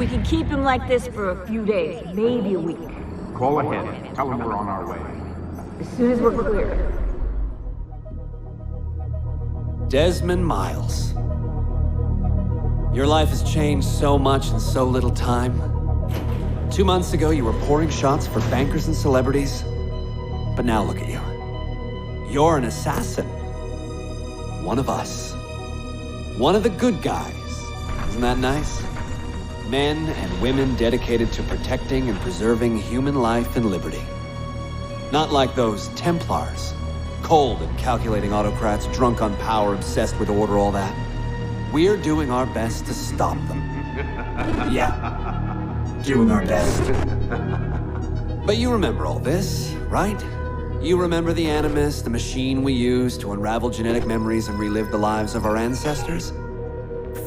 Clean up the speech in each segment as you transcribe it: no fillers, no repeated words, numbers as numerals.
We can keep him like this for a few days, maybe a week. Call ahead. Tell him we're on our way. As soon as we're clear. Desmond Miles. Your life has changed so much in so little time. 2 months ago, you were pouring shots for bankers and celebrities. But now look at you. You're an assassin. One of us. One of the good guys. Isn't that nice? Men and women dedicated to protecting and preserving human life and liberty. Not like those Templars. Cold and calculating autocrats, drunk on power, obsessed with order, all that. We're doing our best to stop them. Yeah. Doing our best. But you remember all this, right? You remember the animus, the machine we use to unravel genetic memories and relive the lives of our ancestors?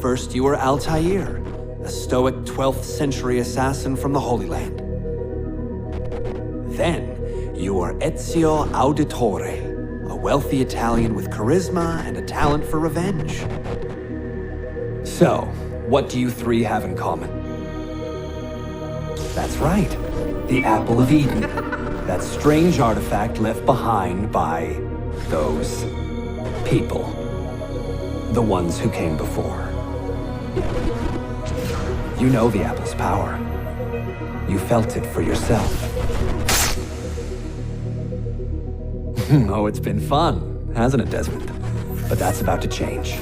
First, you were Altair, a stoic 12th century assassin from the Holy Land. Then, you were Ezio Auditore, a wealthy Italian with charisma and a talent for revenge. So, what do you three have in common? That's right, the Apple of Eden. That strange artifact left behind by those people. The ones who came before. You know the Apple's power. You felt it for yourself. Oh, it's been fun, hasn't it, Desmond? But that's about to change.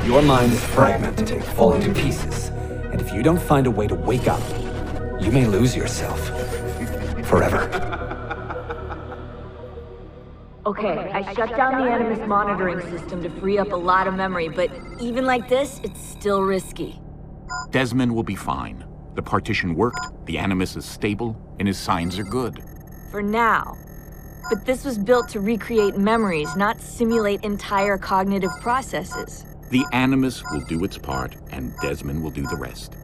Your mind is fragmented and falling to pieces. And if you don't find a way to wake up, you may lose yourself. Forever. Okay, I shut down the Animus monitoring system to free up a lot of memory, but even like this, it's still risky. Desmond will be fine. The partition worked, the Animus is stable, and his signs are good. For now. But this was built to recreate memories, not simulate entire cognitive processes. The Animus will do its part, and Desmond will do the rest.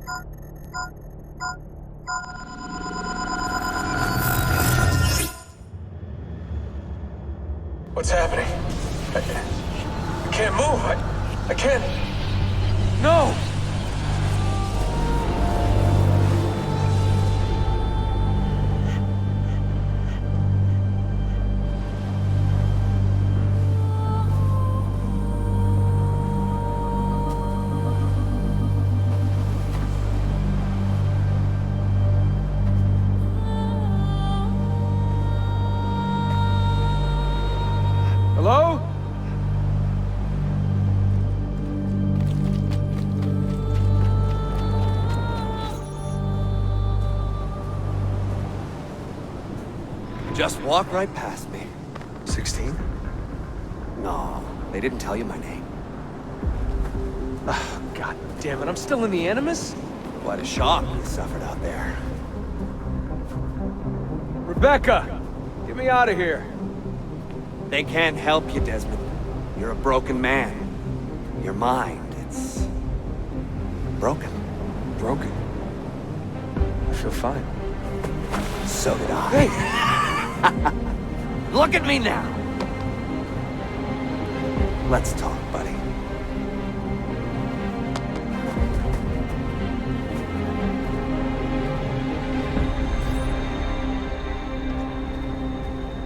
What's happening? I can't move. I can't... No! Hello? Just walk right past me. 16? No, they didn't tell you my name. Oh, God damn it, I'm still in the Animus? What a shock you suffered out there. Rebecca! Get me out of here. They can't help you, Desmond. You're a broken man. Your mind, it's... broken. Broken? I feel fine. So did I. Hey! Look at me now! Let's talk, buddy.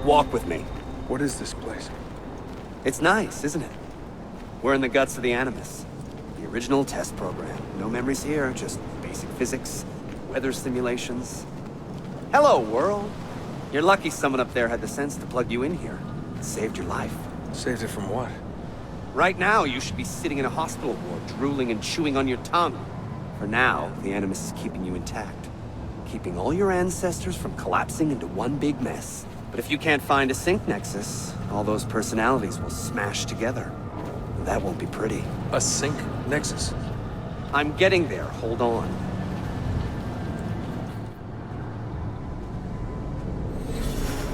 Walk with me. What is this place? It's nice, isn't it? We're in the guts of the Animus. The original test program. No memories here, just basic physics, weather simulations. Hello, world. You're lucky someone up there had the sense to plug you in here. It saved your life. Saved it from what? Right now, you should be sitting in a hospital ward, drooling and chewing on your tongue. For now, the Animus is keeping you intact. Keeping all your ancestors from collapsing into one big mess. But if you can't find a sync nexus, all those personalities will smash together. That won't be pretty. A sync nexus? I'm getting there, hold on.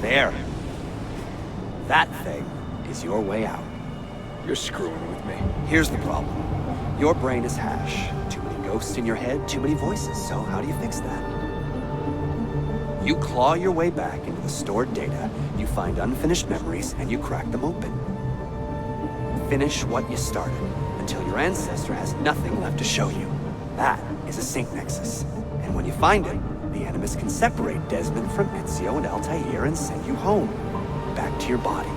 There. That thing is your way out. You're screwing with me. Here's the problem. Your brain is hash. Too many ghosts in your head, too many voices. So how do you fix that? You claw your way back into the stored data, you find unfinished memories, and you crack them open. Finish what you started, until your ancestor has nothing left to show you. That is a sync nexus. And when you find it, the animus can separate Desmond from Ezio and Altair and send you home. Back to your body.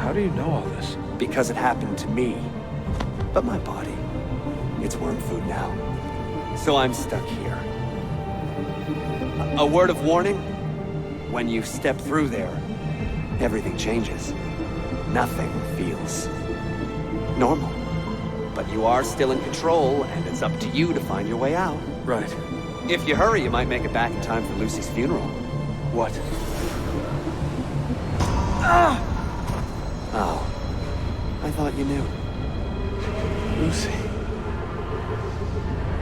How do you know all this? Because it happened to me. But my body, it's worm food now. So I'm stuck here. A word of warning? When you step through there, everything changes. Nothing feels normal. But you are still in control, and it's up to you to find your way out. Right. If you hurry, you might make it back in time for Lucy's funeral. What? Oh. I thought you knew. Lucy.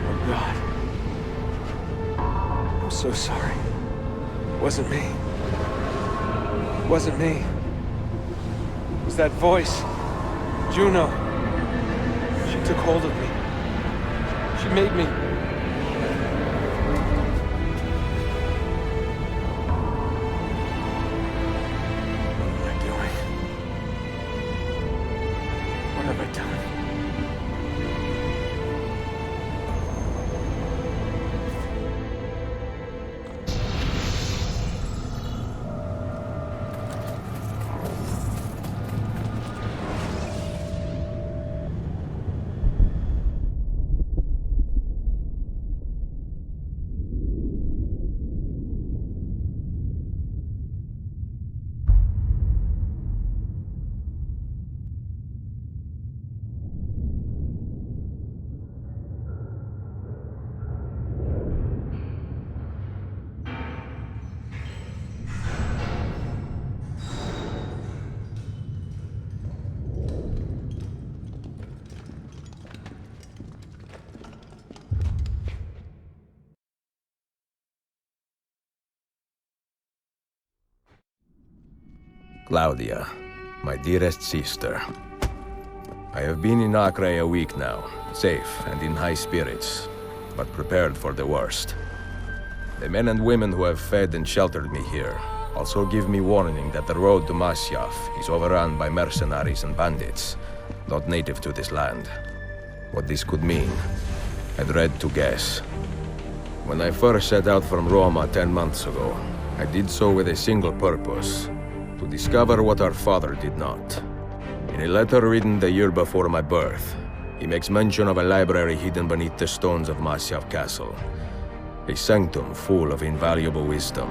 Oh, God. I'm so sorry. It wasn't me. It wasn't me. It was that voice. Juno. She took hold of me. She made me... What am I doing? What have I done? Claudia, my dearest sister. I have been in Acre a week now, safe and in high spirits, but prepared for the worst. The men and women who have fed and sheltered me here also give me warning that the road to Masyaf is overrun by mercenaries and bandits, not native to this land. What this could mean, I dread to guess. When I first set out from Roma 10 months ago, I did so with a single purpose: to discover what our father did not. In a letter written the year before my birth, he makes mention of a library hidden beneath the stones of Masyaf Castle. A sanctum full of invaluable wisdom.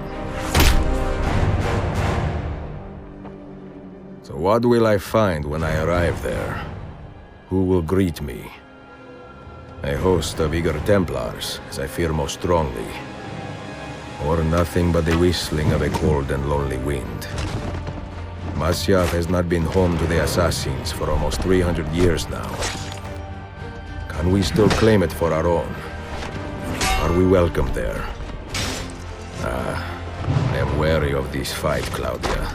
So what will I find when I arrive there? Who will greet me? A host of eager Templars, as I fear most strongly. Or nothing but the whistling of a cold and lonely wind. Masyaf has not been home to the assassins for almost 300 years now. Can we still claim it for our own? Are we welcome there? I am wary of this fight, Claudia.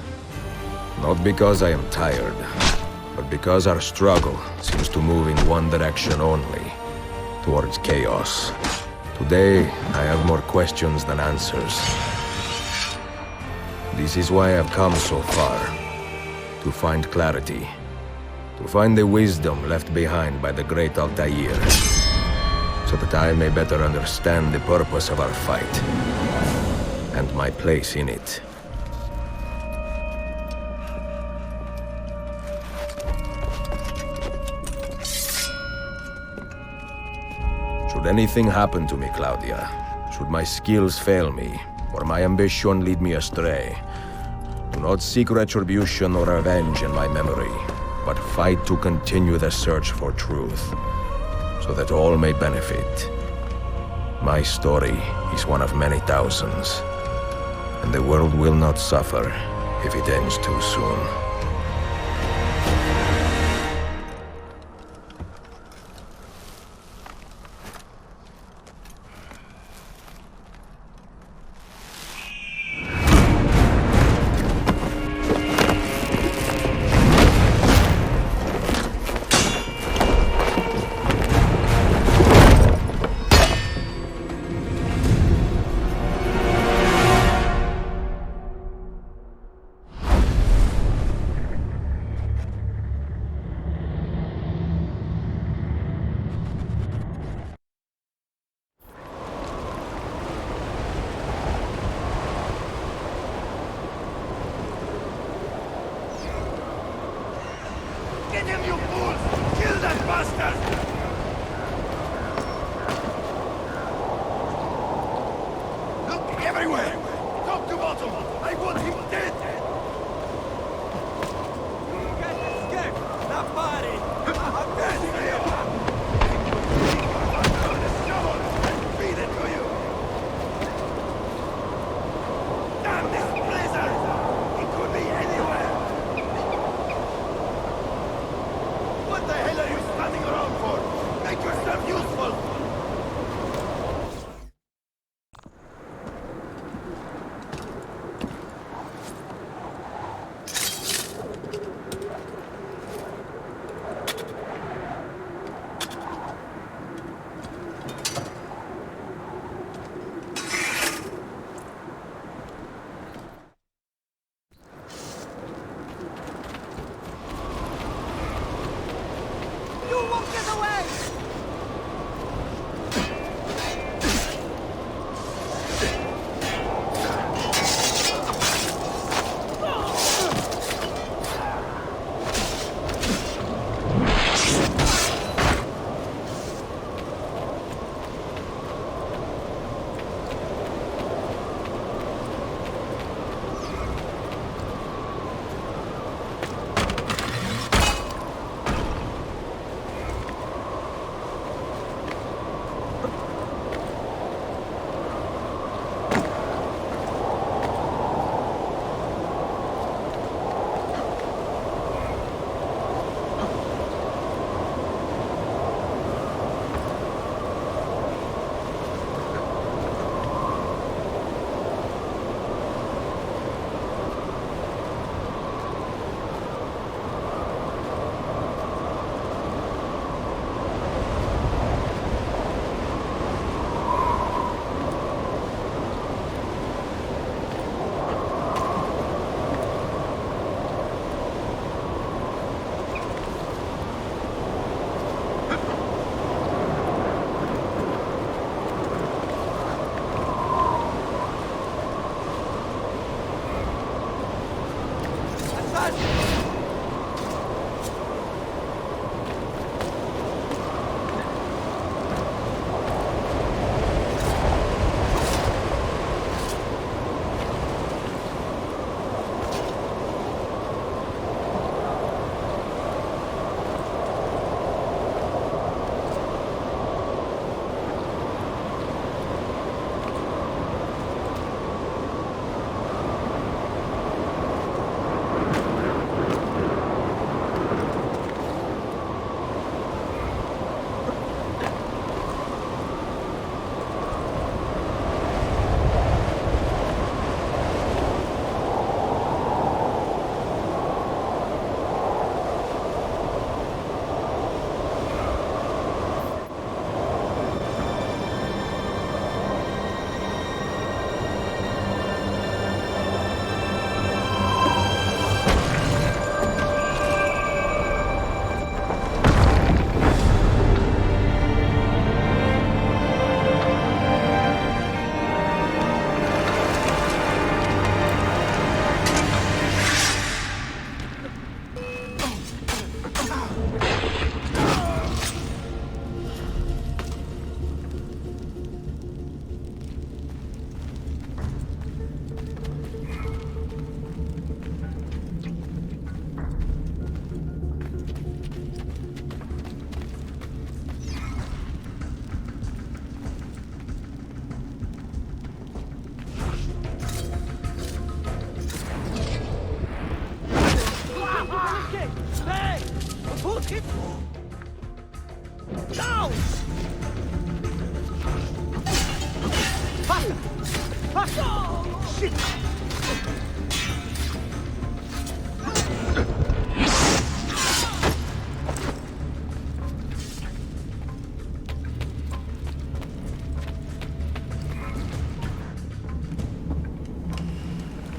Not because I am tired, but because our struggle seems to move in one direction only, towards chaos. Today, I have more questions than answers. This is why I've come so far. To find clarity. To find the wisdom left behind by the great Altair. So that I may better understand the purpose of our fight. And my place in it. Should anything happen to me, Claudia, should my skills fail me, or my ambition lead me astray, do not seek retribution or revenge in my memory, but fight to continue the search for truth, so that all may benefit. My story is one of many thousands, and the world will not suffer if it ends too soon. everywhere! Top to bottom! I want him dead!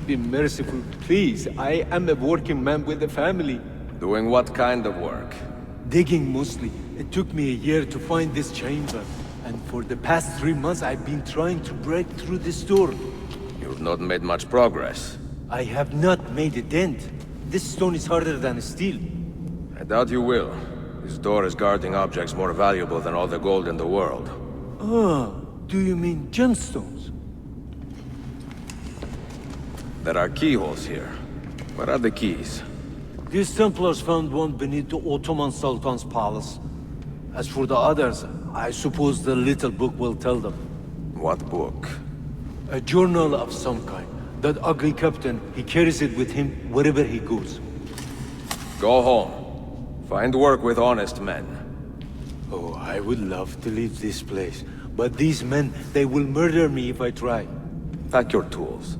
Be merciful, please. I am a working man with a family. Doing what kind of work? Digging mostly. It took me a year to find this chamber. And for the past 3 months I've been trying to break through this door. You've not made much progress. I have not made a dent. This stone is harder than steel. I doubt you will. This door is guarding objects more valuable than all the gold in the world. Ah, do you mean gemstones? There are keyholes here. Where are the keys? These Templars found one beneath the Ottoman Sultan's palace. As for the others, I suppose the little book will tell them. What book? A journal of some kind. That ugly captain, he carries it with him wherever he goes. Go home. Find work with honest men. Oh, I would love to leave this place. But these men, they will murder me if I try. Pack your tools.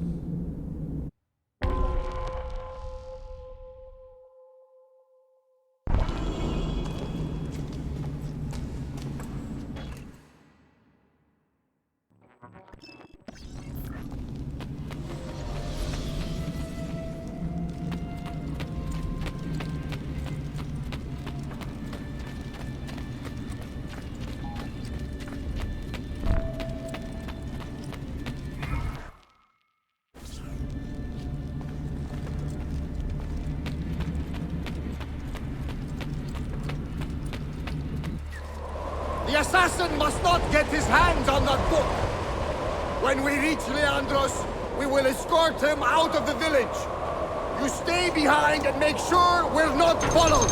The assassin must not get his hands on that book! When we reach Leandros, we will escort him out of the village. You stay behind and make sure we're not followed!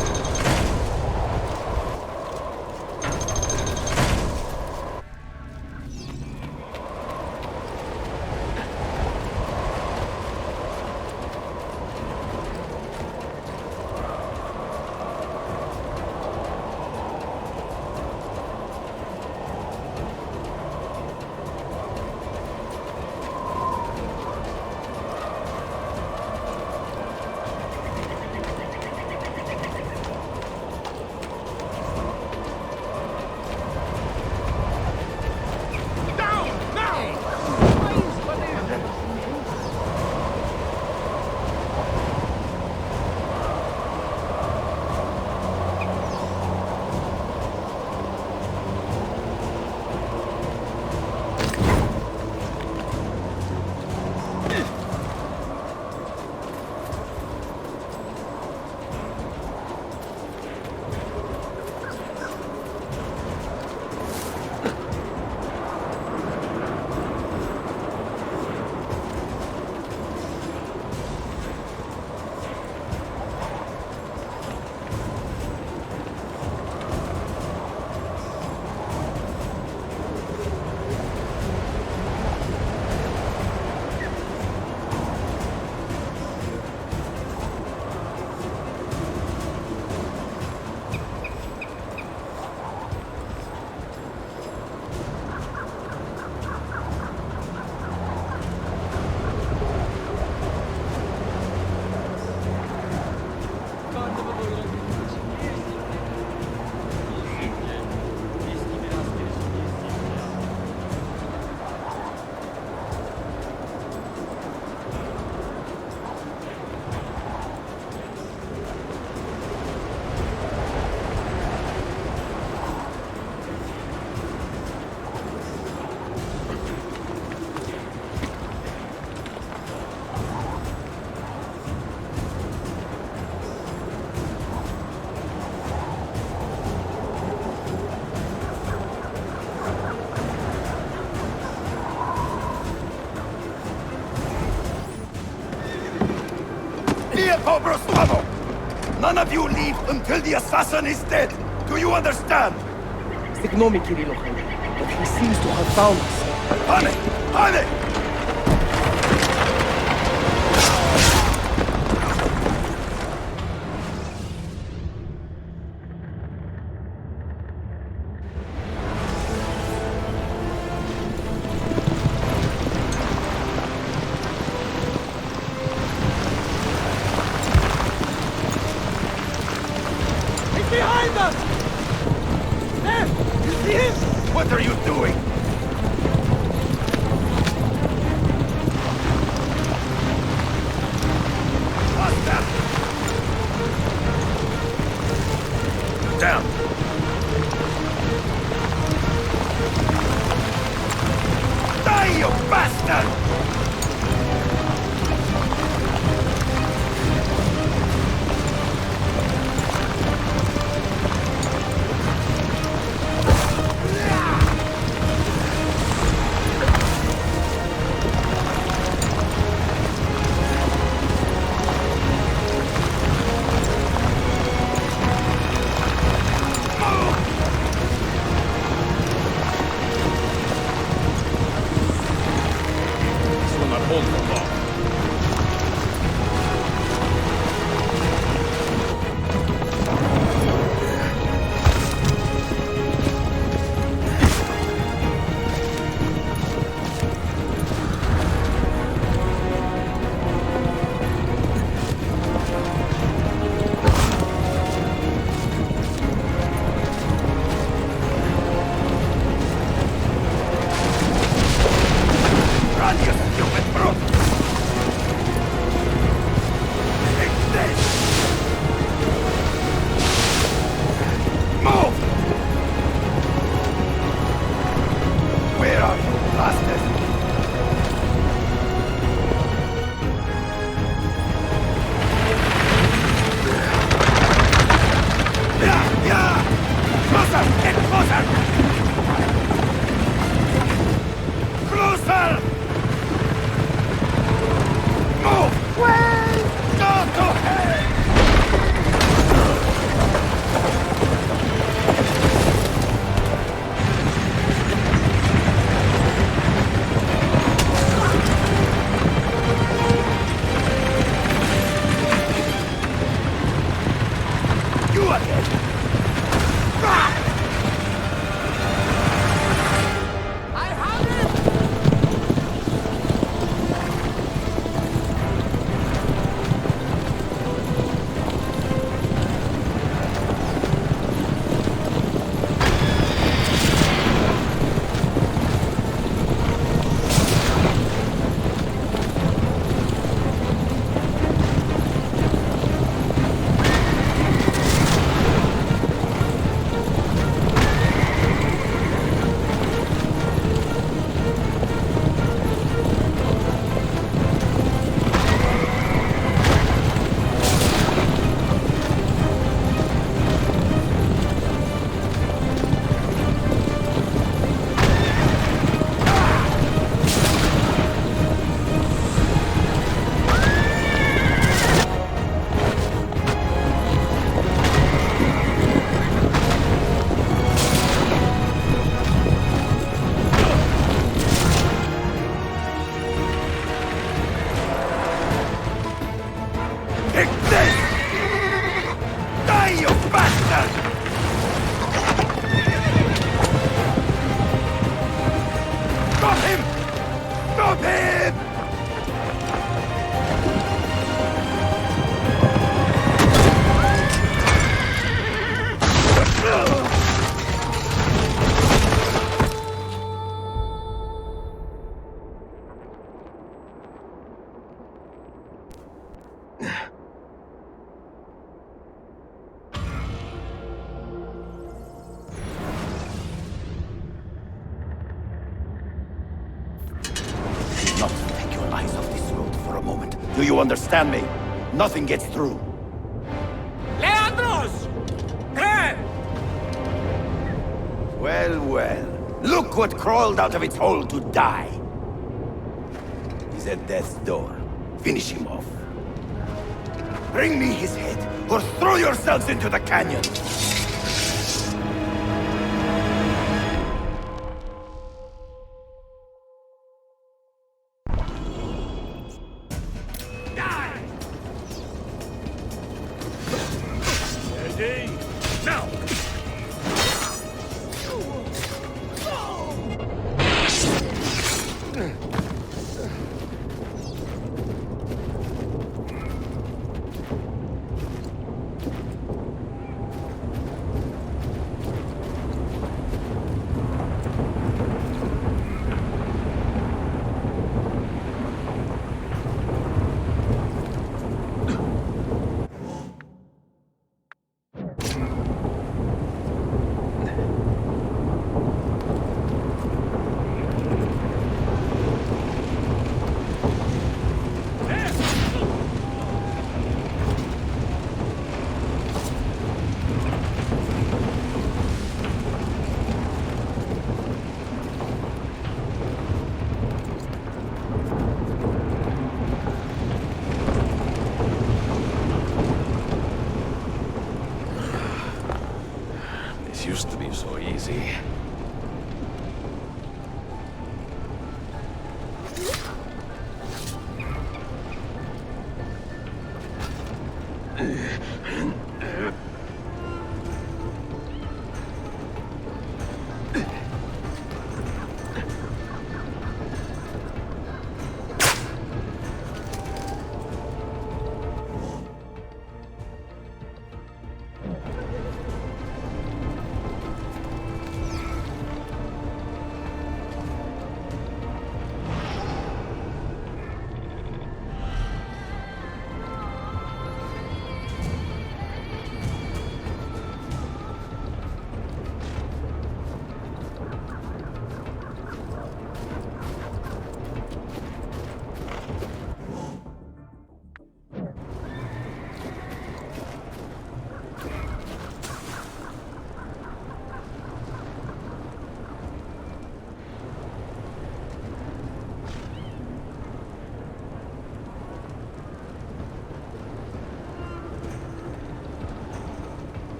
None of you leave until the assassin is dead. Do you understand? Ignore me, Kirilo, but he seems to have found us. Honey! Honey! Behind us! There! You see him? What are you doing? Faster! Down! Die, you bastard! hold for long. Do you understand me? Nothing gets through. Leandros! Grab! Well, well. Look what crawled out of its hole to die. He's at death's door. Finish him off. Bring me his head, or throw yourselves into the canyon!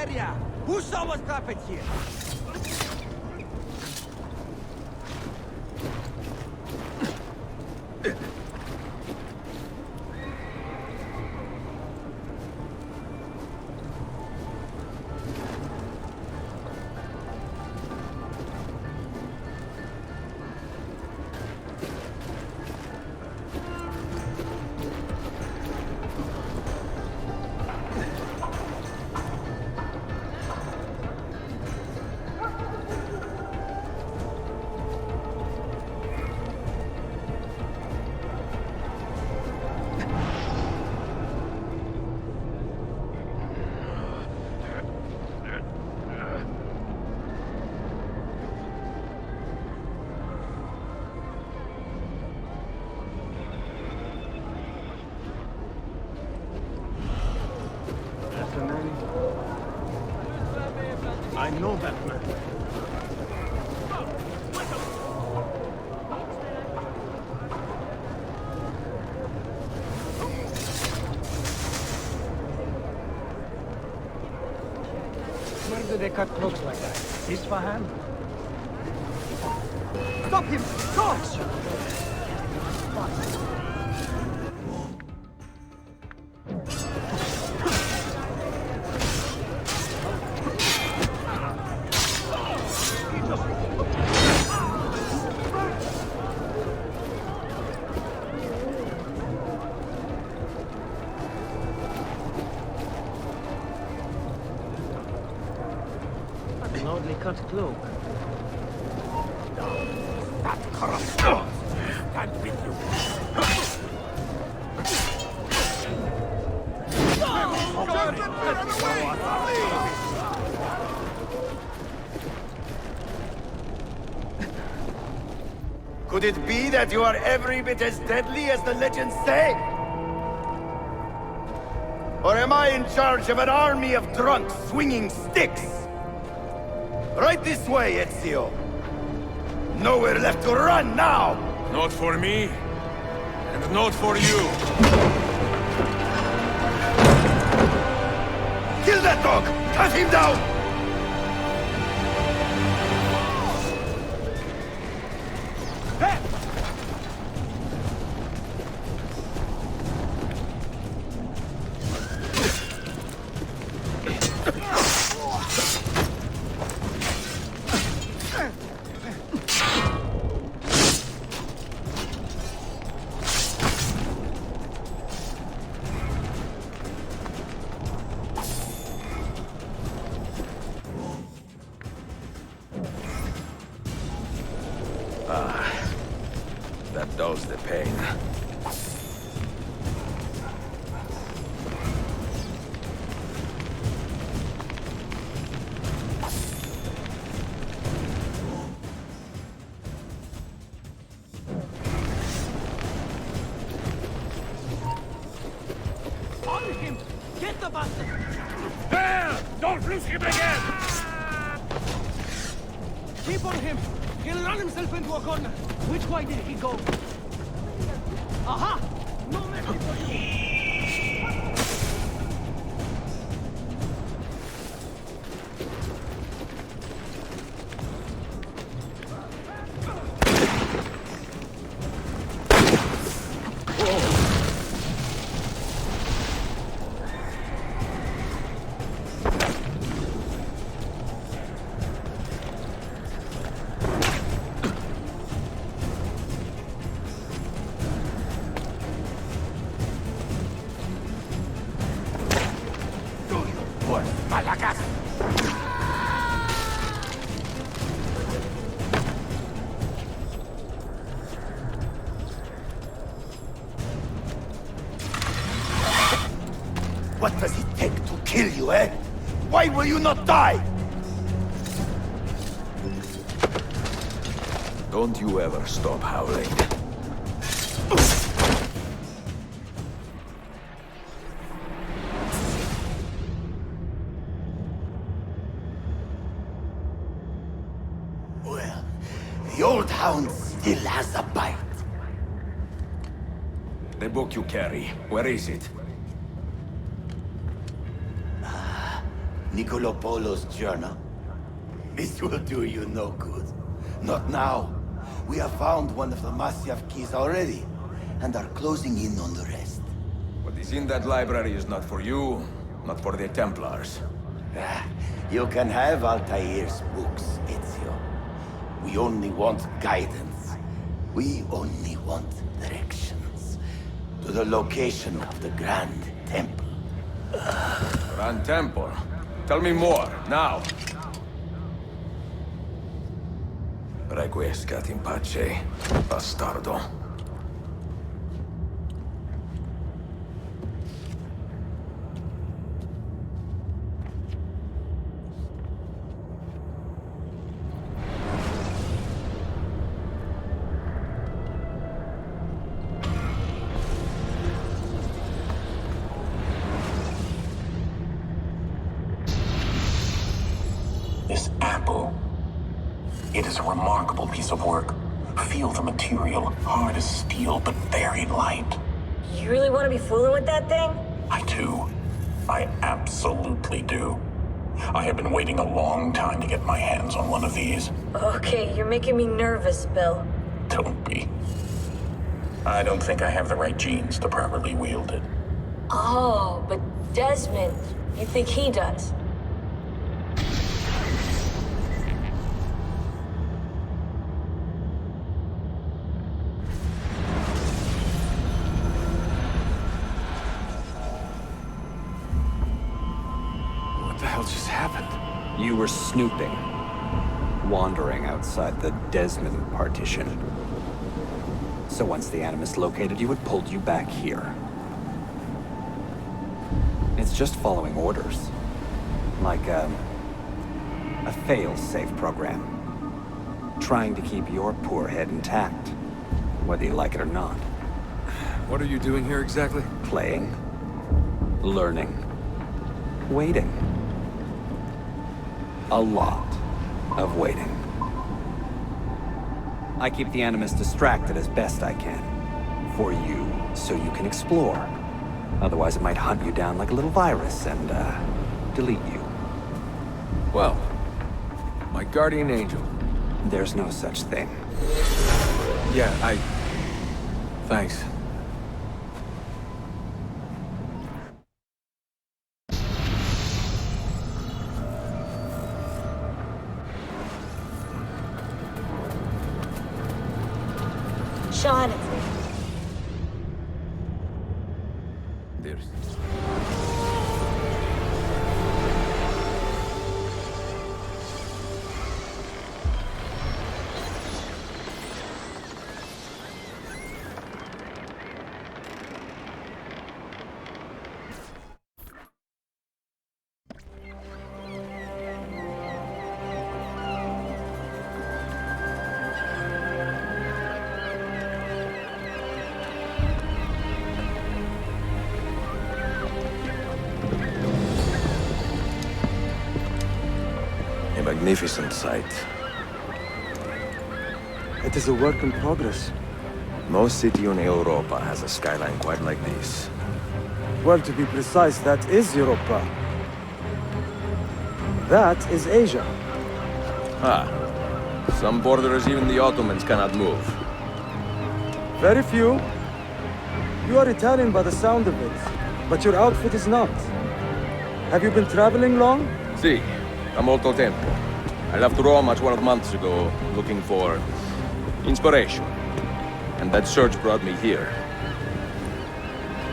area! Who saw what happened here? I know that man. Where do they cut cloaks like that? Isfahan? Stop him! Dogs! An oddly cut cloak. That corrupt dog! Stand with you. Could it be that you are every bit as deadly as the legends say? Or am I in charge of an army of drunks swinging sticks? Right this way, Ezio. Nowhere left to run now! Not for me, and not for you. Kill that dog! Cut him down! That dulls the pain. On him! Get the bastard! There! Don't lose him again! Keep on him! He'll run himself into a corner. Which way did he go? Aha! No mercy for you! What does it take to kill you, eh? Why will you not die? Don't you ever stop howling. Well, the old hound still has a bite. The book you carry, where is it? Nicolopolo's journal. This will do you no good. Not now. We have found one of the Masyaf keys already, and are closing in on the rest. What is in that library is not for you, not for the Templars. You can have Altair's books, Ezio. We only want guidance. We only want directions. To the location of the Grand Temple. Grand Temple? Tell me more, now! Requiescat in pace, bastardo. This apple. It is a remarkable piece of work. Feel the material, hard as steel, but very light. You really want to be fooling with that thing? I do. I absolutely do. I have been waiting a long time to get my hands on one of these. Okay, you're making me nervous, Bill. Don't be. I don't think I have the right genes to properly wield it. Oh, but Desmond, you think he does? Just happened? You were snooping, wandering outside the Desmond partition. So once the Animus located you, it pulled you back here. It's just following orders. Like a fail-safe program. Trying to keep your poor head intact, whether you like it or not. What are you doing here exactly? Playing. Learning. Waiting. A lot of waiting. I keep the Animus distracted as best I can. For you, so you can explore. Otherwise it might hunt you down like a little virus and, delete you. Well, my guardian angel. There's no such thing. Yeah, Thanks. Sean, There's... A magnificent sight. It is a work in progress. No city in Europa has a skyline quite like this. Well, to be precise, that is Europa. That is Asia. Ah. Some borders even the Ottomans cannot move. Very few. You are Italian by the sound of it, but your outfit is not. Have you been traveling long? Si, da molto tempo. I left Rome 12 months ago, looking for inspiration. And that search brought me here.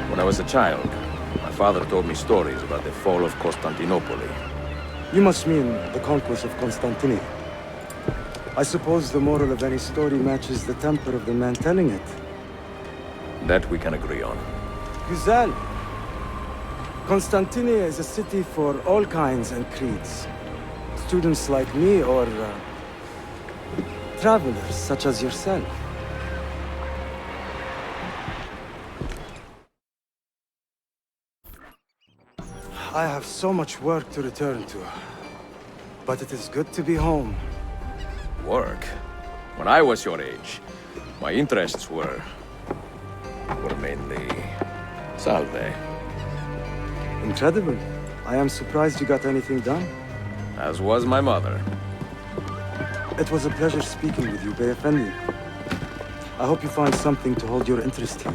When I was a child, my father told me stories about the fall of Constantinople. You must mean the conquest of Constantinople. I suppose the moral of any story matches the temper of the man telling it. That we can agree on. Güzel. Constantinople is a city for all kinds and creeds. Students like me or travelers such as yourself. I have so much work to return to, but it is good to be home. Work? When I was your age, my interests were mainly salve. Incredible. I am surprised you got anything done. As was my mother. It was a pleasure speaking with you, Bey Effendi. I hope you find something to hold your interest here.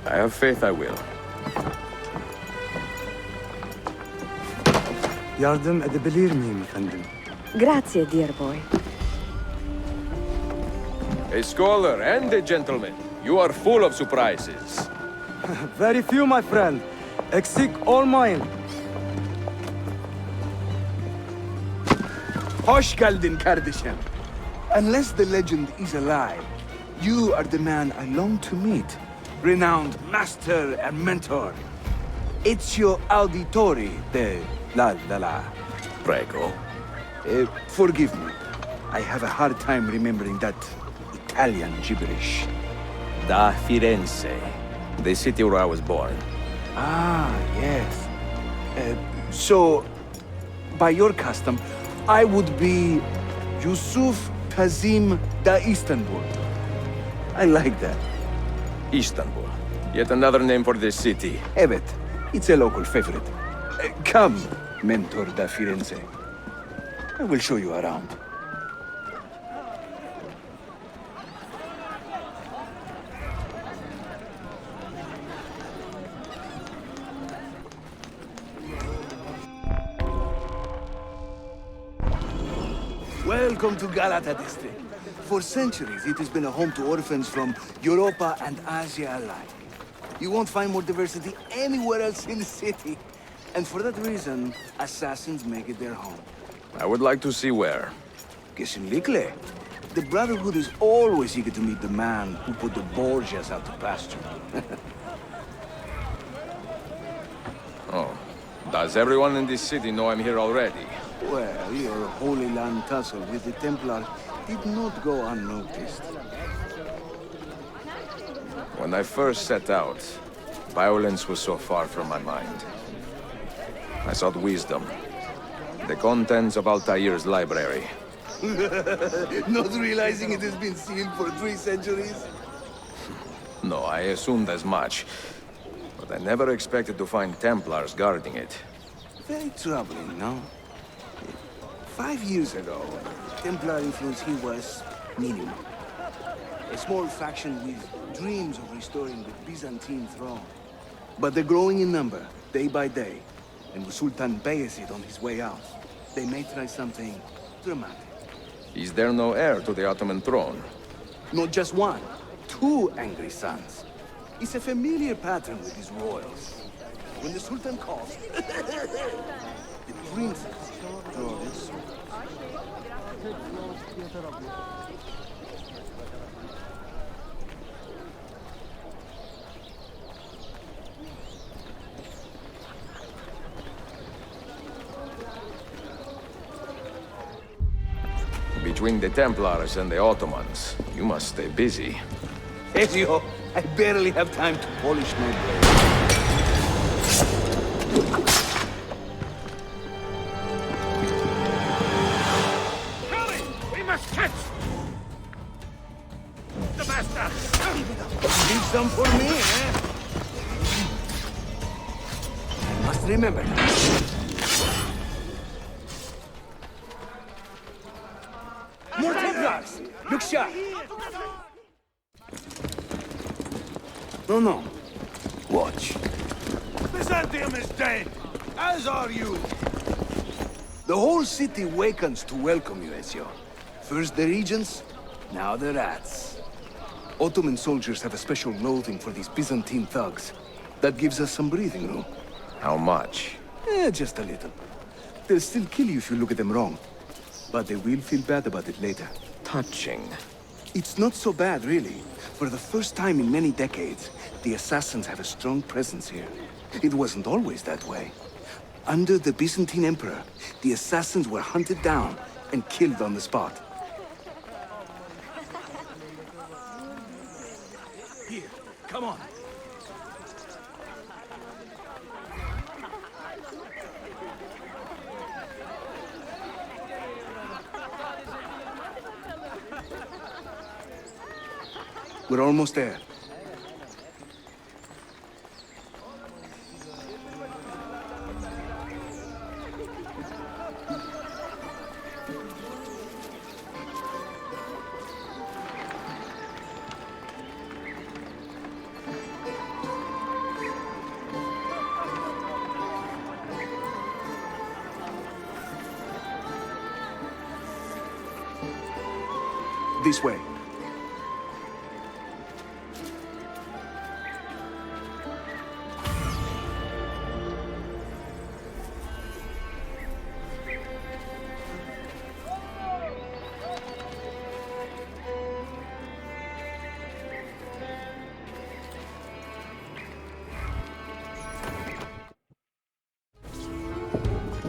I have faith I will. Yardım edebilir miyim efendim? Grazie, dear boy. A scholar and a gentleman. You are full of surprises. Very few, my friend. Eksik olmayın. Hoş geldin kardeşim. Unless the legend is a lie, you are the man I long to meet. Renowned master and mentor. Ezio Auditori de la. Prego. Forgive me. I have a hard time remembering that Italian gibberish. Da Firenze. The city where I was born. Ah, yes. So, by your custom, I would be Yusuf Kazim da Istanbul. I like that. Istanbul. Yet another name for this city. Evet, it's a local favorite. Come, mentor da Firenze. I will show you around. Welcome to Galata district. For centuries, it has been a home to orphans from Europa and Asia alike. You won't find more diversity anywhere else in the city. And for that reason, assassins make it their home. I would like to see where. Kesinlikle. The Brotherhood is always eager to meet the man who put the Borgias out to pasture. Oh. Does everyone in this city know I'm here already? Well, your Holy Land tussle with the Templar did not go unnoticed. When I first set out, violence was so far from my mind. I sought wisdom. The contents of Altair's library. Not realizing it has been sealed for 3 centuries? No, I assumed as much. But I never expected to find Templars guarding it. Very troubling, no? 5 years ago, Templar influence here was minimal. A small faction with dreams of restoring the Byzantine throne. But they're growing in number, day by day. And with Sultan Bayezid on his way out, they may try something dramatic. Is there no heir to the Ottoman throne? Not just one, 2 angry sons. It's a familiar pattern with these royals. When the Sultan calls, the princes draw their swords. Between the Templars and the Ottomans, you must stay busy. Ezio, I barely have time to polish my blade. Hurry! We must catch the bastard! Leave some for me, eh? I must remember that. More Templars! Look sharp! No. Watch. Byzantium is dead! As are you! The whole city wakens to welcome you, Ezio. First the regents, now the rats. Ottoman soldiers have a special loathing for these Byzantine thugs. That gives us some breathing room. How much? Just a little. They'll still kill you if you look at them wrong. But they will feel bad about it later. Touching. It's not so bad, really. For the first time in many decades, the assassins have a strong presence here. It wasn't always that way. Under the Byzantine Emperor, the assassins were hunted down and killed on the spot. Here, come on. We're almost there. This way.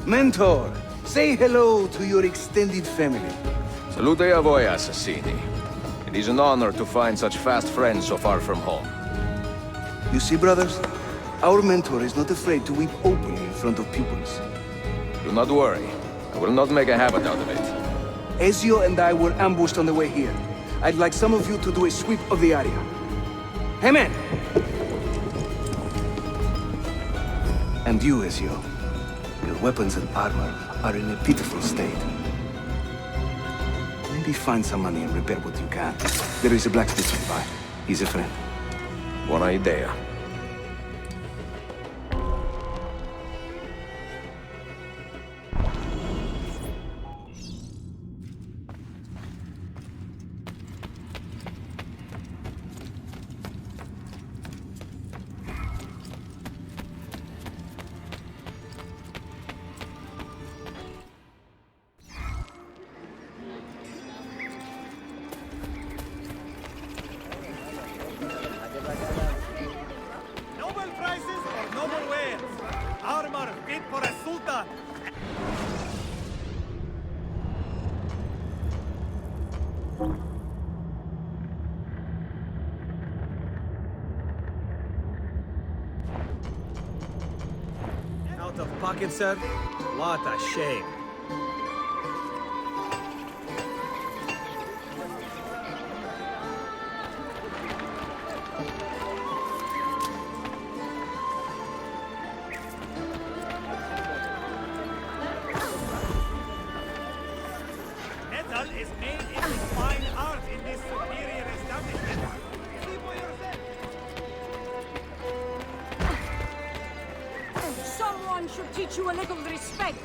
Mentor, say hello to your extended family. Salute a voi, assassini. It is an honor to find such fast friends so far from home. You see, brothers? Our mentor is not afraid to weep openly in front of pupils. Do not worry. I will not make a habit out of it. Ezio and I were ambushed on the way here. I'd like some of you to do a sweep of the area. Hey, men! And you, Ezio. Your weapons and armor are in a pitiful state. Maybe find some money and repair what you can. There is a blacksmith nearby. He's a friend. Buona idea. Out of pocket, sir? What a shame. Metal is made into fine art in this superior establishment. See for yourself. Someone should teach you a little respect.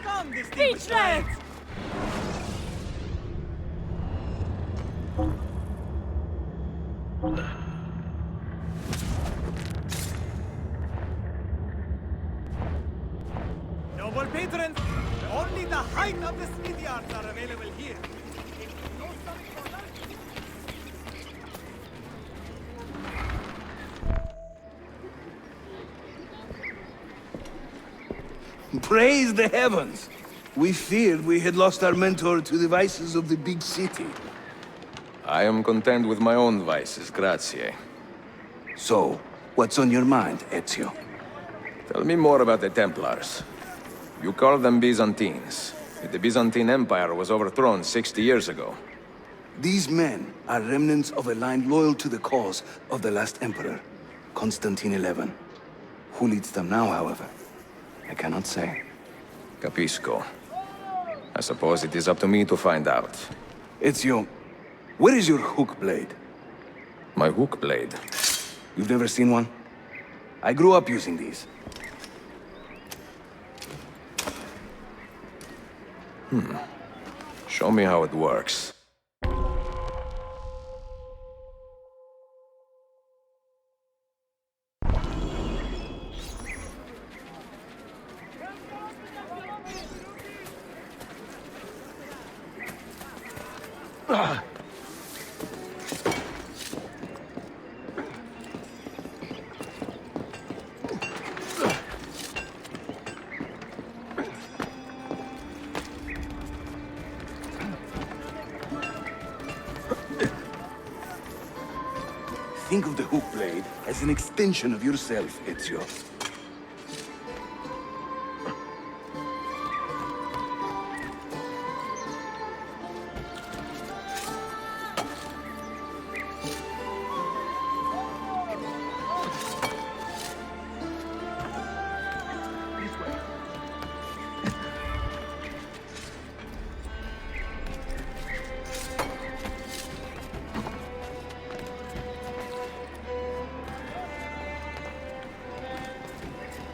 Come, distinguished Speechless! Noble patrons, only the height of the smith yards are available here. No stopping for lunch. Praise the heavens! We feared we had lost our mentor to the vices of the big city. I am content with my own vices, grazie. So, what's on your mind, Ezio? Tell me more about the Templars. You call them Byzantines. The Byzantine Empire was overthrown 60 years ago. These men are remnants of a line loyal to the cause of the last emperor, Constantine XI. Who leads them now, however? I cannot say. Capisco. I suppose it is up to me to find out. Ezio, where is your hookblade? My hookblade? You've never seen one? I grew up using these. Show me how it works. Think of the hookblade as an extension of yourself, Ezio.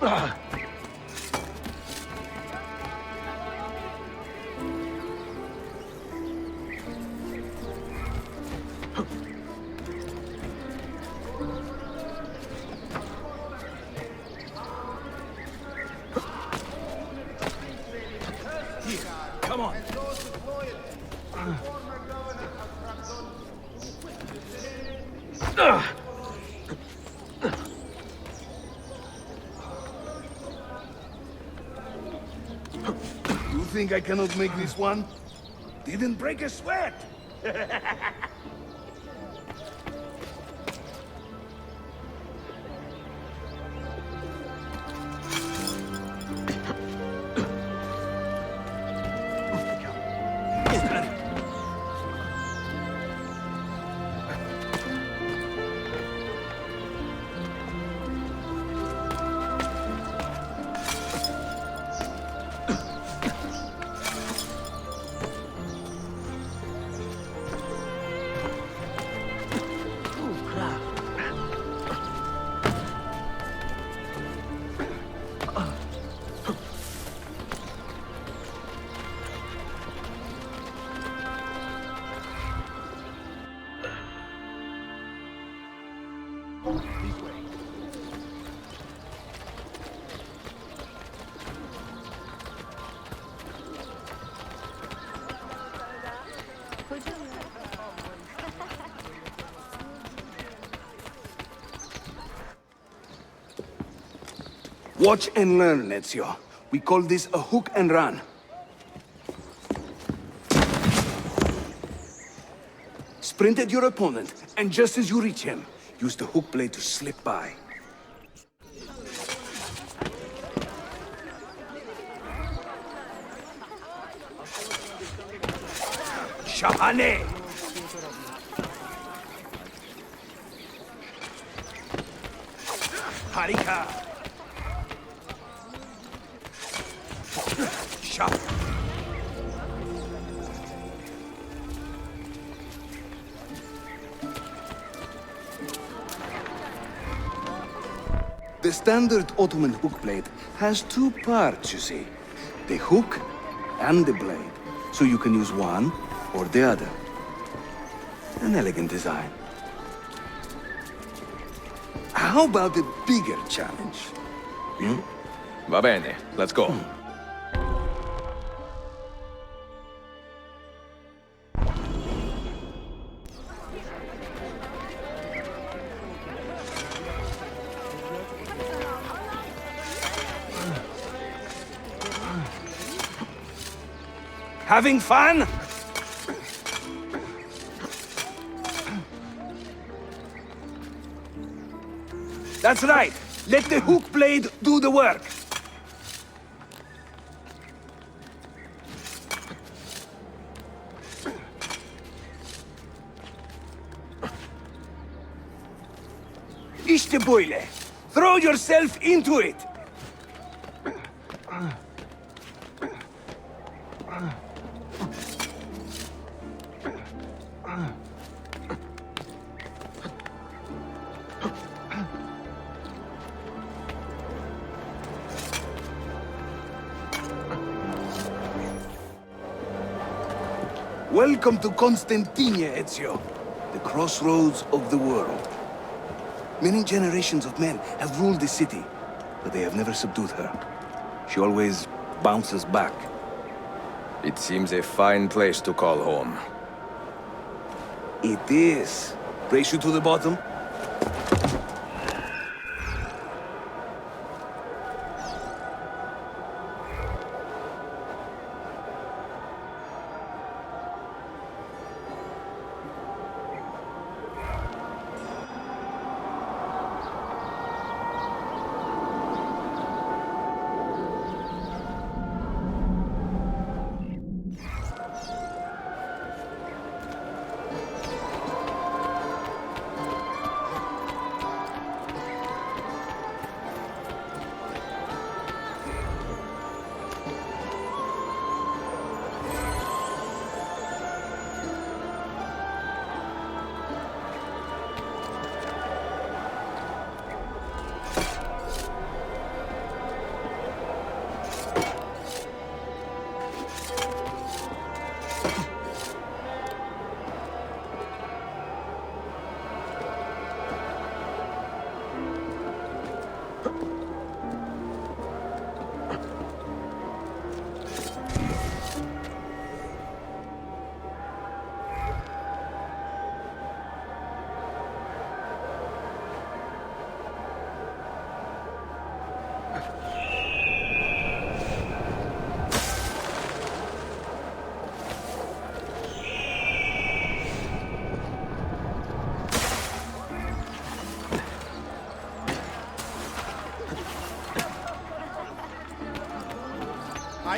Come on. You think I cannot make this one? Didn't break a sweat. Watch and learn, Ezio. We call this a hook and run. Sprint at your opponent, and just as you reach him, use the hook blade to slip by. Shahane! Harika! Shah! The standard Ottoman hook blade has two parts, you see. The hook and the blade. So you can use one or the other. An elegant design. How about the bigger challenge? Va bene, let's go. Having fun? That's right. Let the hook blade do the work. İşte böyle. Throw yourself into it. Welcome to Constantinople, Ezio. The crossroads of the world. Many generations of men have ruled the city, but they have never subdued her. She always bounces back. It seems a fine place to call home. It is. Race you to the bottom?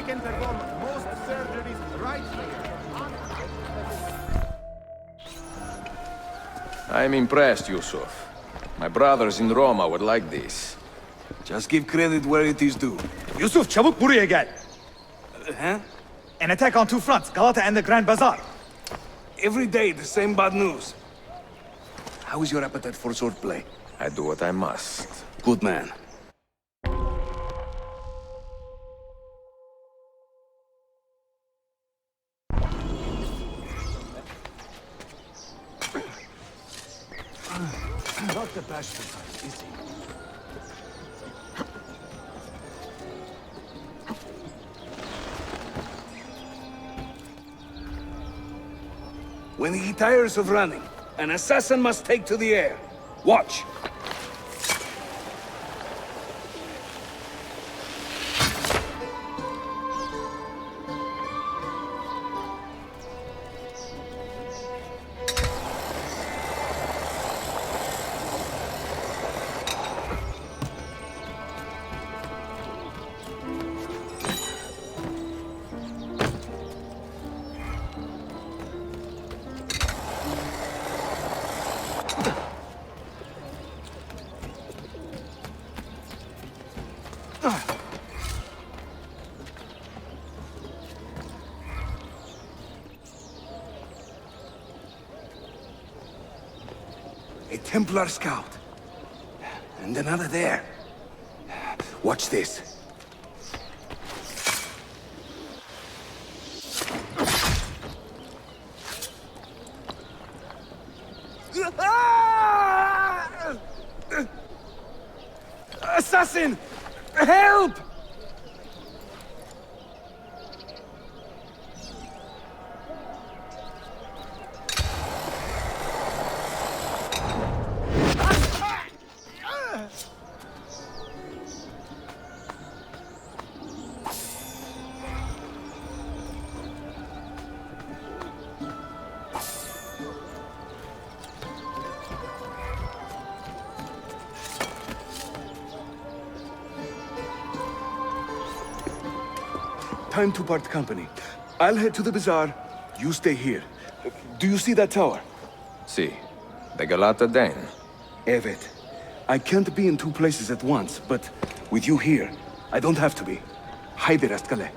can perform most surgeries right here. I'm impressed, Yusuf. My brothers in Roma would like this. Just give credit where it is due. Yusuf, çabuk buraya gel. Huh? An attack on two fronts, Galata and the Grand Bazaar. Every day, the same bad news. How is your appetite for swordplay? I do what I must. Good man. Not the bashful type, is he? When he tires of running, an assassin must take to the air. Watch. A Templar scout. And another there. Watch this. Assassin! Help! Time to part company. I'll head to the bazaar. You stay here. Do you see that tower? See, the Galata Dane. Evet. I can't be in two places at once, but with you here, I don't have to be. Haydi rastgele.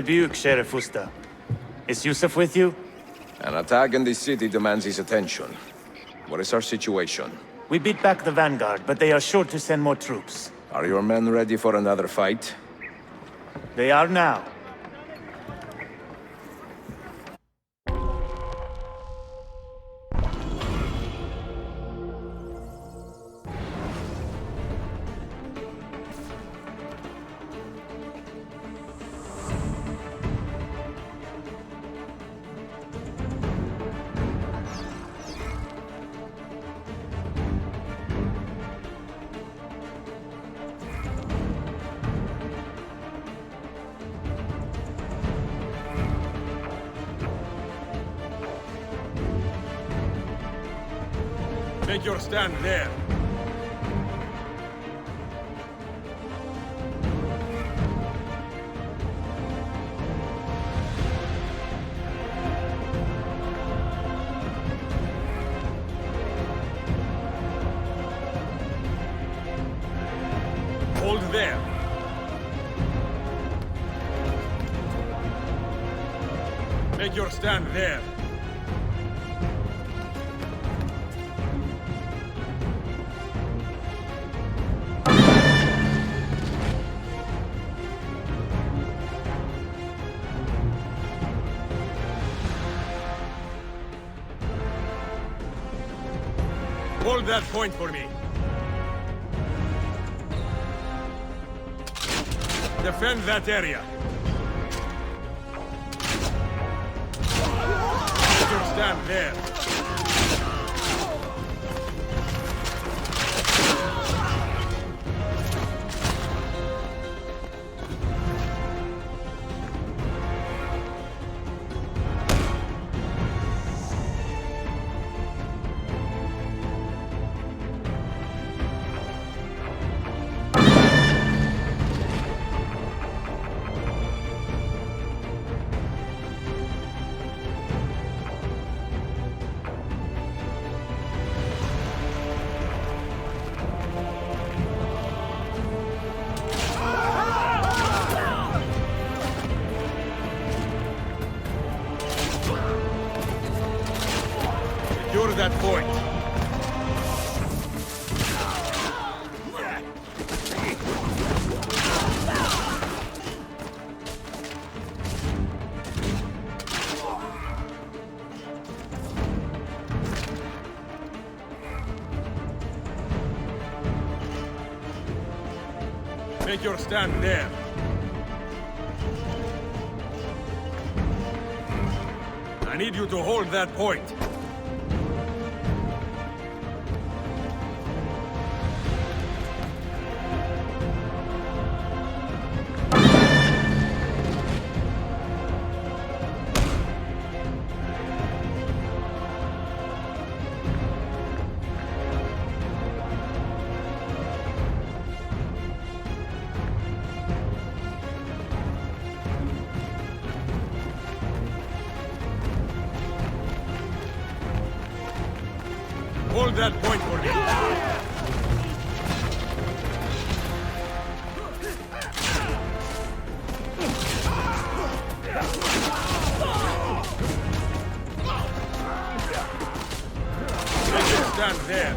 Büyük, Sheriff Usta. Is Yusuf with you? An attack in this city demands his attention. What is our situation? We beat back the vanguard, but they are sure to send more troops. Are your men ready for another fight? They are now. Take your stand there. Hold there. Make your stand there. Hold that point for me. Defend that area. Stand there. That point. Make your stand there. I need you to hold that point. Hold that point for me. Make it stand there.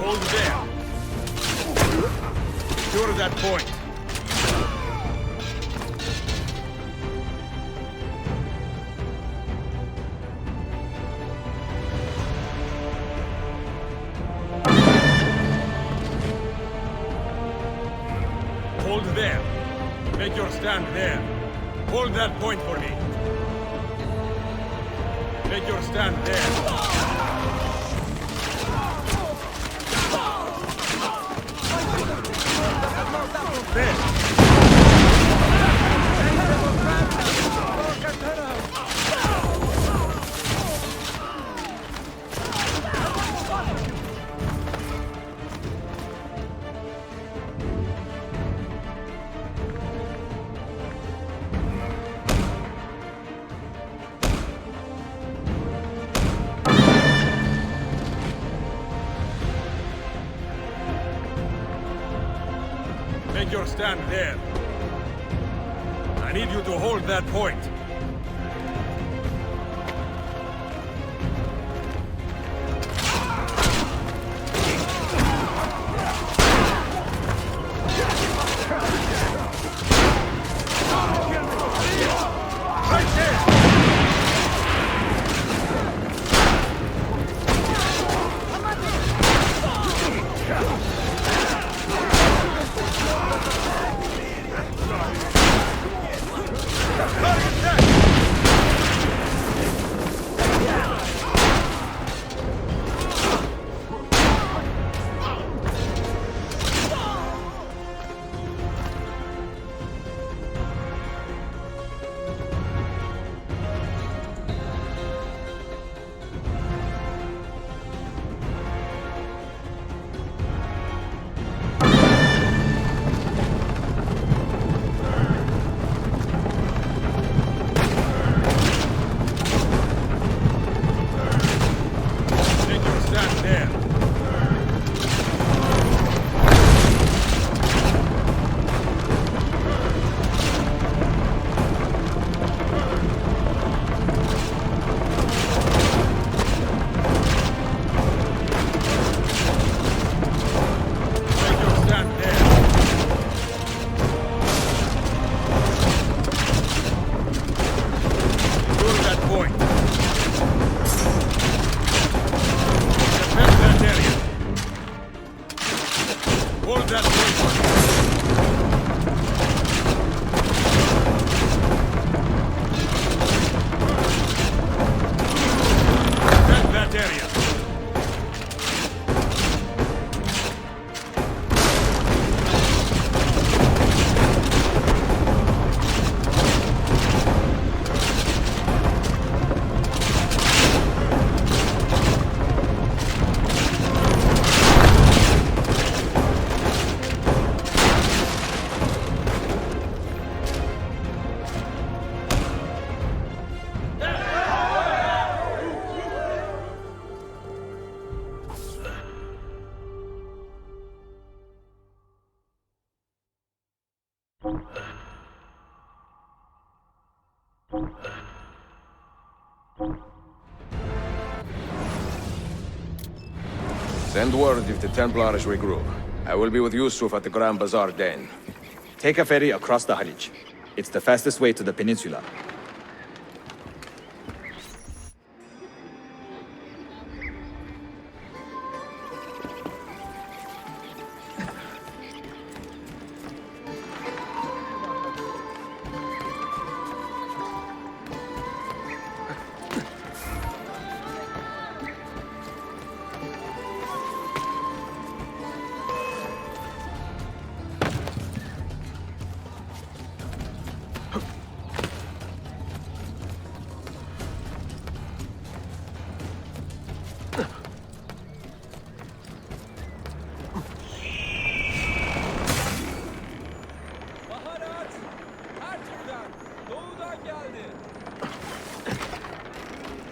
Hold there. Secure that point. Hold there. Make your stand there. Hold that point for me. Make your stand there. Make your stand there. I need you to hold that point. Right there! Target there. Send word if the Templars regroup. I will be with Yusuf at the Grand Bazaar Den. Take a ferry across the Halij. It's the fastest way to the peninsula.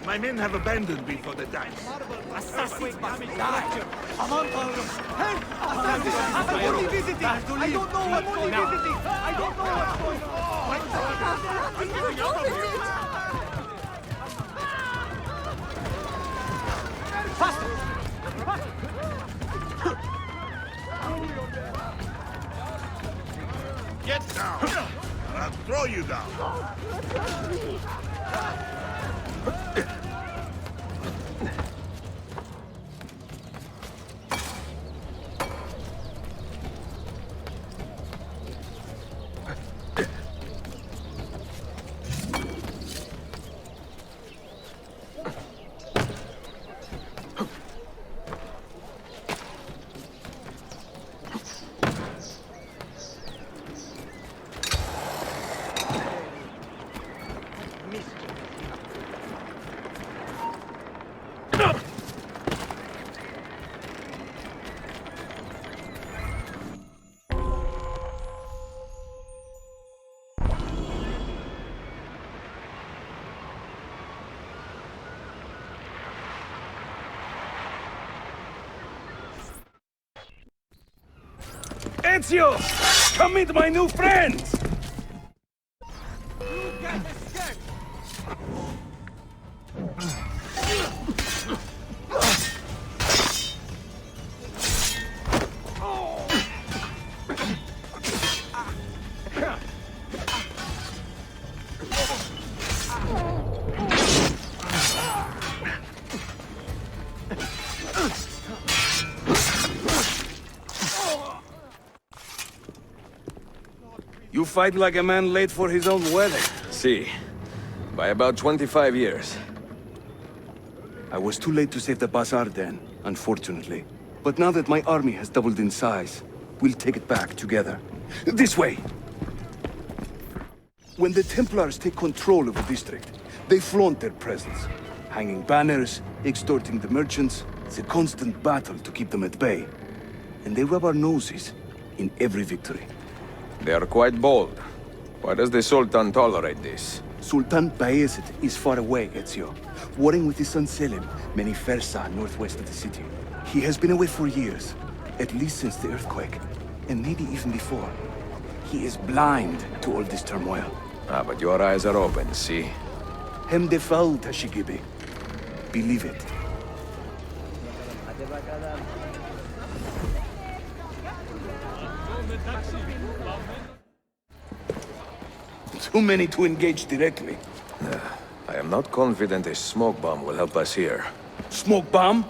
My men have abandoned me for the dice. Assassins must die! Aman Tanrım! Help! Assassins! I'm only visiting! I don't know what's going on! I don't know what's going on! I'm giving up on you! Faster! Get down! I'll throw you down! Ezio! Come meet my new friends! You can't escape! You fight like a man late for his own wedding. See, by about 25 years. I was too late to save the Bazaar then, unfortunately. But now that my army has doubled in size, we'll take it back together. This way! When the Templars take control of a district, they flaunt their presence. Hanging banners, extorting the merchants. It's a constant battle to keep them at bay. And they rub our noses in every victory. They are quite bold. Why does the Sultan tolerate this? Sultan Bayezid is far away, Ezio, warring with his son Selim, many Fersa northwest of the city. He has been away for years, at least since the earthquake, and maybe even before. He is blind to all this turmoil. Ah, but your eyes are open, see? Hem defal, Tashigibi. Believe it. Too many to engage directly. I am not confident a smoke bomb will help us here. Smoke bomb?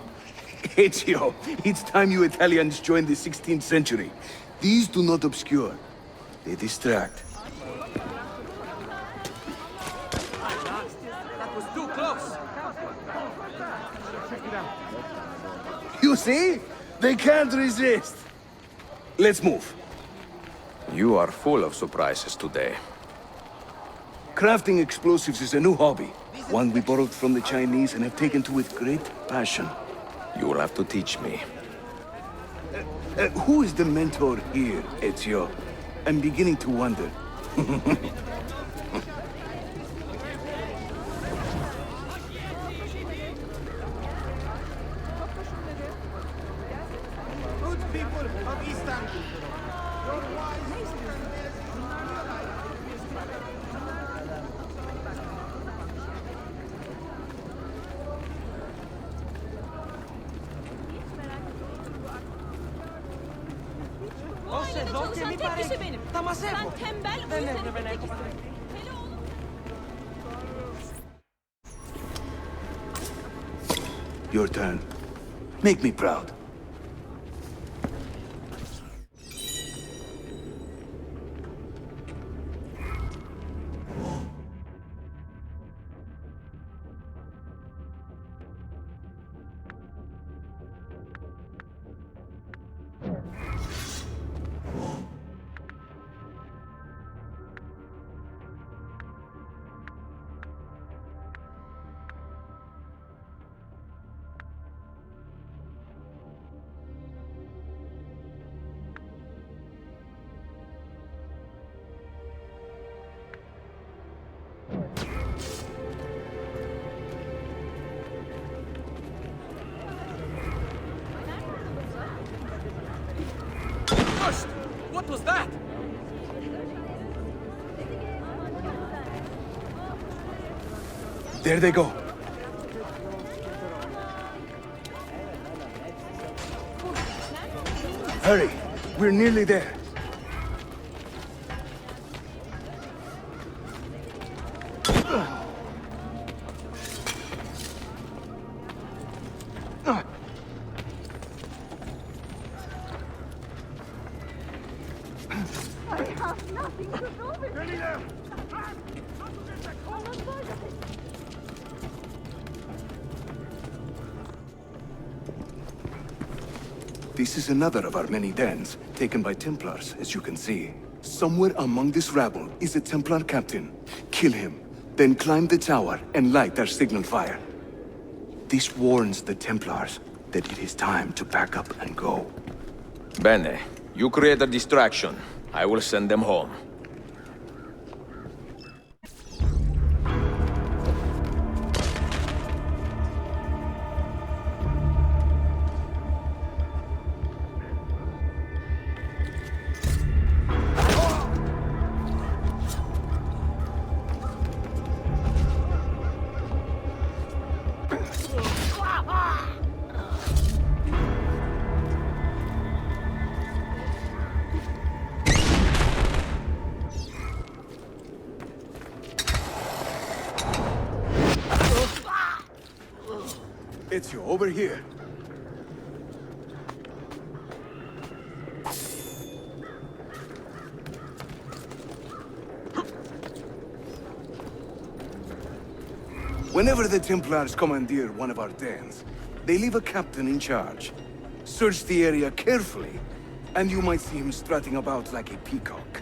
Ezio, it's time you Italians joined the 16th century. These do not obscure. They distract. That was too close. You see? They can't resist. Let's move. You are full of surprises today. Crafting explosives is a new hobby. One we borrowed from the Chinese and have taken to with great passion. You will have to teach me. Who is the mentor here, Ezio? I'm beginning to wonder. Good people of Istanbul. Your wise Çalışan tek kişi benim. Sen tembel, o yüzden tek istedim. Hele oğlum. Your turn. Make me proud. What was that? There they go. Hurry, we're nearly there. This is another of our many dens, taken by Templars, as you can see. Somewhere among this rabble is a Templar captain. Kill him, then climb the tower and light our signal fire. This warns the Templars that it is time to pack up and go. Bene, you create a distraction. I will send them home. Ezio, over here. Whenever the Templars commandeer one of our dens, they leave a captain in charge. Search the area carefully, and you might see him strutting about like a peacock.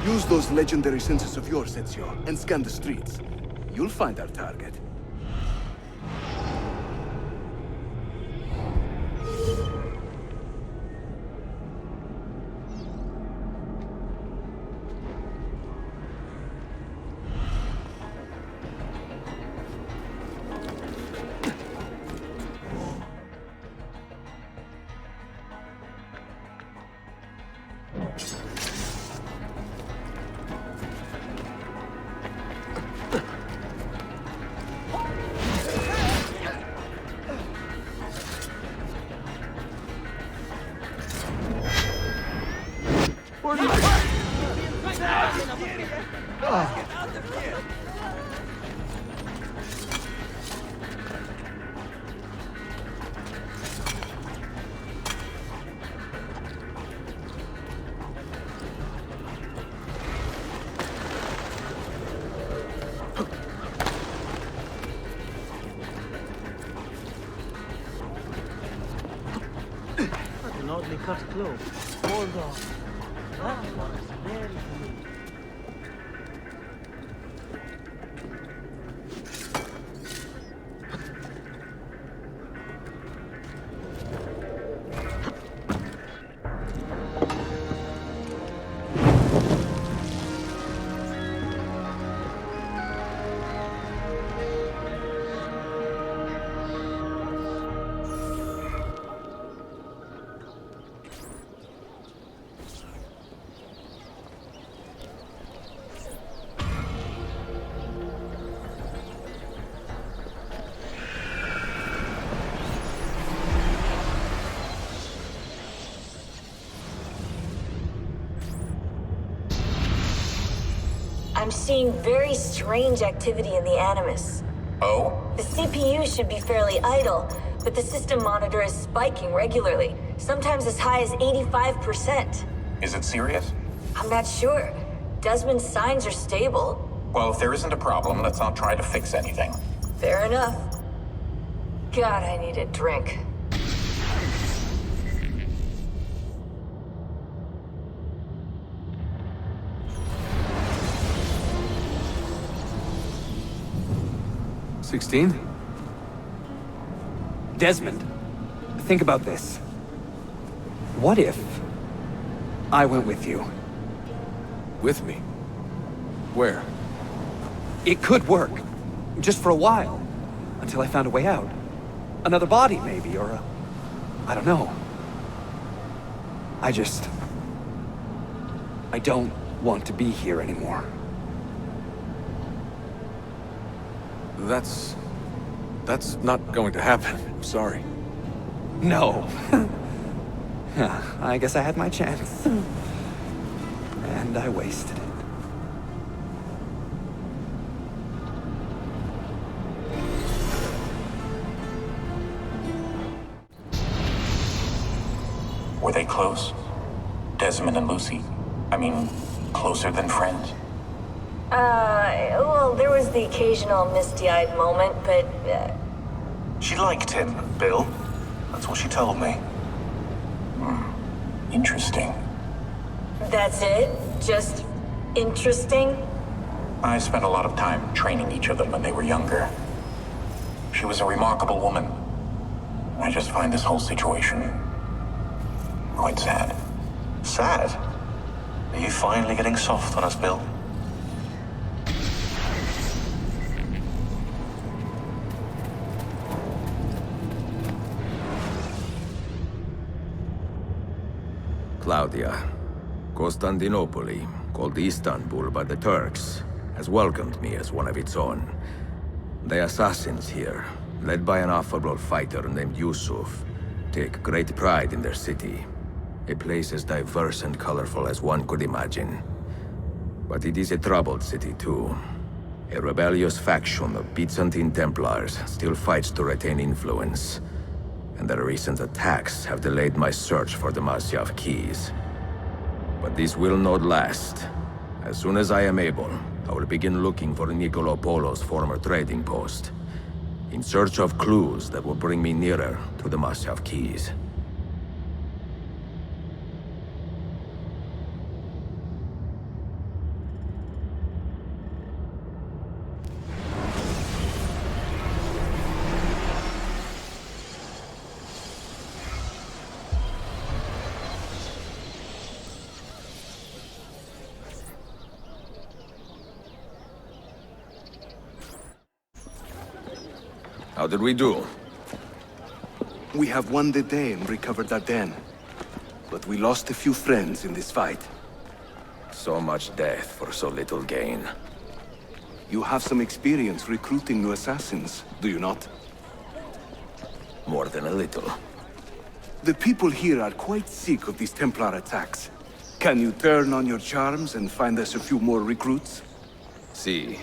Use those legendary senses of yours, Ezio, and scan the streets. You'll find our target. An oddly cut clove. Hold on. That one is very good. I'm seeing very strange activity in the animus. Oh? The CPU should be fairly idle, but the system monitor is spiking regularly, sometimes as high as 85%. Is it serious? I'm not sure. Desmond's signs are stable. Well, if there isn't a problem, let's not try to fix anything. Fair enough. God, I need a drink. Desmond, think about this. What if I went with you? With me? Where? It could work. Just for a while. Until I found a way out. Another body, maybe, or I don't know. I don't want to be here anymore. That's not going to happen. I'm sorry. No. I guess I had my chance. And I wasted it. Were they close? Desmond and Lucy? I mean, closer than friends? Well, there was the occasional misty-eyed moment, but, She liked him, Bill. That's what she told me. Interesting. that's it? Just interesting? I spent a lot of time training each of them when they were younger. She was a remarkable woman. I just find this whole situation quite sad. Sad? Are you finally getting soft on us, Bill? Claudia, Constantinople, called Istanbul by the Turks, has welcomed me as one of its own. The assassins here, led by an affable fighter named Yusuf, take great pride in their city. A place as diverse and colorful as one could imagine. But it is a troubled city too. A rebellious faction of Byzantine Templars still fights to retain influence. And their recent attacks have delayed my search for the Masyaf keys. But this will not last. As soon as I am able, I will begin looking for Nicolo Polo's former trading post, in search of clues that will bring me nearer to the Masyaf keys. How did we do? We have won the day and recovered that den. But we lost a few friends in this fight. So much death for so little gain. You have some experience recruiting new assassins, do you not? More than a little. The people here are quite sick of these Templar attacks. Can you turn on your charms and find us a few more recruits? See,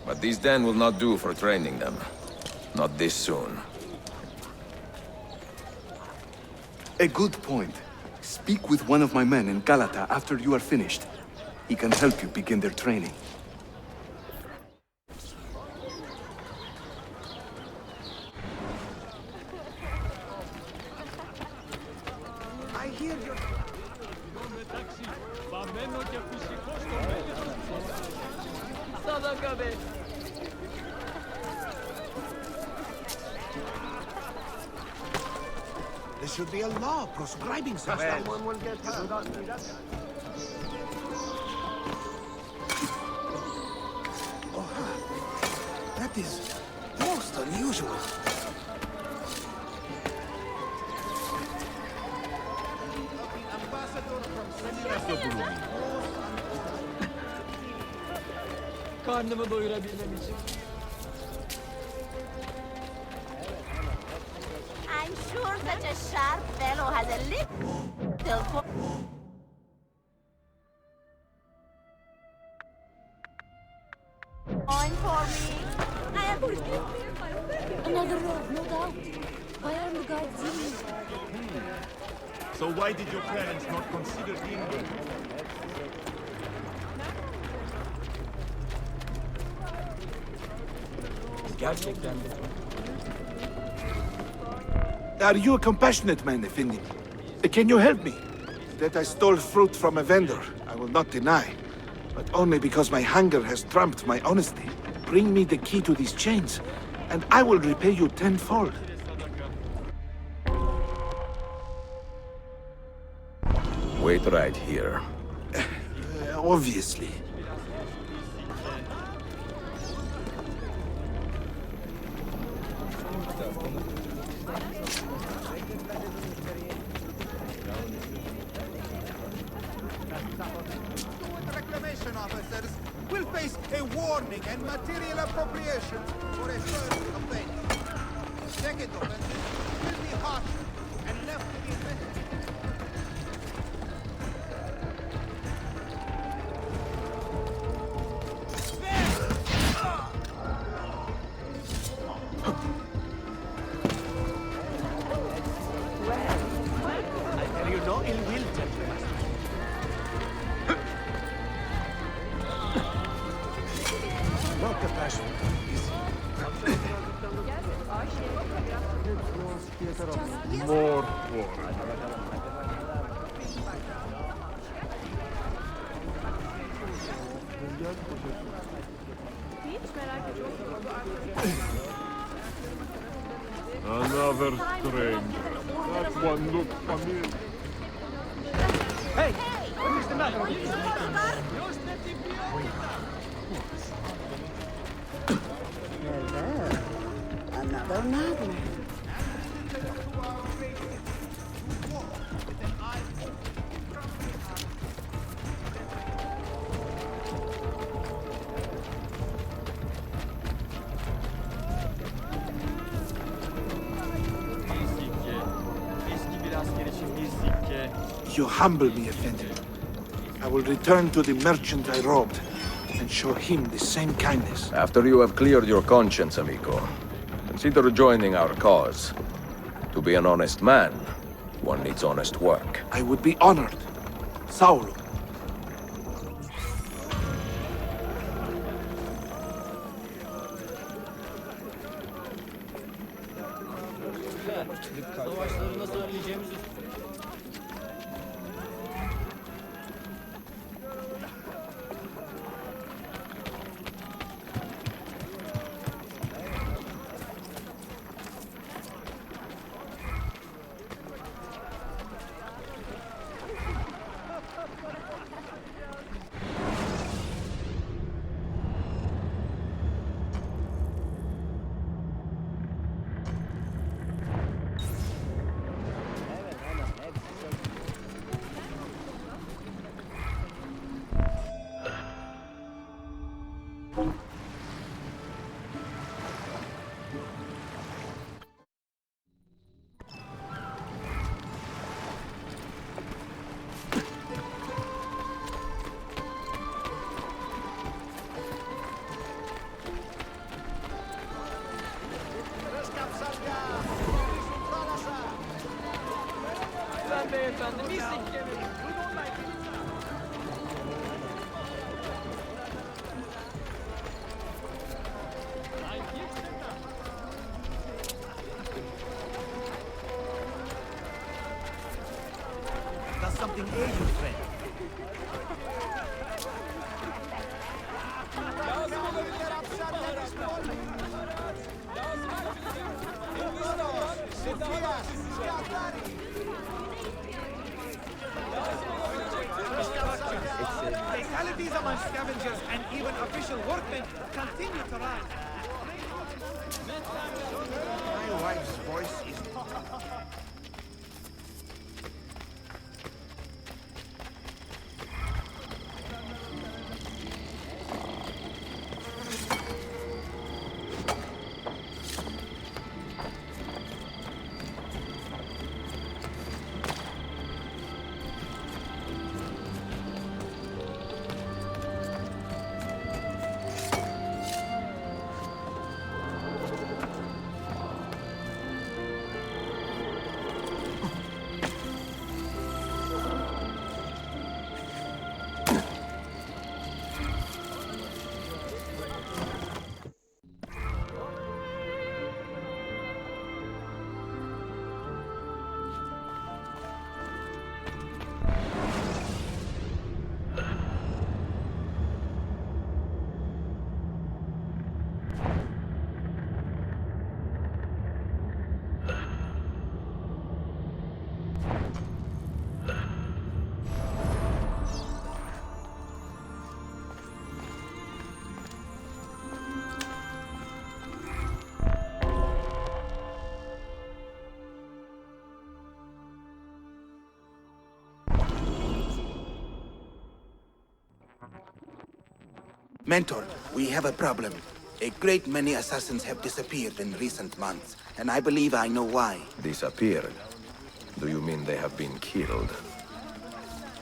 but these den will not do for training them. Not this soon. A good point. Speak with one of my men in Galata after you are finished. He can help you begin their training. I hear you. There should be a law proscribing such someone will get hurt. Oh, that is most unusual. Karnımı doyurabilmem için. I'm sure such a sharp fellow has a little point for me. I am Another road, no doubt. Why are the guards in? So why did your parents not consider England? Gerçekten de. Are you a compassionate man, Effendi? Can you help me? That I stole fruit from a vendor, I will not deny. But only because my hunger has trumped my honesty. Bring me the key to these chains, and I will repay you tenfold. Wait right here. Obviously. Reclamation officers will face a warning and material appropriation for a first complaint. Second offenses will be harsher and left to the investigated. More war. Another stranger. That one looks familiar. Hey! What is the matter? Another madman. You humble me, Effendi. I will return to the merchant I robbed and show him the same kindness. After you have cleared your conscience, amigo, consider joining our cause. To be an honest man, one needs honest work. I would be honored. Saulo. Savaşları nasıl önleyeceğimizi... Lütfen beyefendi, bir sikke verin. Does something ail you, friend? Fatalities among scavengers and even official workmen continue to rise. My wife's voice is... Mentor, we have a problem. A great many assassins have disappeared in recent months, and I believe I know why. Disappeared? Do you mean they have been killed?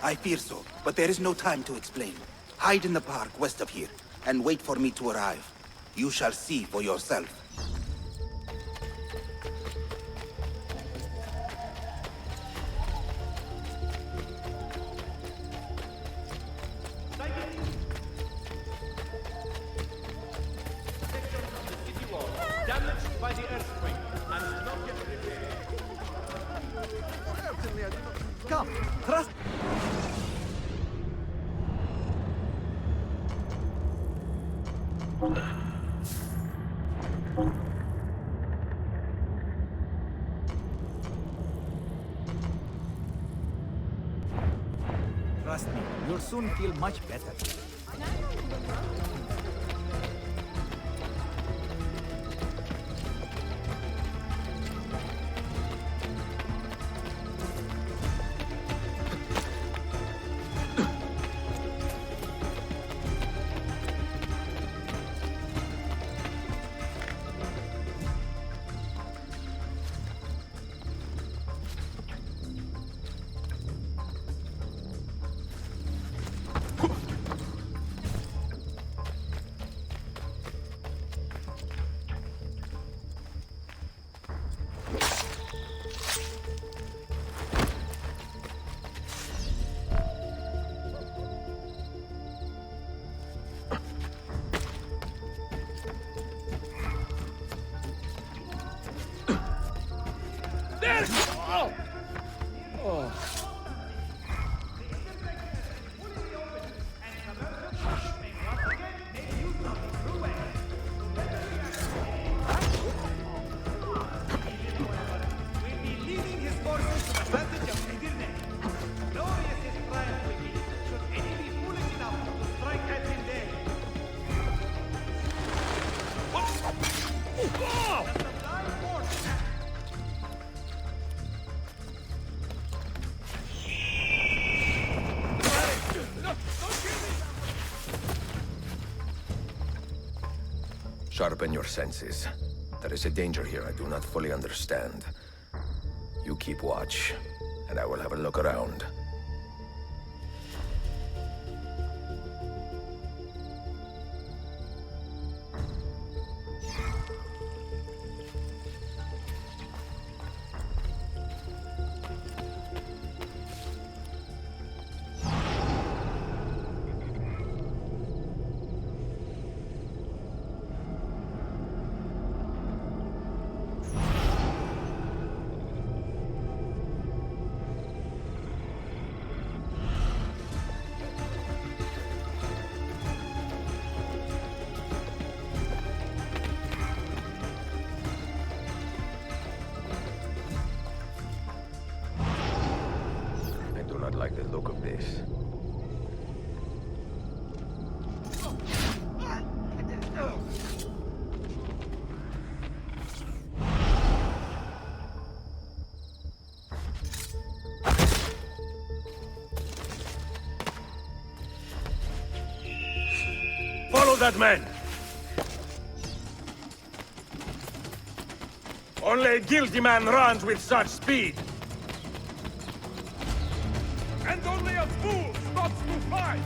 I fear so, but there is no time to explain. Hide in the park west of here, and wait for me to arrive. You shall see for yourself. Damaged by the earthquake and not yet repaired. Come, trust. Trust me, you'll soon feel much better. Sharpen your senses. There is a danger here I do not fully understand. You keep watch, and I will have a look around. look of this. Follow that man! Only a guilty man runs with such speed! And only a fool stops to fight!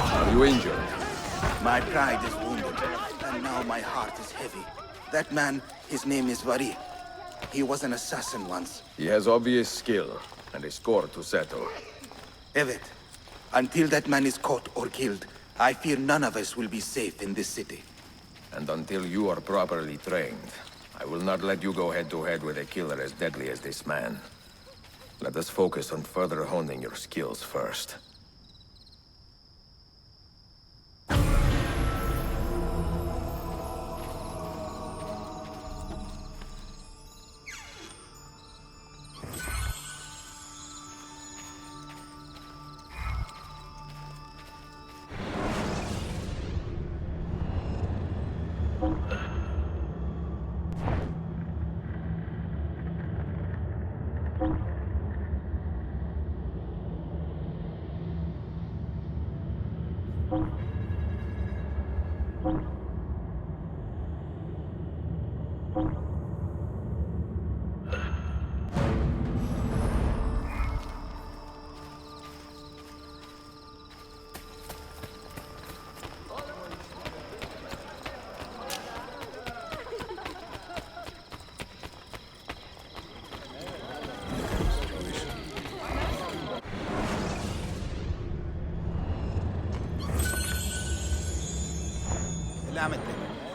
Are you injured? My pride is wounded, and now my heart is heavy. That man, his name is Vari. He was an assassin once. He has obvious skill, and a score to settle. Evet, until that man is caught or killed, I fear none of us will be safe in this city. And until you are properly trained, I will not let you go head-to-head with a killer as deadly as this man. Let us focus on further honing your skills first.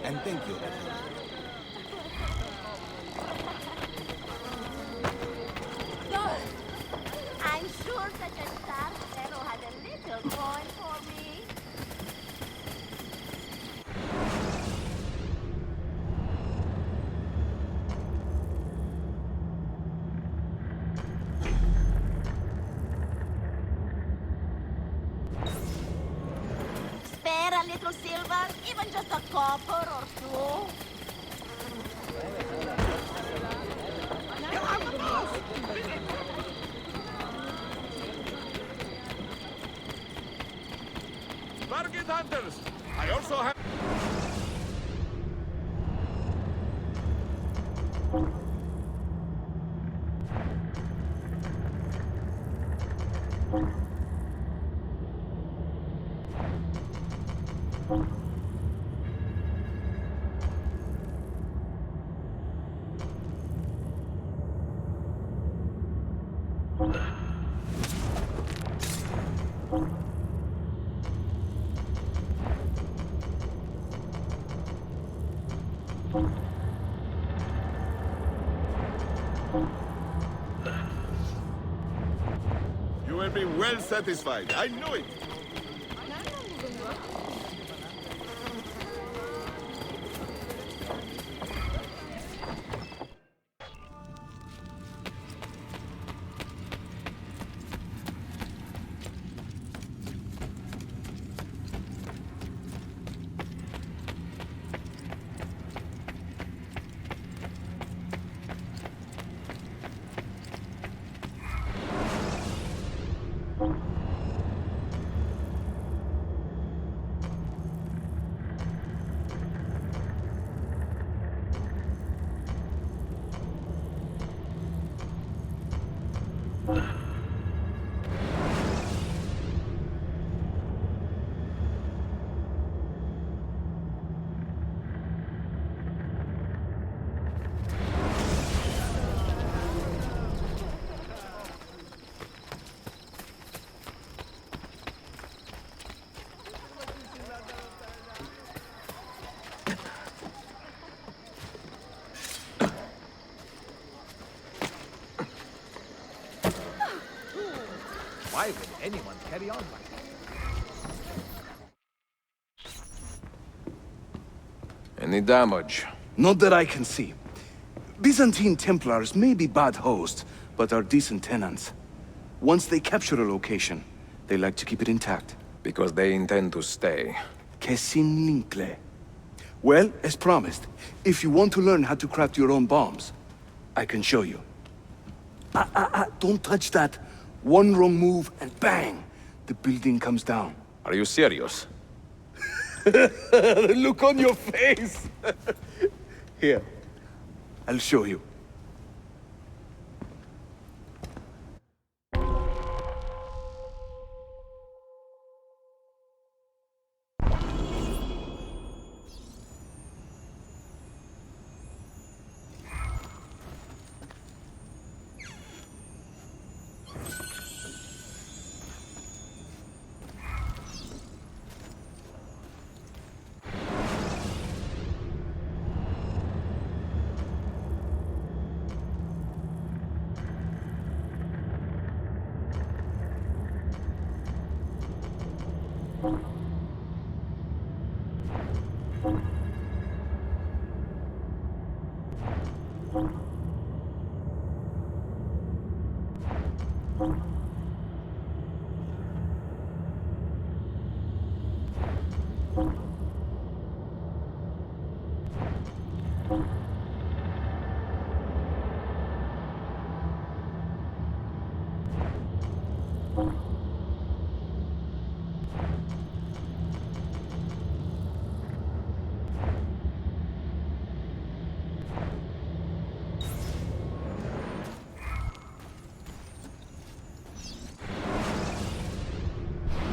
And thank you. I'm sure such a sharp fellow has a little coin for me. Spare a little silver, even just a copper or two. Target hunters! I also have... You will be well satisfied. I know it. carry on. Any damage? Not that I can see. Byzantine Templars may be bad hosts, but are decent tenants. Once they capture a location, they like to keep it intact. Because they intend to stay. 4K60ᶠᵖⁿ. Well, as promised, if you want to learn how to craft your own bombs, I can show you. Don't touch that. One wrong move and bang! The building comes down. Are you serious? The look on your face! Here, I'll show you.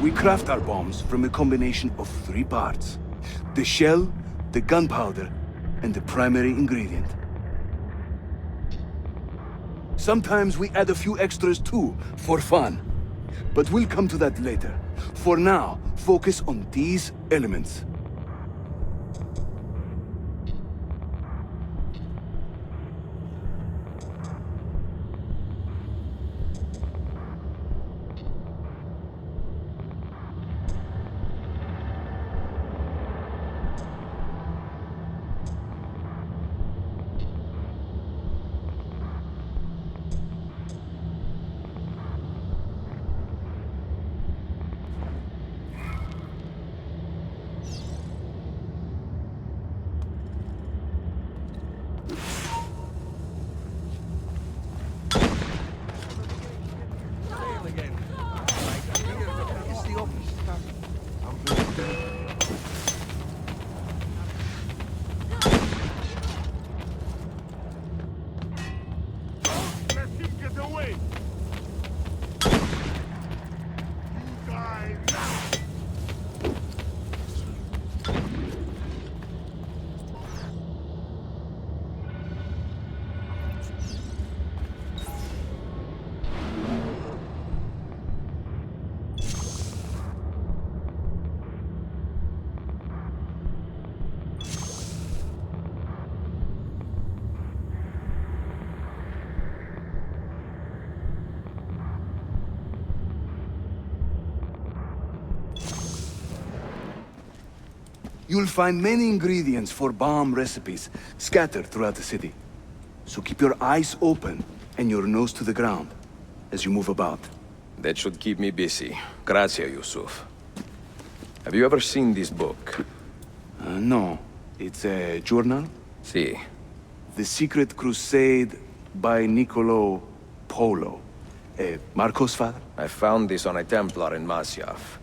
We craft our bombs from a combination of 3 parts. The shell, the gunpowder, and the primary ingredient. Sometimes we add a few extras too, for fun. But we'll come to that later. For now, focus on these elements. You'll find many ingredients for bomb recipes scattered throughout the city. So keep your eyes open and your nose to the ground as you move about. That should keep me busy. Grazie, Yusuf. Have you ever seen this book? No. It's a journal? Si. The Secret Crusade by Niccolo Polo. Marco's father? I found this on a Templar in Masyaf.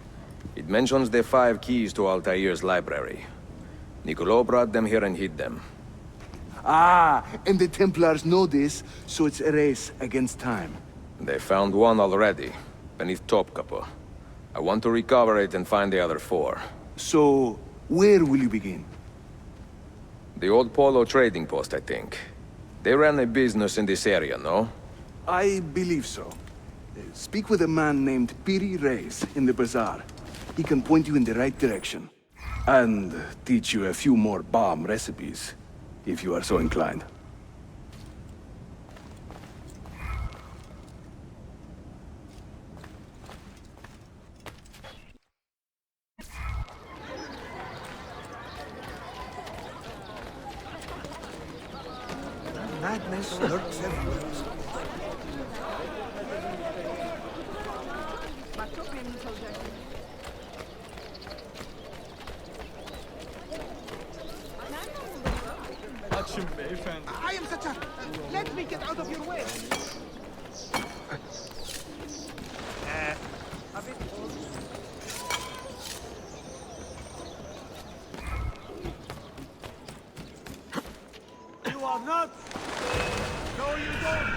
It mentions the 5 keys to Altair's library. Niccolo brought them here and hid them. Ah, and the Templars know this, so it's a race against time. They found one already, beneath Topkapi. I want to recover it and find the other 4. So, where will you begin? The old Polo trading post, I think. They ran a business in this area, no? I believe so. Speak with a man named Piri Reis in the bazaar. He can point you in the right direction. And teach you a few more bomb recipes, if you are so inclined. madness lurks everywhere. I am such a... Let me get out of your way! You are not! No, you don't!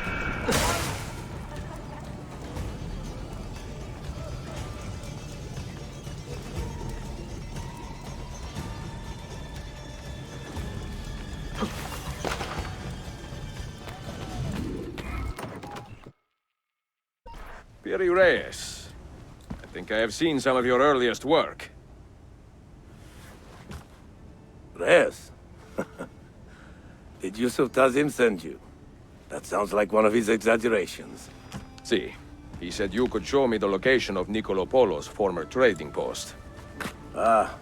Reyes. I think I have seen some of your earliest work. Reyes? Did Yusuf Tazim send you? That sounds like one of his exaggerations. See, he said you could show me the location of Nicolo Polo's former trading post. Ah,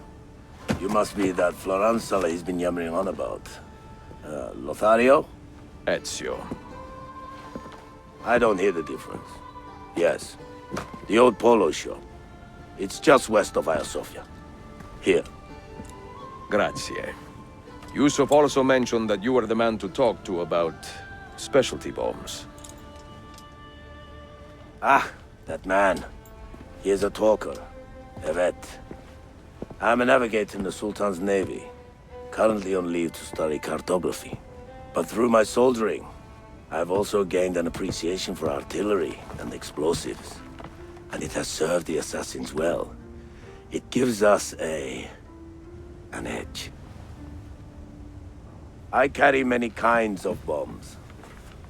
you must be that Floranzala he's been yammering on about. Lothario? Ezio. I don't hear the difference. Yes, the old polo shop. It's just west of Sofia. Here. Grazie. Yusuf also mentioned that you were the man to talk to about specialty bombs. Ah, that man. He is a talker. A vet. I'm a navigator in the Sultan's navy. Currently on leave to study cartography. But through my soldiering, I've also gained an appreciation for artillery and explosives. And it has served the assassins well. It gives us an edge. I carry many kinds of bombs.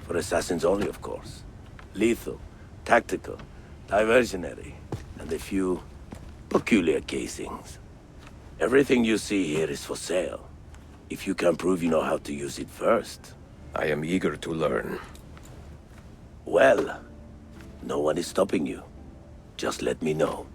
For assassins only, of course. Lethal, tactical, diversionary, and a few peculiar casings. Everything you see here is for sale. If you can prove you know how to use it first. I am eager to learn. Well, no one is stopping you. Just let me know.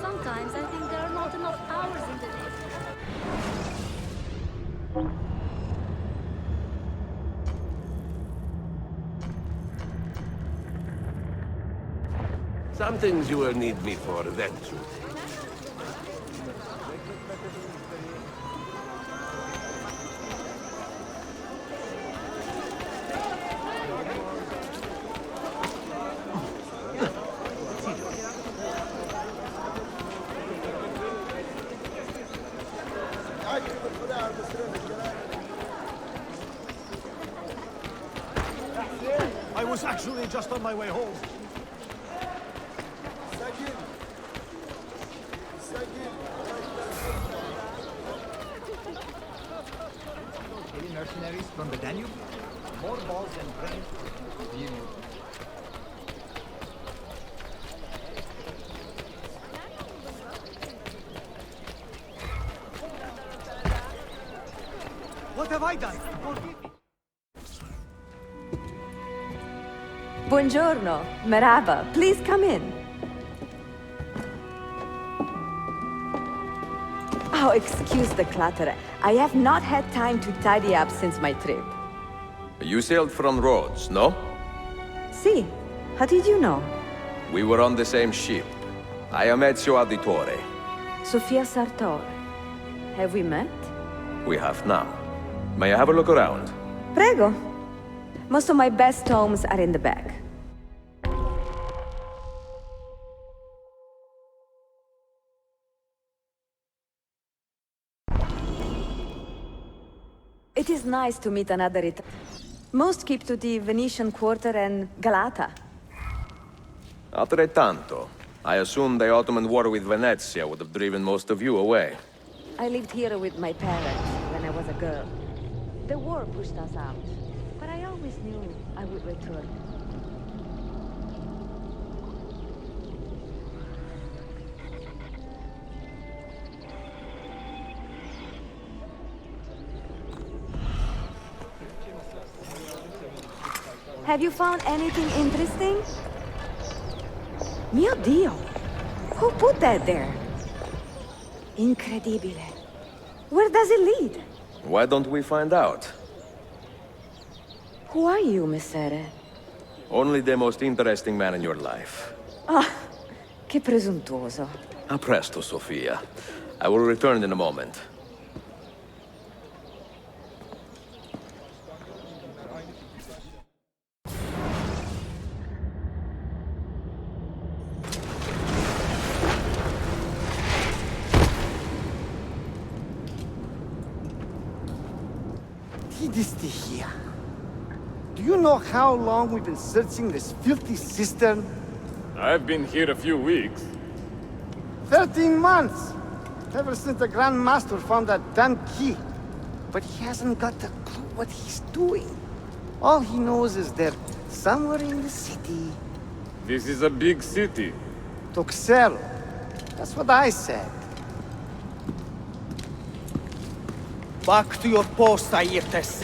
Sometimes I think there are not enough hours in the day. Some things you will need me for eventually. I was actually just on my way home. Any mercenaries from the Danube? More balls and brains. What have I done? Forgive me. Buongiorno, merhaba. Please come in. Oh, excuse the clutter. I have not had time to tidy up since my trip. You sailed from Rhodes, no? See, how did you know? We were on the same ship. I am Ezio Auditore. Sofia Sartor. Have we met? We have now. May I have a look around? Prego. Most of my best tomes are in the back. It is nice to meet another Most keep to the Venetian Quarter and Galata. Altrettanto. I assume the Ottoman war with Venezia would have driven most of you away. I lived here with my parents when I was a girl. The war pushed us out, but I always knew I would return. Have you found anything interesting? Mio Dio! Who put that there? Incredibile. Where does it lead? Why don't we find out? Who are you, Messere? Only the most interesting man in your life. Ah, che presuntuoso. A presto, Sofia. I will return in a moment. Here. Do you know how long we've been searching this filthy cistern? I've been here a few weeks. 13 months! Ever since the Grand Master found that damn key. But he hasn't got a clue what he's doing. All he knows is they're somewhere in the city. This is a big city. Toxero. That's what I said. Back to your post, Ayrtes.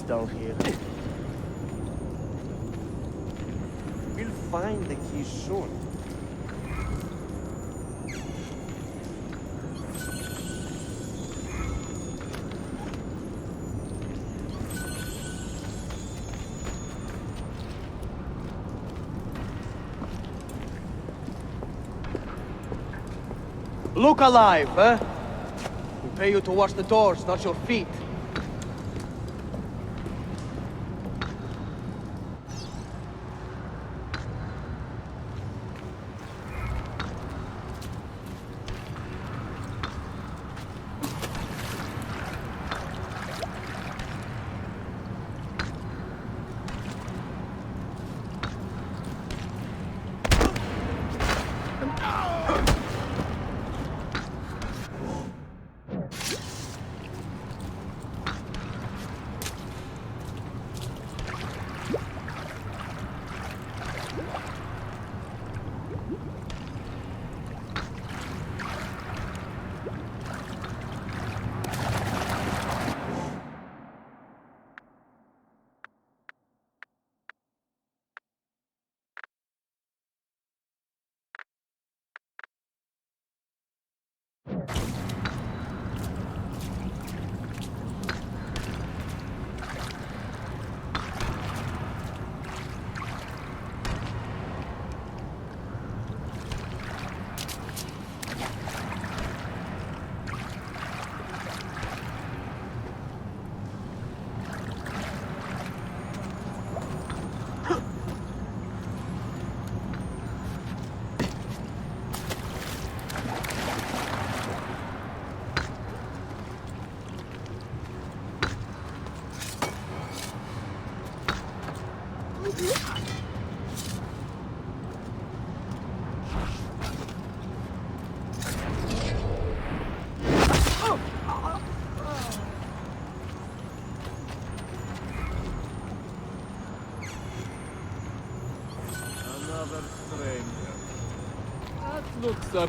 Down here. We'll find the key soon. Look alive, eh? We pay you to watch the doors, not your feet. another stranger. That looks a...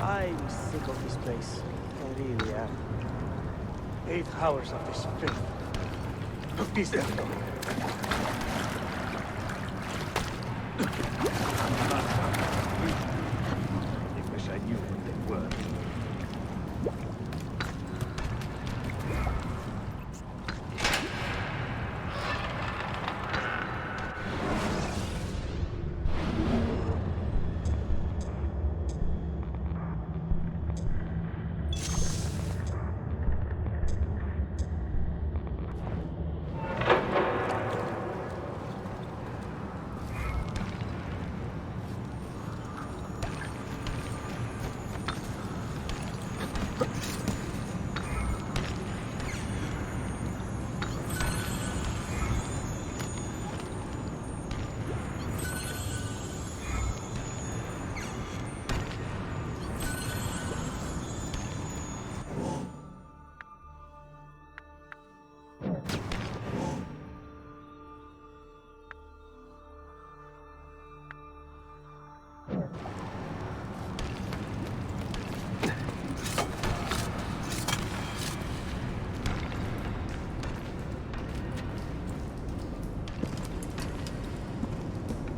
I'm sick of this place. I really am. 8 hours of this filth. Look this left on. I wish I knew what they were.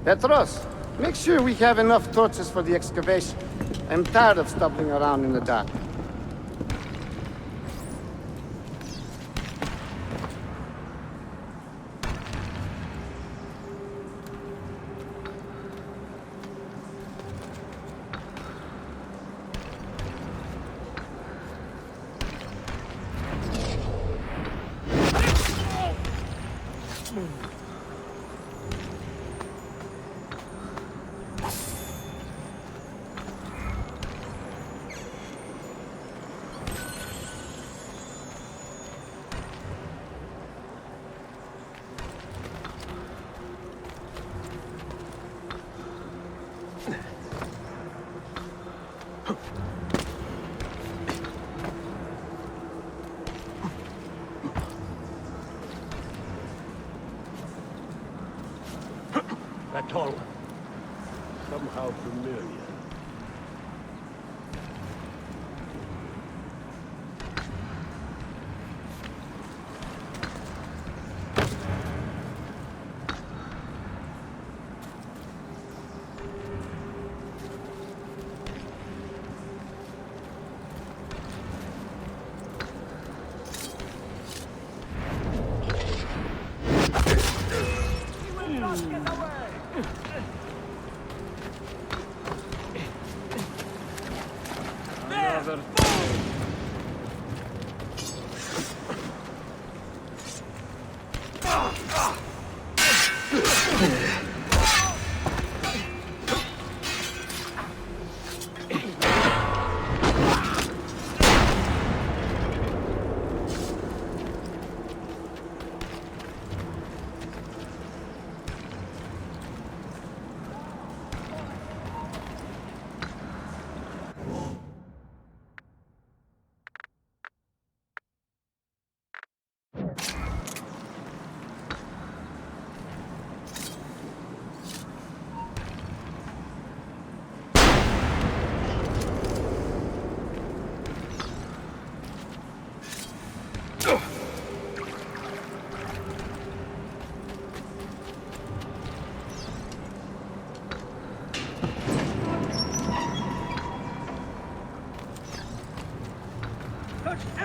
Petros, make sure we have enough torches for the excavation. I'm tired of stumbling around in the dark. That tall one. Somehow familiar.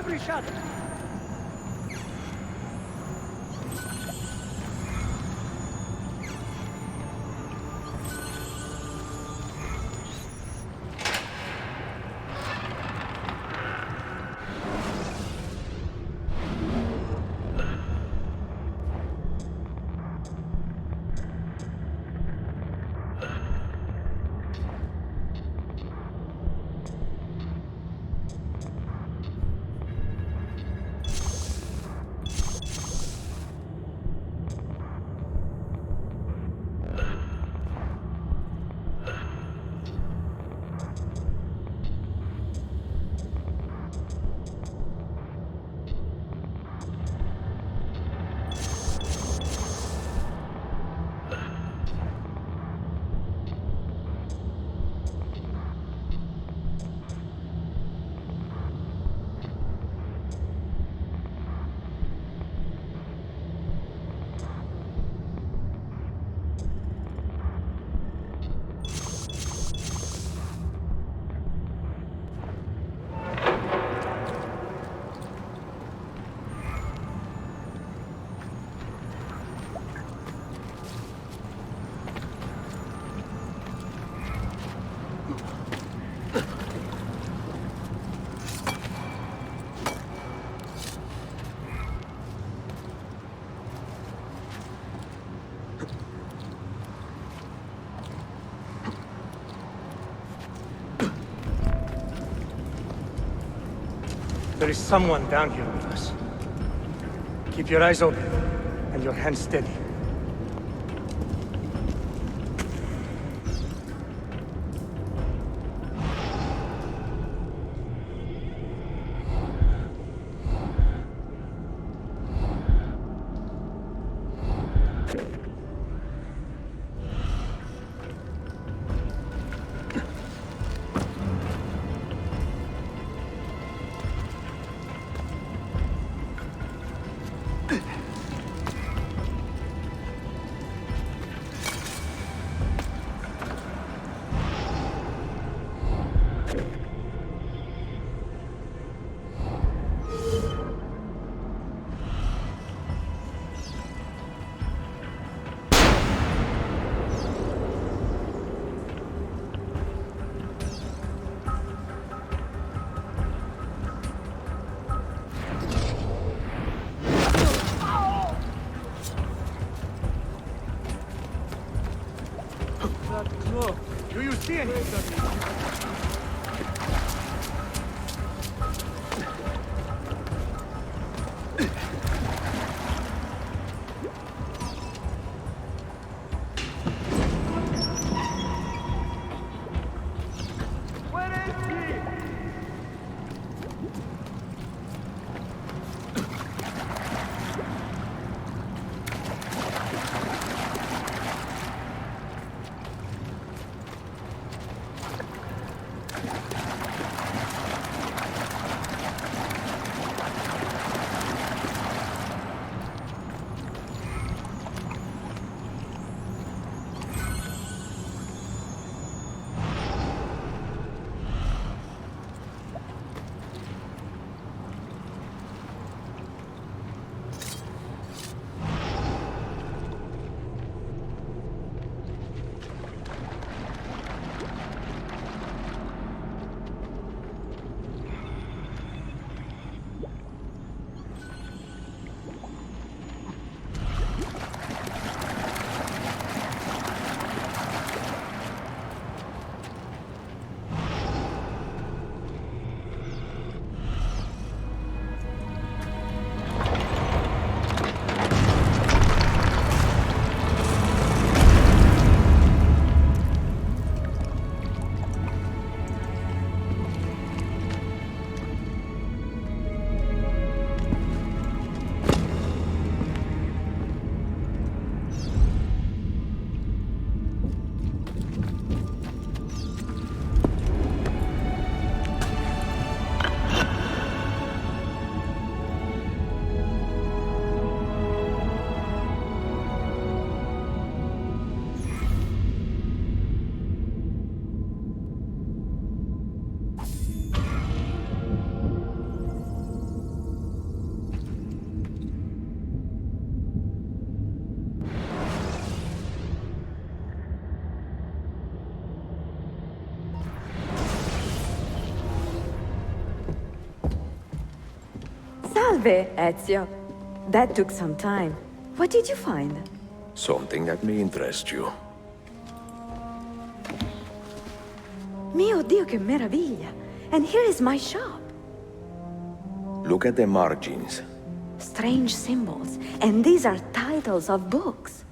every shot! There is someone down here with us. Keep your eyes open and your hands steady. Do you see anything? Salve, Ezio. That took some time. What did you find? Something that may interest you. Mio Dio, che meraviglia! And here is my shop. Look at the margins. Strange symbols, and these are titles of books.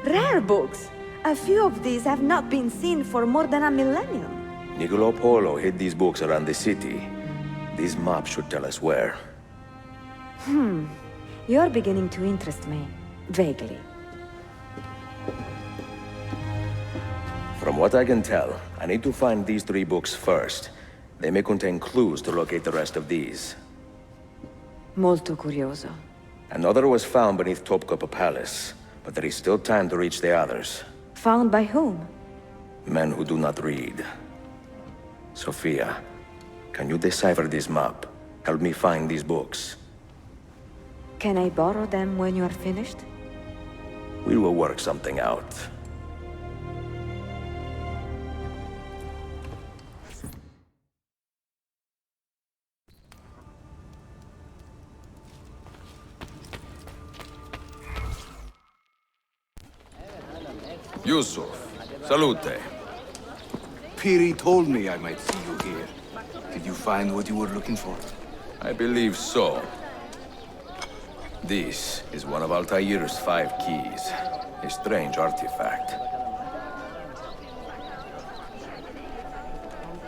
Rare books. A few of these have not been seen for more than a millennium. Niccolo Polo hid these books around the city. These maps should tell us where. You're beginning to interest me. Vaguely. From what I can tell, I need to find these 3 books first. They may contain clues to locate the rest of these. Molto curioso. Another was found beneath Topkapi Palace, but there is still time to reach the others. Found by whom? Men who do not read. Sofia, can you decipher this map? Help me find these books. Can I borrow them when you are finished? We will work something out. Yusuf, salute. Piri told me I might see you here. Did you find what you were looking for? I believe so. This is one of Altair's 5 keys. A strange artifact.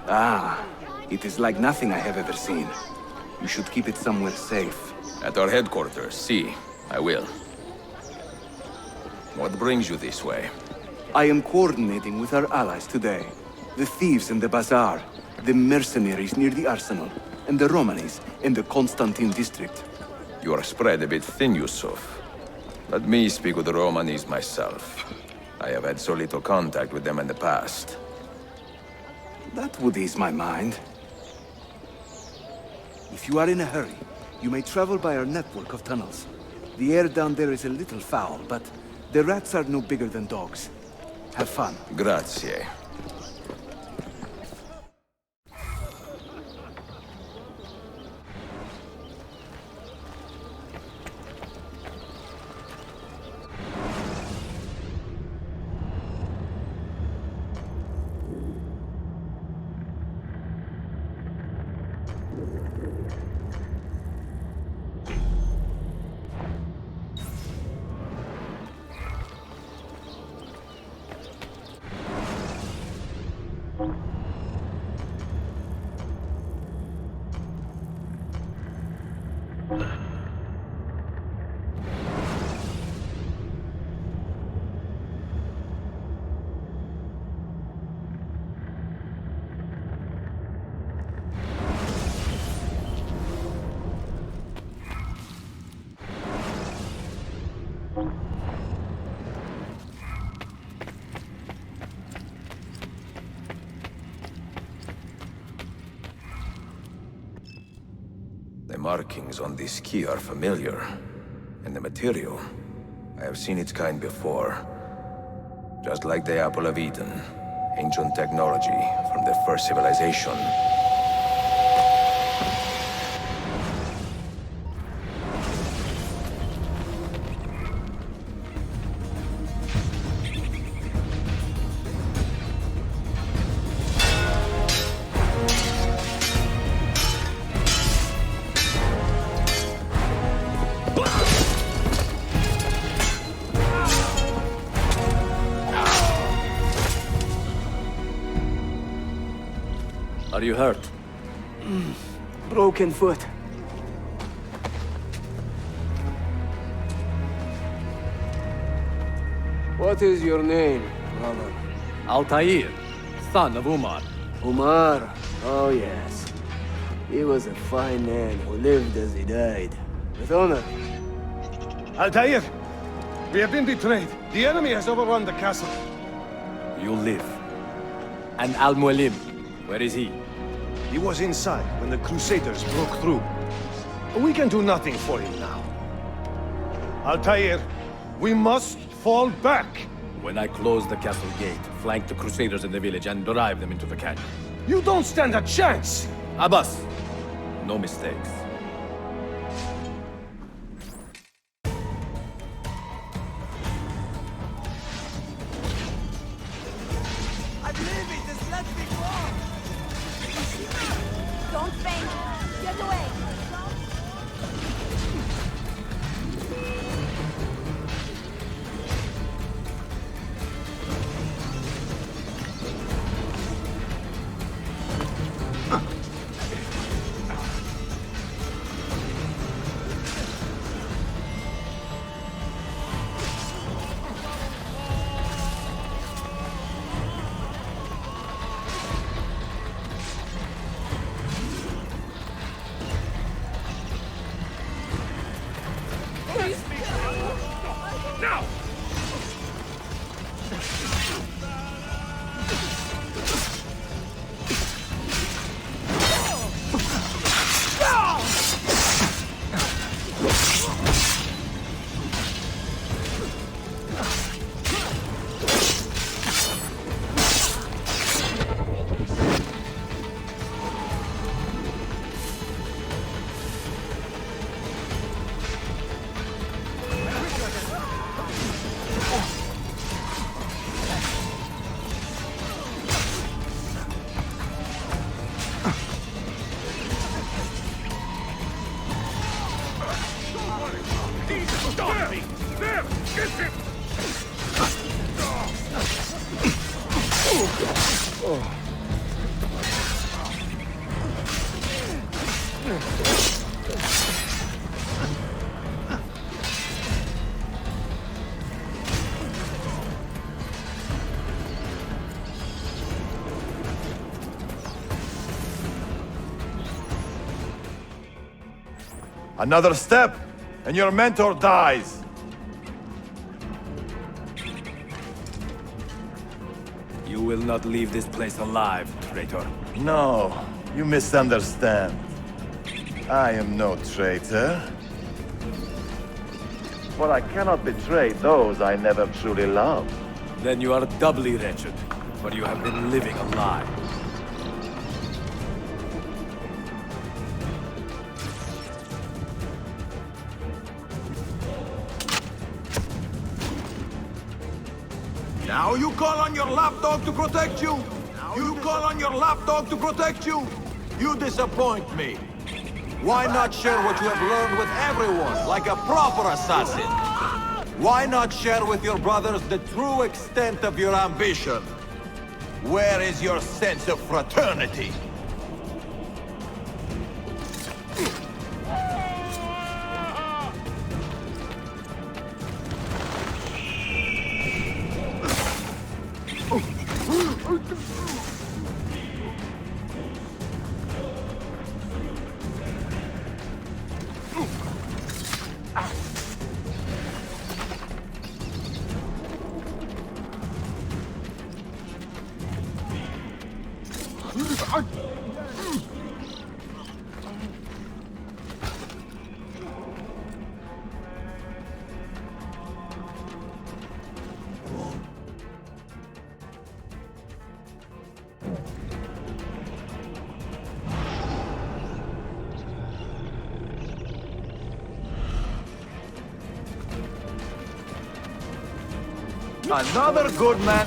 Ah, it is like nothing I have ever seen. You should keep it somewhere safe. At our headquarters, see. I will. What brings you this way? I am coordinating with our allies today. The thieves in the bazaar, the mercenaries near the arsenal, and the Romanis in the Constantine district. You are spread a bit thin, Yusuf. Let me speak with the Romanis myself. I have had so little contact with them in the past. That would ease my mind. If you are in a hurry, you may travel by our network of tunnels. The air down there is a little foul, but the rats are no bigger than dogs. Have fun. Grazie. The markings on this key are familiar. And the material, I have seen its kind before. Just like the Apple of Eden, ancient technology from the first civilization. Are you hurt? Broken foot. What is your name, brother? Altair, son of Umar. Umar? Oh yes. He was a fine man who lived as he died. With honor. Altair! We have been betrayed. The enemy has overrun the castle. You live. And Al-Mualim, where is he? He was inside when the Crusaders broke through. We can do nothing for him now. Altair, we must fall back. When I close the castle gate, flank the Crusaders in the village and drive them into the canyon. You don't stand a chance! Abbas, no mistakes. Don't faint! Get away! Another step, and your mentor dies. You will not leave this place alive, traitor. No, you misunderstand. I am no traitor. But I cannot betray those I never truly loved. Then you are doubly wretched, for you have been living a lie. Now you call on your lapdog to protect you? You call on your lapdog to protect you? You disappoint me. Why not share what you have learned with everyone, like a proper assassin? Why not share with your brothers the true extent of your ambition? Where is your sense of fraternity? Another good man.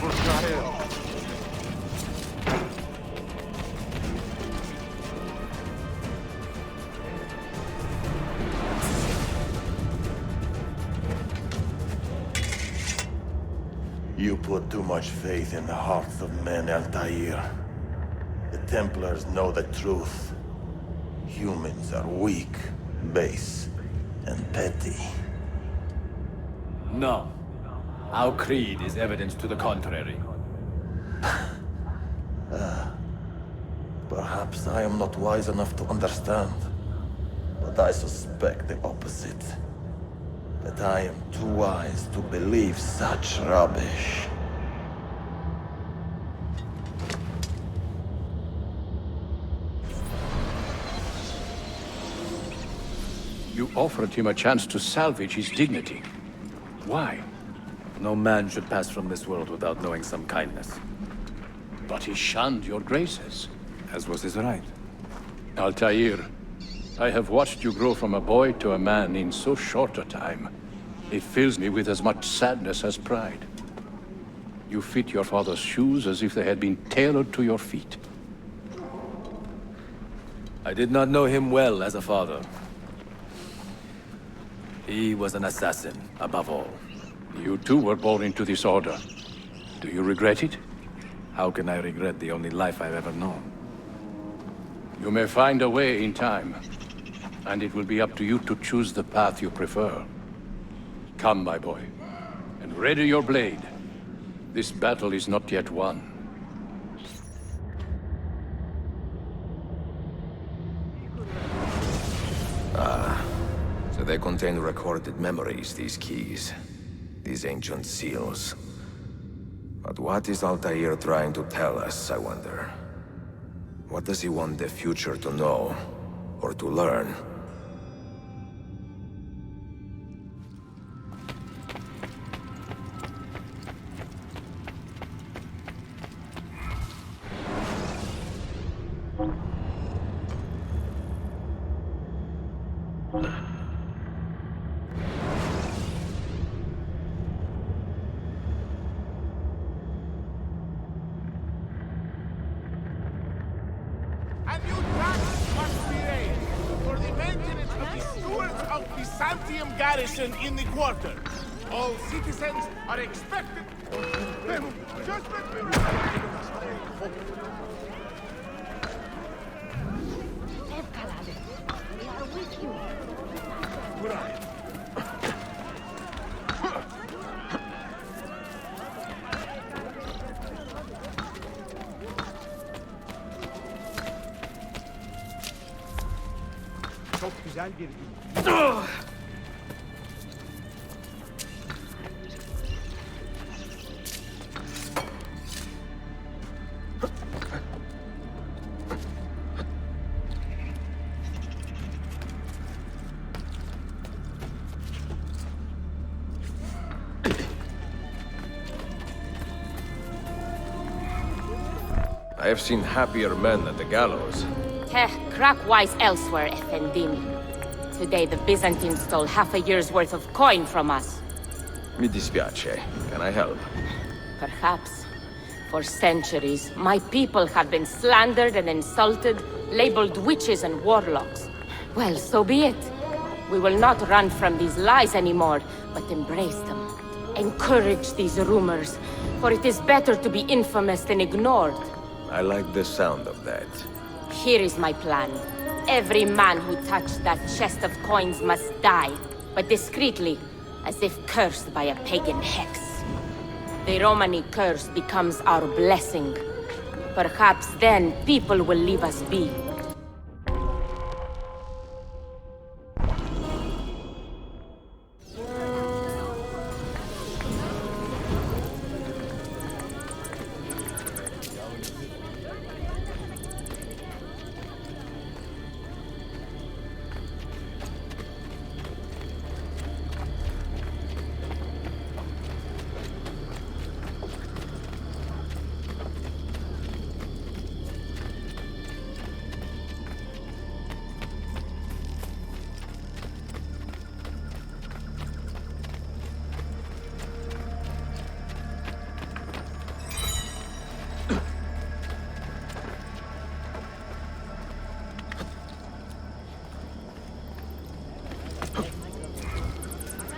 You put too much faith in the hearts of men, Altair. The Templars know the truth. Humans are weak, base, and petty. No. Our creed is evidence to the contrary. Perhaps I am not wise enough to understand, but I suspect the opposite. That I am too wise to believe such rubbish. You offered him a chance to salvage his dignity. Why? No man should pass from this world without knowing some kindness. But he shunned your graces. As was his right. Altair, I have watched you grow from a boy to a man in so short a time. It fills me with as much sadness as pride. You fit your father's shoes as if they had been tailored to your feet. I did not know him well as a father. He was an assassin, above all. You too were born into this order. Do you regret it? How can I regret the only life I've ever known? You may find a way in time, and it will be up to you to choose the path you prefer. Come, my boy, and ready your blade. This battle is not yet won. So they contain recorded memories, these keys. These ancient seals. But what is Altair trying to tell us, I wonder? What does he want the future to know, or to learn? And you taxes must be raised for the maintenance of the stewards of Byzantium garrison in the quarter. All citizens are expected. We are with you. Çok güzel bir gün. I have seen happier men at the gallows. Crack wise elsewhere, Effendim. Today the Byzantines stole half a year's worth of coin from us. Mi dispiace. Can I help? Perhaps. For centuries, my people have been slandered and insulted, labeled witches and warlocks. Well, so be it. We will not run from these lies anymore, but embrace them. Encourage these rumors, for it is better to be infamous than ignored. I like the sound of that. Here is my plan. Every man who touched that chest of coins must die, but discreetly, as if cursed by a pagan hex. The Romani curse becomes our blessing. Perhaps then people will leave us be.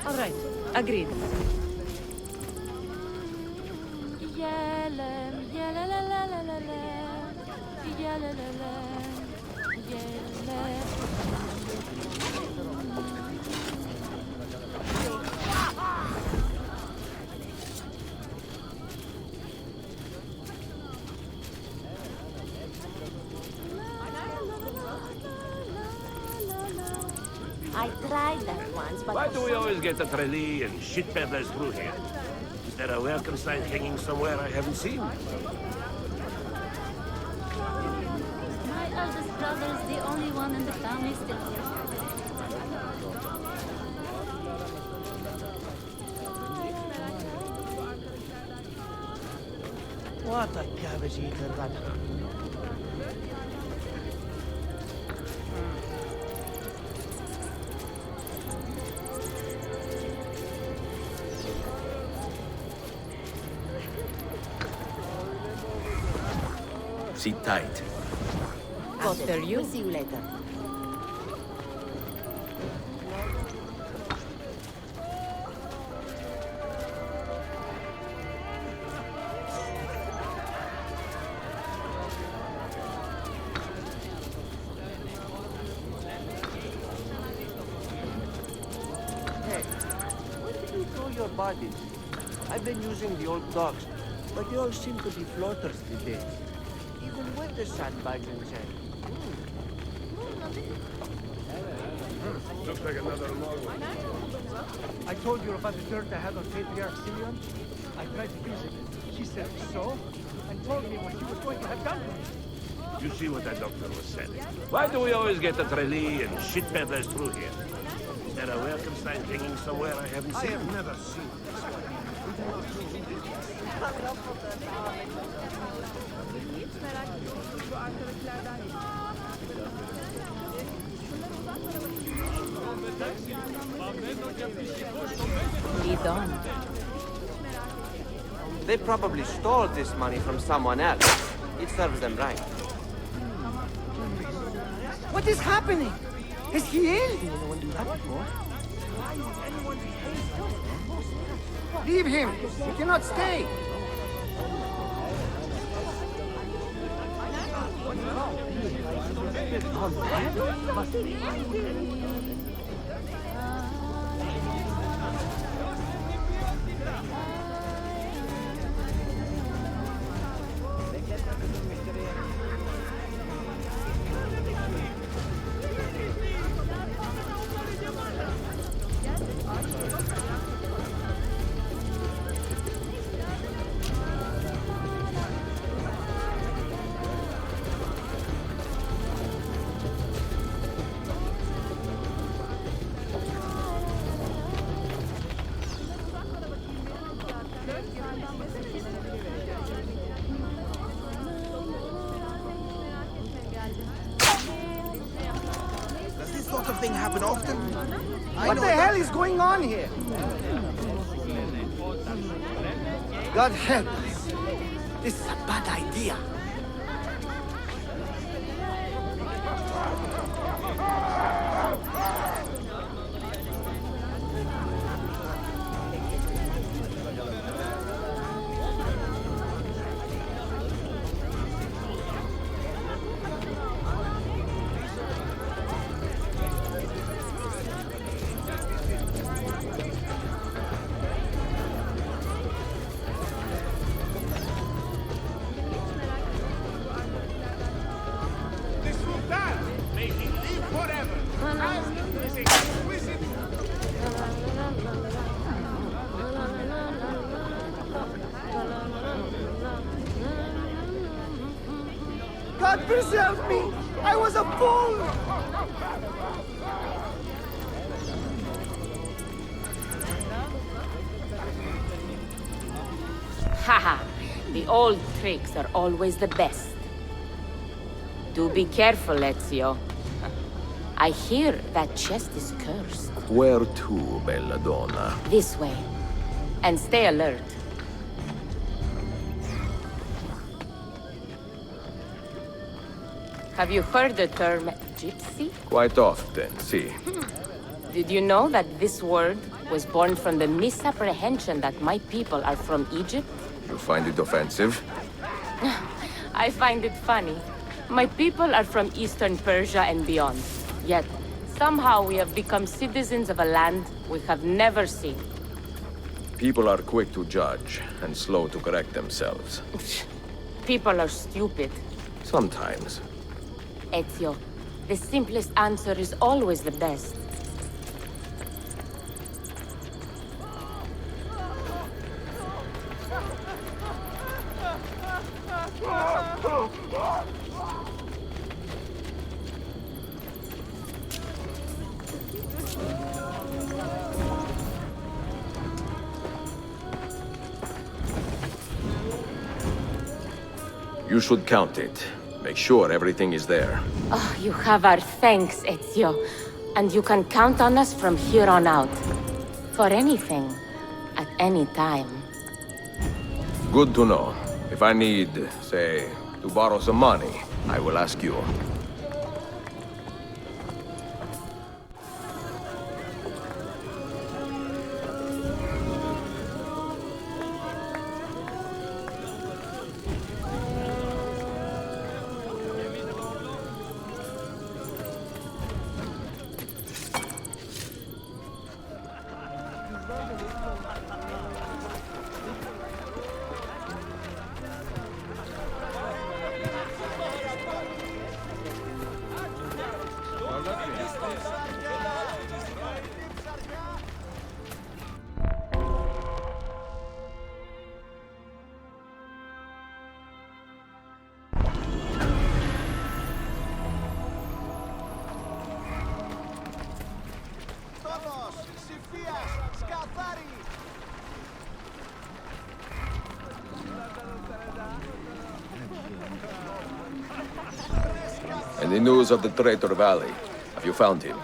All right, agreed. I tried that once, but... Why do we always get a trolley and shit peddlers through here? Is there a welcome sign hanging somewhere I haven't seen? My eldest brother is the only one in the family still here. What a cabbage eater that... Sit tight. got there, you. We'll see you later. Hey, where did you throw your bodies? I've been using the old dogs, but they all seem to be floaters today. Even with the sandbags inside. Looks like another long one. I told you about the dirt I had on Patriarch Simeon. I tried to use it. She said so, and told me what she was going to have done to me. You see what that doctor was saying. Why do we always get the traitor and shit peddlers through here? Is there a welcome sign hanging somewhere I haven't seen? I have never seen this one. Lead on. They probably stole this money from someone else. It serves them right. What is happening? Is he ill? Leave him. He cannot stay. Does this sort of thing happen often? What the hell is going on here? God help us. This is a bad idea. God preserve me! I was a fool! Haha, the old tricks are always the best. Do be careful, Ezio. I hear that chest is cursed. Where to, belladonna? This way. And stay alert. Have you heard the term gypsy? Quite often, see. Did you know that this word was born from the misapprehension that my people are from Egypt? You find it offensive? I find it funny. My people are from Eastern Persia and beyond. Yet, somehow we have become citizens of a land we have never seen. People are quick to judge and slow to correct themselves. People are stupid. Sometimes. Ezio, the simplest answer is always the best. You should count it. Make sure everything is there. Oh, you have our thanks, Ezio. And you can count on us from here on out. For anything. At any time. Good to know. If I need, say, to borrow some money, I will ask you. Any news of the Traitor Valley? Have you found him?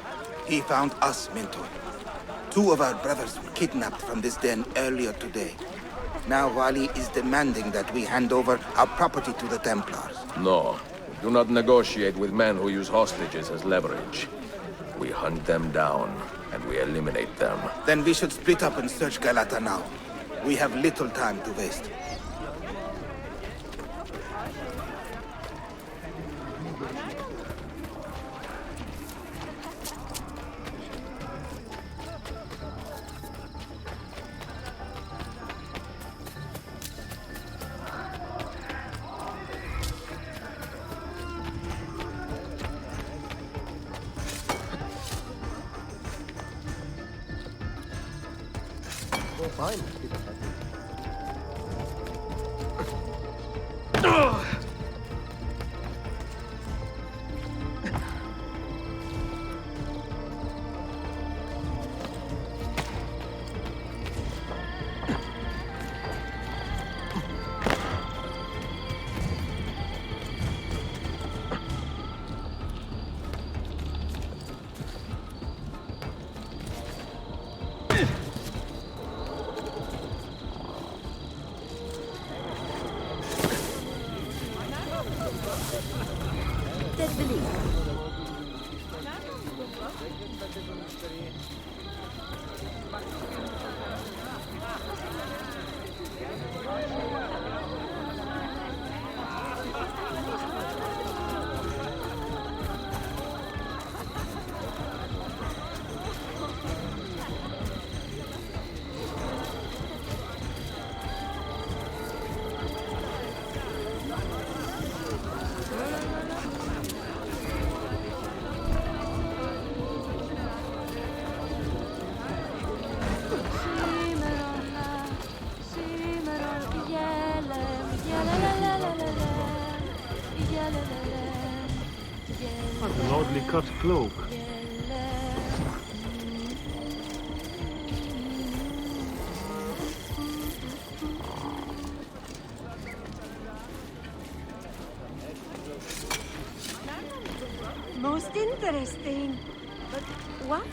He found us, Mentor. 2 of our brothers were kidnapped from this den earlier today. Now Wali is demanding that we hand over our property to the Templars. No. We do not negotiate with men who use hostages as leverage. We hunt them down, and we eliminate them. Then we should split up and search Galata now. We have little time to waste. Fine. Cut cloak. Most interesting. But why?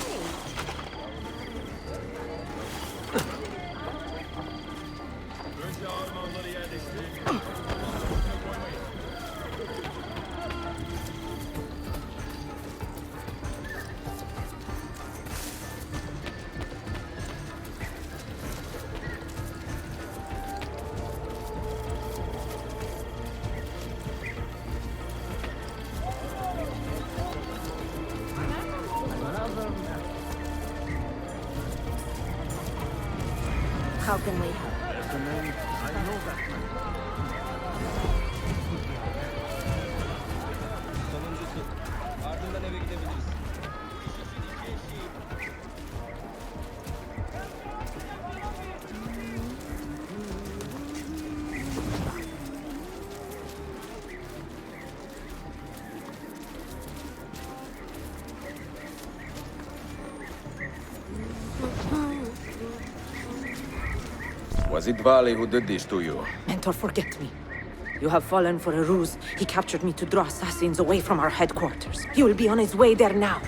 How can we help? Was it Vali who did this to you? Mentor, forget me. You have fallen for a ruse. He captured me to draw assassins away from our headquarters. He will be on his way there now.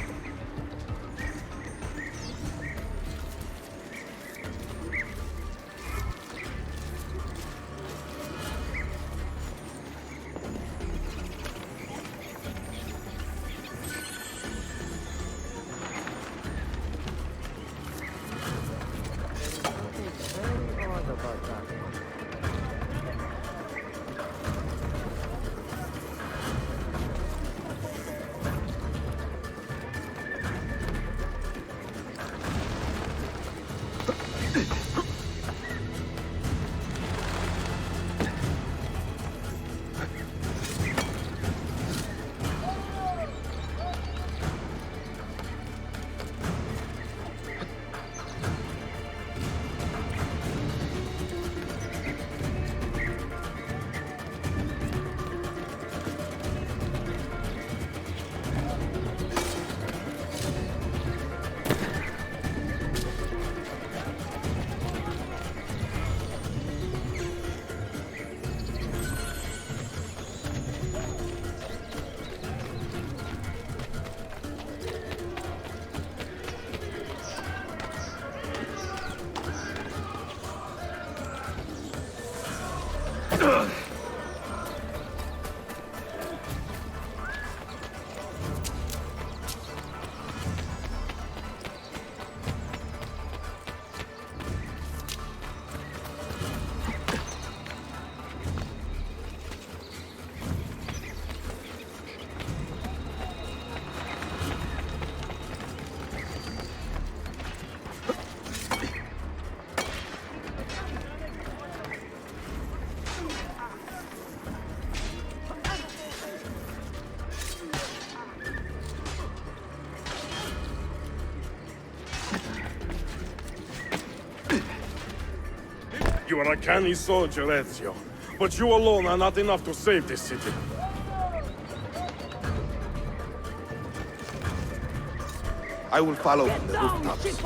You are a canny soldier, Ezio. But you alone are not enough to save this city. I will follow from the rooftops.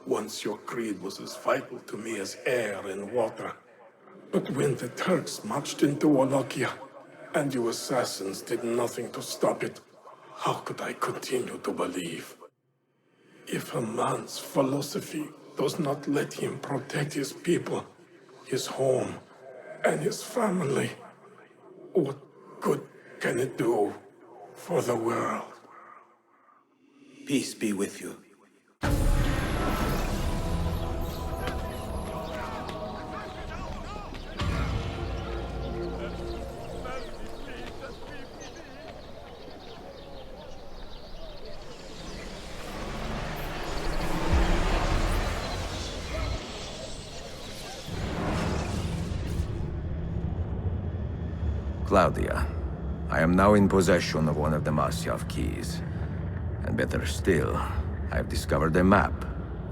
Once your creed was as vital to me as air and water. But when the Turks marched into Wallachia, and you assassins did nothing to stop it, how could I continue to believe? If a man's philosophy does not let him protect his people, his home, and his family, what good can it do for the world? Peace be with you. Claudia, I am now in possession of one of the Masyaf keys. And better still, I have discovered a map,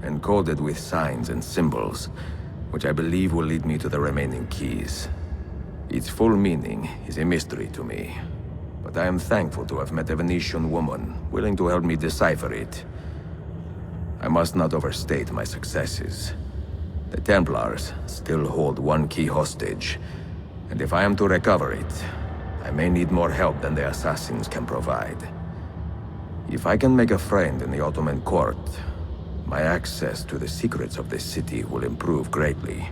encoded with signs and symbols, which I believe will lead me to the remaining keys. Its full meaning is a mystery to me, but I am thankful to have met a Venetian woman willing to help me decipher it. I must not overstate my successes. The Templars still hold one key hostage, and if I am to recover it, I may need more help than the assassins can provide. If I can make a friend in the Ottoman court, my access to the secrets of this city will improve greatly.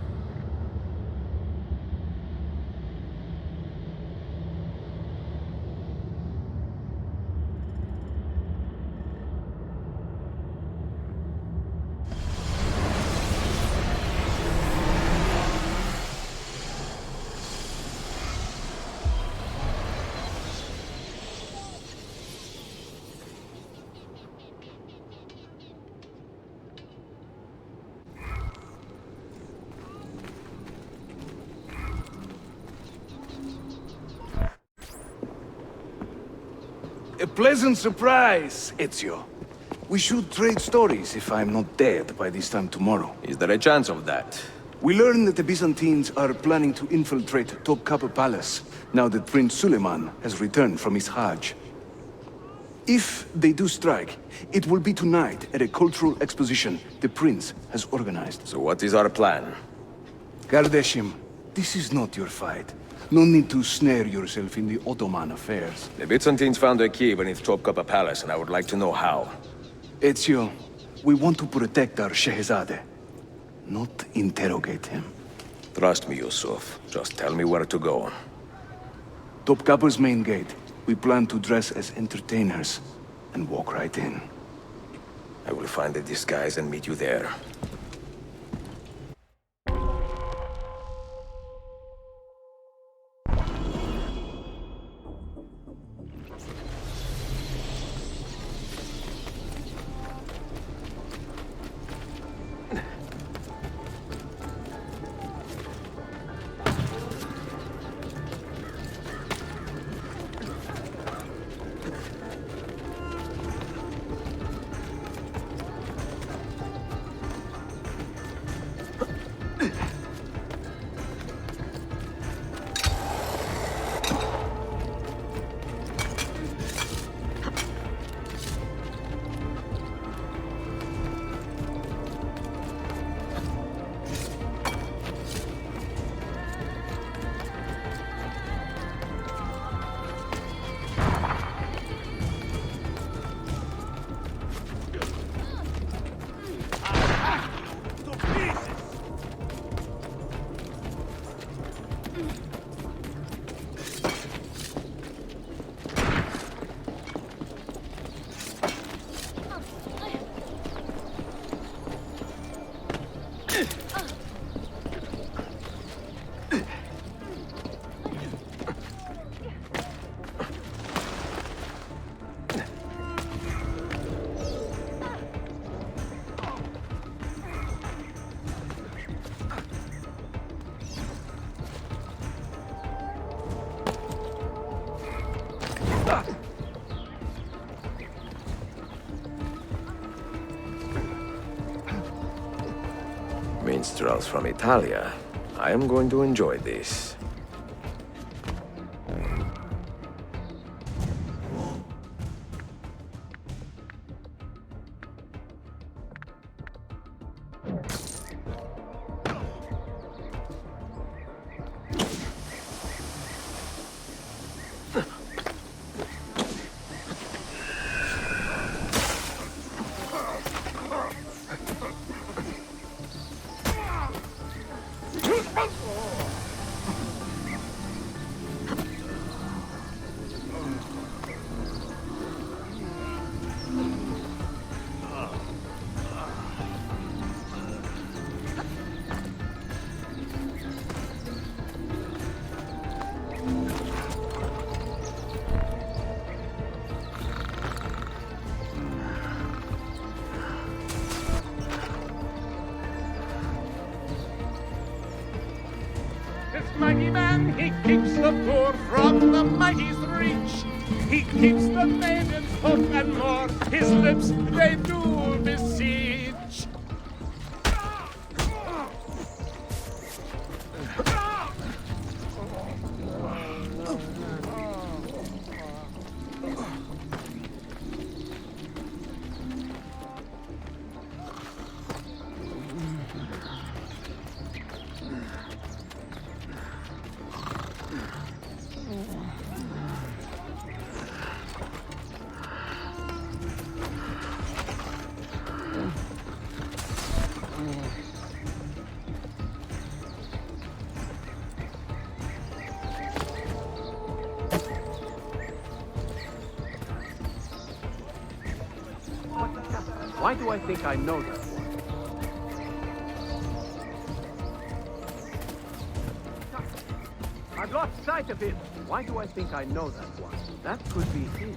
A pleasant surprise, Ezio. We should trade stories if I'm not dead by this time tomorrow. Is there a chance of that? We learn that the Byzantines are planning to infiltrate Topkapi Palace, now that Prince Suleiman has returned from his Hajj. If they do strike, it will be tonight at a cultural exposition the prince has organized. So what is our plan? Kardashim, this is not your fight. No need to snare yourself in the Ottoman affairs. The Byzantines found a key beneath Topkapi Palace, and I would like to know how. Ezio, we want to protect our Shehzade, not interrogate him. Trust me, Yusuf. Just tell me where to go. Topkapi's main gate. We plan to dress as entertainers and walk right in. I will find a disguise and meet you there. minstrels from Italia. I am going to enjoy this. Mighty man, he keeps the poor from the mighty's reach. He keeps the maiden's hook and more. His lips, they do beseech. Why do I think I know that one? I've lost sight of him. Why do I think I know that one? That could be him.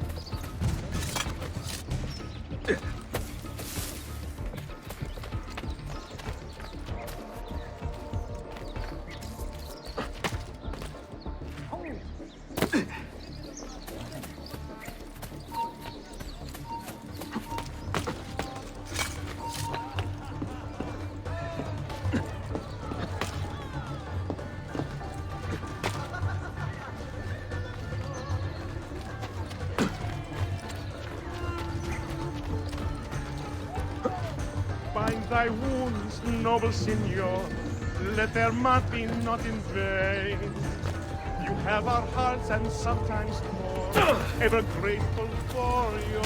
Bind thy wounds, noble signor, let their mirth be not in vain. You have our hearts and sometimes more, ever grateful for your...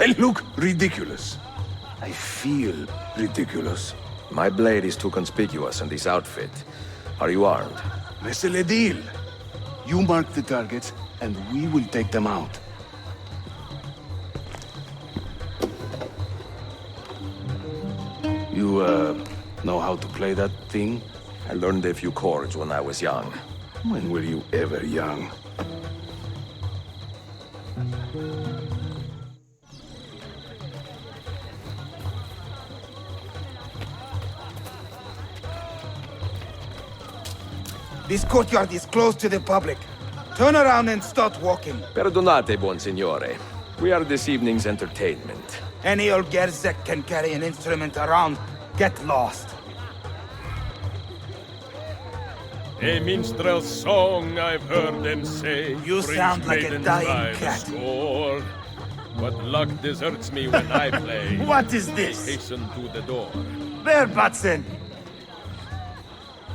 I look ridiculous. I feel ridiculous. My blade is too conspicuous in this outfit. Are you armed? C'est le deal. You mark the targets, and we will take them out. You, know how to play that thing? I learned a few chords when I was young. When were you ever young? This courtyard is closed to the public. Turn around and start walking. Perdonate, buon signore. We are this evening's entertainment. Any old gerzek can carry an instrument around. Get lost. A minstrel's song, I've heard them say. You sound like a dying cat. Score. What luck deserts me when I play. What is this? Hasten to the door. There, Batson.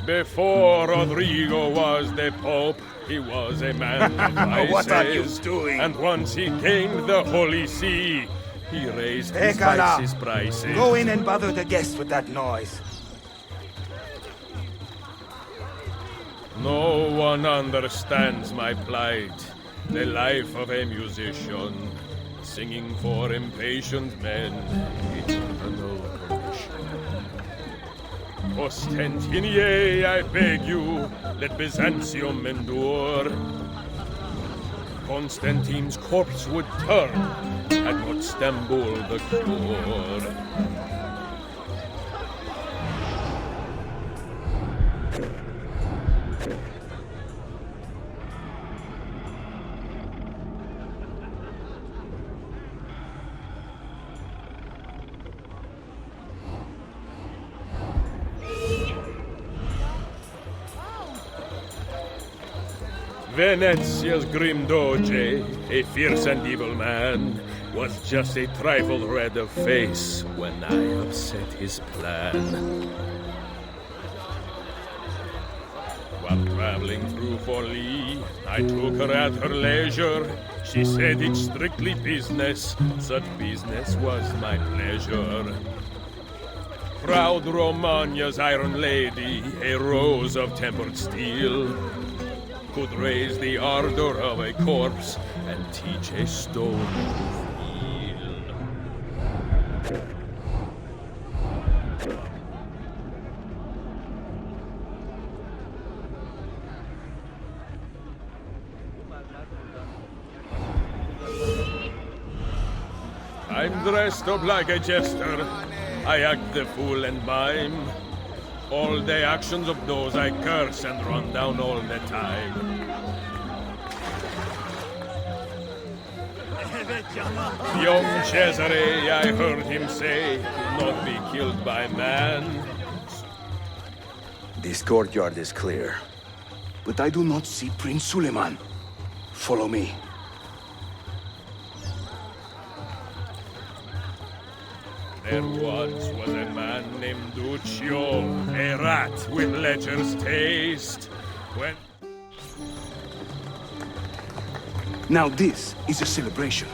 Before Rodrigo was the Pope, he was a man of vices. What are you doing? And once he gained the Holy See, he raised his vices prices. Go in and bother the guests with that noise. No one understands my plight. The life of a musician, singing for impatient men, eternal permission. Constantinople, I beg you, let Byzantium endure. Constantine's corpse would turn, had not Istanbul the cure. Venezia's grim doge, a fierce and evil man, was just a trifle red of face when I upset his plan. While traveling through Forli, I took her at her leisure. She said it's strictly business, such business was my pleasure. Proud Romania's iron lady, a rose of tempered steel, could raise the ardor of a corpse and teach a stone to feel. I'm dressed up like a jester. I act the fool and mime. All the actions of those I curse and run down all the time. Young Cesare, I heard him say, could not be killed by man. This courtyard is clear, but I do not see Prince Suleiman. Follow me. There once was a man named Duccio, a rat with lecher's taste. When... Now this is a celebration.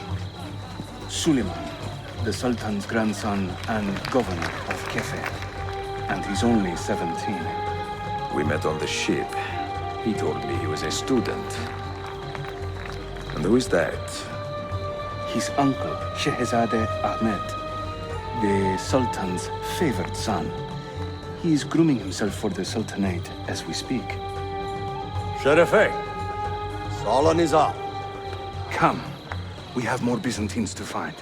Suleiman, the Sultan's grandson and governor of Kefe, and he's only 17. We met on the ship. He told me he was a student. And who is that? His uncle, Shehzade Ahmed, the Sultan's favored son. He is grooming himself for the Sultanate as we speak. Sherife, Solon is up. Come. We have more Byzantines to find.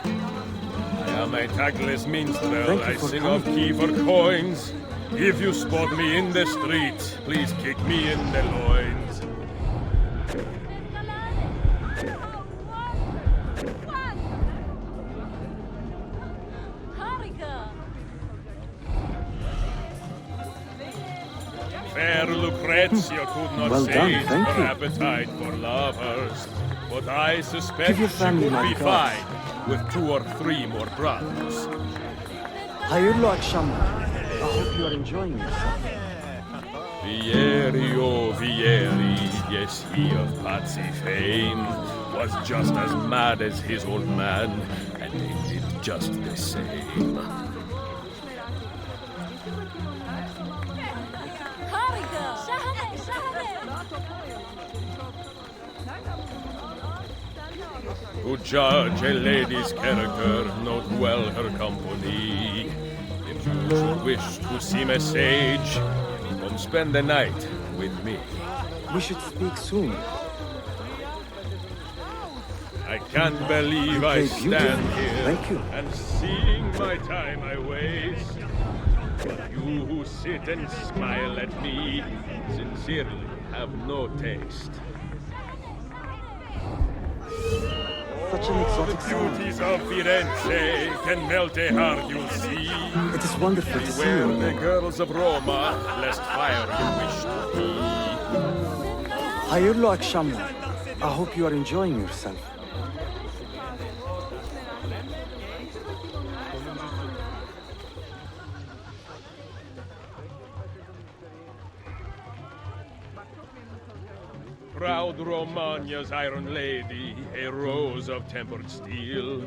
I am a tactless minstrel. I sing of key for coins. If you spot me in the street, please kick me in the loins. Fair Lucrezia could not sate her appetite for lovers, but I suspect she would be fine with 2 or 3 more brothers. Hayırlı akşamlar. I hope you are enjoying yourself. Vieri, oh Vieri, yes, he of Patsy fame, was just as mad as his old man, and they did just the same. Who judge a lady's character, note well her company. If you should wish to seem a sage, come spend the night with me. We should speak soon. I can't believe I stand here and seeing my time I waste. But you who sit and smile at me sincerely have no taste. Such an exotic sound. Beauties of Firenze can melt a heart, you'll see. It is wonderful to see Beware you. the girls of Roma, lest fire you wish to be. Hayırlı akşamlar. I hope you are enjoying yourself. Proud Romania's iron lady, a rose of tempered steel,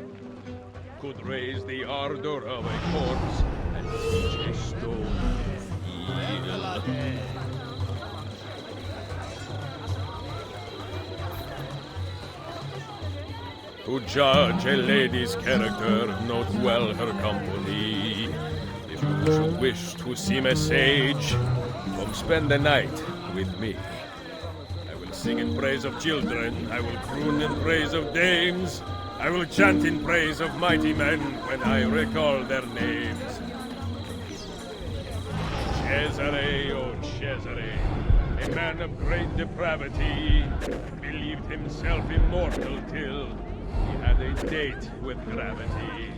could raise the ardor of a corpse and teach a stone to feel. Who judge a lady's character, note well her company. If you should wish to seem a sage, come spend the night with me. I will sing in praise of children, I will croon in praise of dames, I will chant in praise of mighty men when I recall their names. Cesare, oh Cesare, a man of great depravity, believed himself immortal till he had a date with gravity.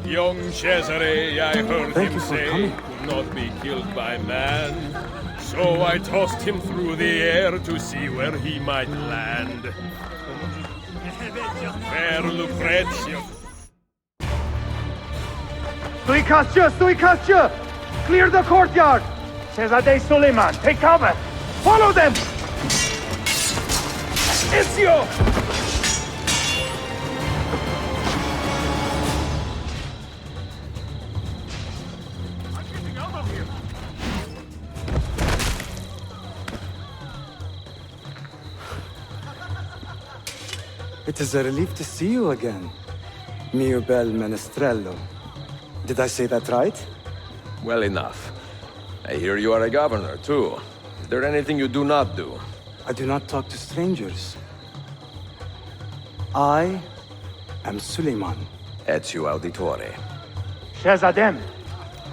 Young Cesare, I heard him say, could not be killed by man. So I tossed him through the air to see where he might land. Fair Lucrezia. Stoikastia! Clear the courtyard! Cesare Suleiman, take cover! Follow them! Ezio! It is a relief to see you again, mio bel menestrello. Did I say that right? Well enough. I hear you are a governor, too. Is there anything you do not do? I do not talk to strangers. I am Suleiman. Ezio Auditore. Shahzadem,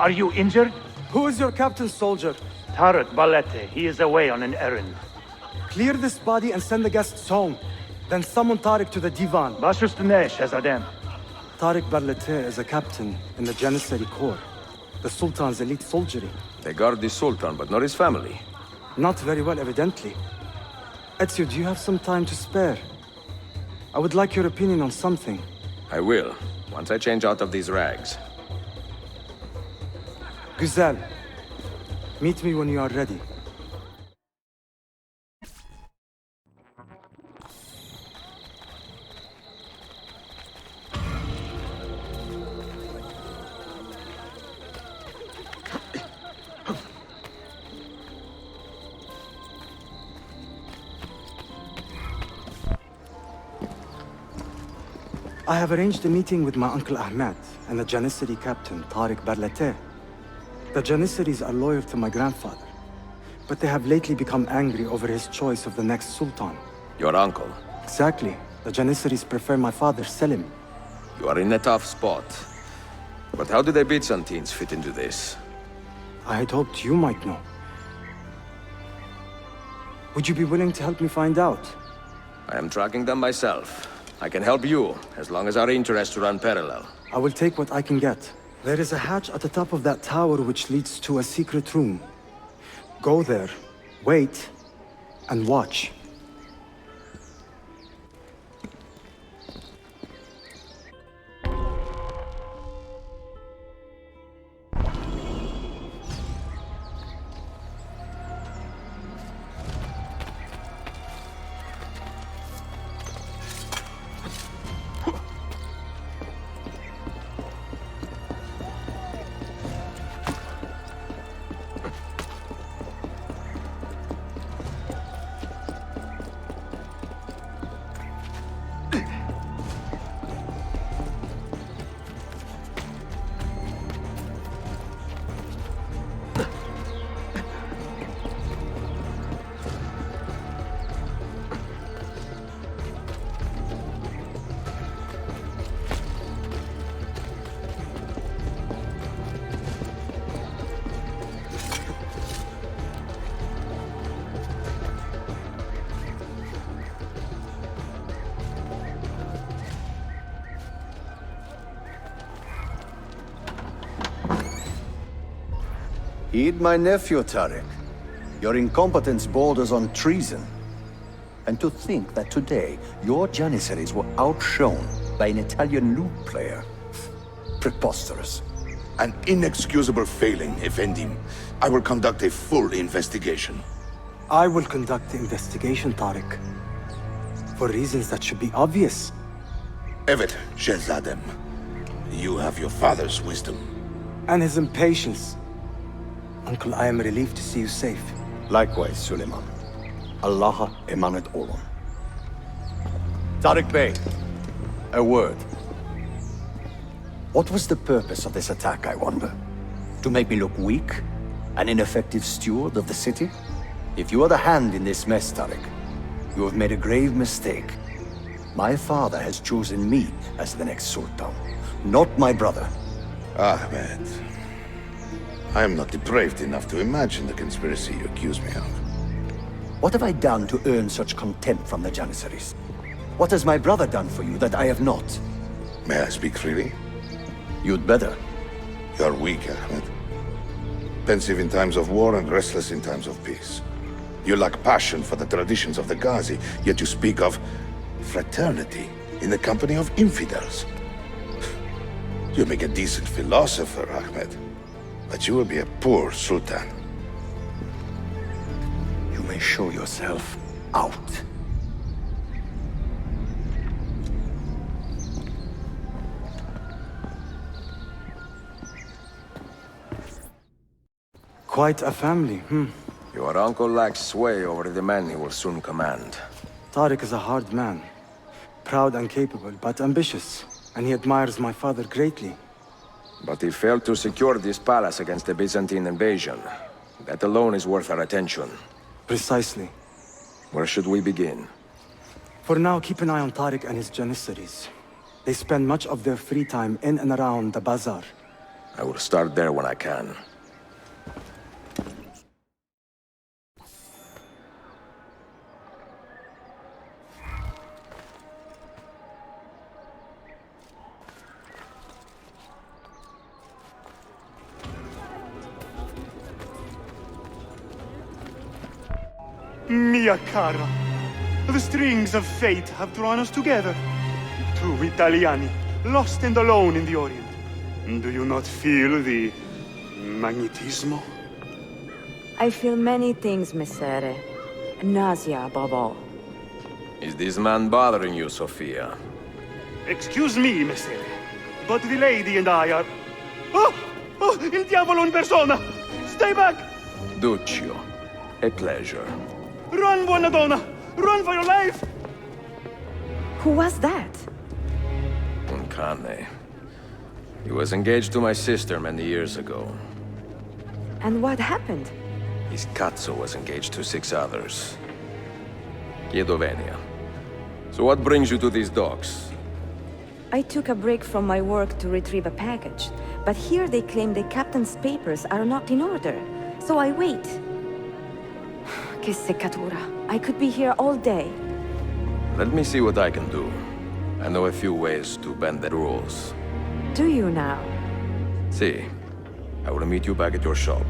are you injured? Who is your captain, soldier? Tarek Balete. He is away on an errand. Clear this body and send the guests home. Then summon Tarek to the divan. Bashustane, Shahzadem. Tarek Balete is a captain in the Janissary Corps, the Sultan's elite soldiery. They guard the Sultan, but not his family. Not very well, evidently. Ezio, do you have some time to spare? I would like your opinion on something. I will, once I change out of these rags. Güzel. Meet me when you are ready. I have arranged a meeting with my uncle Ahmed and the Janissary captain, Tarek Balete. The Janissaries are loyal to my grandfather, but they have lately become angry over his choice of the next sultan. Your uncle? Exactly. The Janissaries prefer my father, Selim. You are in a tough spot. But how do the Byzantines fit into this? I had hoped you might know. Would you be willing to help me find out? I am tracking them myself. I can help you, as long as our interests run parallel. I will take what I can get. There is a hatch at the top of that tower which leads to a secret room. Go there, wait, and watch. Heed my nephew, Tarek. Your incompetence borders on treason. And to think that today, your Janissaries were outshone by an Italian lute player. Preposterous. An inexcusable failing, Effendim. I will conduct a full investigation. I will conduct the investigation, Tarek. For reasons that should be obvious. Evet, Shehzadem. You have your father's wisdom. And his impatience. Uncle, I am relieved to see you safe. Likewise, Suleiman. Allah emanet olun. Tariq Bey, a word. What was the purpose of this attack, I wonder? To make me look weak? An ineffective steward of the city? If you are the hand in this mess, Tariq, you have made a grave mistake. My father has chosen me as the next Sultan, not my brother. Ahmed, I am not depraved enough to imagine the conspiracy you accuse me of. What have I done to earn such contempt from the Janissaries? What has my brother done for you that I have not? May I speak freely? You'd better. You're weak, Ahmed. Pensive in times of war and restless in times of peace. You lack passion for the traditions of the Ghazi, yet you speak of fraternity in the company of infidels. You make a decent philosopher, Ahmed, but you will be a poor sultan. You may show yourself out. Quite a family, Your uncle lacks sway over the men he will soon command. Tariq is a hard man. Proud and capable, but ambitious. And he admires my father greatly. But he failed to secure this palace against the Byzantine invasion. That alone is worth our attention. Precisely. Where should we begin? For now, keep an eye on Tariq and his Janissaries. They spend much of their free time in and around the bazaar. I will start there when I can. Mia cara, the strings of fate have drawn us together. Two Italiani, lost and alone in the Orient. Do you not feel the magnetismo? I feel many things, Messere. Nausea above all. Is this man bothering you, Sofia? Excuse me, Messere, but the lady and I are... Oh! Oh, il diavolo in persona! Stay back! Duccio, a pleasure. Run, buona donna! Run for your life! Who was that? Un cane. He was engaged to my sister many years ago. And what happened? His cazzo was engaged to 6 others. Chiedo venia. So what brings you to these docks? I took a break from my work to retrieve a package, but here they claim the captain's papers are not in order, so I wait. Che seccatura. I could be here all day. Let me see what I can do. I know a few ways to bend the rules. Do you now? See, I will meet you back at your shop.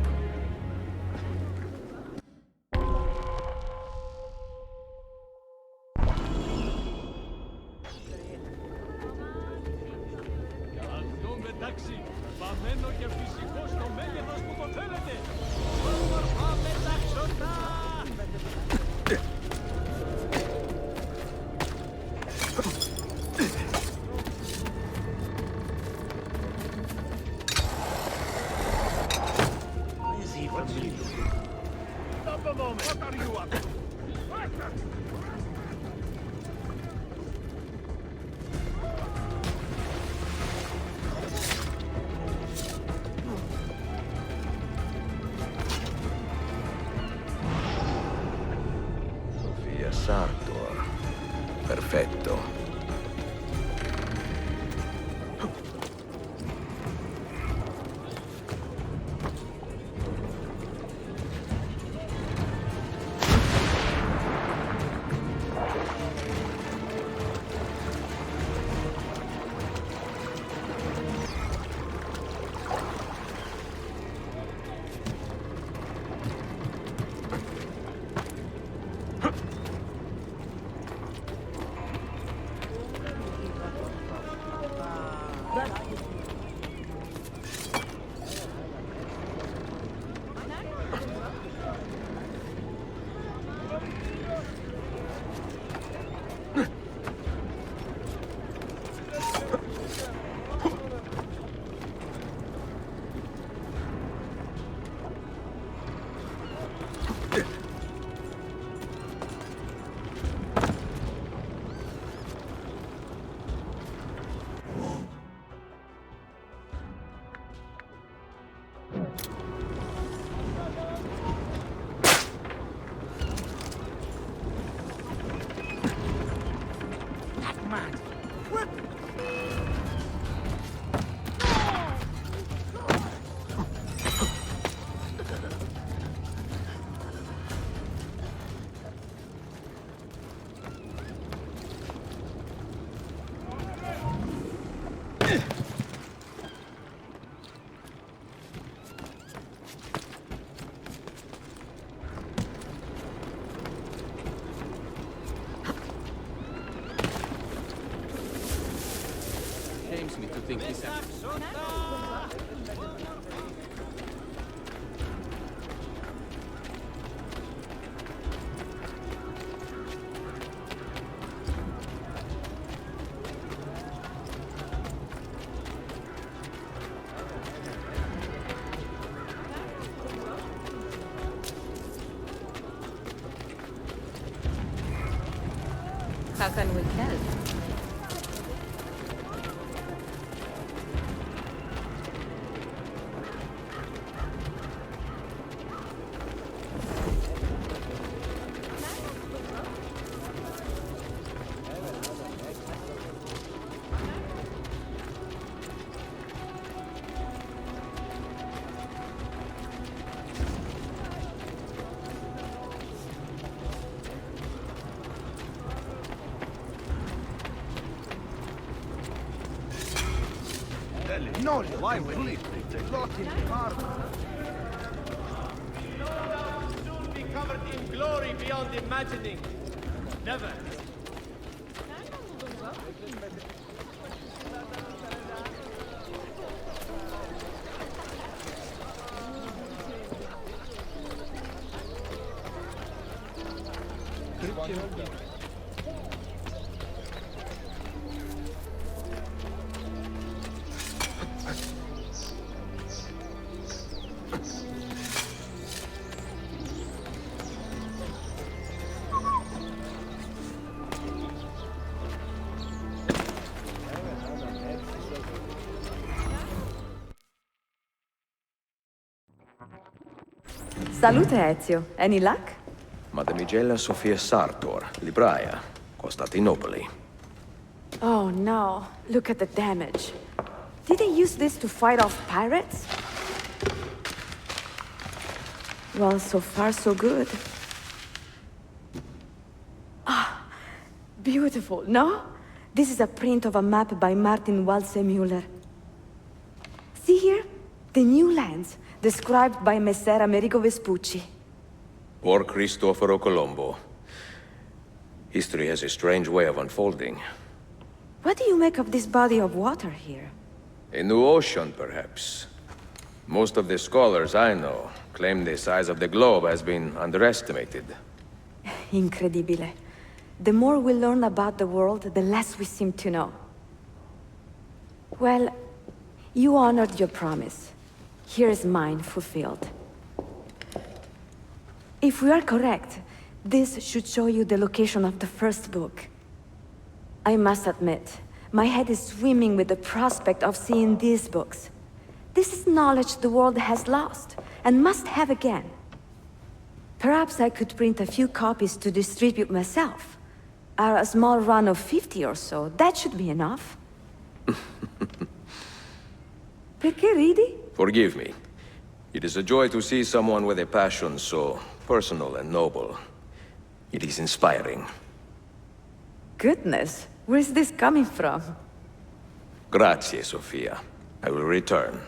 Perfetto. think he's at? How can we help? No, why would he? Locked in the harbor. Soon be covered in glory beyond imagining. Never. Salute, Ezio. Any luck? Mademoiselle Sofia Sartor, Libraia, Constantinople. Oh no, look at the damage. Did they use this to fight off pirates? Well, so far so good. Ah, beautiful, no? This is a print of a map by Martin Walsemüller. See here? The new lands, described by Messer Amerigo Vespucci. Or Cristoforo Colombo. History has a strange way of unfolding. What do you make of this body of water here? A new ocean, perhaps. Most of the scholars I know claim the size of the globe has been underestimated. Incredibile. The more we learn about the world, the less we seem to know. Well, you honored your promise. Here is mine fulfilled. If we are correct, this should show you the location of the first book. I must admit, my head is swimming with the prospect of seeing these books. This is knowledge the world has lost, and must have again. Perhaps I could print a few copies to distribute myself. A small run of 50 or so, that should be enough. Perché ridi? Forgive me. It is a joy to see someone with a passion so personal and noble. It is inspiring. Goodness, where's this coming from? Grazie, Sofia. I will return.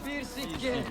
Bir sikke.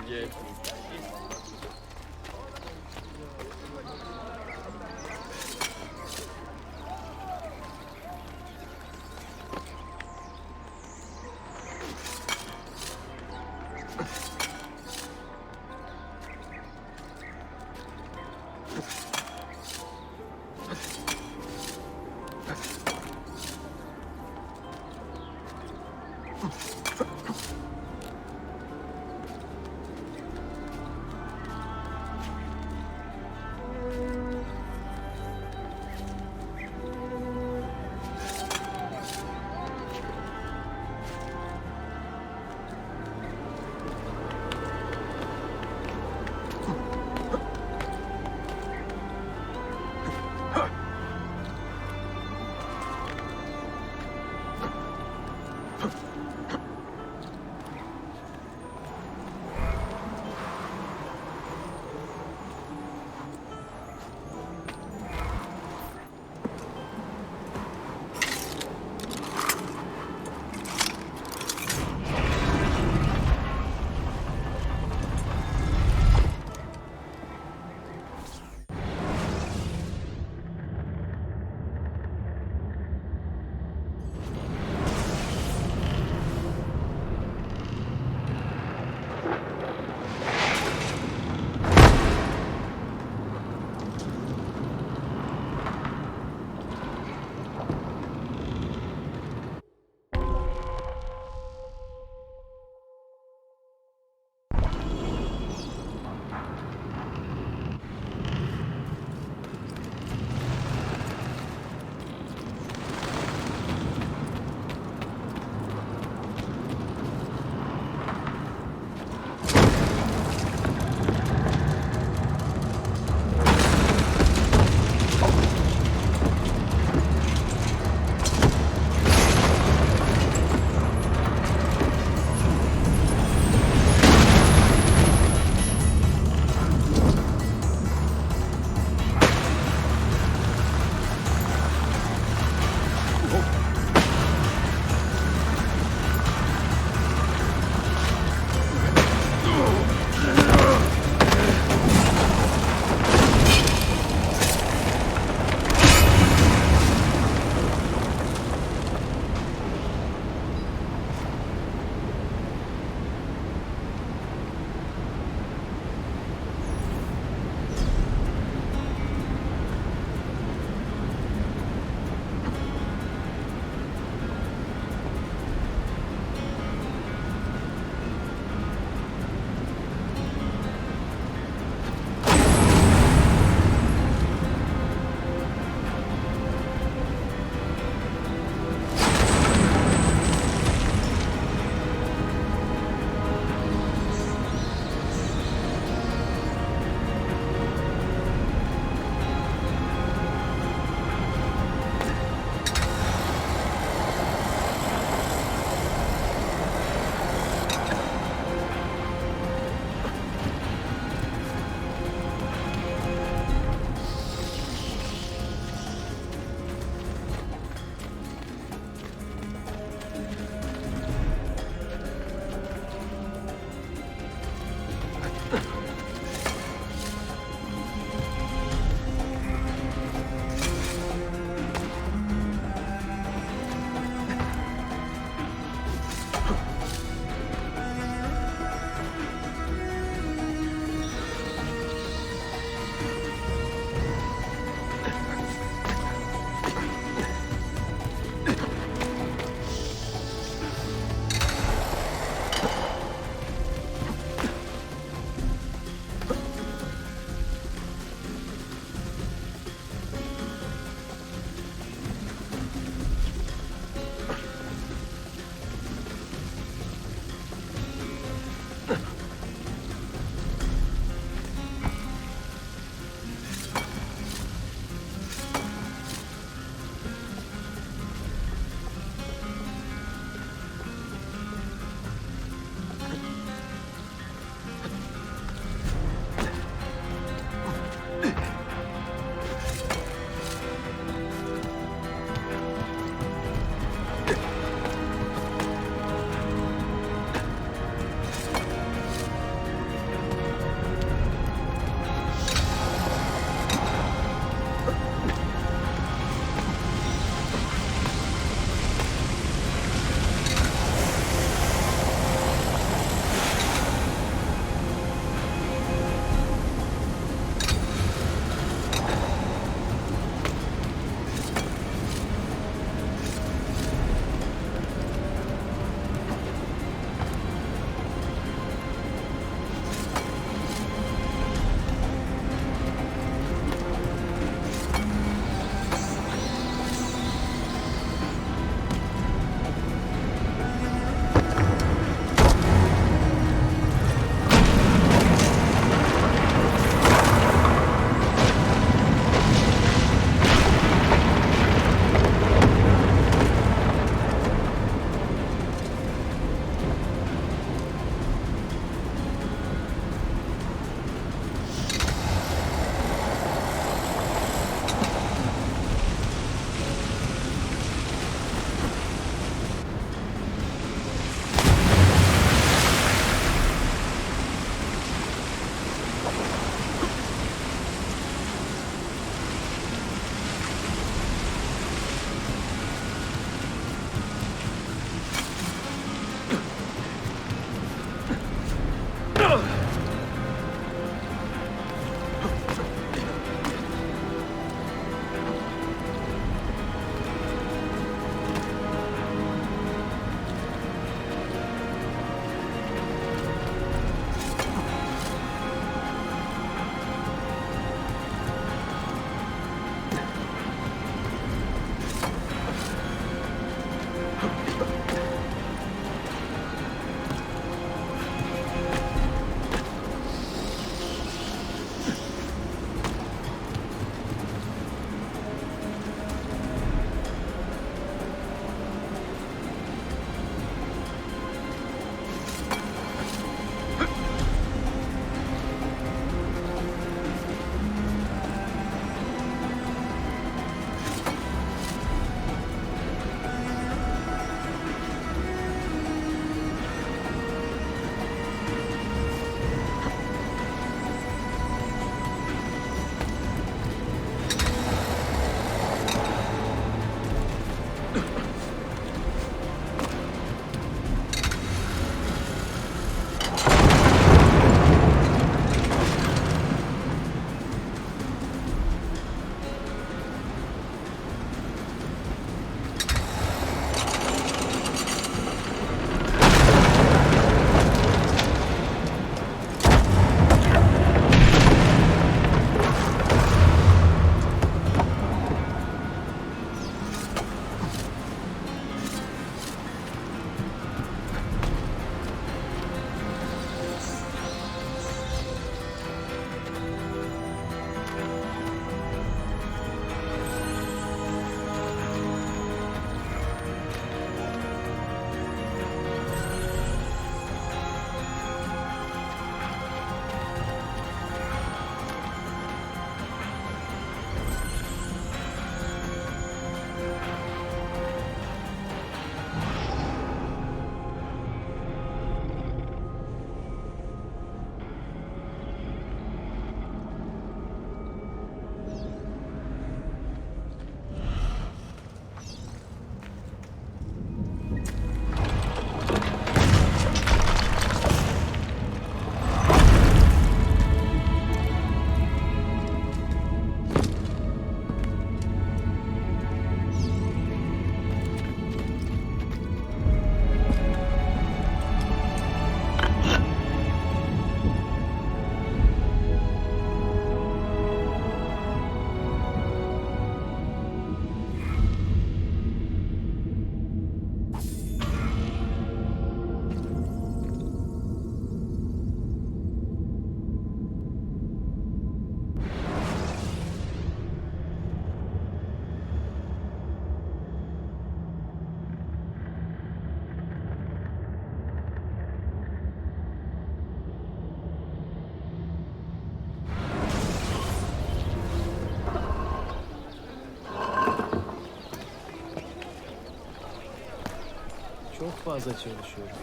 çok fazla çalışıyorum.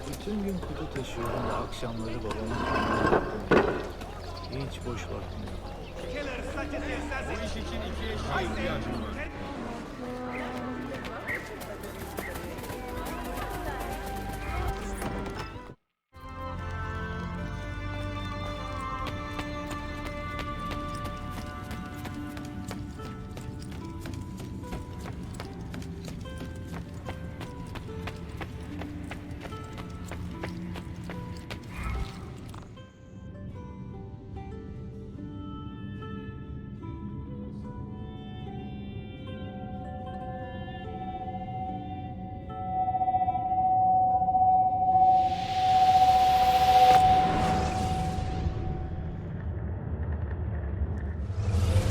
Bütün gün kutu taşıyorum ve akşamları babamın hiç boş vaktim yok. Bu iş için 2 eşeğe ihtiyacım var.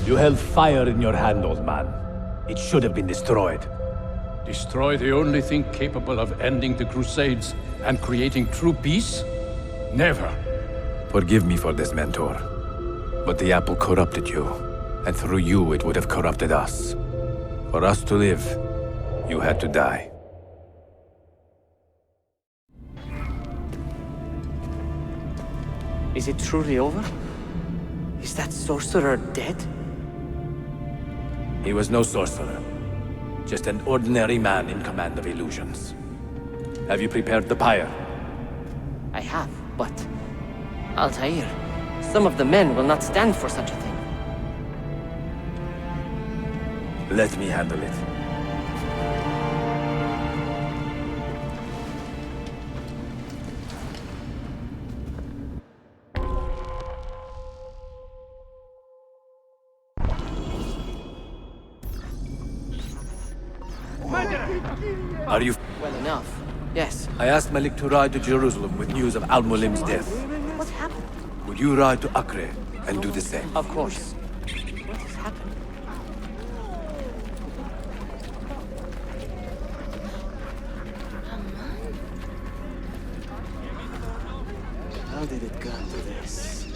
You held fire in your hand, old man. It should have been destroyed. Destroy the only thing capable of ending the Crusades and creating true peace? Never. Forgive me for this, Mentor. But the apple corrupted you, and through you it would have corrupted us. For us to live, you had to die. Is it truly over? Is that sorcerer dead? He was no sorcerer. Just an ordinary man in command of illusions. Have you prepared the pyre? I have, but... Altair, some of the men will not stand for such a thing. Let me handle it. Are you... Well enough, yes. I asked Malik to ride to Jerusalem with news of Al-Mulim's death. What happened? Would you ride to Acre and do the same? Of course. What has happened? How did it come to this?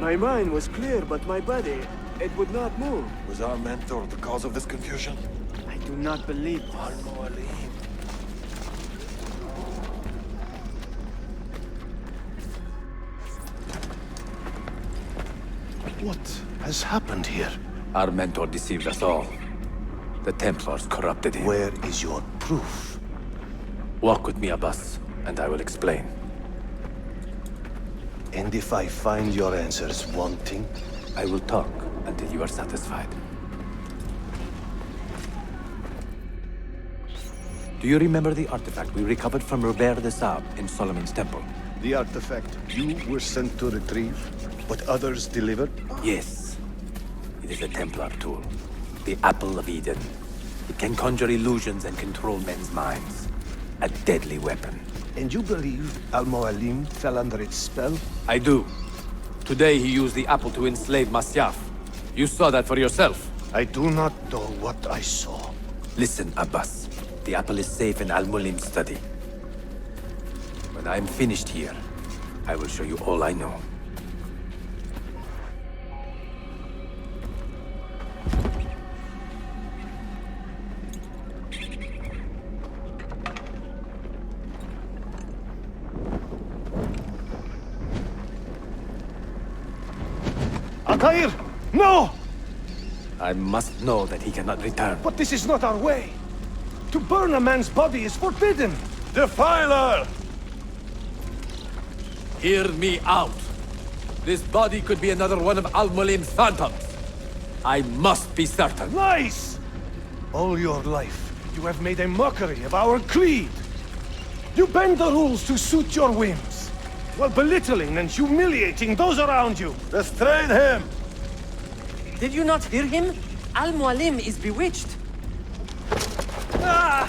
My mind was clear, but my body, it would not move. Was our mentor the cause of this confusion? I do not believe this. What has happened here? Our mentor deceived us all. The Templars corrupted him. Where is your proof? Walk with me, Abbas, and I will explain. And if I find your answers wanting? I will talk until you are satisfied. Do you remember the artifact we recovered from Robert de Sab in Solomon's temple? The artifact you were sent to retrieve, but others delivered? Yes. It is a Templar tool. The Apple of Eden. It can conjure illusions and control men's minds. A deadly weapon. And you believe Al-Mualim fell under its spell? I do. Today he used the apple to enslave Masyaf. You saw that for yourself. I do not know what I saw. Listen, Abbas. The apple is safe in Al-Mulim's study. When I am finished here, I will show you all I know. Altair! No! I must know that he cannot return. But this is not our way! To burn a man's body is forbidden! Defiler! Hear me out. This body could be another one of Al-Mulim's phantoms. I must be certain. Lies! All your life, you have made a mockery of our creed. You bend the rules to suit your whims, while belittling and humiliating those around you. Restrain him! Did you not hear him? Al-Mualim is bewitched. Ah!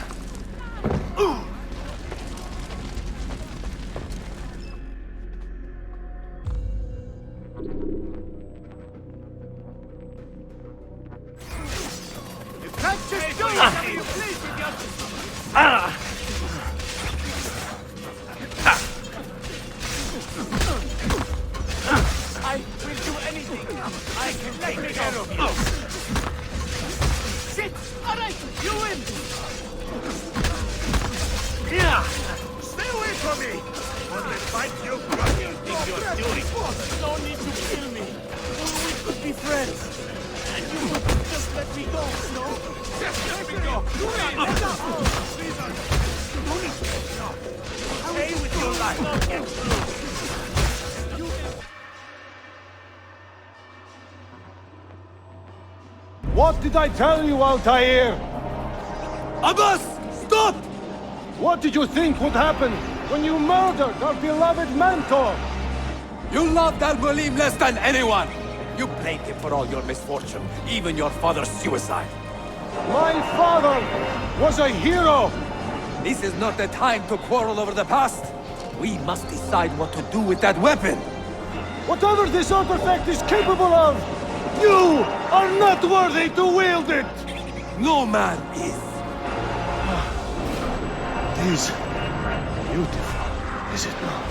You can't just do whatever you please with your... I will do anything. I can take care of you. Shit! All right, you win. for me! Want to fight you? What do you think you're doing? No need to kill me. We could be friends. And you would just let me go, no? Just let me go! Stay with your life! Get through! What did I tell you, Altair? Abbas! Stop! What did you think would happen when you murdered our beloved mentor? You loved Al-Mulim less than anyone! You blamed him for all your misfortune, even your father's suicide. My father was a hero! This is not the time to quarrel over the past. We must decide what to do with that weapon. Whatever this artifact is capable of, you are not worthy to wield it! No man is. It is beautiful, is it not?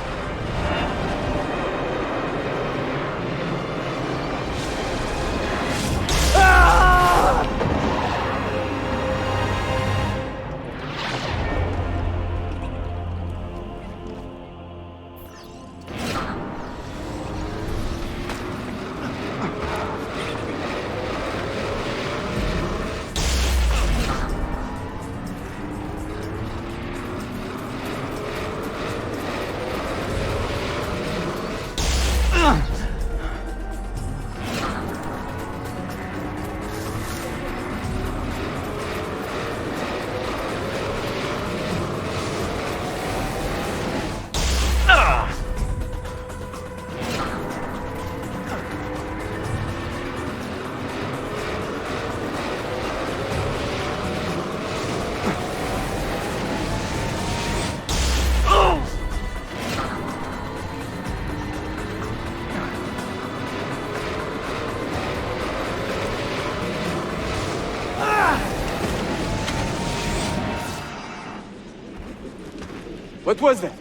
What was that?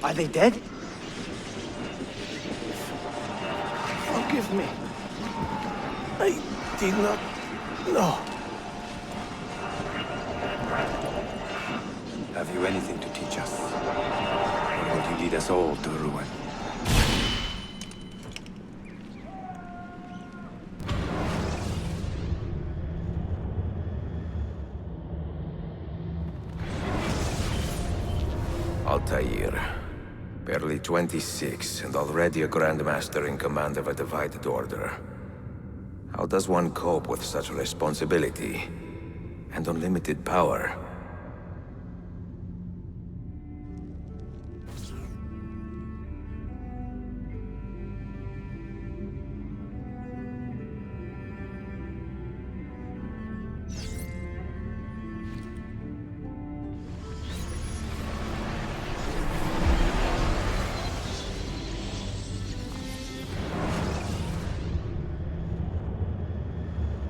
Are they dead? Forgive me. I did not know. Have you anything to teach us? Or will you lead us all to ruin? Altair. Barely 26, and already a Grandmaster in command of a divided order. How does one cope with such responsibility and unlimited power?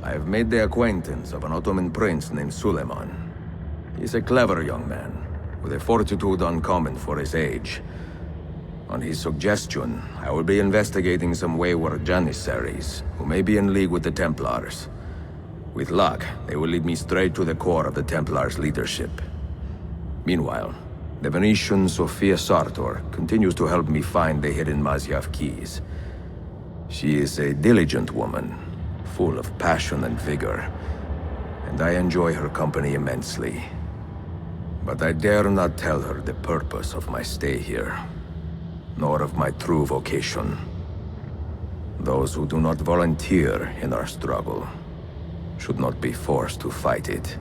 I've made the acquaintance of an Ottoman prince named Suleiman. He's a clever young man, with a fortitude uncommon for his age. On his suggestion, I will be investigating some wayward Janissaries, who may be in league with the Templars. With luck, they will lead me straight to the core of the Templars' leadership. Meanwhile, the Venetian Sofia Sartor continues to help me find the hidden Masyaf keys. She is a diligent woman, full of passion and vigor, and I enjoy her company immensely. But I dare not tell her the purpose of my stay here, nor of my true vocation. Those who do not volunteer in our struggle should not be forced to fight it.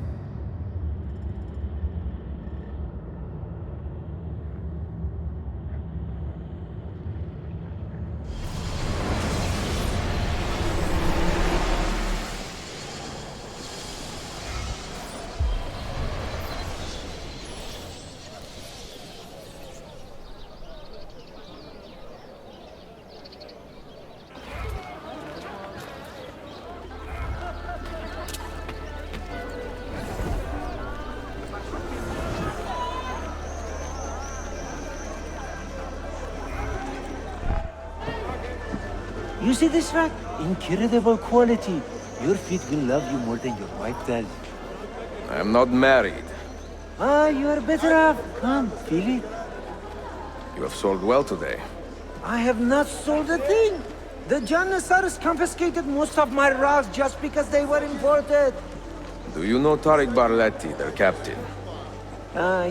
You see this rack? Incredible quality. Your feet will love you more than your wife does. I'm not married. Ah, you are better off. Come, feel it. You have sold well today. I have not sold a thing. The Janissaries confiscated most of my rugs just because they were imported. Do you know Tariq Barleti, their captain?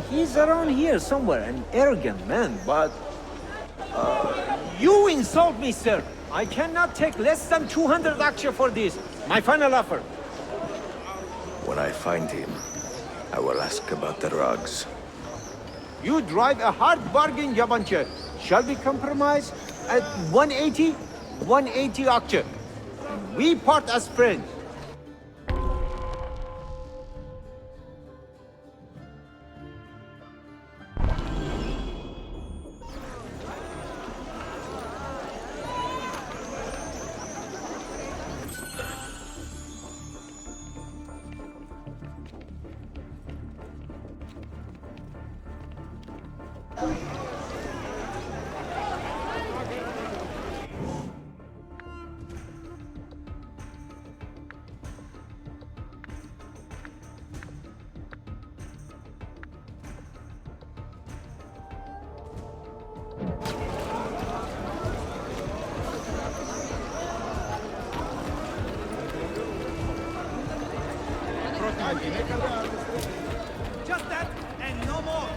He's around here somewhere, an arrogant man, but... you insult me, sir! I cannot take less than 200 aksha for this. My final offer. When I find him, I will ask about the rugs. You drive a hard bargain, Yabanche. Shall we compromise at 180? 180 aksha. We part as friends. Just that, and no more.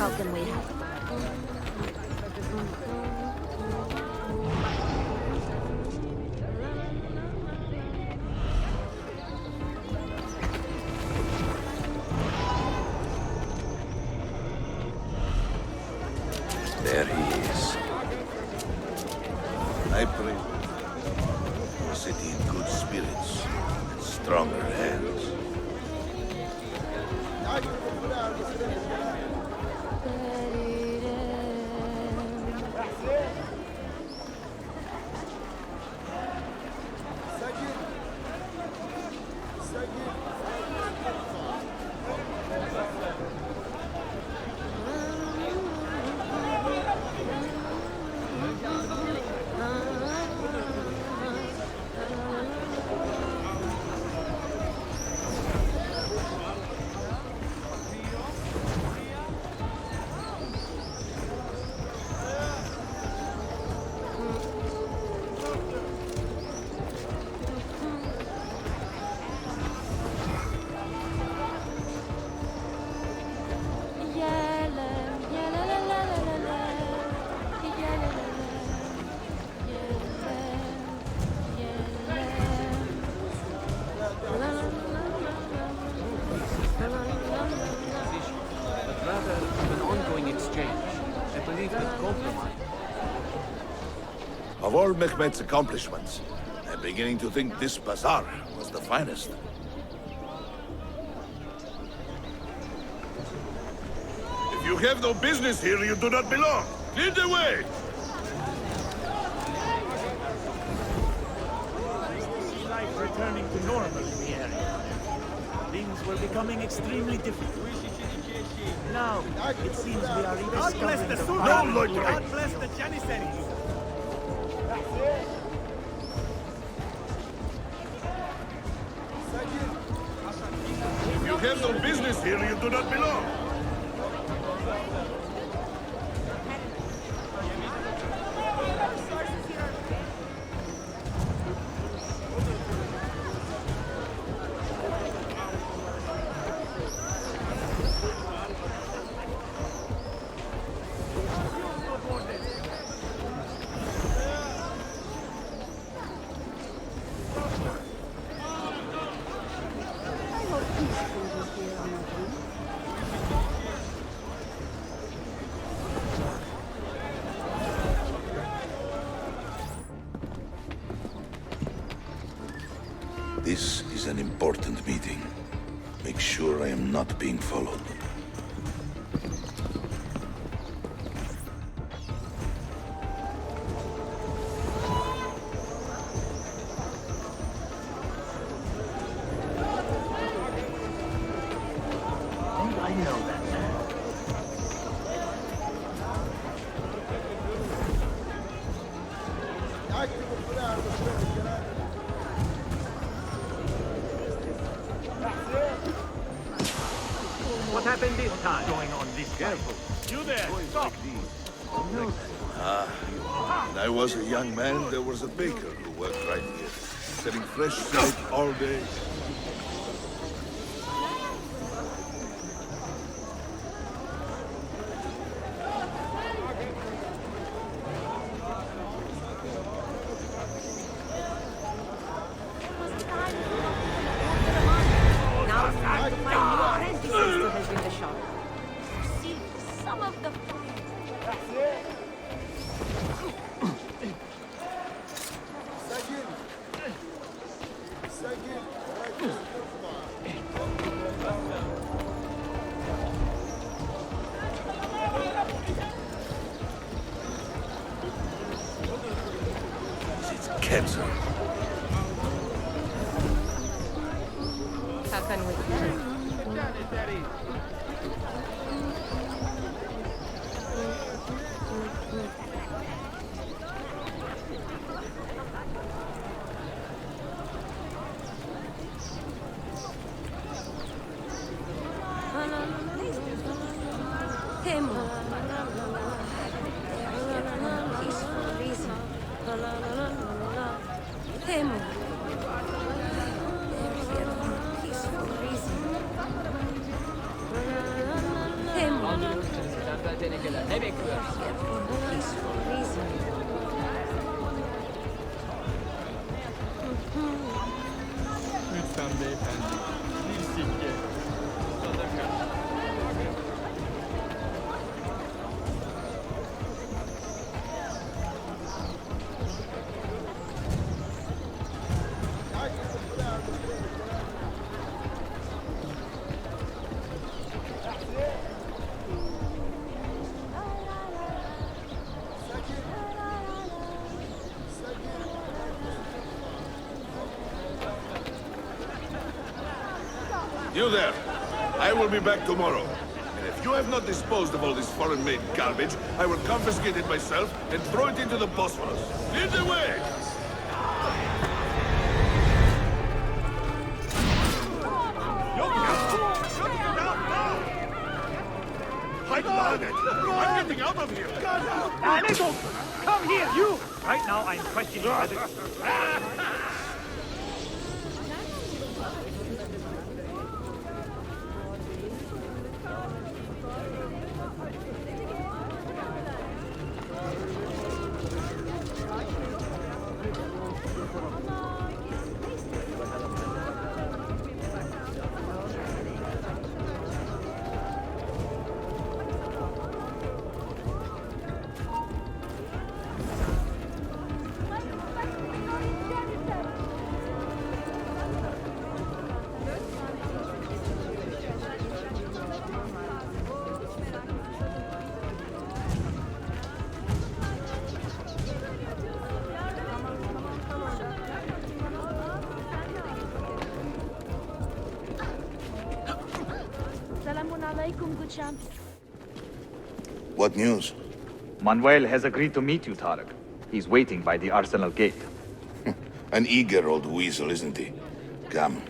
How can we help? There he is. I pray for a city in good spirits and stronger hands. Of all Mehmet's accomplishments, I'm beginning to think this bazaar was the finest. If you have no business here, you do not belong. Lead the way! Life returning to normal in the area. Things were becoming extremely difficult. Now, it seems we are rediscovering the No loitering! God bless the Janissaries! If you have no business here, you do not belong. This is an important meeting. Make sure I am not being followed. I know that man. What happened this time? Going on this careful. You there! Stop! When I was a young man, there was a baker who worked right here, selling fresh bread all day. Now it's time to find new apprentices to help in the shop. See, some of the... It's cancer. How can we help? Ne bekliyorsun? Lütfen beyefendi. Bir sikke. Sadaka. You there! I will be back tomorrow. And if you have not disposed of all this foreign-made garbage, I will confiscate it myself and throw it into the Bosphorus. Lead the way! I'm getting out of here! Lanet olsun! Come here, you! Right now, I'm questioning whether... What news? Manuel has agreed to meet you, Tarek. He's waiting by the arsenal gate. An eager old weasel, isn't he? Come.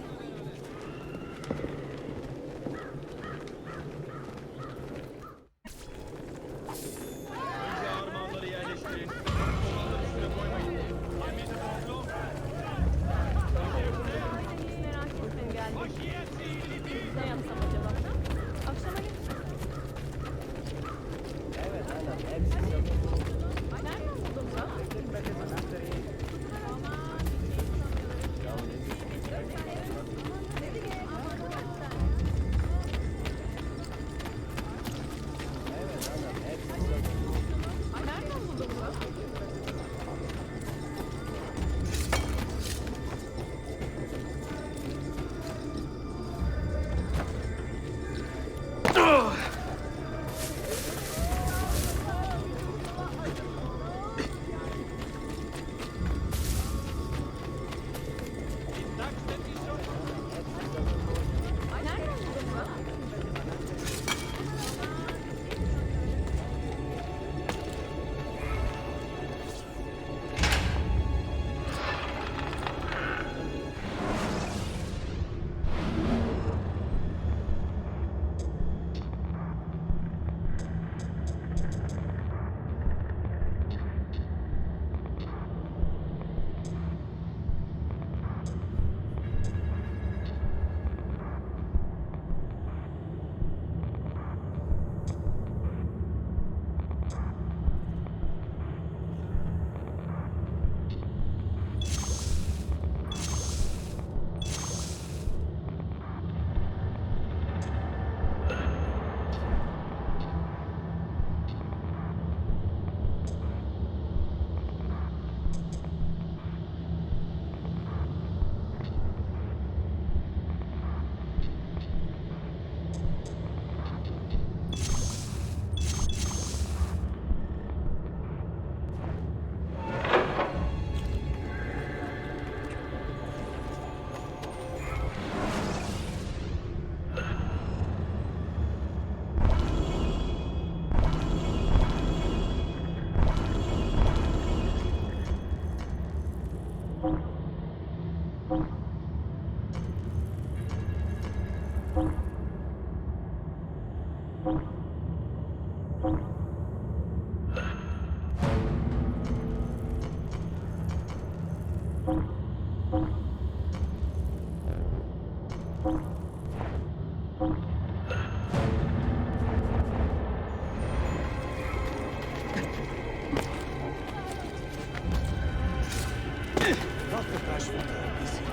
Not the bashful type, is he?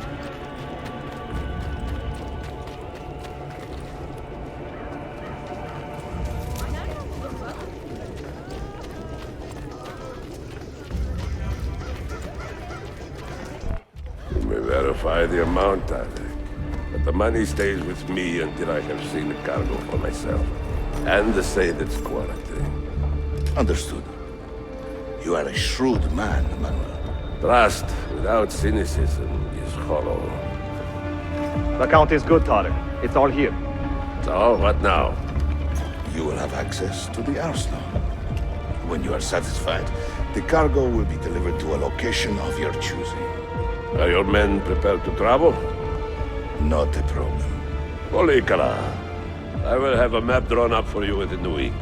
You may verify the amount, I think. But the money stays with me until I have seen the cargo for myself. And the Said's quality. Understood. You are a shrewd man, Manuel. Trust without cynicism is hollow. The count is good, Tarek. It's all here. So, what now? You will have access to the arsenal. When you are satisfied, the cargo will be delivered to a location of your choosing. Are your men prepared to travel? Not a problem. Polikara, I will have a map drawn up for you within the week.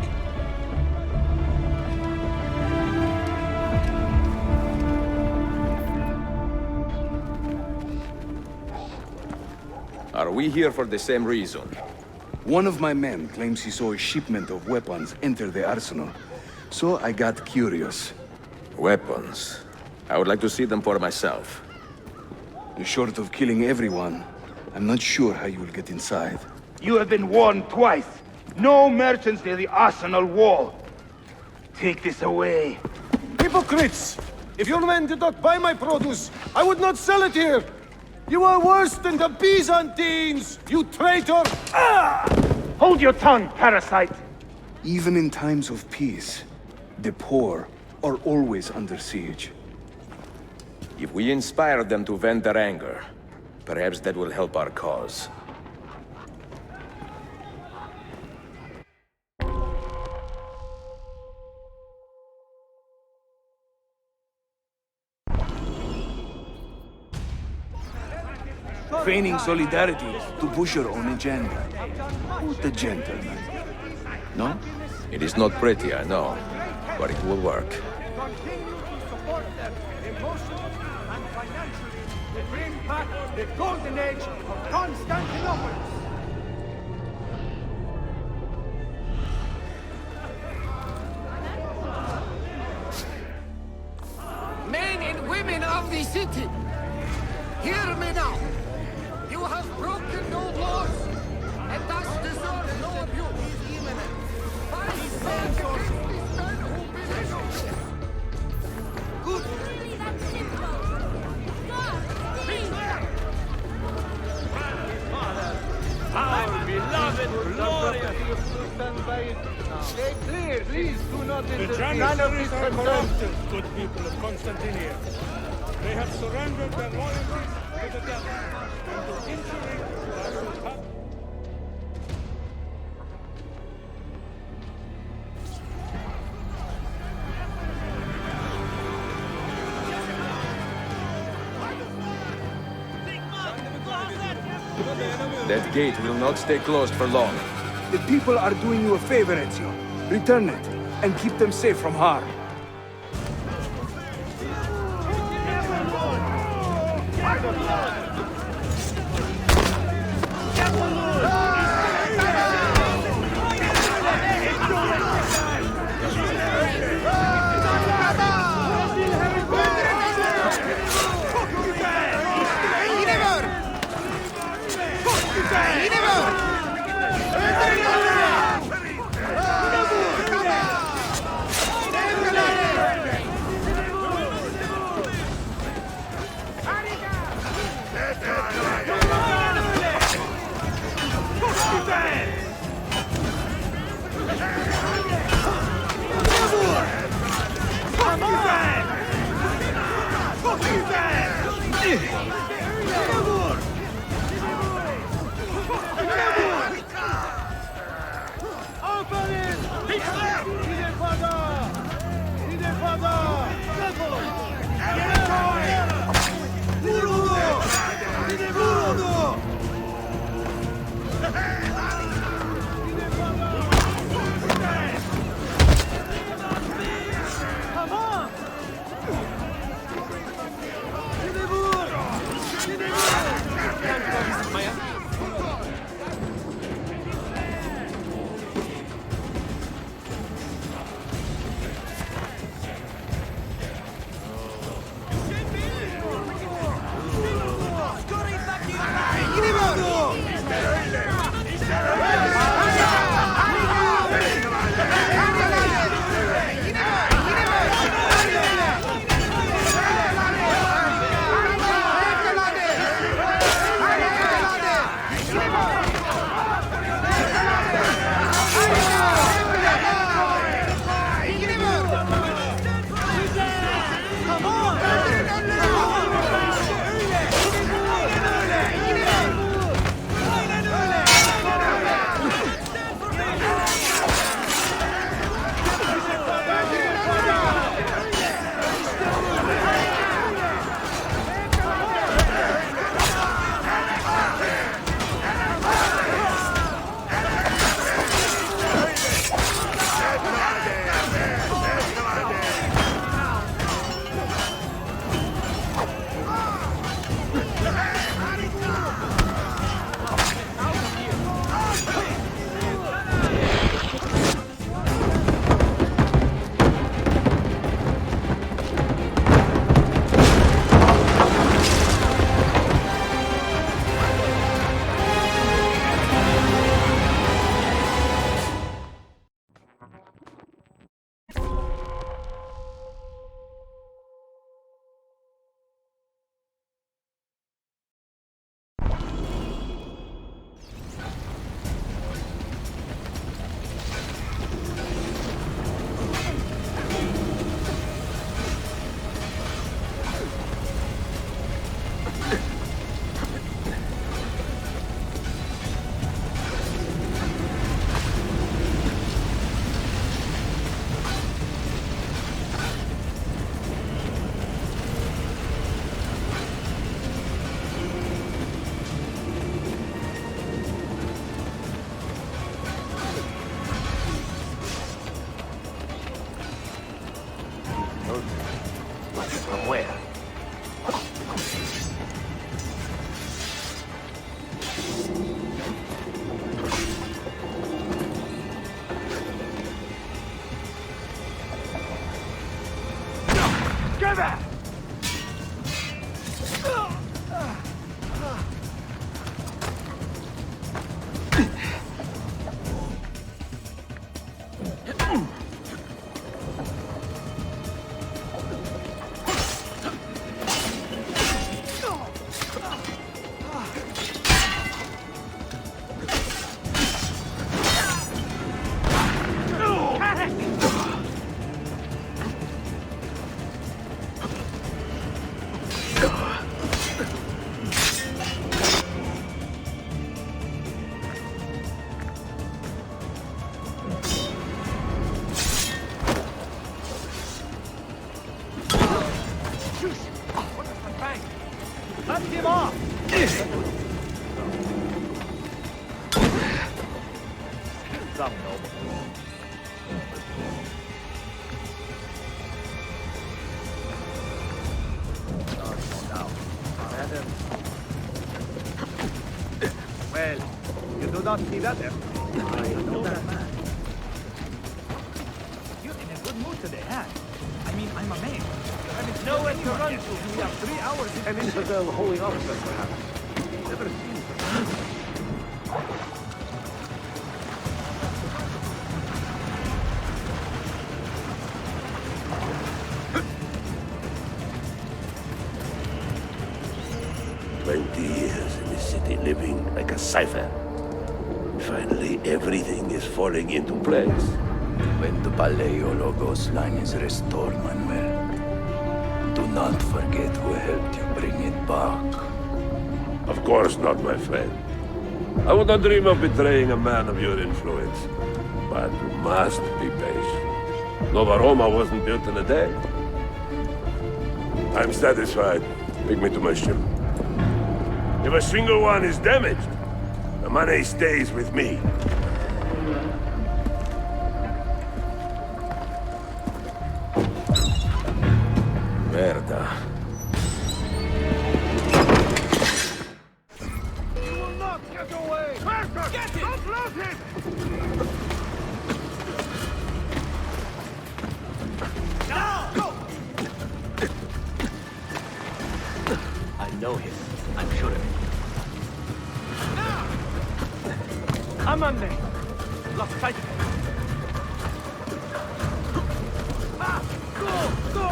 Are we here for the same reason? One of my men claims he saw a shipment of weapons enter the arsenal. So I got curious. Weapons? I would like to see them for myself. Short of killing everyone, I'm not sure how you will get inside. You have been warned twice. No merchants near the arsenal wall. Take this away. Hypocrites! If your men did not buy my produce, I would not sell it here! You are worse than the Byzantines, you traitor! Ah! Hold your tongue, parasite! Even in times of peace, the poor are always under siege. If we inspire them to vent their anger, perhaps that will help our cause. Feigning solidarity to push your own agenda. Who's the gentleman? No? It is not pretty, I know, but it will work. Continue to support them emotionally and financially to bring back the golden age of Constantinople. Men and women of the city, hear me now. You have broken no laws, and thus deserve no abuse. Fight against these men who belong here. Good. Our beloved, glorious Sultan Bayezid. Stay clear, please do not interfere. None of this corrupted, good people of Constantinople. They have surrendered their loyalties to the devil and to injuring our Sultan. That gate will not stay closed for long. The people are doing you a favor, Ezio. Return it, and keep them safe from harm. But from where? Get back! Well, you do not see that there. I know that man. You're in a good mood today, huh? I mean, I'm amazed. There is Nowhere to run to. We have 3 hours. An infidel holding officer, perhaps. Never seen. 20 years in this city, living like a cipher. Finally, everything is falling into place. When the Paleologos line is restored, Manuel, do not forget who helped you bring it back. Of course not, my friend. I would not dream of betraying a man of your influence. But you must be patient. Nova Roma wasn't built in a day. I'm satisfied. Take me to my ship. If a single one is damaged, the money stays with me. Merda. You will not get away! Faster! Get it! Don't lose it! Now! Go! I know him. I'm sure of it. I'm on me. Lost sight of him. Ah! Go! Go!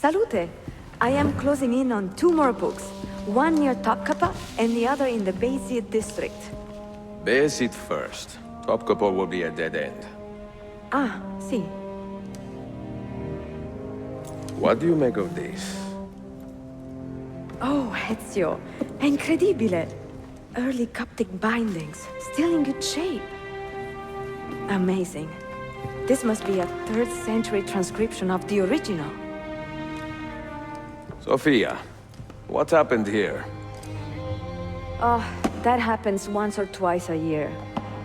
Salute! I am closing in on 2 more books. One near Topkapi and the other in the Bayezid district. Bayezid first. Topkapi will be a dead end. Ah, see. What do you make of this? Oh, Ezio. Incredibile. Early Coptic bindings, still in good shape. Amazing. This must be a 3rd century transcription of the original. Sofia, what happened here? Oh, that happens once or twice a year.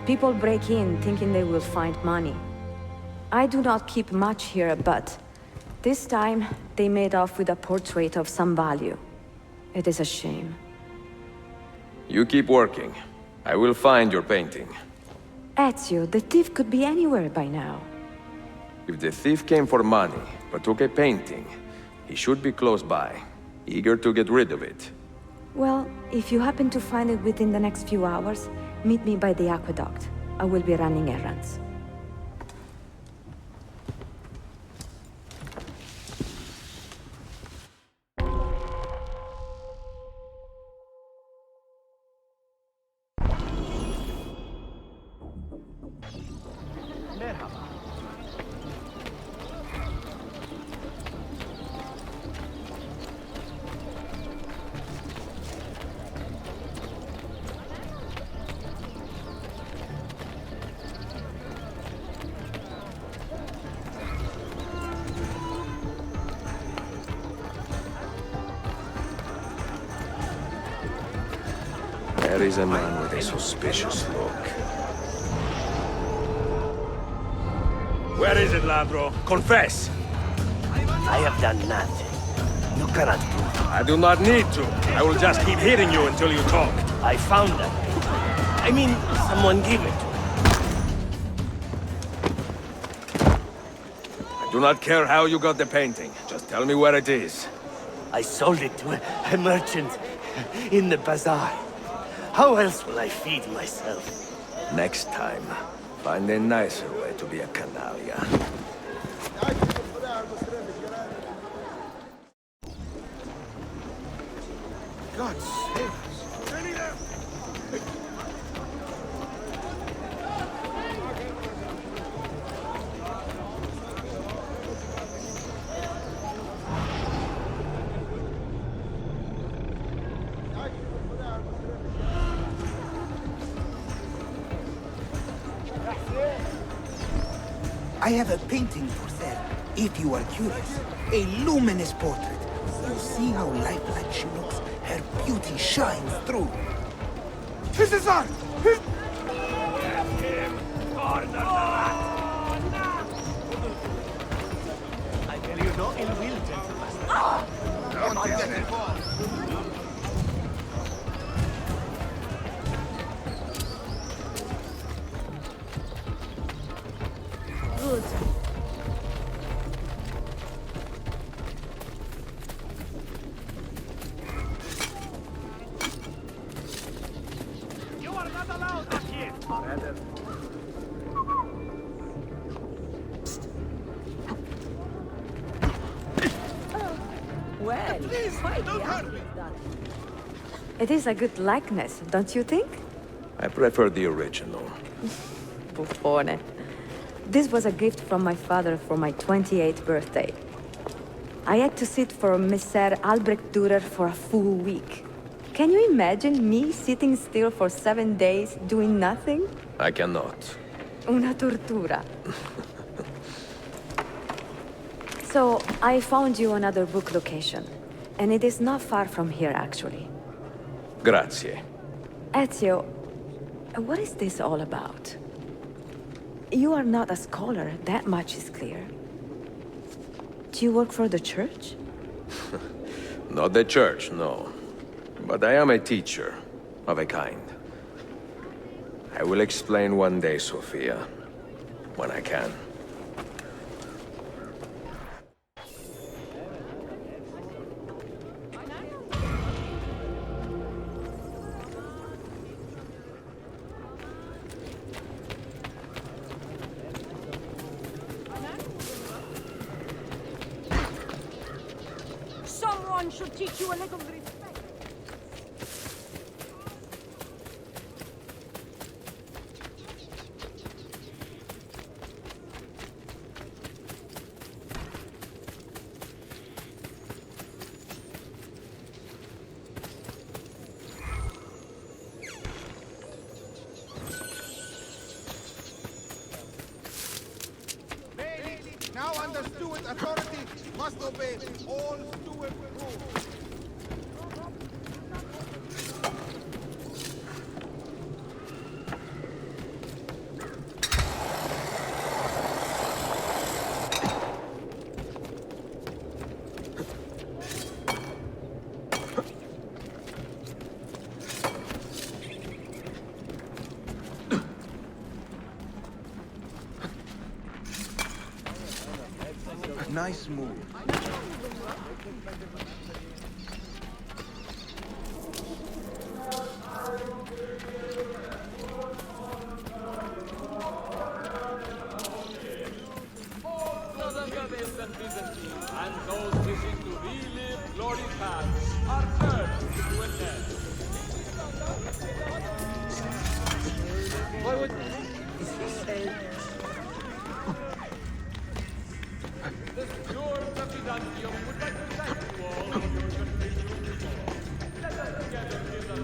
People break in thinking they will find money. I do not keep much here, but this time they made off with a portrait of some value. It is a shame. You keep working. I will find your painting. Ezio, the thief could be anywhere by now. If the thief came for money, but took a painting, he should be close by, eager to get rid of it. Well, if you happen to find it within the next few hours, meet me by the aqueduct. I will be running errands. There is a man with a suspicious look. Where is it, Ladro? Confess! I have done nothing. You cannot prove it. I do not need to. I will just keep hitting you until you talk. I found that. I mean, someone gave it to me. I do not care how you got the painting. Just tell me where it is. I sold it to a merchant in the bazaar. How else will I feed myself? Next time, find a nicer way to be a canaglia. God save us. I have a painting for sale, if you are curious. A luminous portrait. You see how lifelike she looks? Her beauty shines through. This is art! I tell you no ill will, gentlemen. Good. You are not allowed back here! Well, quite the ugly. It is a good likeness, don't you think? I prefer the original. Buffone. This was a gift from my father for my 28th birthday. I had to sit for Messer Albrecht Dürer for a full week. Can you imagine me sitting still for 7 days doing nothing? I cannot. Una tortura. So, I found you another book location. And it is not far from here, actually. Grazie. Ezio, what is this all about? You are not a scholar, that much is clear. Do you work for the church? Not the church, no. But I am a teacher, of a kind. I will explain one day, Sofia. When I can. Someone should teach you a little respect. Now under Stewart authority, must obey all Stewart rules. Nice move. Southern rebels and Byzantine, and those wishing to relive glory past, are turned to an end. Why would... Is he saying... The stewards of Byzantium would like to thank you all for your contribution to war. Let us together give them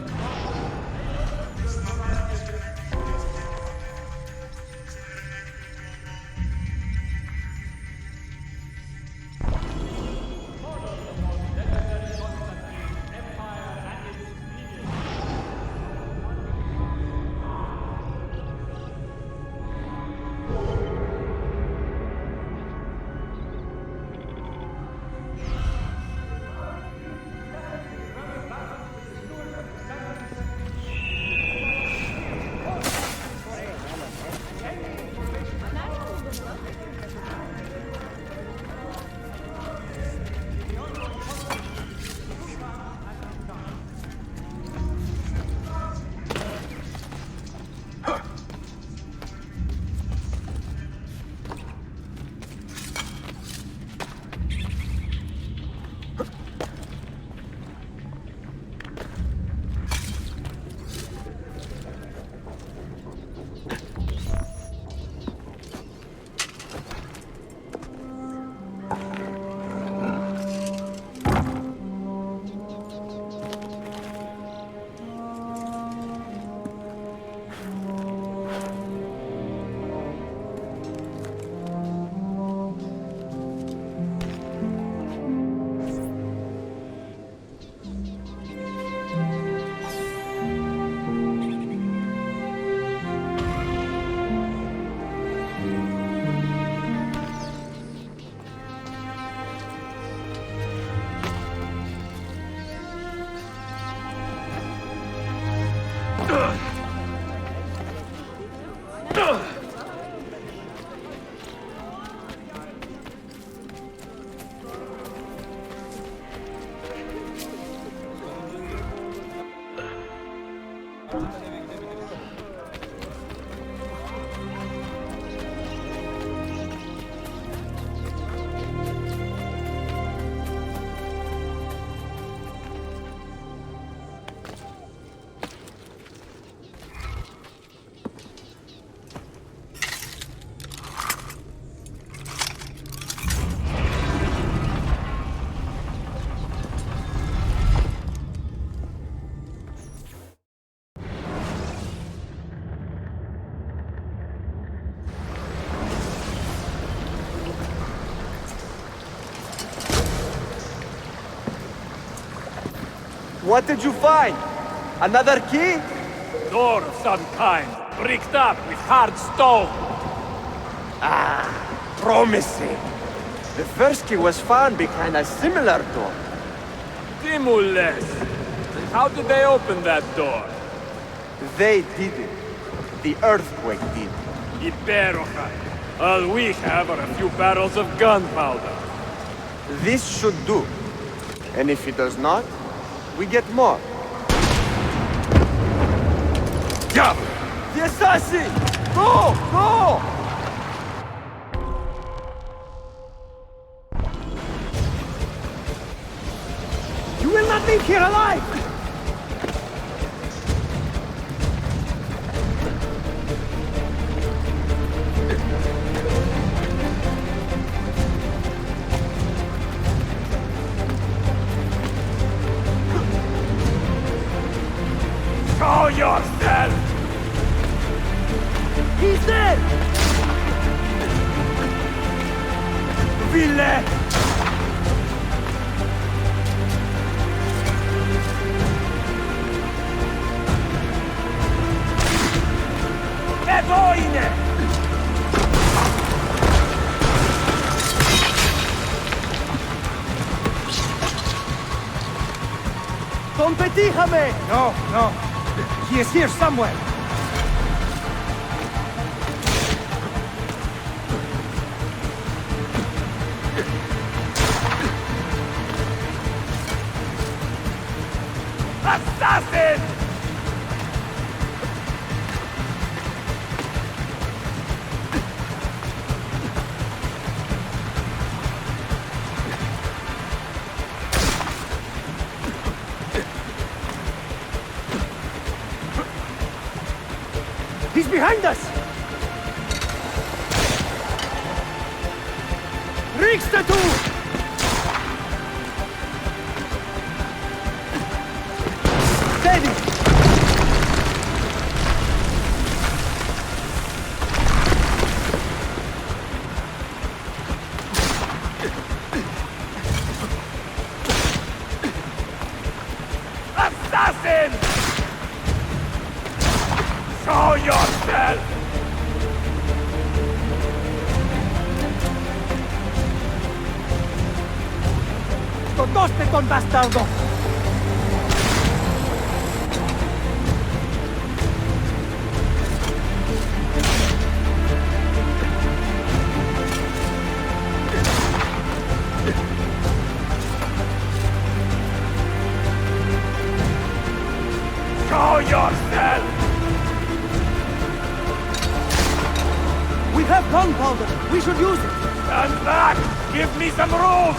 What did you find? Another key? Door of some kind, bricked up with hard stone. Ah, promising. The first key was found behind a similar door. Timules. How did they open that door? They didn't. The earthquake did. Iberochai. All we have are a few barrels of gunpowder. This should do. And if it does not, we get more. Diablo! The assassin! Go! Go! You will not leave here alive! Show yourself! He's dead! Ville! Evoine! Don Petijame! No, no. He is here somewhere. Assassin! He's behind us! Riksdator! Steady! Assassin! Show yourself! ¡Totoste con bastardo! Show yourself! We have gunpowder! We should use it! Stand back! Give me some room!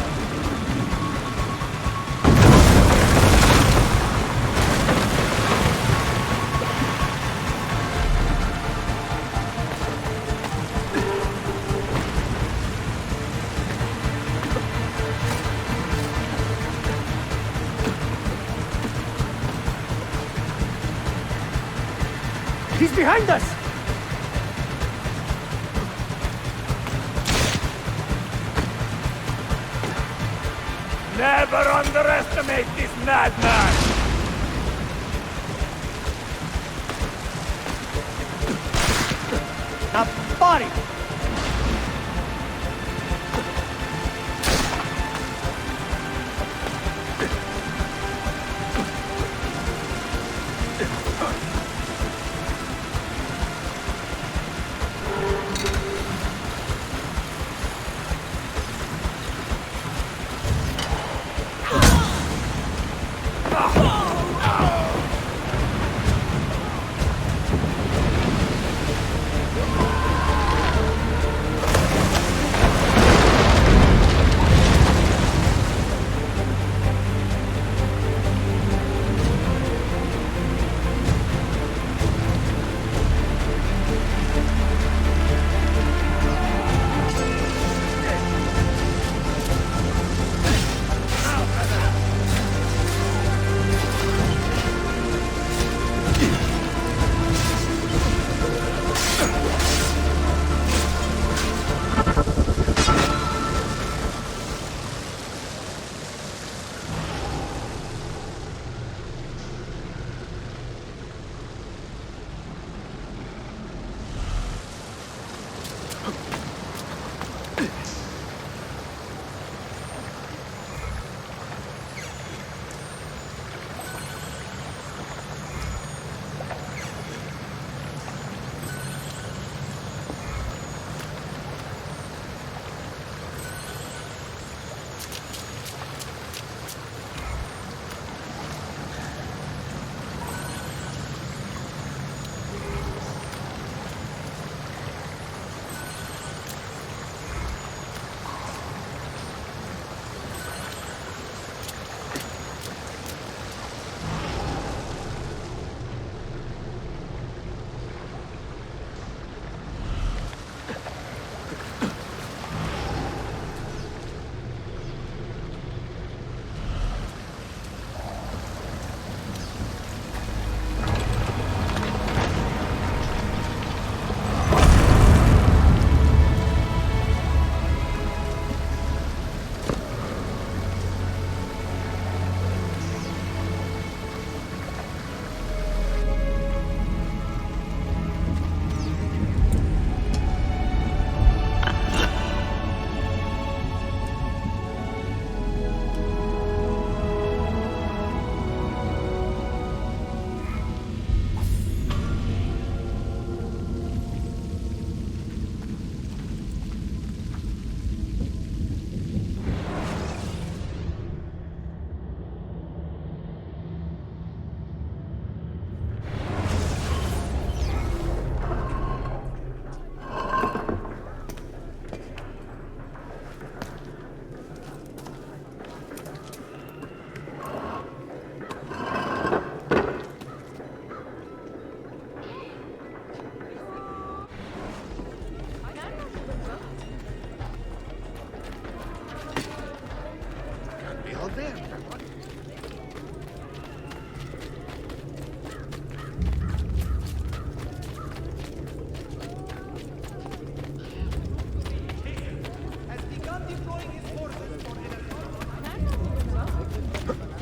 He's behind us! Never underestimate this madman! Now, body!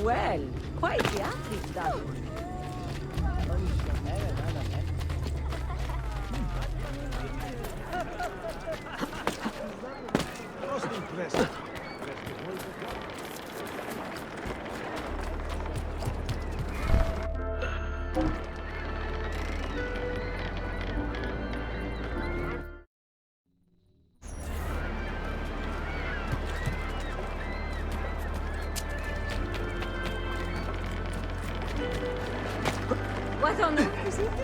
Well, quite the athlete, that. Most impressive. What on earth is he doing?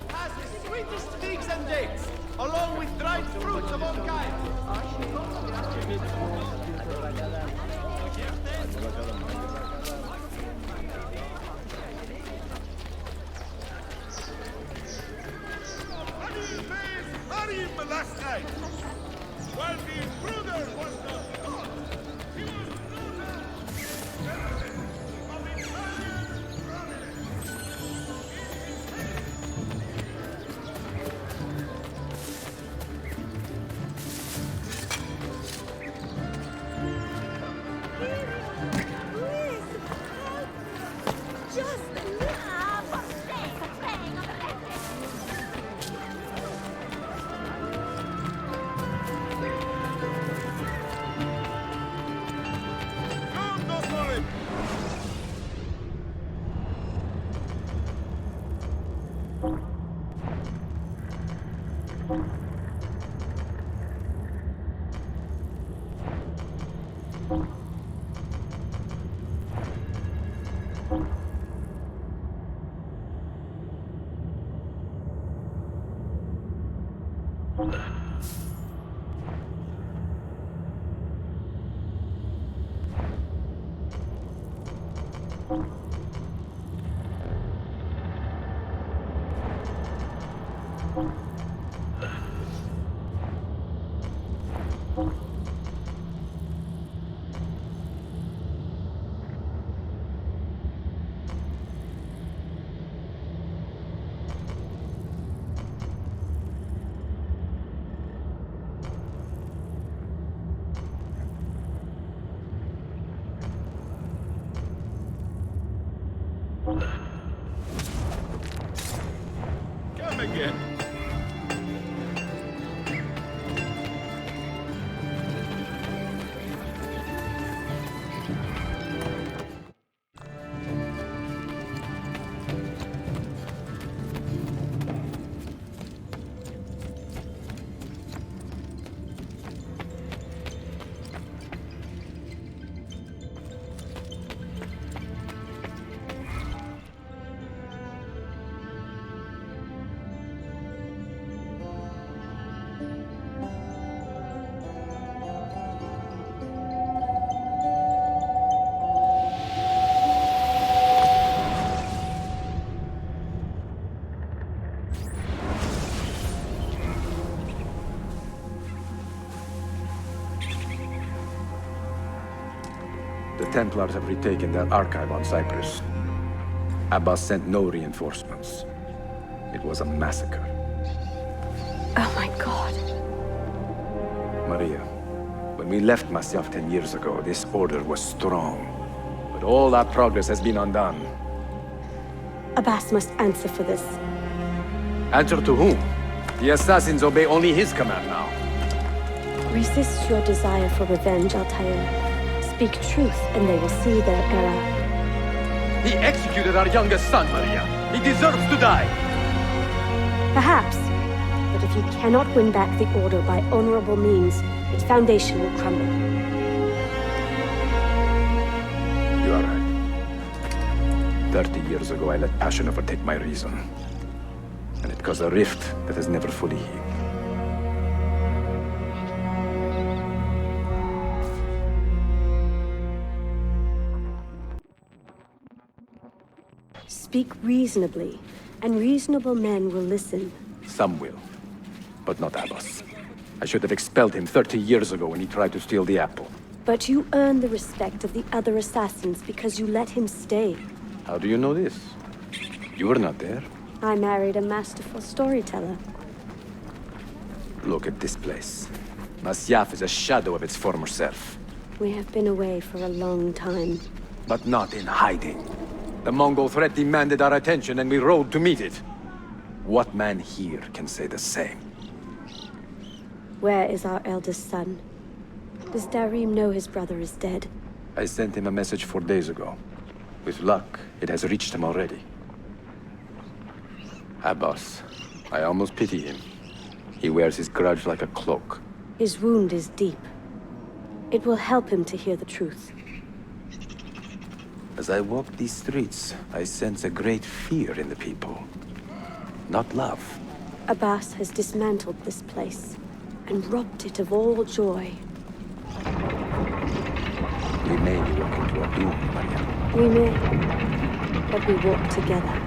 Has the sweetest figs and dates, along with dried fruits of all kinds. While the intruder was the god, he was of Italian Come again. The Templars have retaken their archive on Cyprus. Abbas sent no reinforcements. It was a massacre. Oh my god. Maria, when we left Masyaf 10 years ago, this order was strong. But all our progress has been undone. Abbas must answer for this. Answer to whom? The assassins obey only his command now. Resist your desire for revenge, Altair. Speak truth, and they will see their error. He executed our youngest son, Maria. He deserves to die. Perhaps. But if you cannot win back the Order by honorable means, its foundation will crumble. You are right. 30 years ago, I let passion overtake my reason. And it caused a rift that has never fully healed. Speak reasonably, and reasonable men will listen. Some will, but not Abbas. I should have expelled him 30 years ago when he tried to steal the apple. But you earn the respect of the other assassins because you let him stay. How do you know this? You were not there. I married a masterful storyteller. Look at this place. Masyaf is a shadow of its former self. We have been away for a long time. But not in hiding. The Mongol threat demanded our attention and we rode to meet it. What man here can say the same? Where is our eldest son? Does Darim know his brother is dead? I sent him a message 4 days ago. With luck, it has reached him already. Abbas, I almost pity him. He wears his grudge like a cloak. His wound is deep. It will help him to hear the truth. As I walk these streets, I sense a great fear in the people. Not love. Abbas has dismantled this place and robbed it of all joy. We may be walking to our doom, Maria. We may, but we walk together.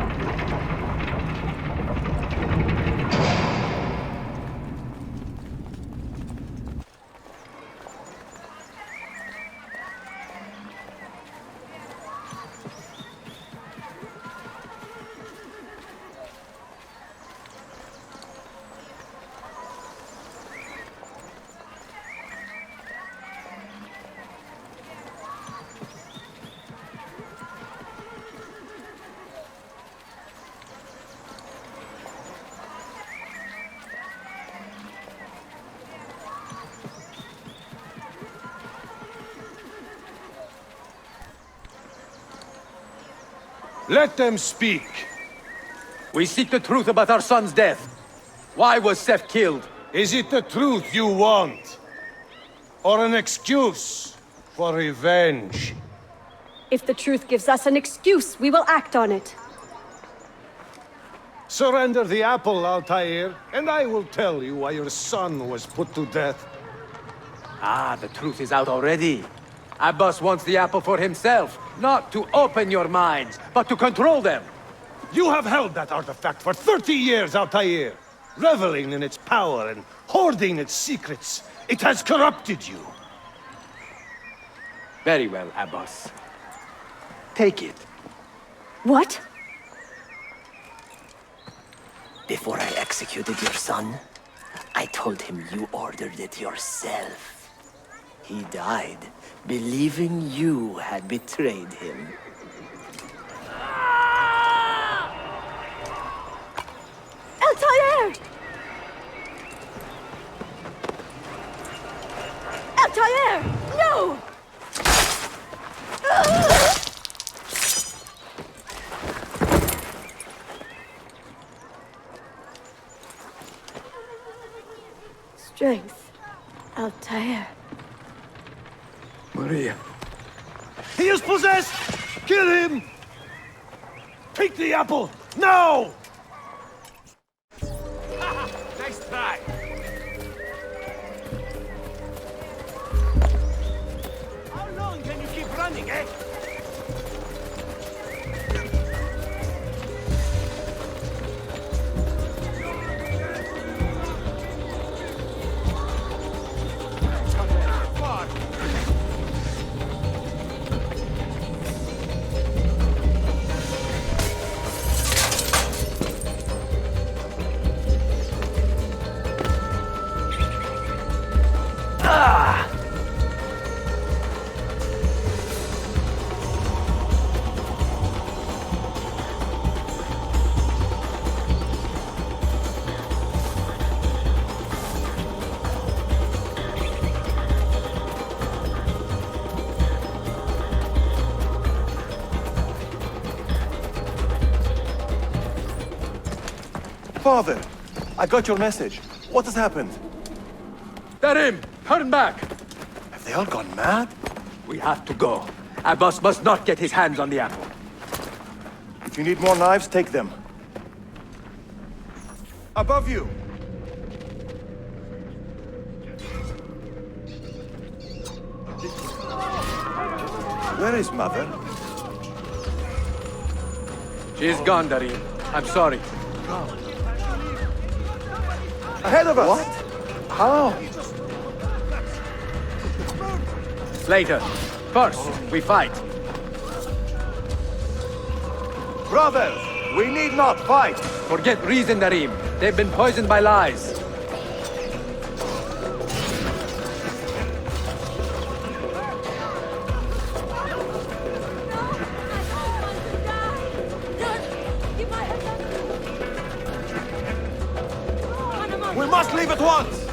Let them speak. We seek the truth about our son's death. Why was Seth killed? Is it the truth you want? Or an excuse for revenge? If the truth gives us an excuse, we will act on it. Surrender the apple, Altair, and I will tell you why your son was put to death. Ah, the truth is out already. Abbas wants the apple for himself, not to open your minds, but to control them. You have held that artifact for 30 years, Altair, reveling in its power and hoarding its secrets. It has corrupted you. Very well, Abbas. Take it. What? Before I executed your son, I told him you ordered it yourself. He died, believing you had betrayed him. Altair! Altair! No! Strength. Altair. Maria. He is possessed! Kill him! Take the apple, now! Nice try. How long can you keep running, eh? Father, I got your message. What has happened? Darim, turn back! Have they all gone mad? We have to go. Abbas must not get his hands on the apple. If you need more knives, take them. Above you! Where is Mother? She's gone, Darim. I'm sorry. Ahead of us! What? How? Later. First, we fight. Brothers, we need not fight. Forget reason, Darim. They've been poisoned by lies. We must leave at once!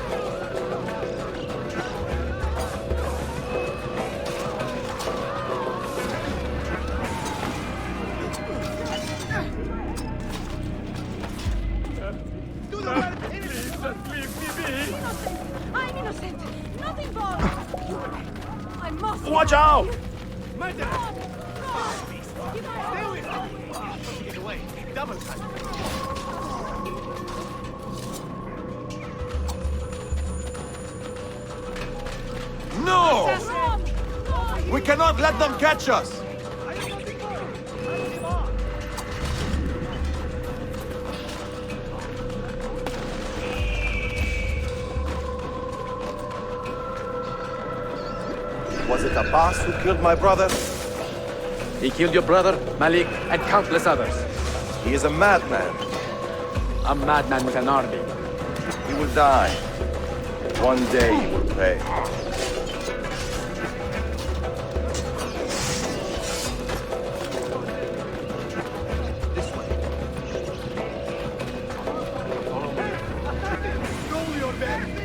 I'm innocent. Nothing wrong. I must. Watch out! Murder. Stay with me. Get away. Double time. No! We cannot let them catch us! Was it Abbas who killed my brother? He killed your brother, Malik, and countless others. He is a madman. A madman with an army. He will die. One day he will pay.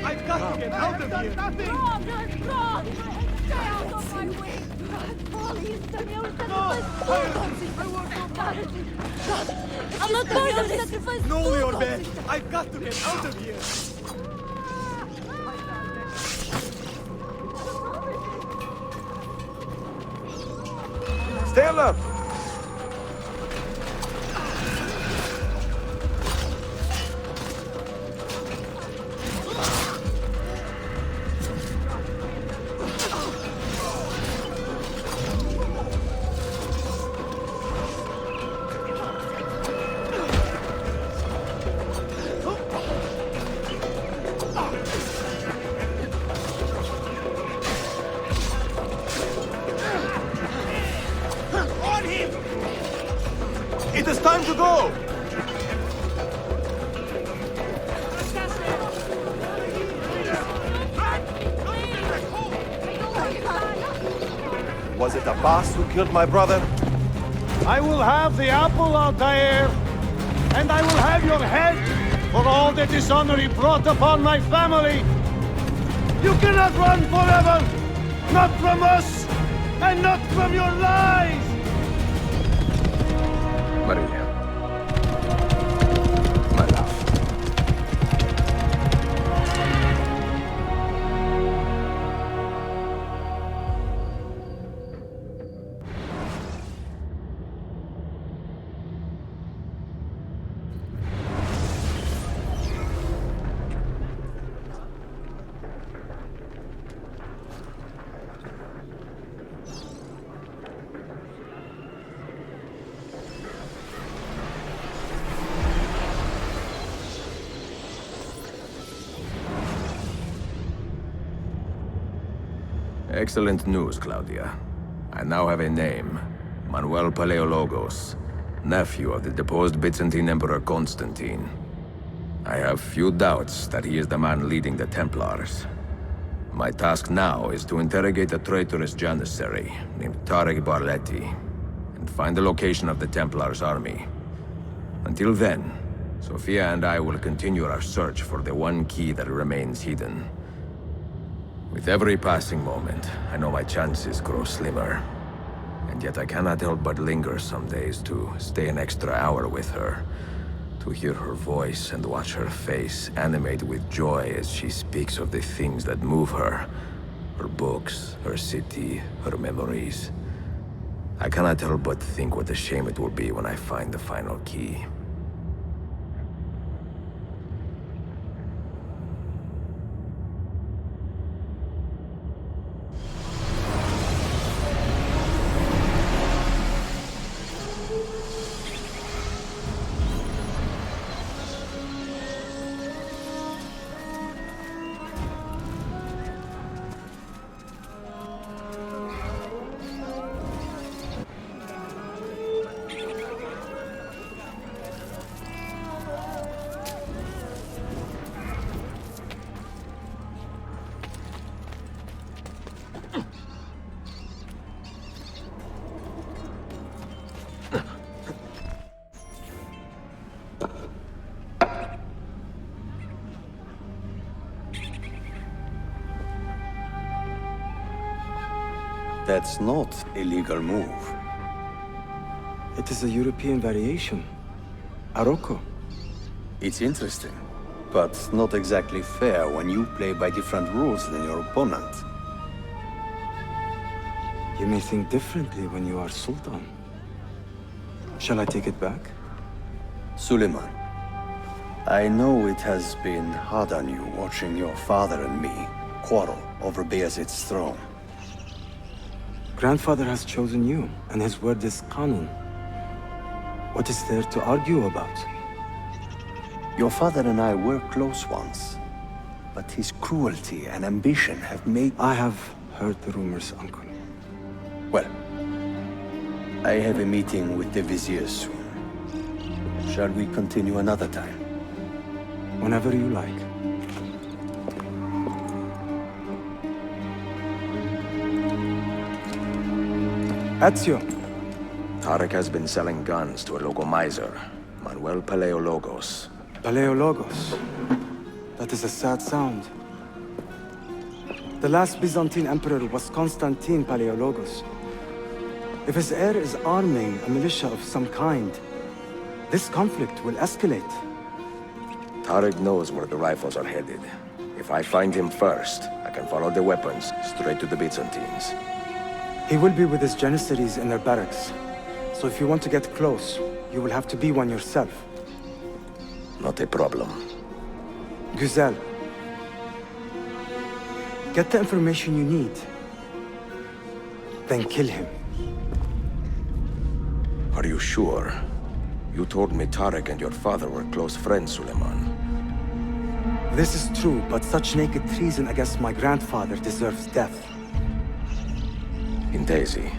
I've got to get out of here! Wrong! Stay out of my way! Please, I'm not going to sacrifice. No, your man! I've got to get out of here! Stand up! It is time to go! Was it Abbas who killed my brother? I will have the apple, Altair, and I will have your head for all the dishonor he brought upon my family. You cannot run forever, not from us, and not from your lies! Maria. My love. Excellent news, Claudia. I now have a name. Manuel Paleologos, nephew of the deposed Byzantine Emperor Constantine. I have few doubts that he is the man leading the Templars. My task now is to interrogate a traitorous janissary named Tarek Barletti and find the location of the Templars' army. Until then, Sofia and I will continue our search for the one key that remains hidden. With every passing moment, I know my chances grow slimmer. And yet I cannot help but linger some days to stay an extra hour with her. To hear her voice and watch her face animate with joy as she speaks of the things that move her. Her books, her city, her memories. I cannot help but think what a shame it will be when I find the final key. That's not a legal move. It is a European variation. Aroko. It's interesting, but not exactly fair when you play by different rules than your opponent. You may think differently when you are Sultan. Shall I take it back? Suleiman, I know it has been hard on you watching your father and me quarrel over Bayezid's throne. Grandfather has chosen you, and his word is Qanun. What is there to argue about? Your father and I were close once, but his cruelty and ambition have made... I have heard the rumors, Uncle. Well, I have a meeting with the Vizier soon. Shall we continue another time? Whenever you like. Ezio. Tarek has been selling guns to a local miser, Manuel Paleologos. Paleologos? That is a sad sound. The last Byzantine emperor was Constantine Paleologos. If his heir is arming a militia of some kind, this conflict will escalate. Tarek knows where the rifles are headed. If I find him first, I can follow the weapons straight to the Byzantines. He will be with his Janissaries in their barracks. So if you want to get close, you will have to be one yourself. Not a problem. Güzel. Get the information you need. Then kill him. Are you sure? You told me Tarek and your father were close friends, Suleiman. This is true, but such naked treason against my grandfather deserves death. In Daisy.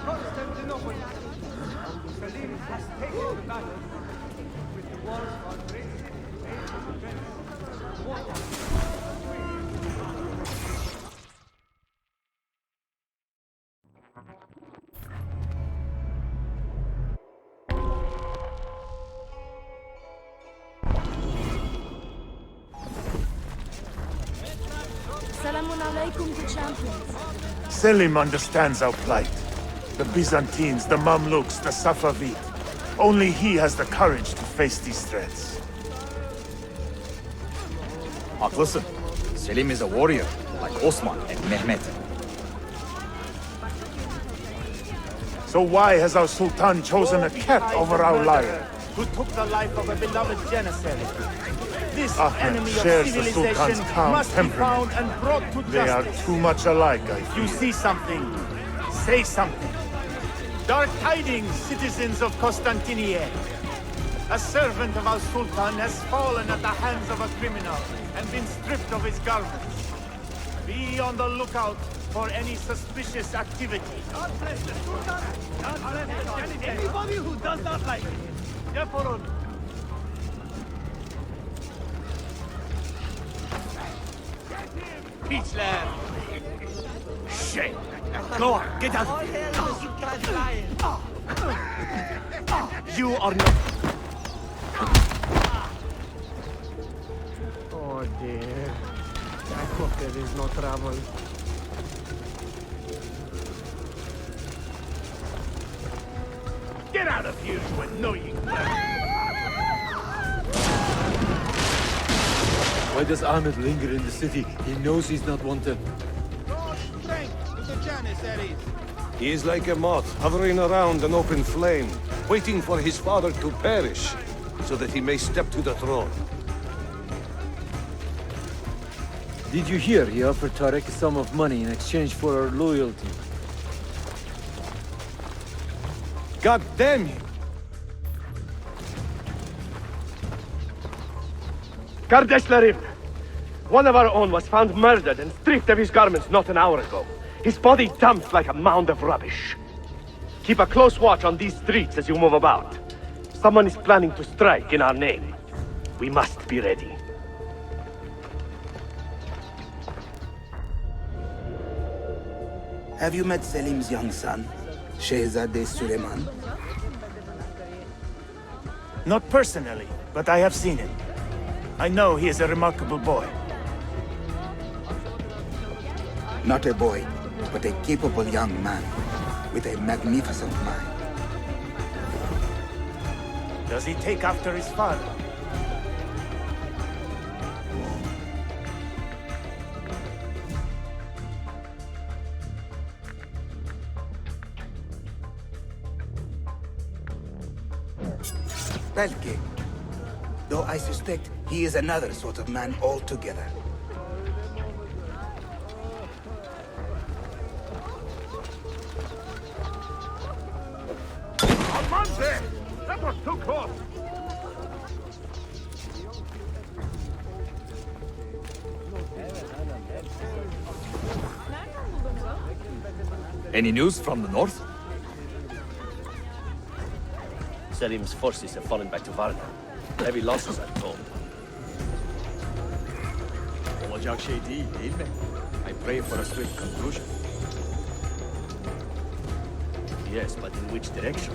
Constantinople. Selim has taken the battle. With the walls on great city, made for defense. Salamun alaikum to champions. Selim understands our plight. The Byzantines, the Mamluks, the Safavid. Only he has the courage to face these threats. Haklısın. Selim is a warrior, like Osman and Mehmet. So why has our Sultan chosen a cat over our lion? Who took the life of a beloved janissary. This enemy Ahmed of shares the civilization Sultan's calm must be temperament. found and brought to justice. They are too much alike, I fear. You see something, say something. Dark tidings, citizens of Constantinople. A servant of our Sultan has fallen at the hands of a criminal and been stripped of his garments. Be on the lookout for any suspicious activity. God bless the Sultan! God bless the anybody who does not like it. Deporun. Peachland! Shame! Go on, get out! All hail the Sultan's lion! You are not... Oh dear. I hope there is no trouble. Get out of here, you annoying Why does Ahmed linger in the city? He knows he's not wanted. Strength to the janissaries! He is like a moth hovering around an open flame, waiting for his father to perish, so that he may step to the throne. Did you hear he offered Tarek a sum of money in exchange for our loyalty? God damn him! Kardeşlerim! One of our own was found murdered and stripped of his garments not an hour ago. His body dumped like a mound of rubbish. Keep a close watch on these streets as you move about. Someone is planning to strike in our name. We must be ready. Have you met Selim's young son, Shehzade Suleiman? Not personally, but I have seen him. I know he is a remarkable boy. Not a boy, but a capable young man with a magnificent mind. Does he take after his father? Belki. Though I suspect he is another sort of man altogether. Almanze! That was too close! Any news from the north? Selim's forces have fallen back to Varna. Heavy losses, I'm told. Olacak şey değil mi? I pray for a swift conclusion. Yes, but in which direction?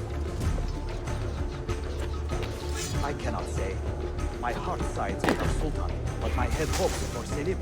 I cannot say. My heart sides with our Sultan, but my head hopes for Selim.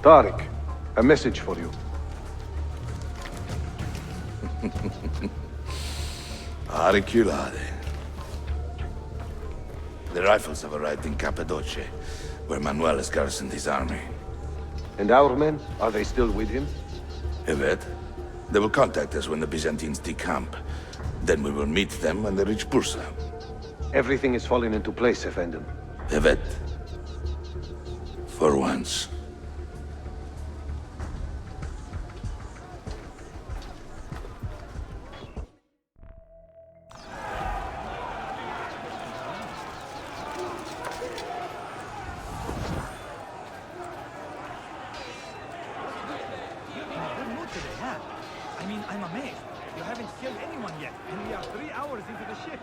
Tariq, a message for you. Auriculade. The rifles have arrived in Cappadocia, where Manuel has garrisoned his army. And our men, are they still with him? Evet. They will contact us when the Byzantines decamp. Then we will meet them when they reach Bursa. Everything is falling into place, Effendim. Evet. For once. I mean, I'm amazed. You haven't killed anyone yet, and we are 3 hours into the ship.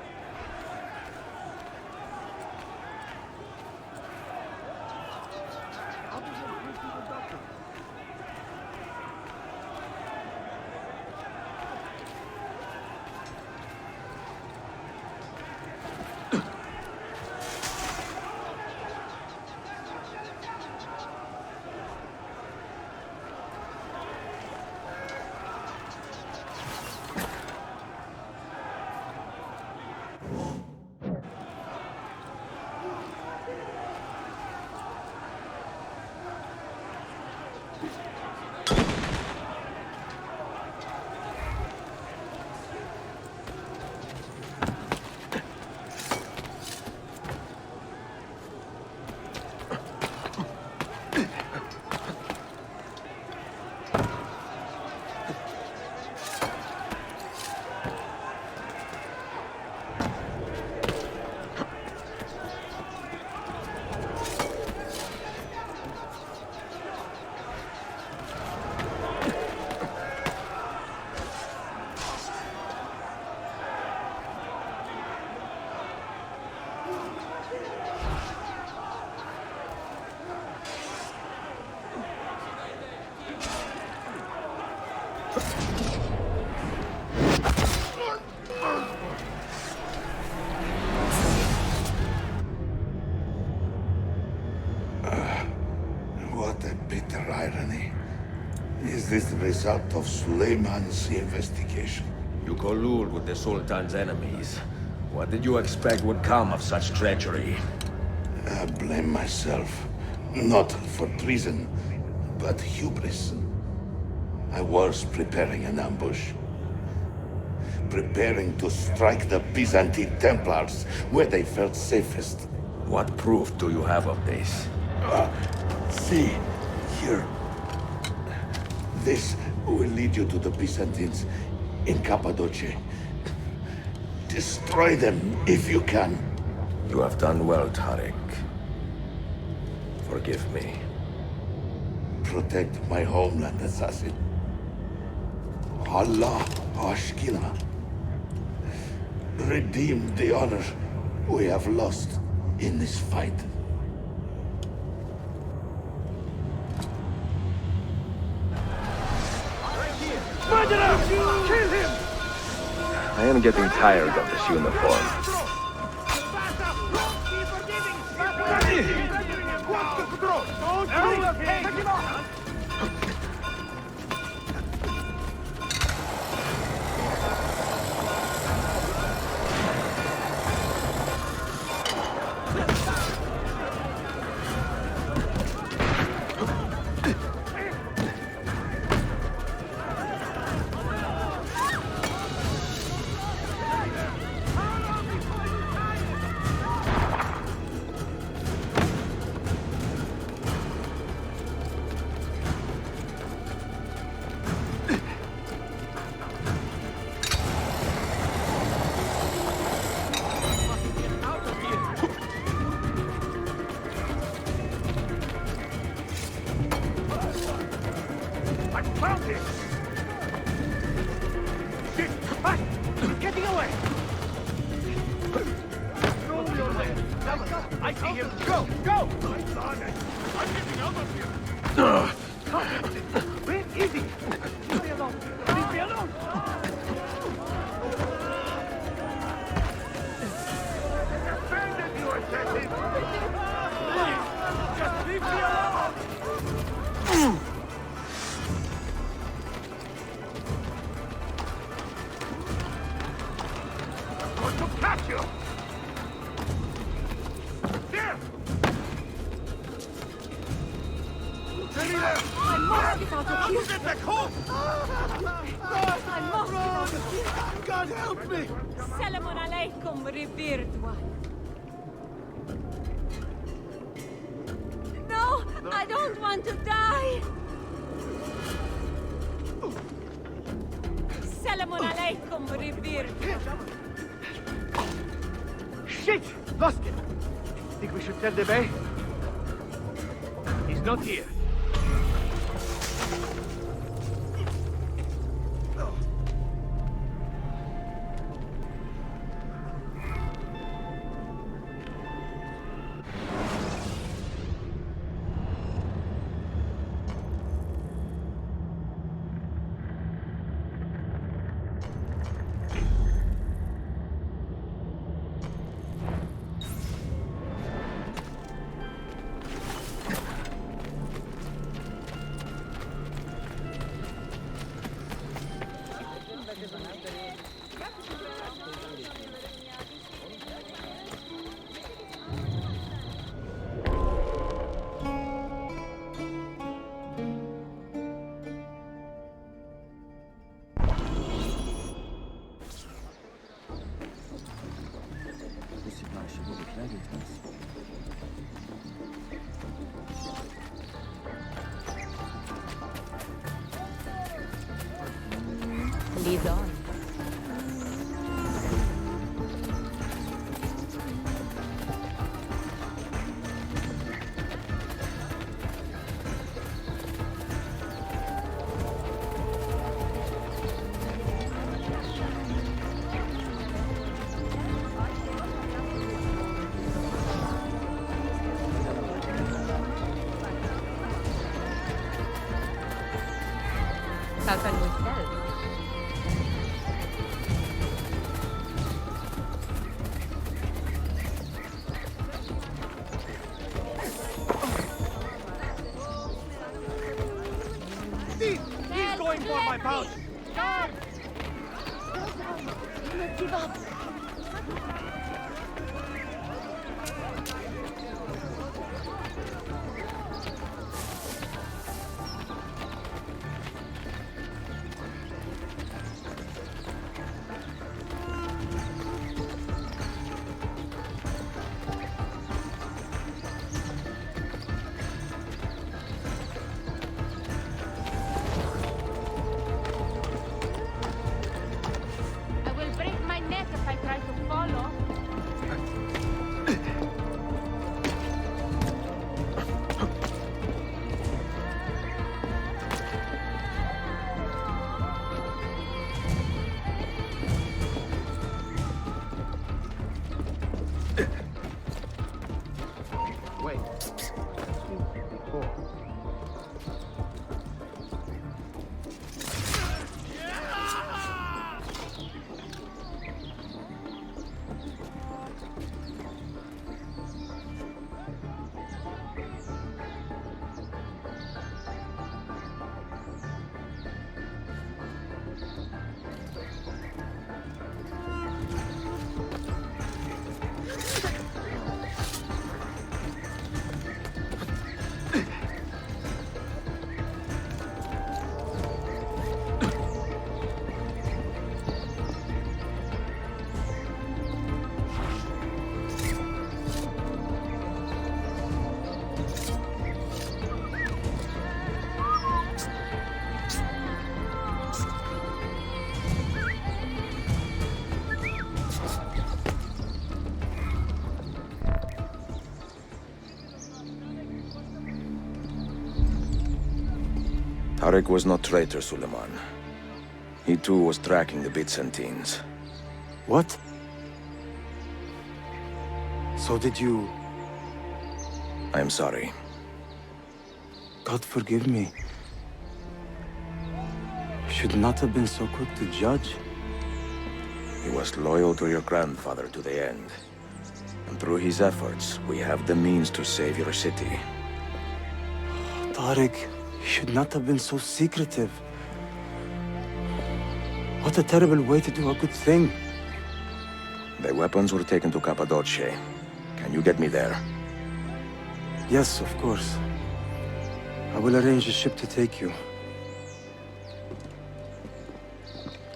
What a bitter irony. Is this the result of Suleiman's investigation? You collude with the Sultan's enemies. What did you expect would come of such treachery? I blame myself. Not for treason, but hubris. I was preparing an ambush. Preparing to strike the Byzantine Templars where they felt safest. What proof do you have of this? See, here. This will lead you to the Byzantines in Cappadocia. Destroy them if you can. You have done well, Tariq. Forgive me. Protect my homeland, assassin. Allah Ashkina. Redeem the honor we have lost in this fight. Kill him! I am getting tired of this uniform. Getting away! I see him! Go! Go! I'm getting out of here! Breathe easy! Leave me alone! Leave me alone! Defended you, assassin! Please! Just leave me alone! I must get out of here! Get back home! I must get out of here! God help me! Salamun alaikum, revered one. No, I don't want to die! Salamun alaikum, revered one. Shit! Lost him! Think we should tell the bay? He's not here. Lead on. How can we help? He's going for my pouch! Guard! Give up! Tarek was not traitor, Suleiman. He too was tracking the Byzantines. What? So did you... I am sorry. God forgive me. Should not have been so quick to judge. He was loyal to your grandfather to the end. And through his efforts, we have the means to save your city. Tarek, you should not have been so secretive. What a terrible way to do a good thing. The weapons were taken to Cappadocia. Can you get me there? Yes, of course. I will arrange a ship to take you.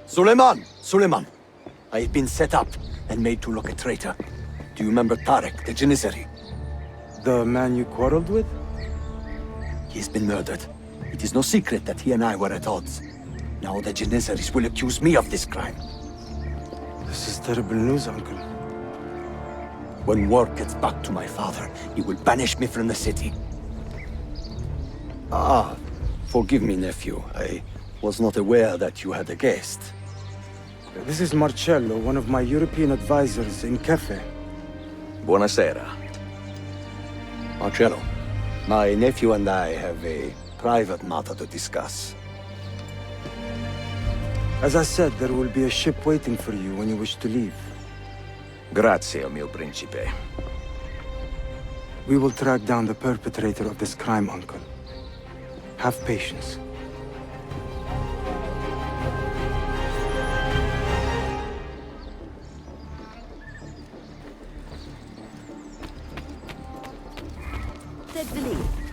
Suleiman! Suleiman! I have been set up and made to look a traitor. Do you remember Tarek, the Janissary? The man you quarreled with? He has been murdered. It is no secret that he and I were at odds. Now the Janissaries will accuse me of this crime. This is terrible news, Uncle. When word gets back to my father, he will banish me from the city. Ah, forgive me, nephew. I was not aware that you had a guest. This is Marcello, one of my European advisors in Cafe. Buonasera. Marcello, my nephew and I have a private matter to discuss. As I said, there will be a ship waiting for you when you wish to leave. Grazie, o mio principe. We will track down the perpetrator of this crime, Uncle. Have patience. Take the lead.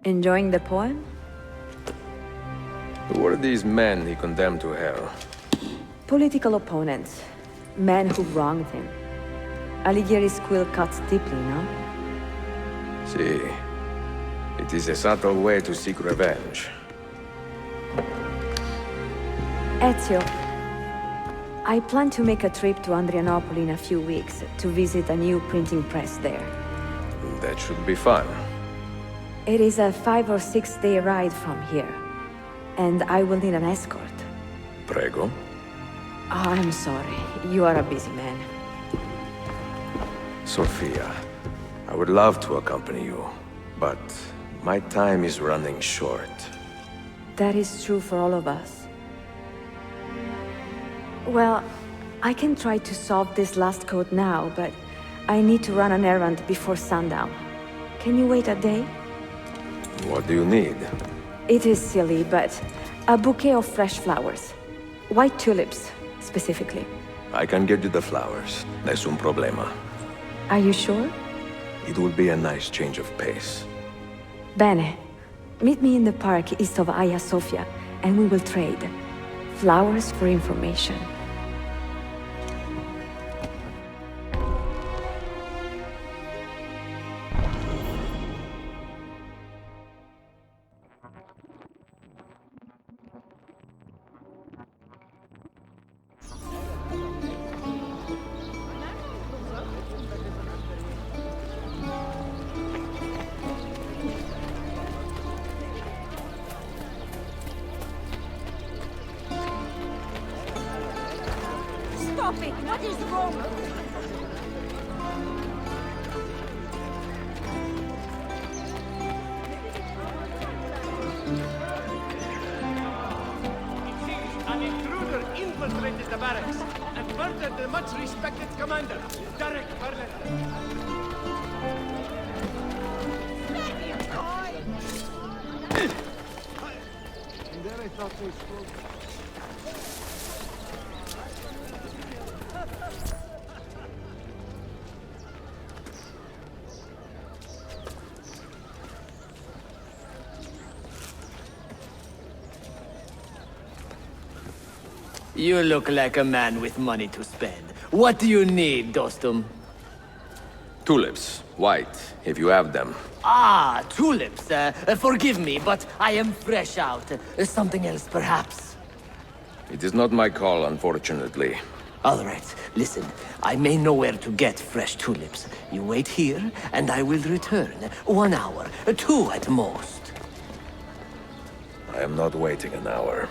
Enjoying the poem? Who were these men he condemned to hell? Political opponents. Men who wronged him. Alighieri's quill cuts deeply, no? See, it is a subtle way to seek revenge. Ezio, I plan to make a trip to Adrianople in a few weeks to visit a new printing press there. That should be fun. It is a 5 or 6 day ride from here, and I will need an escort. Prego. Oh, I'm sorry. You are a busy man. Sofia, I would love to accompany you, but my time is running short. That is true for all of us. Well, I can try to solve this last code now, but I need to run an errand before sundown. Can you wait a day? What do you need? It is silly, but a bouquet of fresh flowers. White tulips, specifically. I can get you the flowers. Nessun problema. Are you sure? It will be a nice change of pace. Bene. Meet me in the park east of Hagia Sophia, and we will trade. Flowers for information. Stop it! What is wrong? An intruder infiltrated the barracks and murdered the much-respected commander, Derek Verlet. And there I thought they spoke. You look like a man with money to spend. What do you need, Dostum? Tulips. White, if you have them. Ah, tulips. Forgive me, but I am fresh out. Something else, perhaps? It is not my call, unfortunately. All right, listen. I may know where to get fresh tulips. You wait here, and I will return. 1 hour, 2 at most. I am not waiting an hour.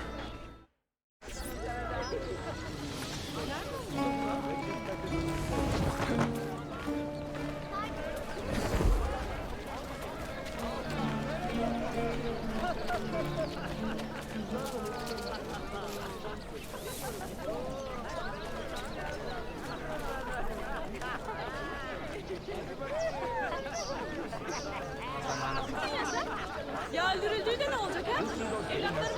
Ya öldürüldüğünde ne olacak ha? Evlatlarım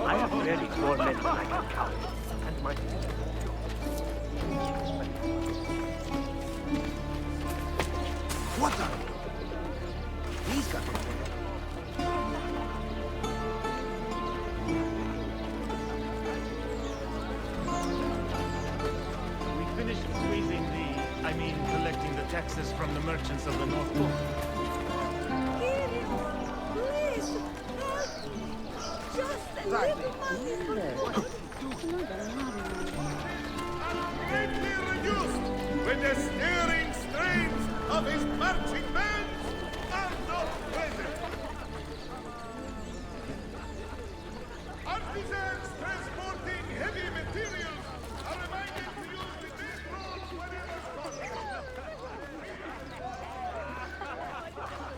I have really tormented like a cow. And my... What the? He's got it. We finished squeezing collecting the taxes from the merchants of the North Pole. Please! Just a little money! Greatly reduced when the stirring strains of his marching bands are not present. Artisans transporting heavy materials are reminded to use the big rolls whenever possible.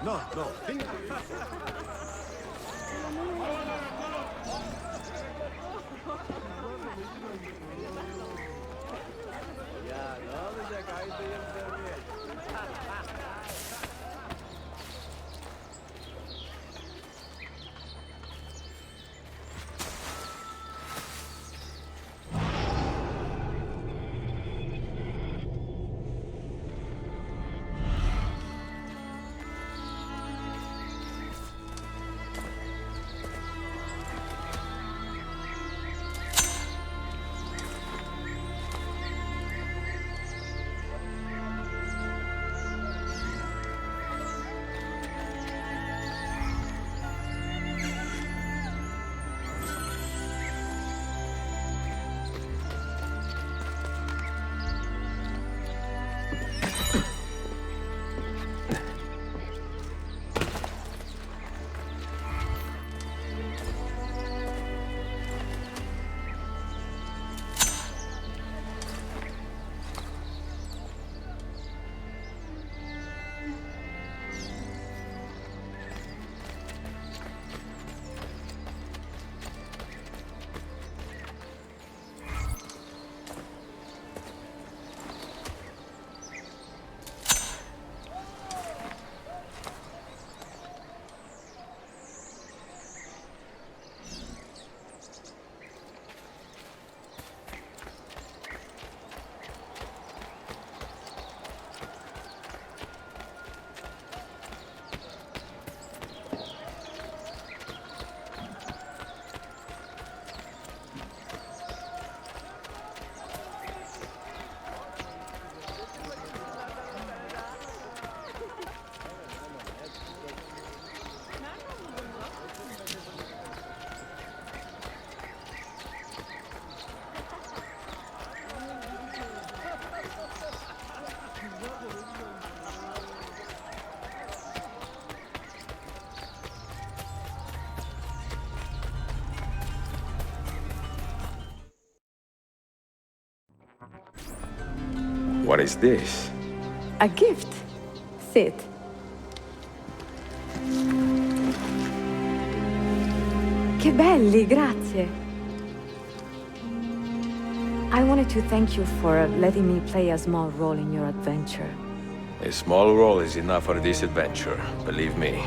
No, think. What is this? A gift. Sit. Che belli, grazie. I wanted to thank you for letting me play a small role in your adventure. A small role is enough for this adventure, believe me.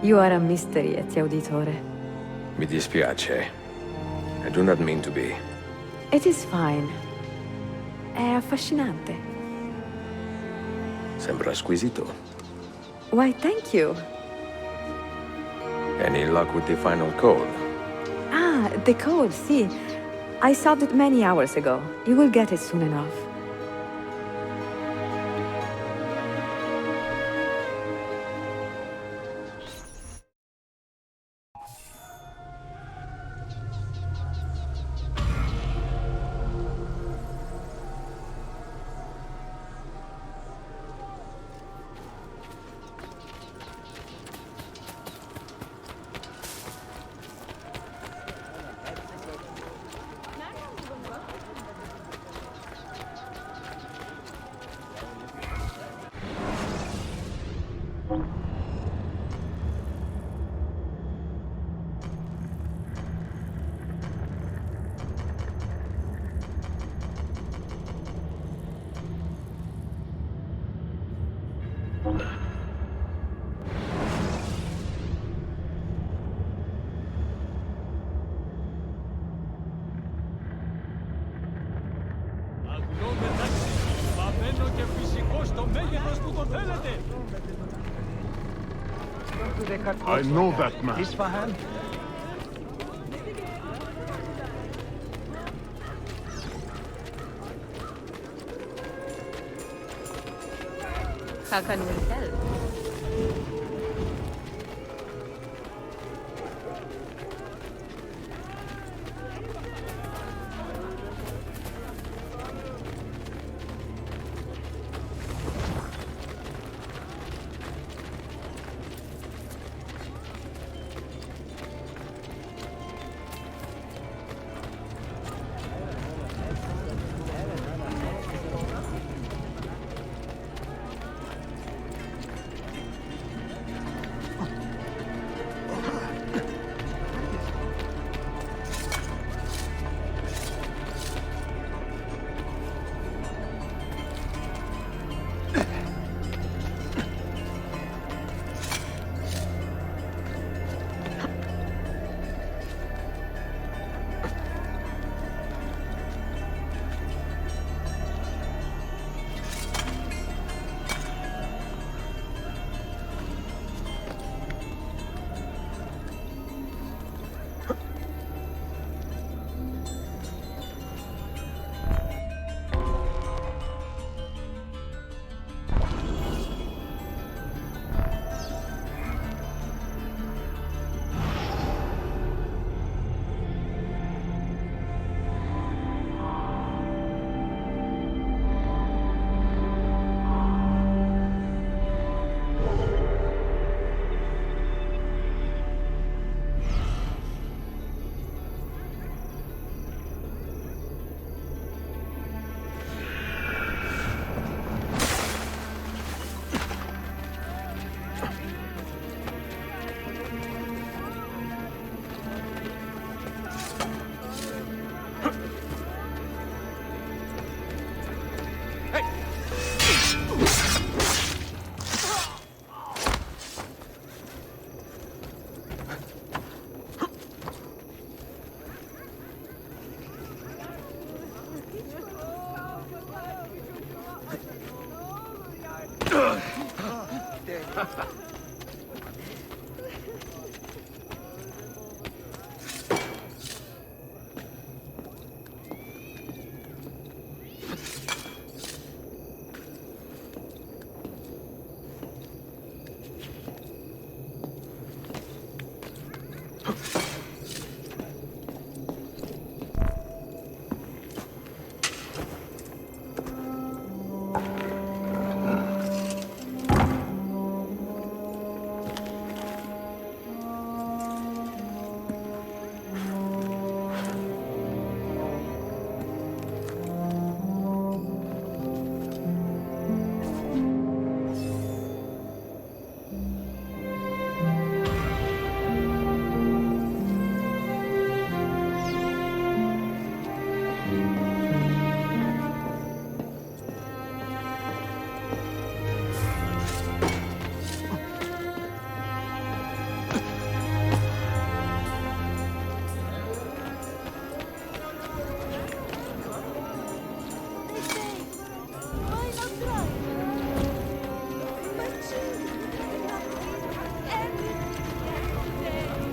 You are a mystery, Ezio Auditore. Mi dispiace. I do not mean to be. It is fine. È affascinante. Sembra squisito. Why, thank you. Any luck with the final code? Ah, the code, see. I solved it many hours ago. You will get it soon enough. I know that man. Isfahan? How can we help?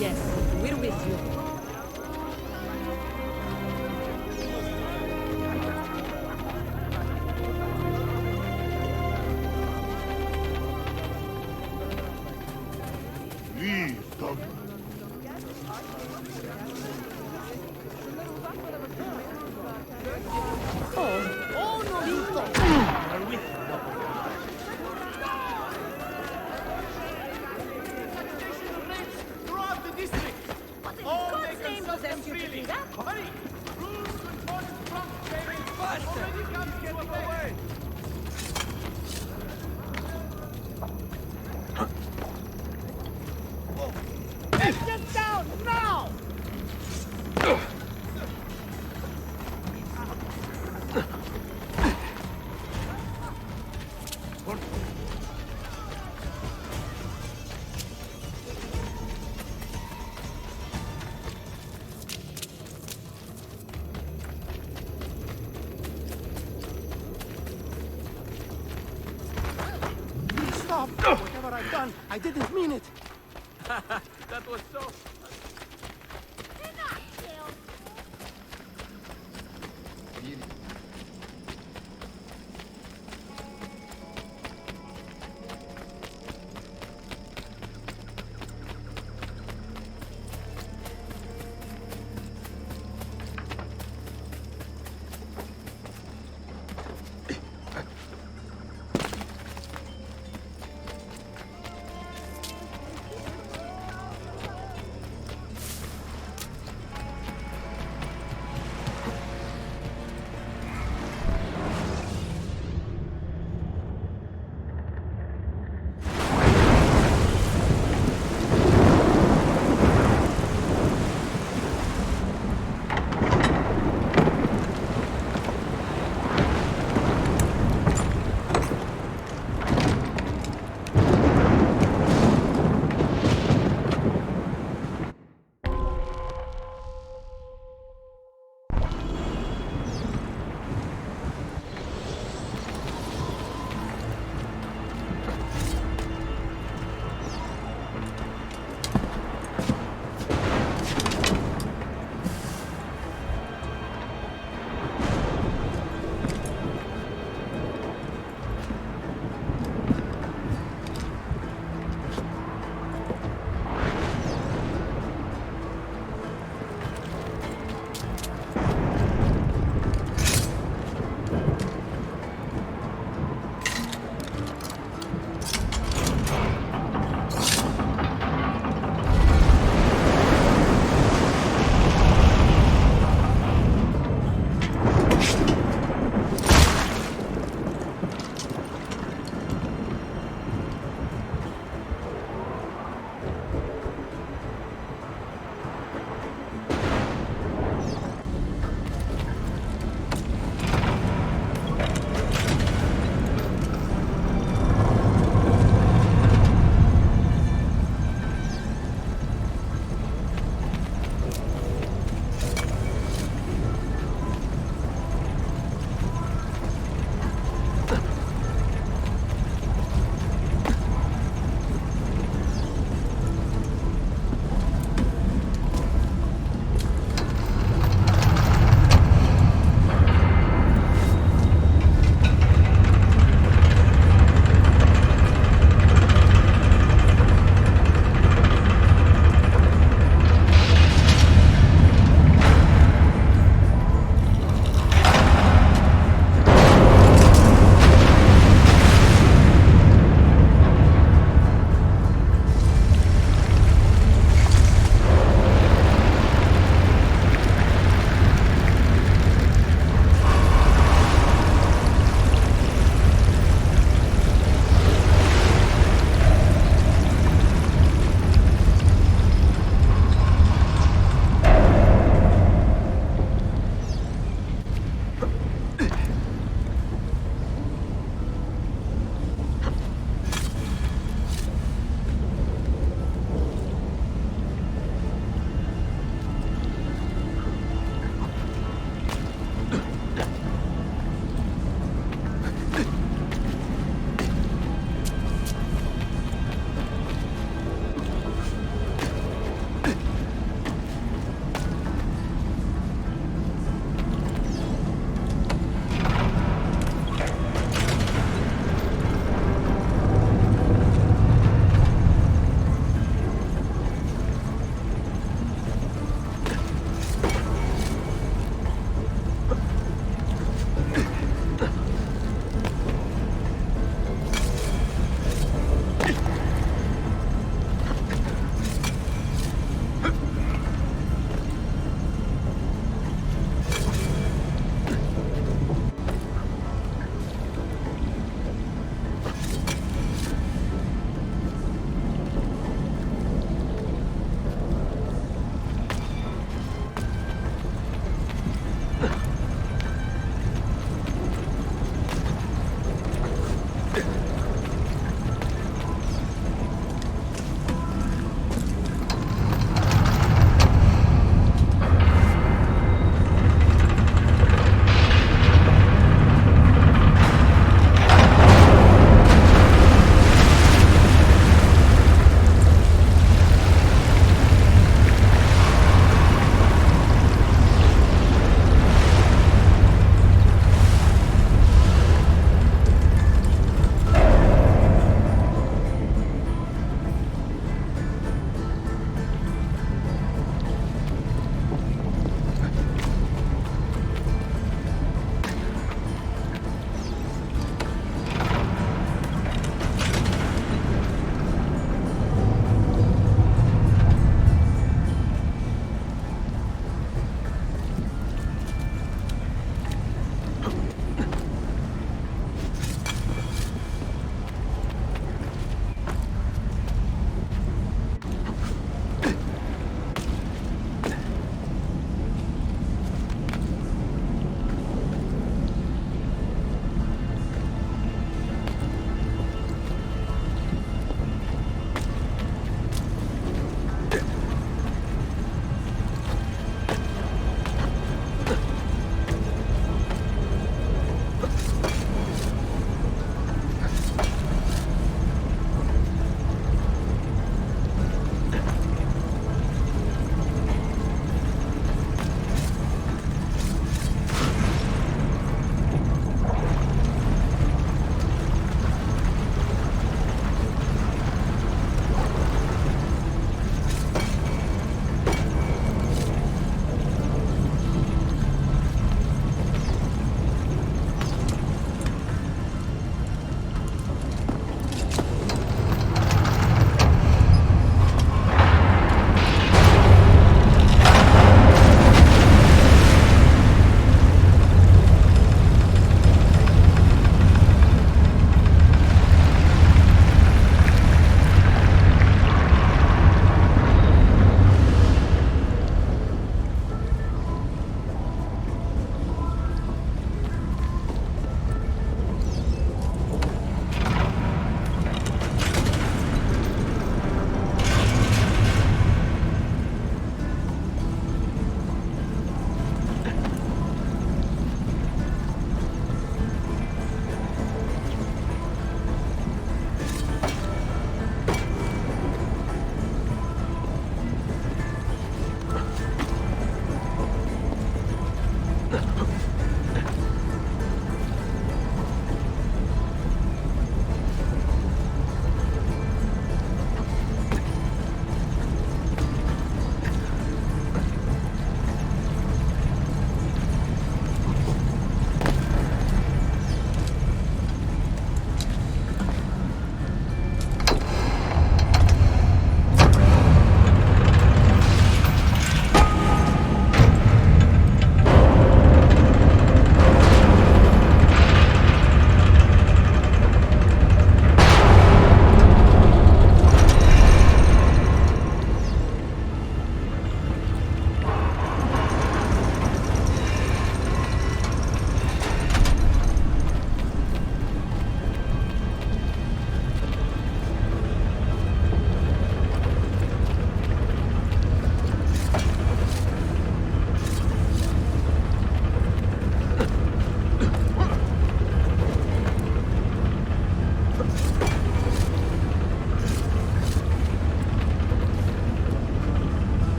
Yes, we're with you. Leave, dog. Oh no, Lito! Are with Throughout the district! All they can possessed you to do that? Hurry! Ruse controls front saving already comes to a away! Get down now! Stop! Whatever I've done, I didn't mean it! That was so...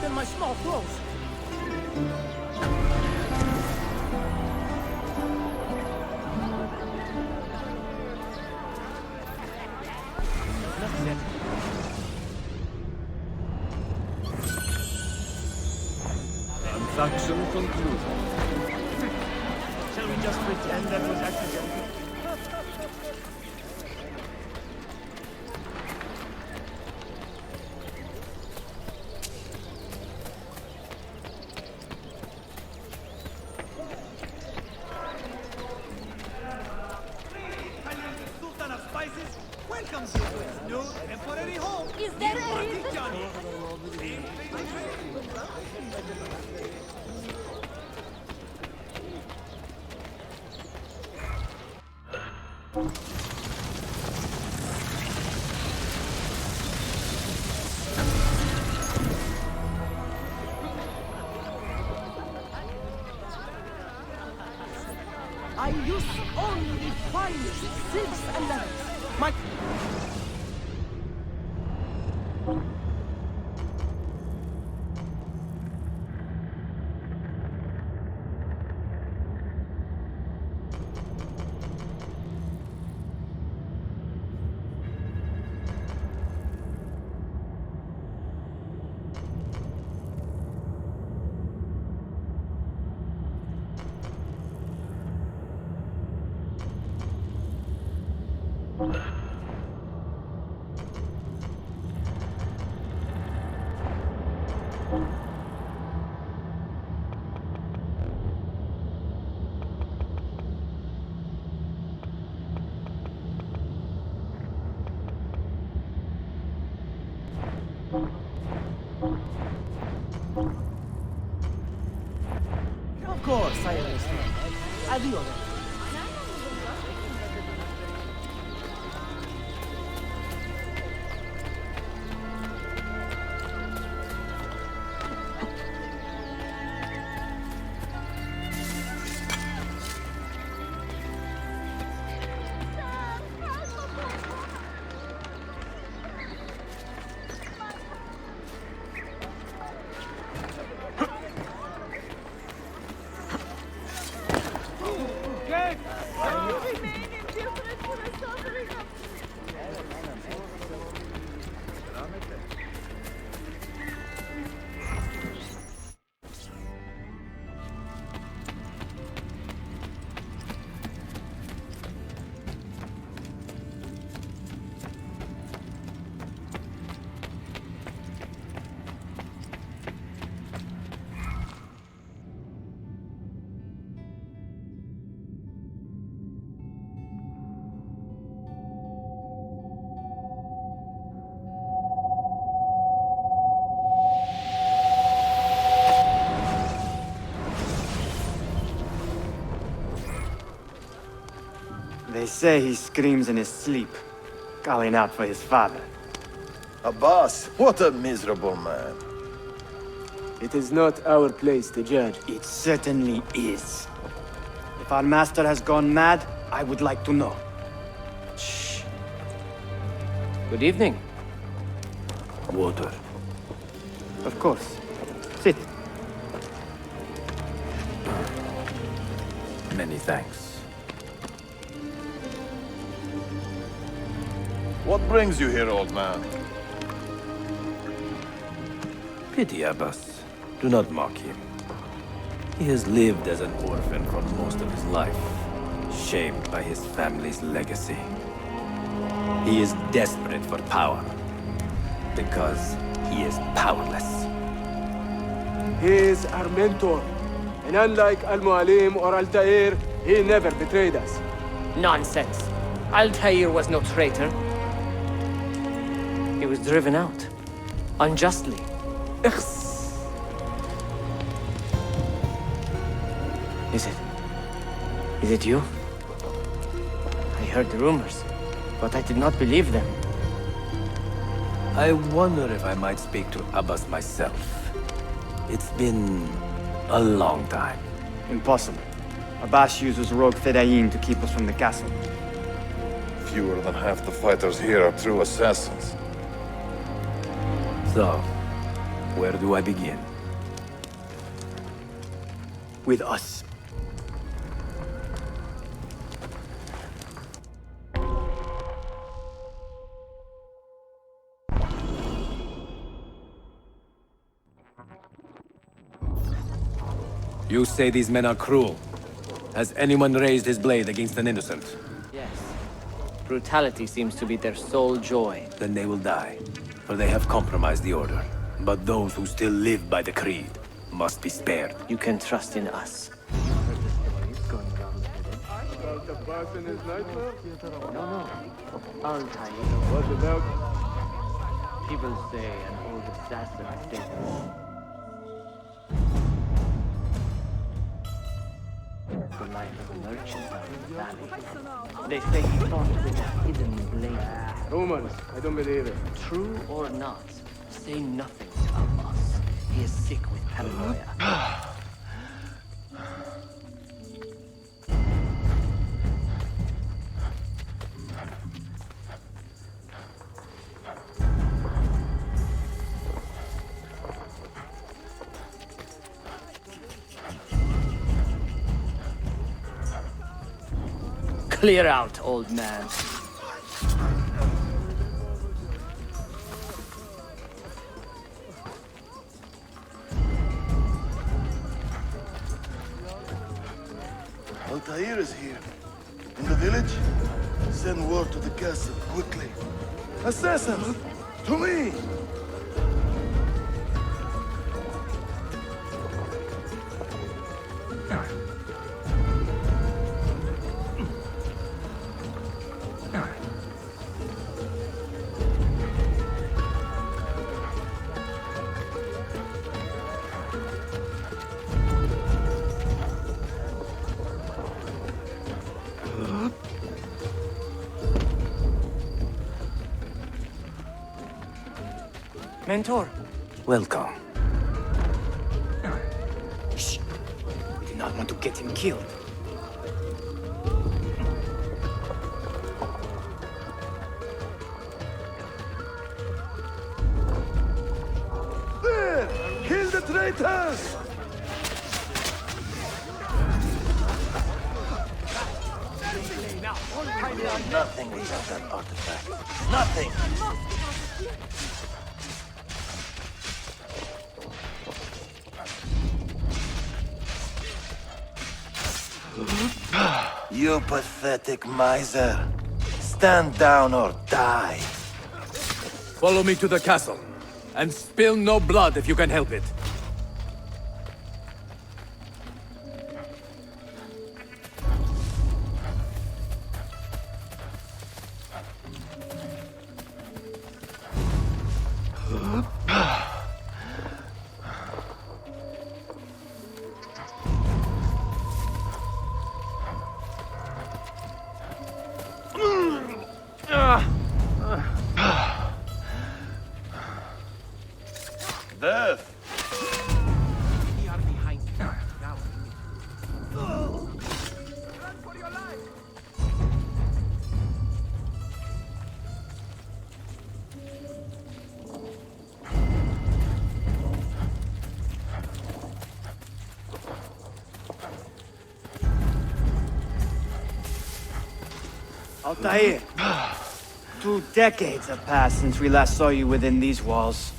than my small clothes. Transaction concluded. Shall we just pretend that was accidental? Sultan of Spices welcomes you to his new temporary home. Is there a reason? I use only finest silks and leathers. My Of course, I understand. Adieu. They say he screams in his sleep, calling out for his father. Abbas, what a miserable man. It is not our place to judge. It certainly is. If our master has gone mad, I would like to know. Shh. Good evening. Water. Of course. Sit. Many thanks. What brings you here, old man? Pity Abbas. Do not mock him. He has lived as an orphan for most of his life, shamed by his family's legacy. He is desperate for power, because he is powerless. He is our mentor. And unlike Al-Mualim or Altair, he never betrayed us. Nonsense. Altair was no traitor. He was driven out. Unjustly. Is it you? I heard the rumors, but I did not believe them. I wonder if I might speak to Abbas myself. It's been a long time. Impossible. Abbas uses rogue Fedayeen to keep us from the castle. Fewer than half the fighters here are true assassins. So, Where do I begin? With us. You say these men are cruel. Has anyone raised his blade against an innocent? Yes. Brutality seems to be their sole joy. Then they will die, for they have compromised the order. But those who still live by the creed must be spared. You can trust in us. About the boss and his nightmare? No. Altair. What about? People say an old assassin is dead. The life of a merchant out in the valley. They say he fought with a hidden blade. Rumors. I don't believe it. True or not, say nothing of us. He is sick with paranoia. Clear out, old man. Altair is here. In the village? Send word to the castle, quickly. Assassins! To me! Mentor. Welcome. Shh. We do not want to get him killed. There! Kill the traitors! Nothing without that artifact. Nothing! You pathetic miser. Stand down or die. Follow me to the castle, and spill no blood if you can help it. Death! We are behind you. Now. Run for your life! Altair. 2 decades have passed since we last saw you within these walls.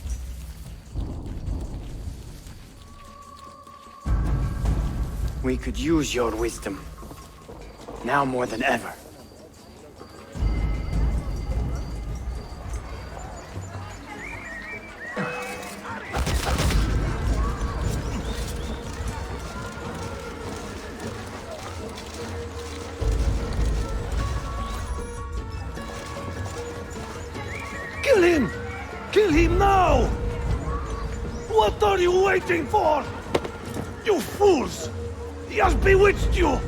We could use your wisdom. Now more than ever. Kill him! Kill him now! What are you waiting for? You fools! He has bewitched you!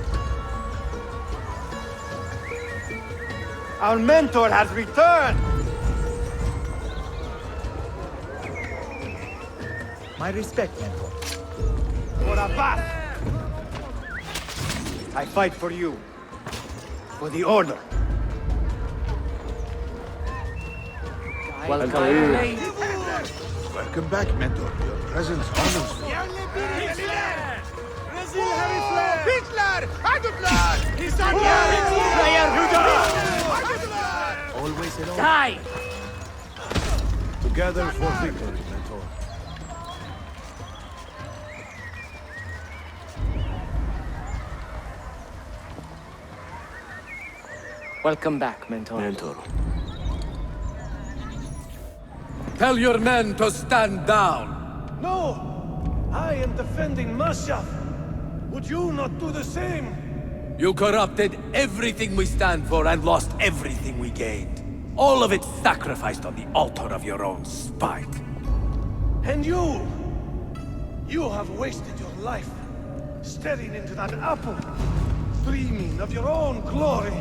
Our mentor has returned! My respect, mentor. For Abbas! I fight for you. For the Order. Welcome. Welcome back, Mentor. Your presence honors me. Always alone. Die! Together for victory, Mentor. Welcome back, Mentor. Mentor. Tell your men to stand down. No! I am defending Masyaf. Would you not do the same? You corrupted everything we stand for and lost everything we gained. All of it sacrificed on the altar of your own spite. And you! You have wasted your life staring into that apple, dreaming of your own glory.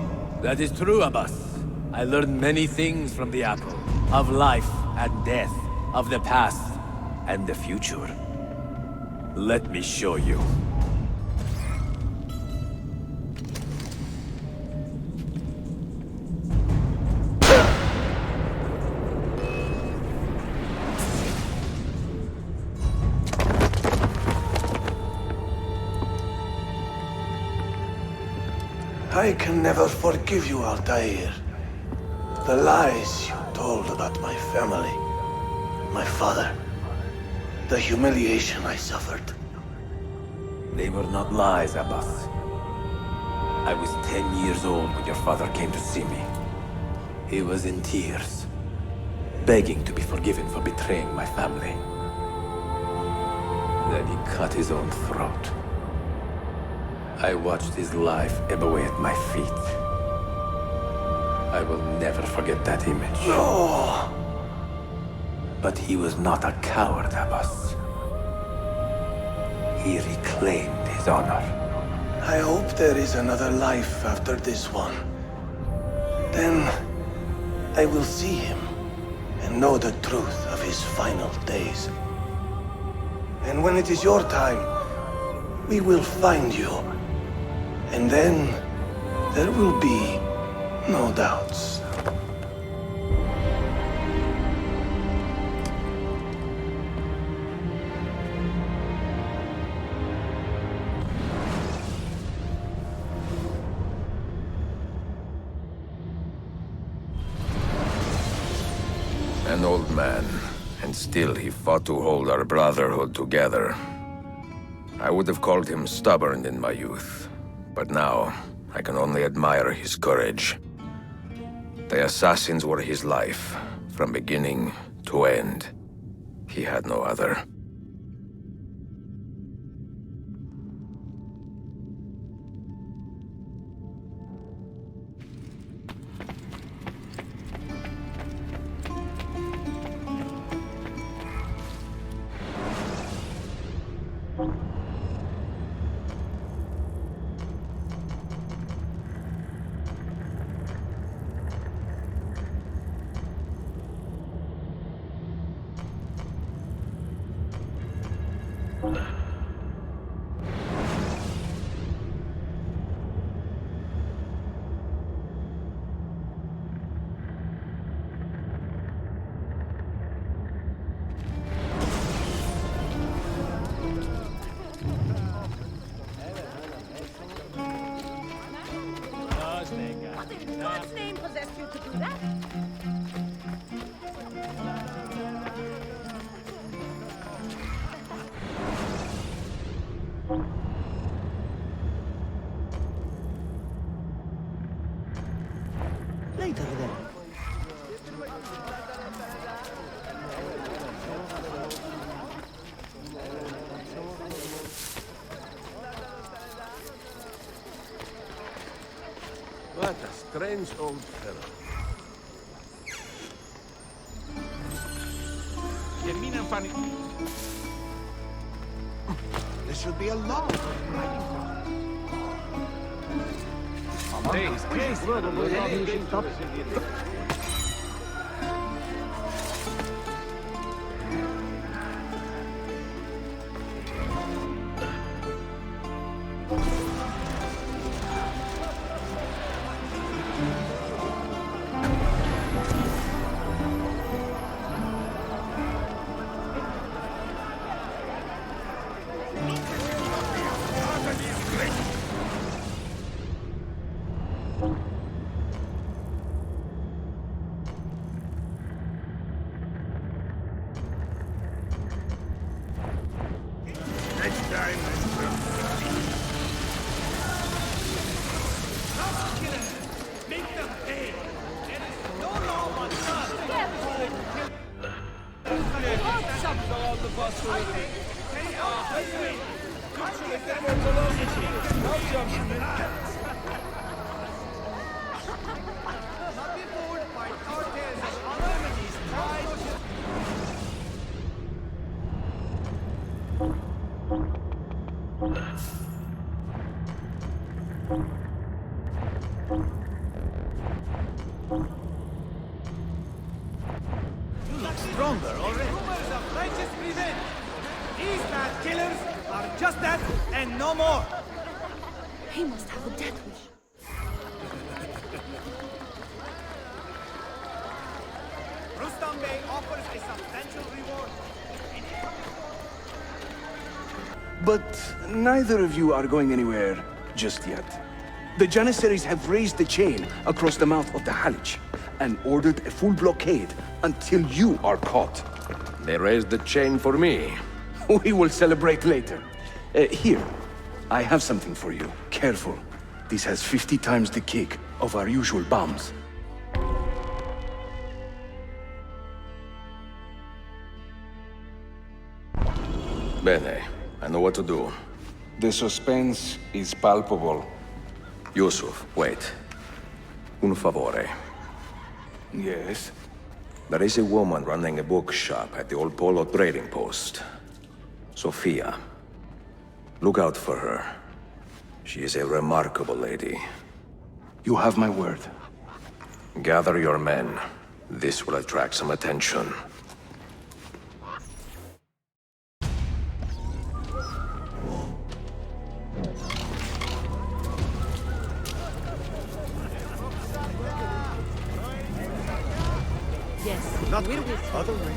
That is true, Abbas. I learned many things from the apple. Of life and death. Of the past and the future. Let me show you. I can never forgive you, Altair. The lies you told about my family, my father, the humiliation I suffered. They were not lies, Abbas. I was 10 years old when your father came to see me. He was in tears, begging to be forgiven for betraying my family. Then he cut his own throat. I watched his life ebb away at my feet. I will never forget that image. No! But he was not a coward, Abbas. He reclaimed his honor. I hope there is another life after this one. Then I will see him and know the truth of his final days. And when it is your time, we will find you. And then there will be no doubts. An old man, and still he fought to hold our brotherhood together. I would have called him stubborn in my youth, but now I can only admire his courage. The assassins were his life, from beginning to end. He had no other. God's name possessed you to do that? Later then. What a strange old fellow. There should be a law. Stronger already. Rumors of righteous revenge. These bad killers are just that and no more. He must have a death wish. Rustam Bey offers a substantial reward. But neither of you are going anywhere just yet. The Janissaries have raised the chain across the mouth of the Halij and ordered a full blockade until you are caught. They raised the chain for me. We will celebrate later. Here, I have something for you. Careful. This has 50 times the kick of our usual bombs. Bene, I know what to do. The suspense is palpable. Yusuf, wait. Un favore. Yes? There is a woman running a bookshop at the old Polo trading post. Sofia. Look out for her. She is a remarkable lady. You have my word. Gather your men. This will attract some attention. Yes. Not good. Other way.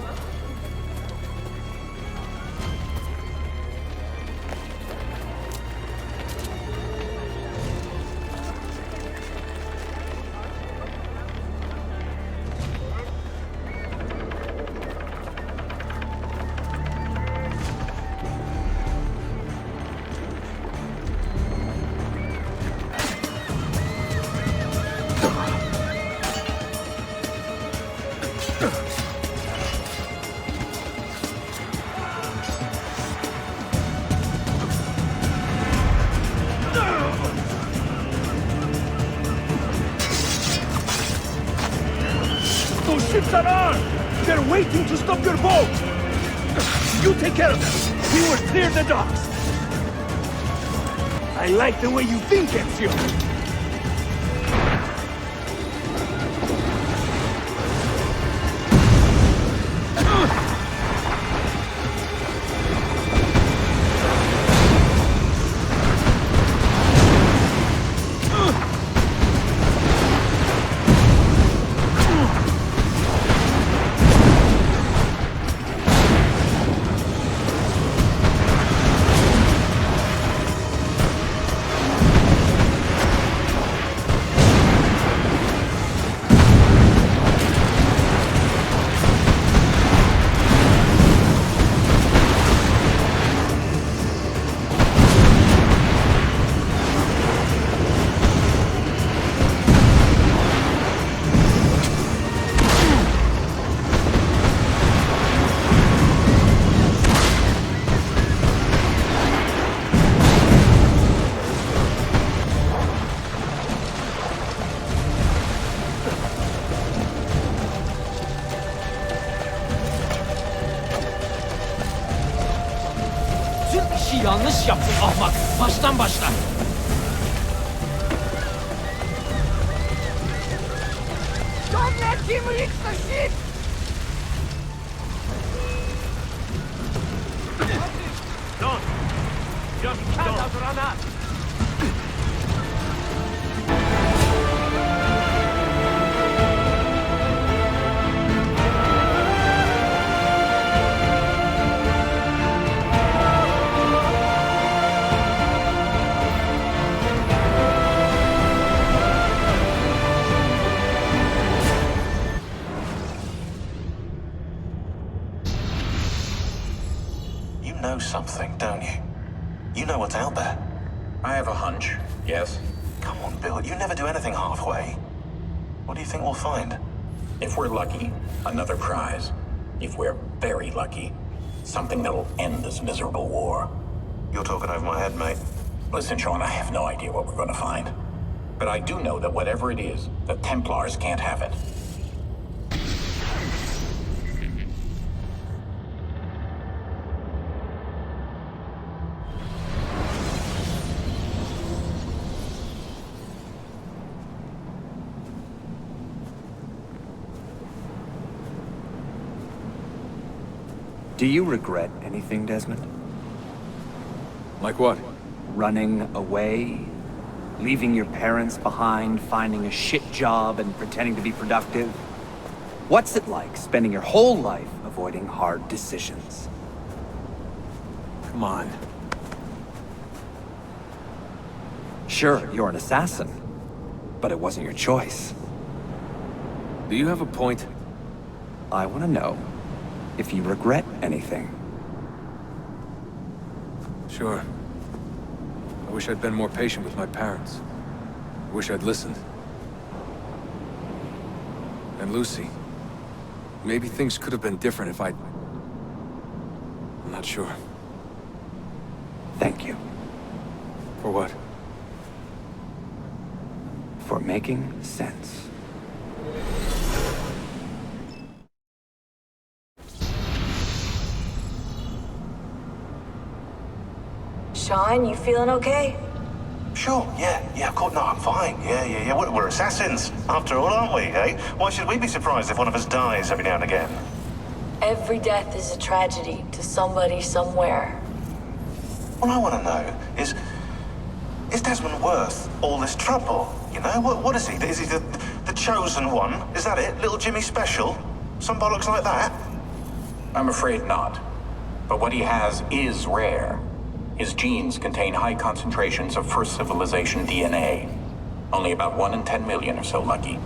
Those ships are armed! They're waiting to stop your boat! You take care of them! We will clear the docks! I like the way you think, Ezio! Yanlış yaptın ahmak. Baştan başla. Don't let him reach the ship! Don't! Just don't! Run out! know something, don't you? You know what's out there. I have a hunch, yes. Come on, Bill, you never do anything halfway. What do you think we'll find? If we're lucky, another prize. If we're very lucky, something that'll end this miserable war. You're talking over my head, mate. Listen, Sean, I have no idea what we're going to find. But I do know that whatever it is, the Templars can't have it. Do you regret anything, Desmond? Like what? Running away? Leaving your parents behind, finding a shit job, and pretending to be productive? What's it like spending your whole life avoiding hard decisions? Come on. Sure, you're an assassin, but it wasn't your choice. Do you have a point? I want to know if you regret anything. Sure. I wish I'd been more patient with my parents. I wish I'd listened. And Lucy. Maybe things could have been different if I'm not sure. Thank you. For what? For making sense. Sean, you feeling okay? Sure, yeah, of course, no, I'm fine. Yeah. We're assassins, after all, aren't we, eh? Why should we be surprised if one of us dies every now and again? Every death is a tragedy to somebody somewhere. What I want to know is Desmond worth all this trouble? You know, what is he? Is he the chosen one? Is that it? Little Jimmy Special? Some bollocks like that? I'm afraid not. But what he has is rare. His genes contain high concentrations of first civilization DNA. Only about 1 in 10 million are so lucky.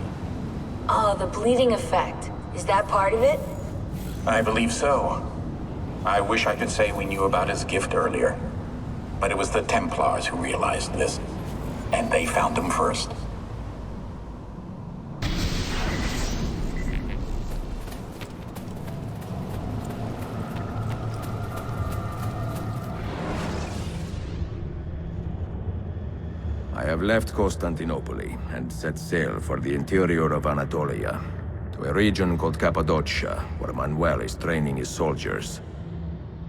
Oh, the bleeding effect. Is that part of it? I believe so. I wish I could say we knew about his gift earlier. But it was the Templars who realized this. And they found him first. I have left Constantinople and set sail for the interior of Anatolia, to a region called Cappadocia, where Manuel is training his soldiers.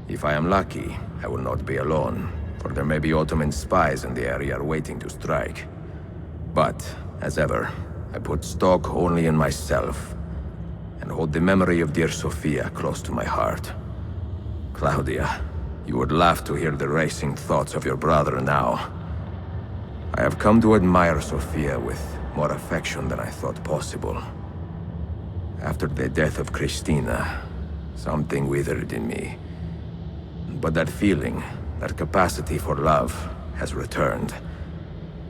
If I am lucky, I will not be alone, for there may be Ottoman spies in the area waiting to strike. But, as ever, I put stock only in myself, and hold the memory of dear Sofia close to my heart. Claudia, you would laugh to hear the racing thoughts of your brother now. I have come to admire Sofia with more affection than I thought possible. After the death of Christina, something withered in me. But that feeling, that capacity for love, has returned.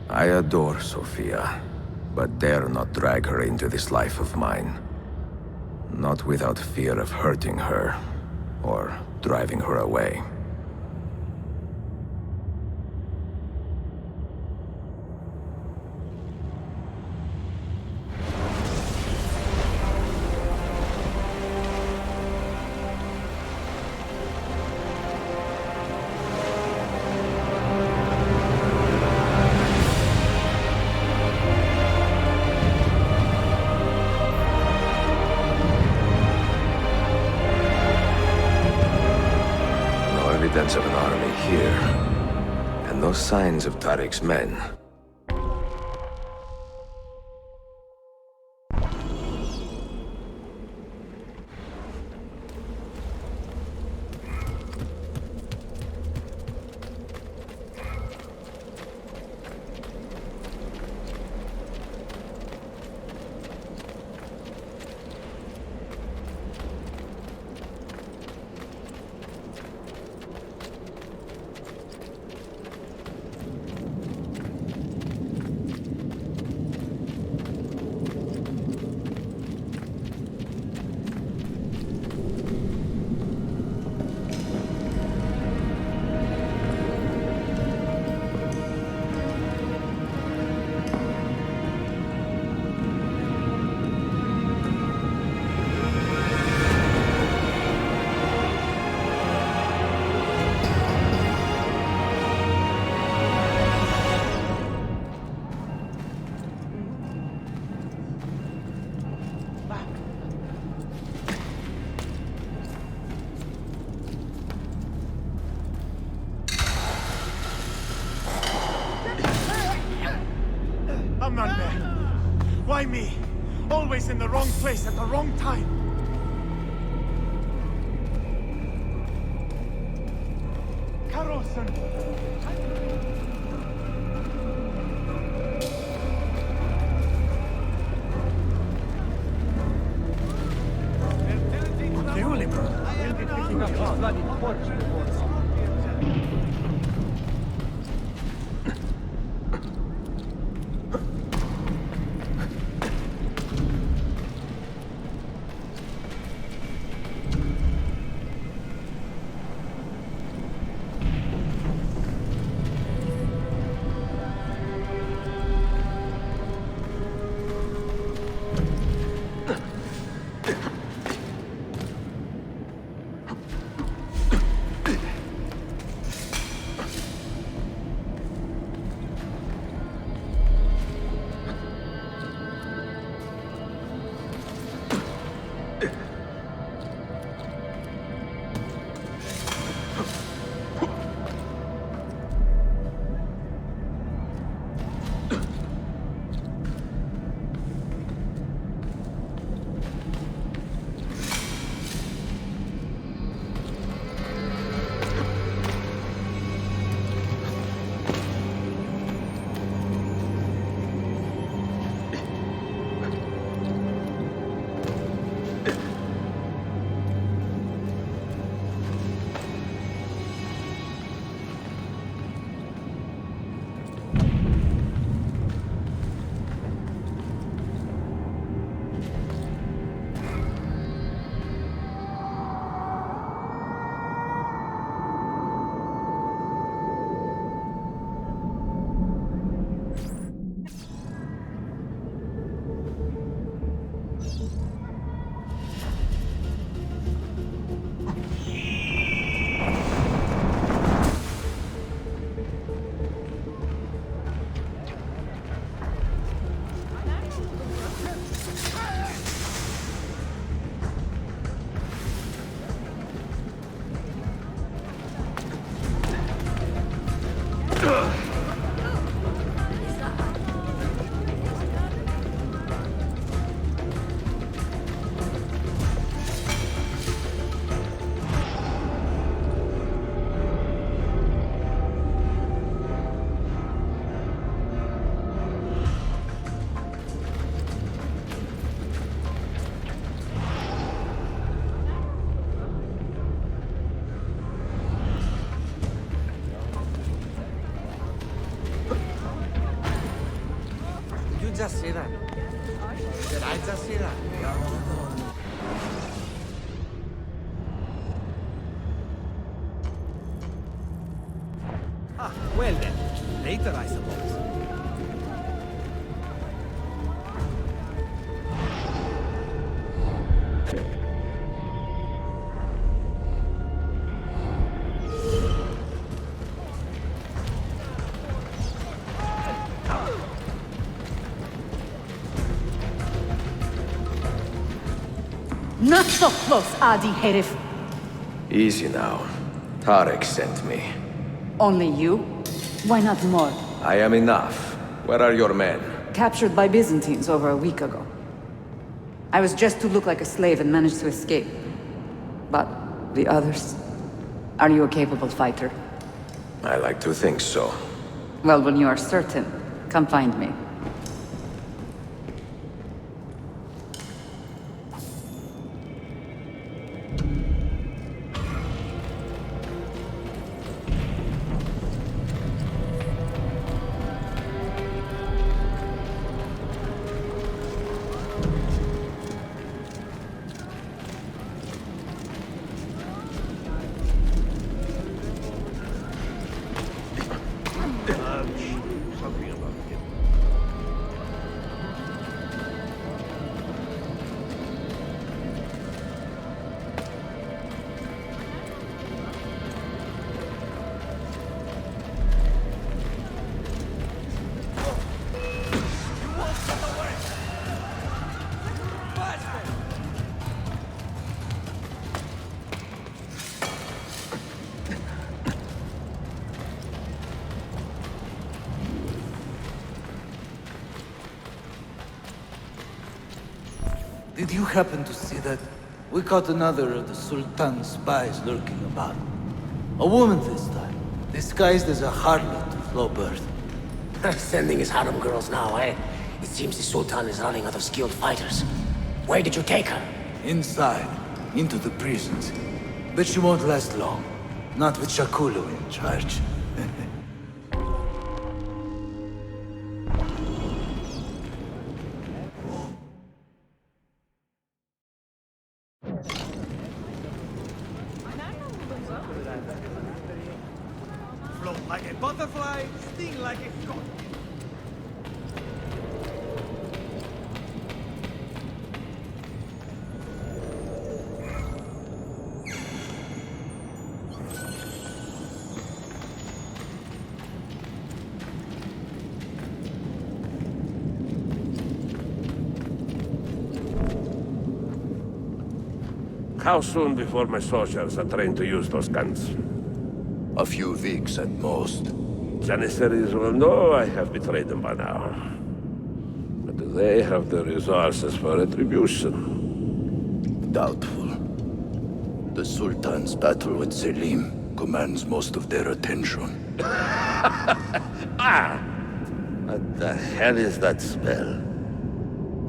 I adore Sofia, but dare not drag her into this life of mine. Not without fear of hurting her, or driving her away. Evidence of an army here, and no signs of Tariq's men. I'm not bad. Why me? Always in the wrong place at the wrong time. Carlson! We'll be picking up his bloody corpse before long. Just say that. Did I just say that? Ah, well then. Later, I suppose. Not so close, Adi Herif. Easy now. Tarek sent me. Only you? Why not more? I am enough. Where are your men? Captured by Byzantines over a week ago. I was just to look like a slave and managed to escape. But the others? Are you a capable fighter? I like to think so. Well, when you are certain, come find me. Did you happen to see that? We caught another of the Sultan's spies lurking about. A woman this time, disguised as a harlot of low birth. Sending his harem girls now, eh? It seems the Sultan is running out of skilled fighters. Where did you take her? Inside, into the prisons. But she won't last long. Not with Shakulu in charge. Float like a butterfly, sting like a scorpion. How soon before my soldiers are trained to use those guns? A few weeks at most. Janissaries will know I have betrayed them by now. But do they have the resources for retribution? Doubtful. The Sultan's battle with Selim commands most of their attention. What the hell is that spell?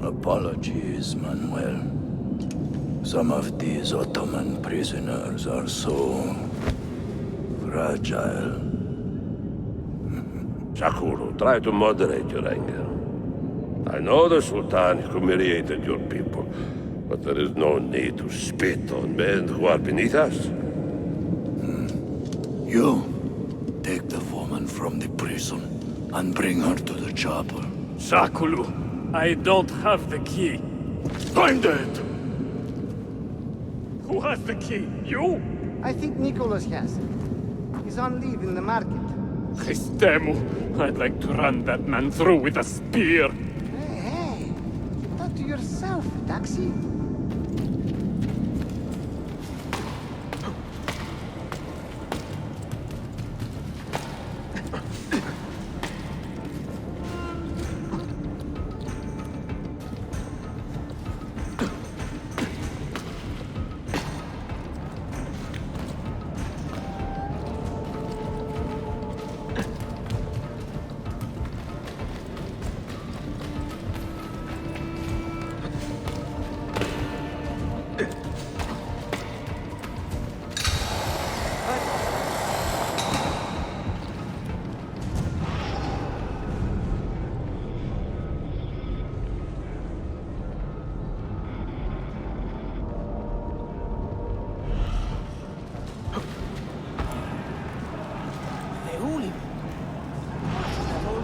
Apologies, Manuel. Some of these Ottoman prisoners are so fragile. Shakuru, try to moderate your anger. I know the Sultan humiliated your people, but there is no need to spit on men who are beneath us. You, take the woman from the prison and bring her to the chapel. Shakulu, I don't have the key. Find it! Who has the key? You? I think Nicholas has it. He's on leave in the market. Christemu, I'd like to run that man through with a spear. Hey, keep that to yourself, Daxi.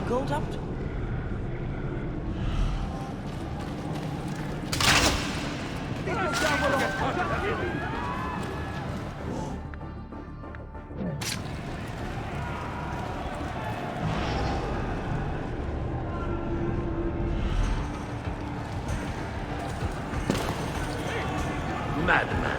Gold up to? Madman.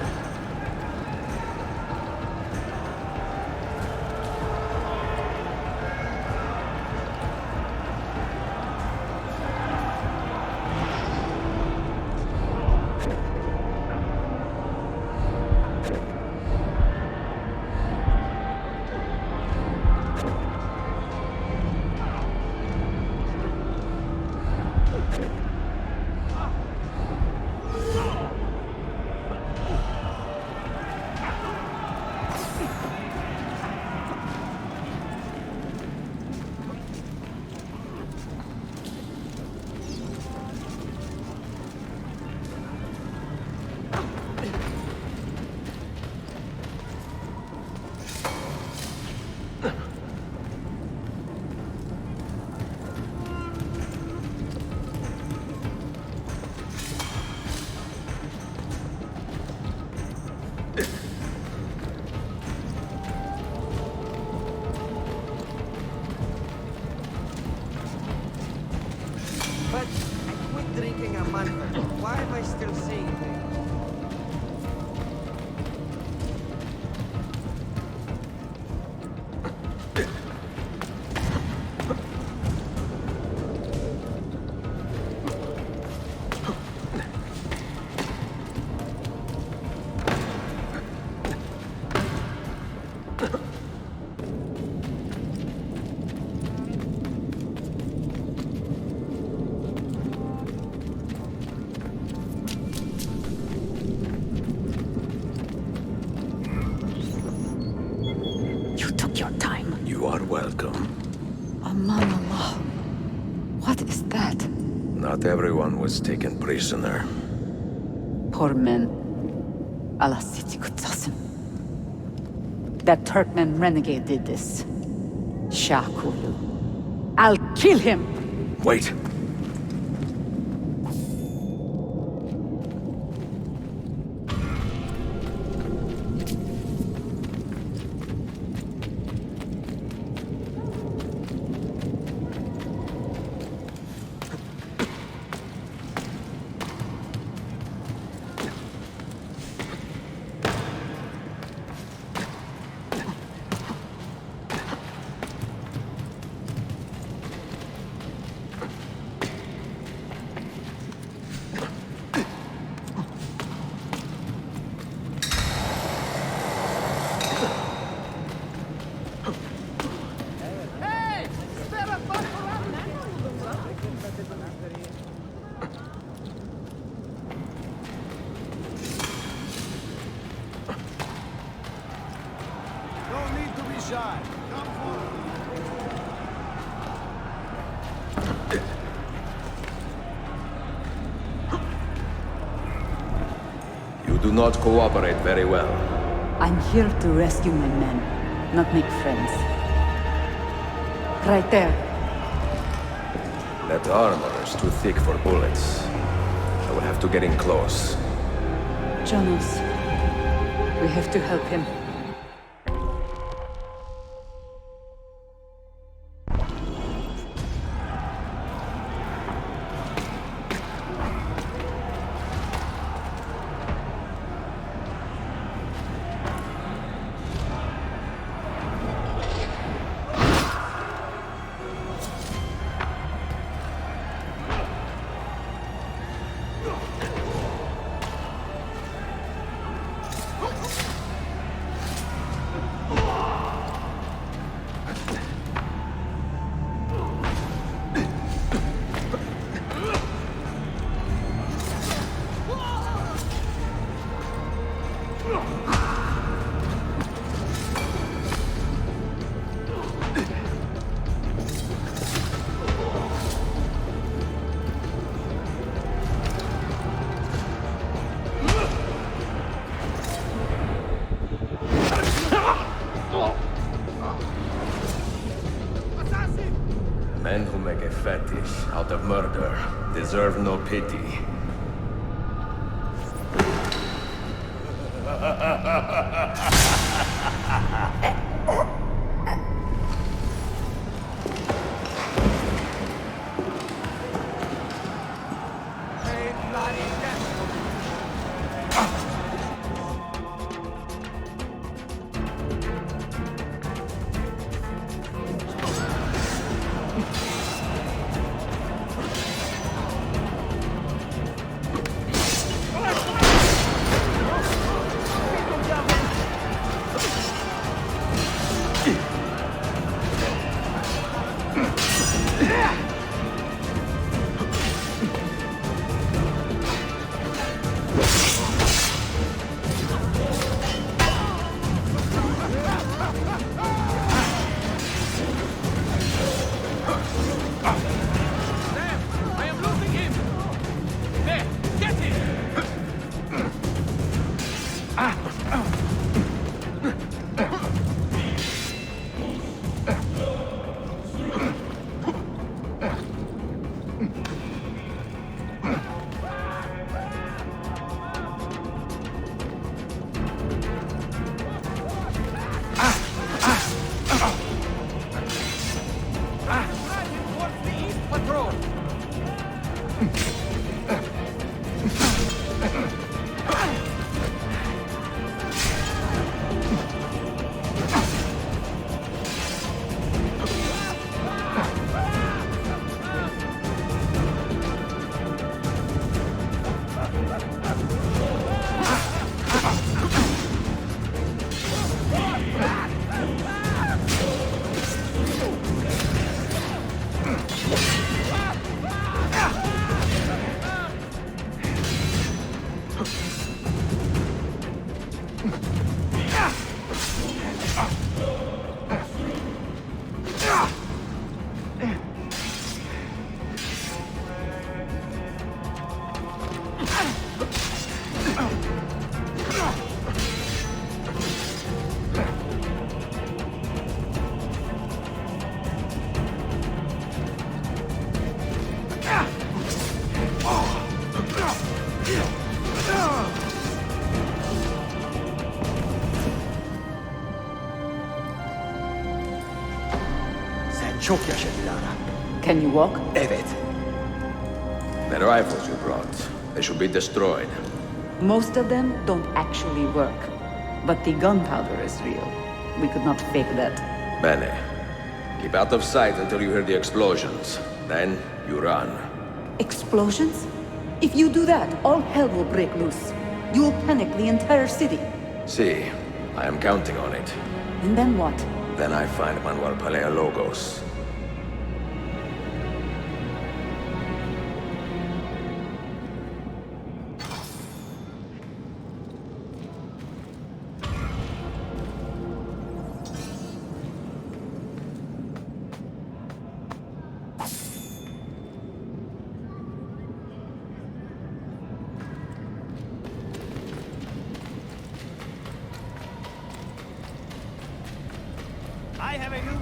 But I quit drinking a month ago. Why am I still seeing things? Not everyone was taken prisoner. Poor men. Alasiti kutsasim. That Turkmen renegade did this. Shakulu. I'll kill him! Wait! You do not cooperate very well. I'm here to rescue my men, not make friends. Right there. That armor is too thick for bullets. I will have to get in close. Jonas, we have to help him. Men who make a fetish out of murder deserve no pity. Çok yaşa Dilara. Can you walk? Evet. The rifles you brought, they should be destroyed. Most of them don't actually work. But the gunpowder is real. We could not fake that. Bene. Keep out of sight until you hear the explosions. Then, you run. Explosions? If you do that, all hell will break loose. You will panic the entire city. See, I am counting on it. And then what? Then I find Manuel Paleologos. I have a new...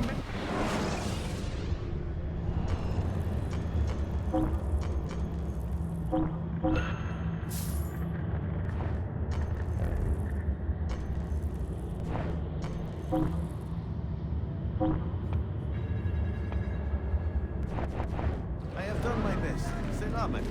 I have done my best. Suleiman,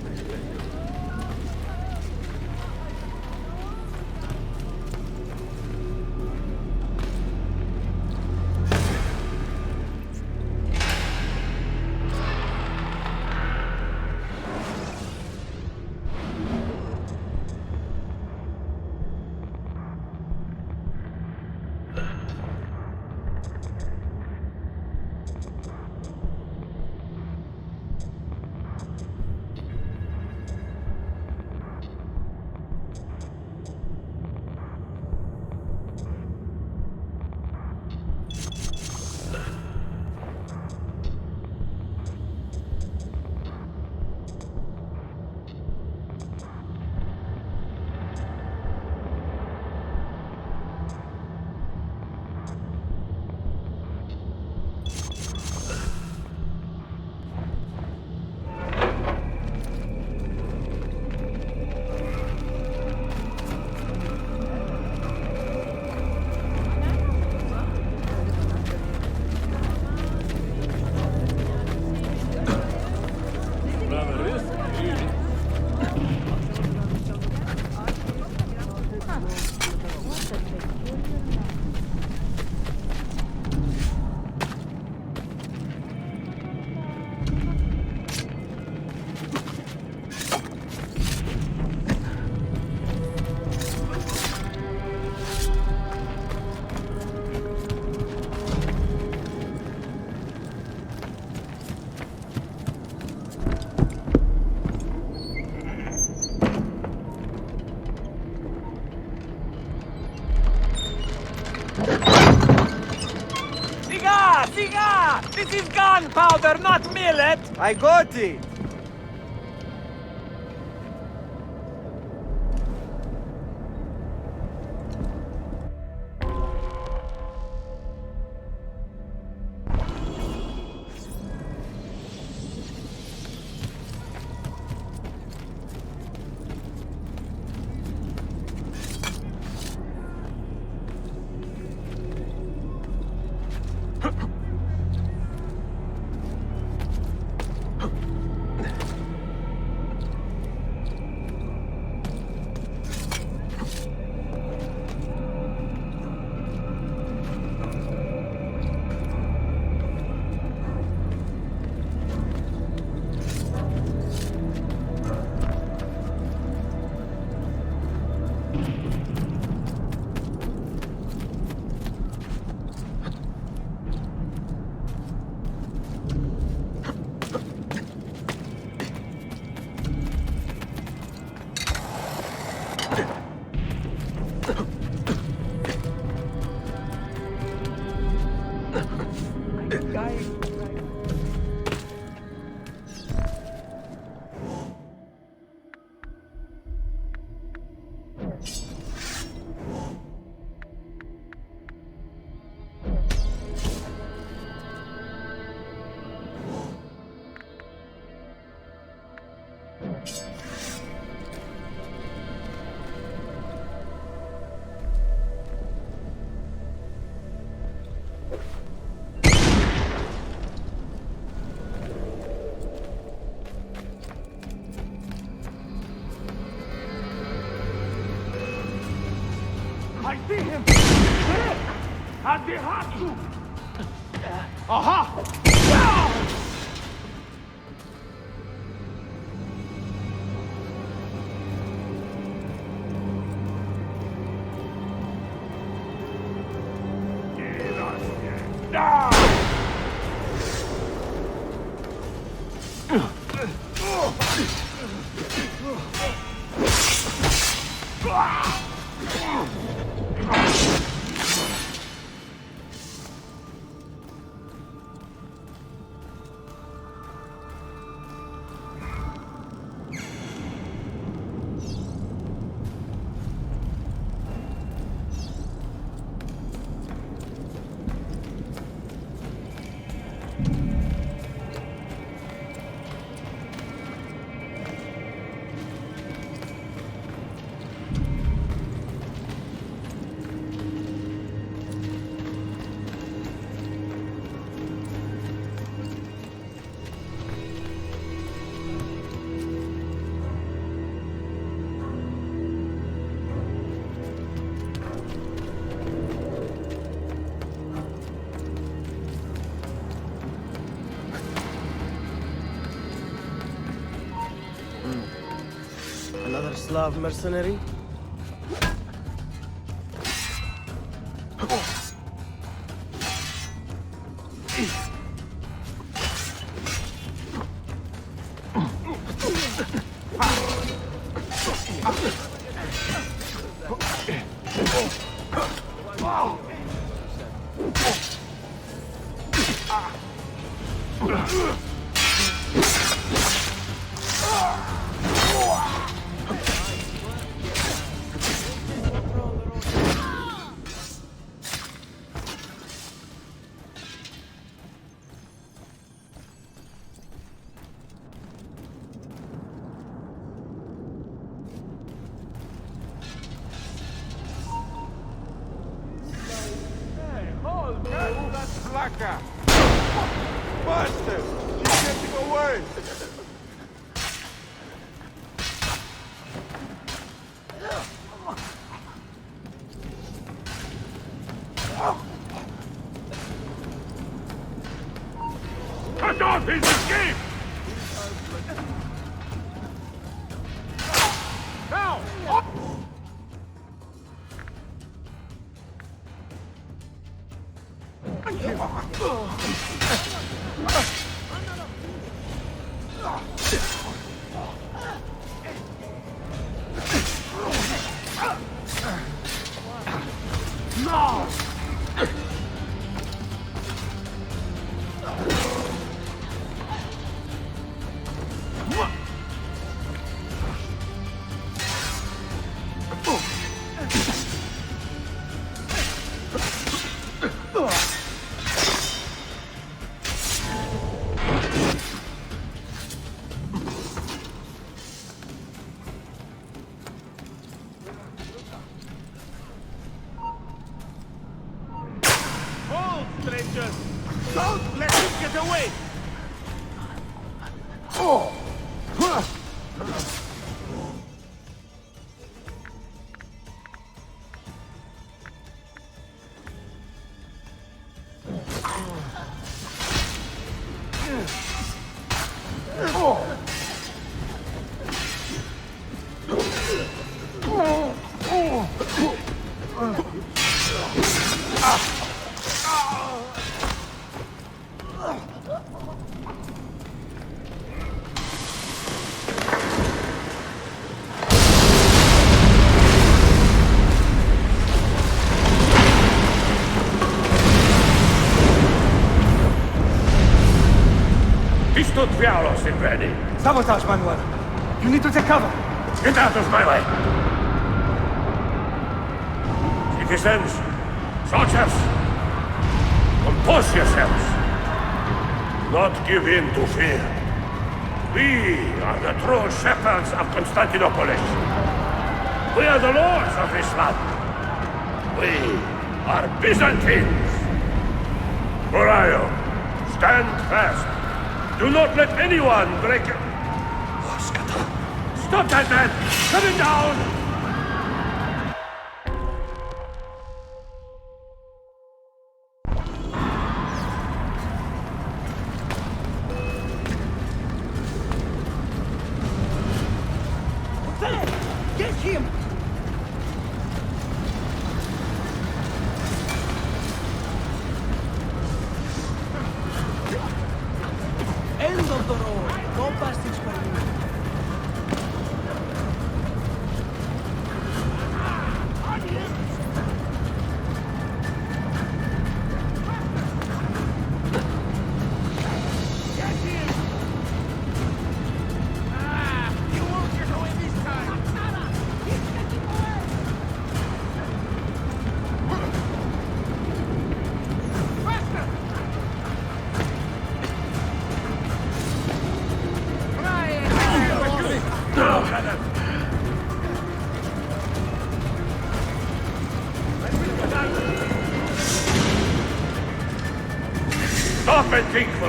Siga! This is gunpowder, not millet! I got it! see him! There! At the Hatu! Aha! Another Slav mercenary? Bastard! She's getting away! Cut off his escape! Now! No! Don't let him get away! Oh! Sabotage, Manuel. You need to take cover. Get out of my way! Citizens, soldiers, compose yourselves. Do not give in to fear. We are the true shepherds of Constantinople. We are the lords of this land. We are Byzantines. Morayo, stand fast. Do not let anyone break it. Stop that man! Cut him down!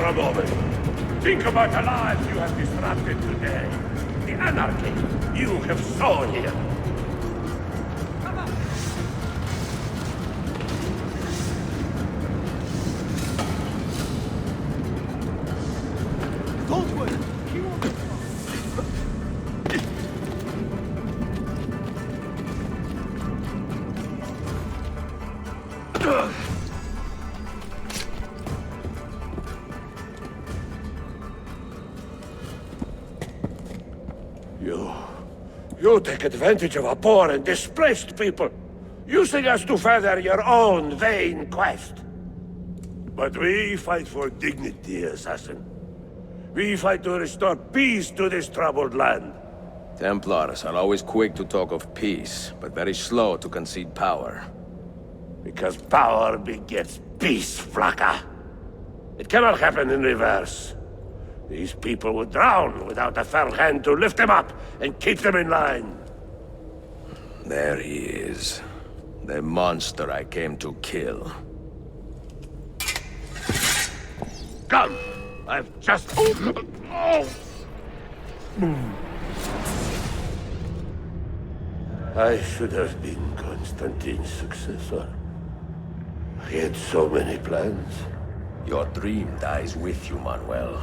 a moment. Think about the lives you have disrupted today. The anarchy you have sown here. Don't worry. He won't be You take advantage of our poor and displaced people, using us to further your own vain quest. But we fight for dignity, assassin. We fight to restore peace to this troubled land. Templars are always quick to talk of peace, but very slow to concede power. Because power begets peace, Flaka. It cannot happen in reverse. These people would drown without a fell hand to lift them up and keep them in line. There he is. The monster I came to kill. Come! I've just... Oh. I should have been Constantine's successor. He had so many plans. Your dream dies with you, Manuel.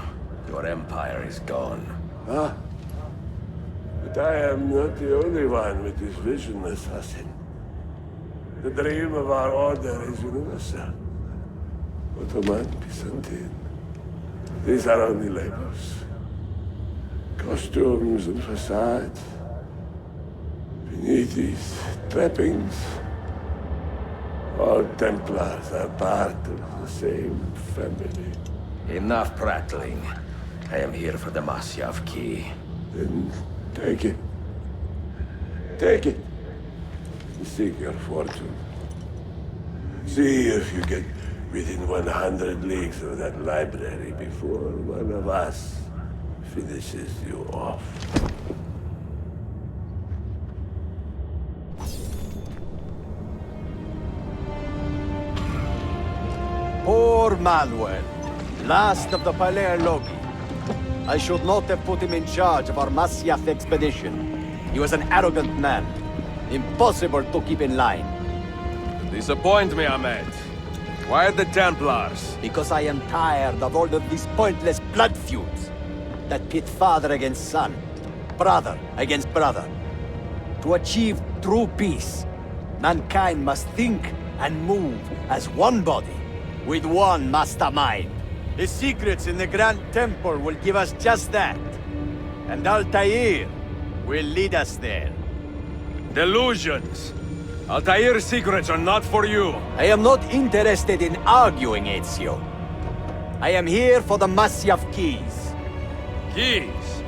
Your empire is gone. Ah. But I am not the only one with this vision, assassin. The dream of our order is universal. Ottoman, Byzantine. These are only labels. Costumes and facades. Beneath these trappings, all Templars are part of the same family. Enough prattling. I am here for the Masyaf key. Then take it. Take it. Seek your fortune. See if you get within 100 leagues of that library before one of us finishes you off. Poor Manuel, last of the Palerologi. I should not have put him in charge of our Masyaf expedition. He was an arrogant man. Impossible to keep in line. Disappoint me, Ahmed. Why the Templars? Because I am tired of all of these pointless blood feuds that pit father against son, brother against brother. To achieve true peace, mankind must think and move as one body, with one mastermind. The secrets in the Grand Temple will give us just that. And Altair will lead us there. Delusions! Altair's secrets are not for you. I am not interested in arguing, Ezio. I am here for the Masyaf keys. Keys?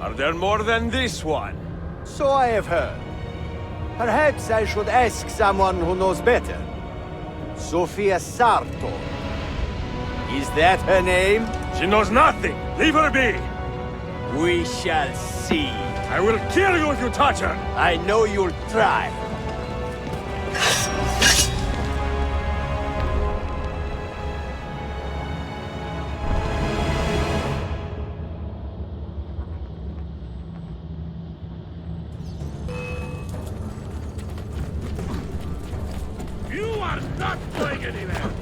Are there more than this one? So I have heard. Perhaps I should ask someone who knows better. Sofia Sarto. Is that her name? She knows nothing! Leave her be! We shall see. I will kill you if you touch her! I know you'll try. You are not going anywhere!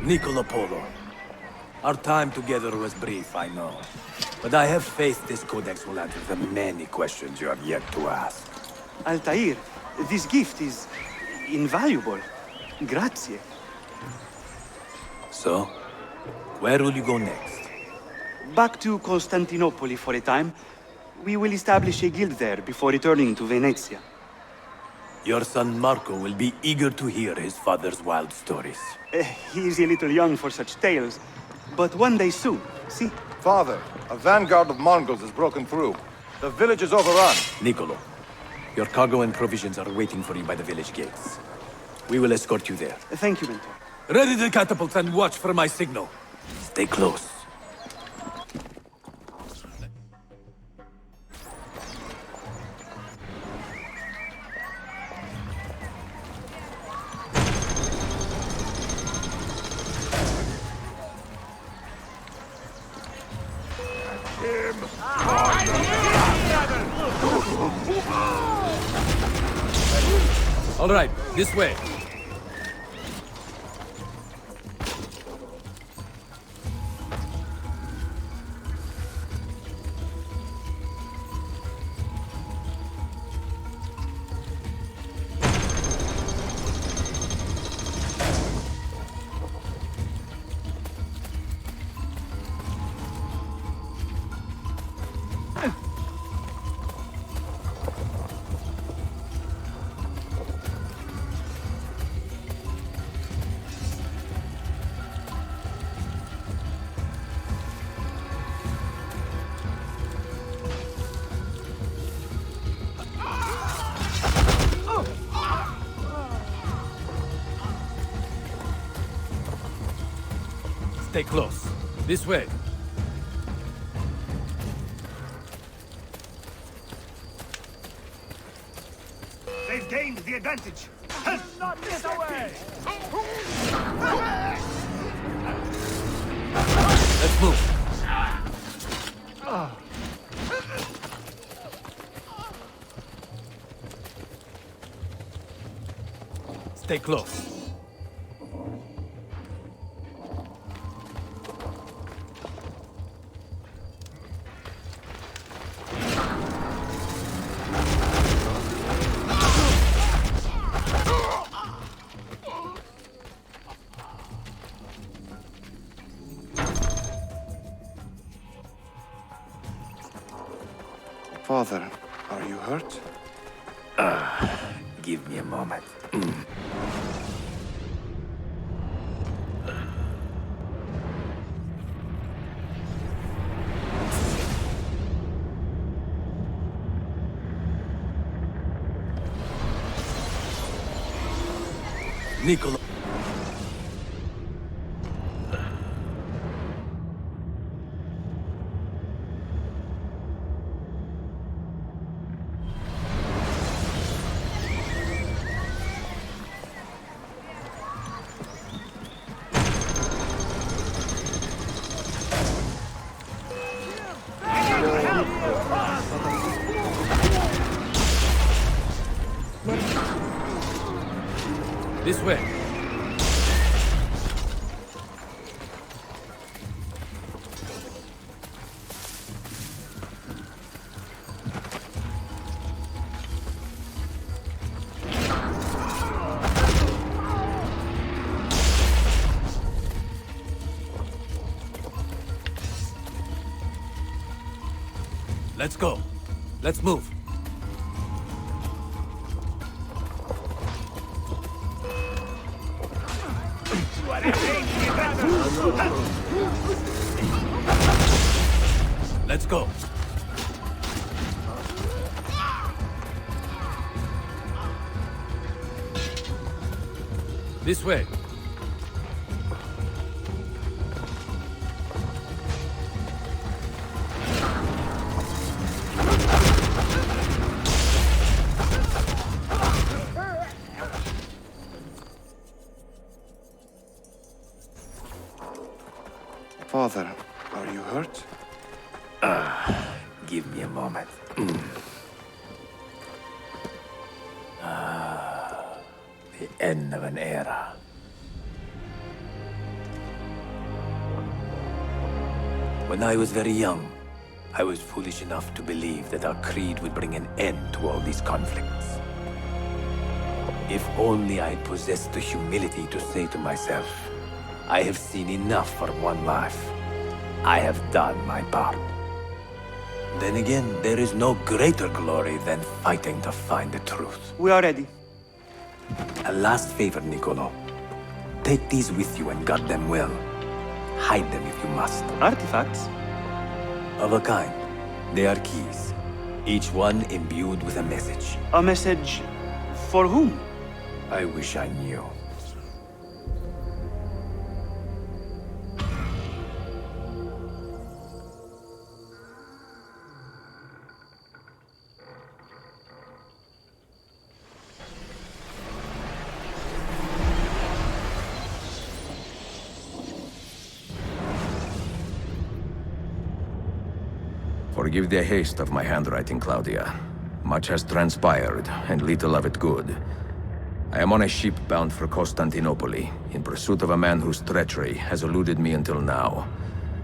Niccolo Polo. Our time together was brief, I know. But I have faith this codex will answer the many questions you have yet to ask. Altair, this gift is invaluable. Grazie. So, where will you go next? Back to Constantinople for a time. We will establish a guild there before returning to Venezia. Your son Marco will be eager to hear his father's wild stories. He is a little young for such tales, but one day soon, see? Father, a vanguard of Mongols has broken through. The village is overrun. Niccolo, your cargo and provisions are waiting for you by the village gates. We will escort you there. Thank you, Mentor. Ready the catapults and watch for my signal. Stay close. All right, this way. Stay close. This way. They've gained the advantage. Not this way! Let's move. Stay close. Father, are you hurt? Give me a moment. Niccolo. This way. Let's go. Let's move. Let's go. This way. Father, are you hurt? Give me a moment. The end of an era. When I was very young, I was foolish enough to believe that our creed would bring an end to all these conflicts. If only I had possessed the humility to say to myself, I have seen enough for one life. I have done my part. Then again, there is no greater glory than fighting to find the truth. We are ready. A last favor, Niccolo. Take these with you and guard them well. Hide them if you must. Artifacts? Of a kind. They are keys. Each one imbued with a message. A message for whom? I wish I knew. Forgive the haste of my handwriting, Claudia. Much has transpired, and little of it good. I am on a ship bound for Constantinople, in pursuit of a man whose treachery has eluded me until now.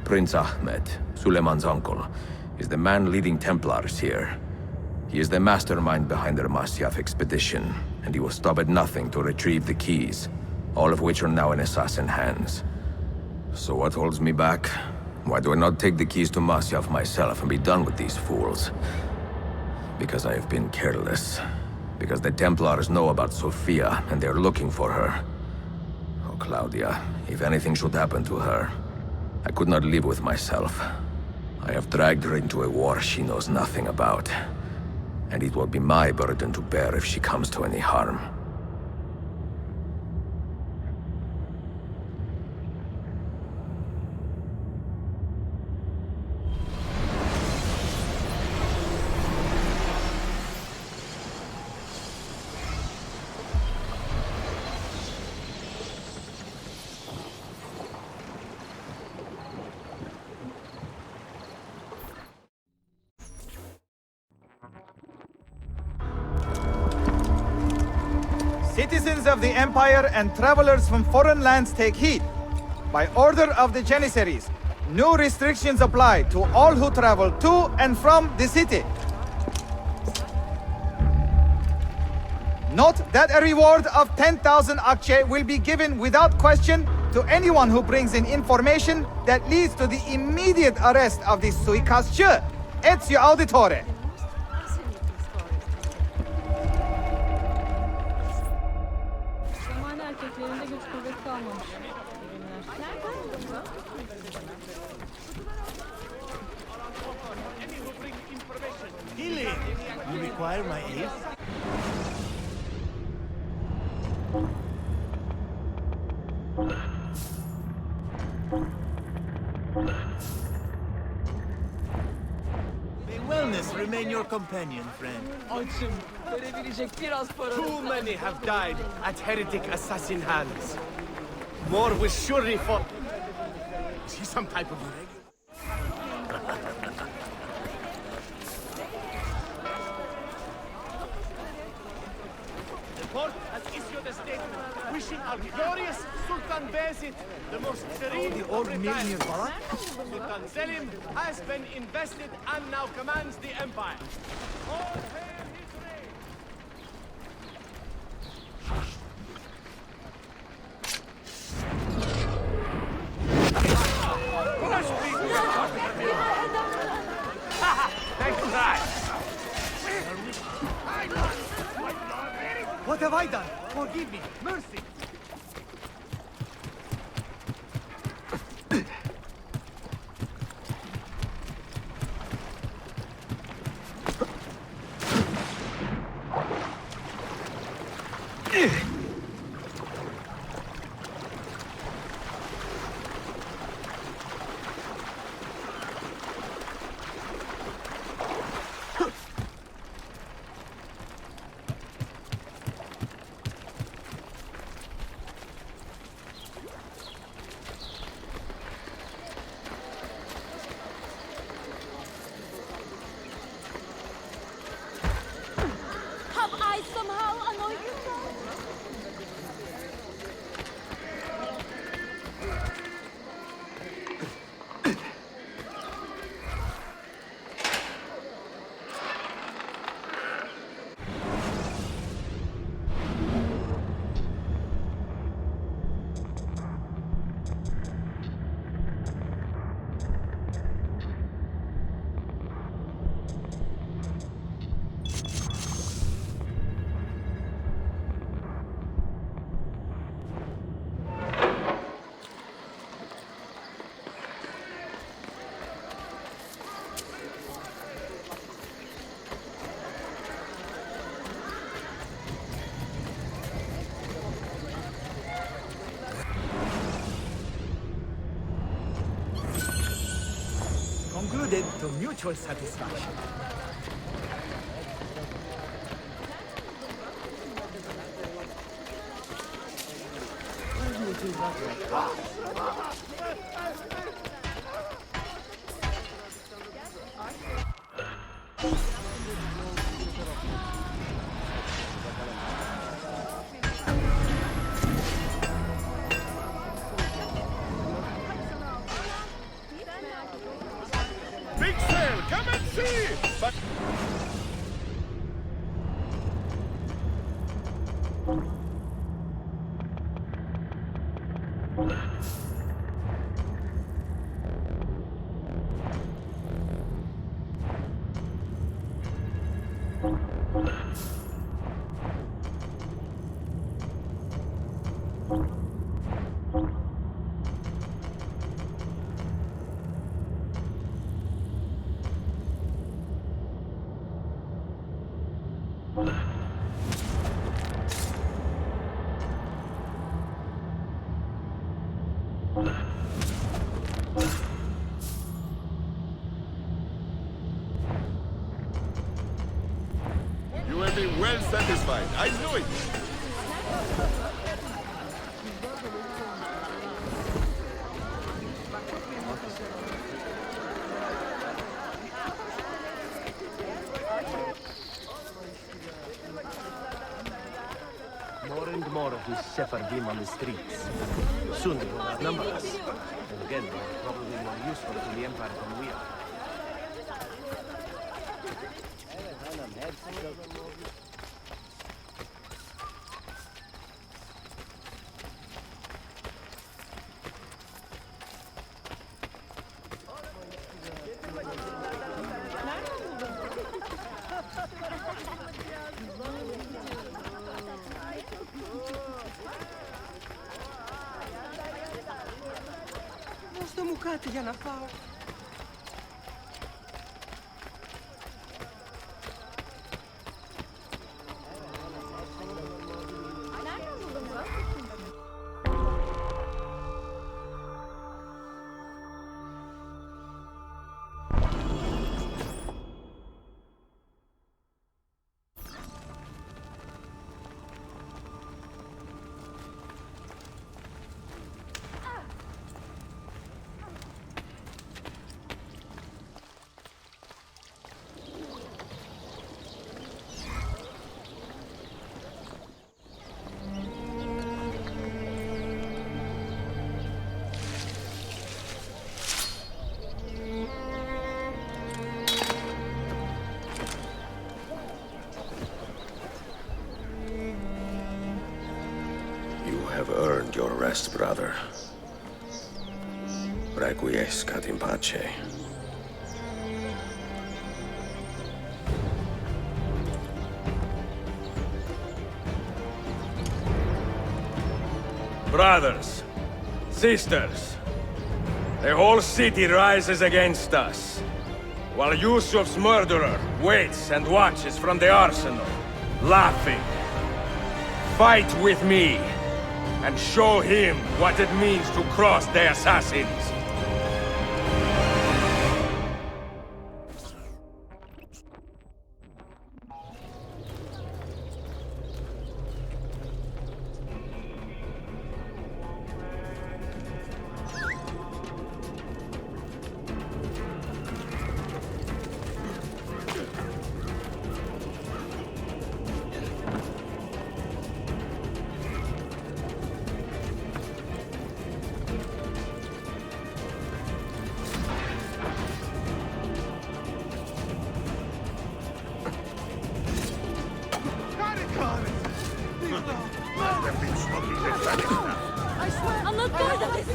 Prince Ahmed, Suleiman's uncle, is the man leading Templars here. He is the mastermind behind their Masyaf expedition, and he will stop at nothing to retrieve the keys, all of which are now in assassin hands. So what holds me back? Why do I not take the keys to Masyaf myself and be done with these fools? Because I have been careless. Because the Templars know about Sofia, and they're looking for her. Oh, Claudia, if anything should happen to her, I could not live with myself. I have dragged her into a war she knows nothing about. And it will be my burden to bear if she comes to any harm. Citizens of the Empire and travelers from foreign lands take heed. By order of the Janissaries, new restrictions apply to all who travel to and from the city. Note that a reward of 10,000 akçe will be given without question to anyone who brings in information that leads to the immediate arrest of the suikastçı, Ezio Auditore. You require my aid? May wellness remain your companion, friend. Too many have died at heretic assassin hands. More will surely fall. Is he some type of regular? The court has issued a statement wishing our glorious Sultan Bayezid the most serene of retirement. Sultan Selim has been invested and now commands the empire. All hail his reign! What have I done? Forgive me. Mercy. Have I somehow annoyed you? to mutual satisfaction. Big sale, come and see! But... You will be well satisfied. I knew it. More and more of these Sephardim on the streets. Soon they will outnumber us. And again, they are probably more useful to the Empire than we are. Δώστε μου κάτι για να φάω. Earned your rest, brother. Requiescat in pace. Brothers, sisters, the whole city rises against us, while Yusuf's murderer waits and watches from the arsenal, laughing. Fight with me, and show him what it means to cross the assassins. I swear, I'm not good at this.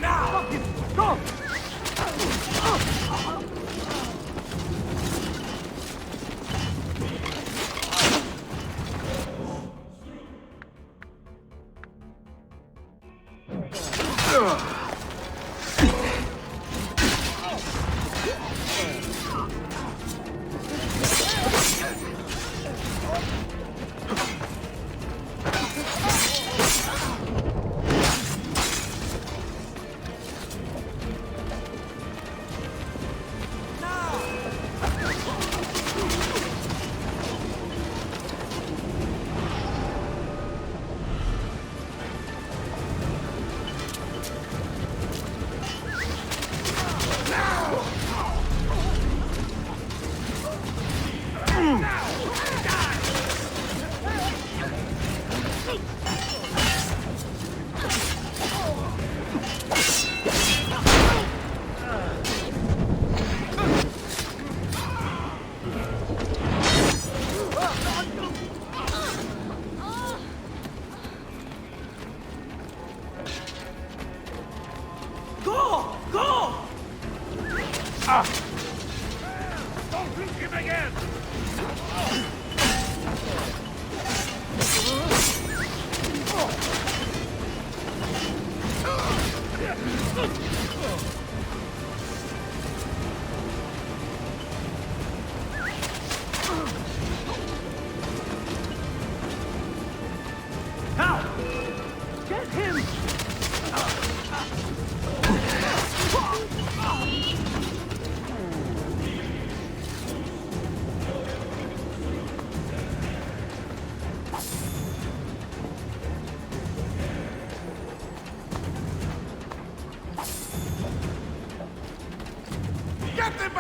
Now! Go!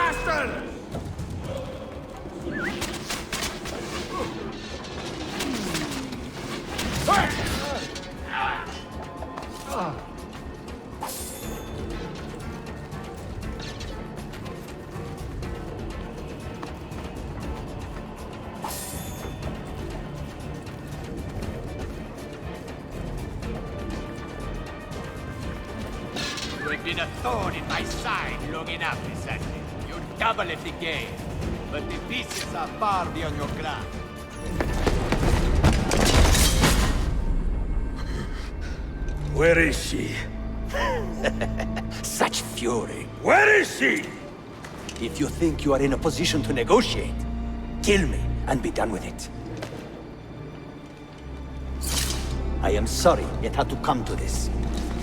bastard! You have been a thorn in my side long enough, assassin. You double at the game, but the pieces are far beyond your grasp. Where is she? Such fury. Where is she? If you think you are in a position to negotiate, kill me and be done with it. I am sorry it had to come to this.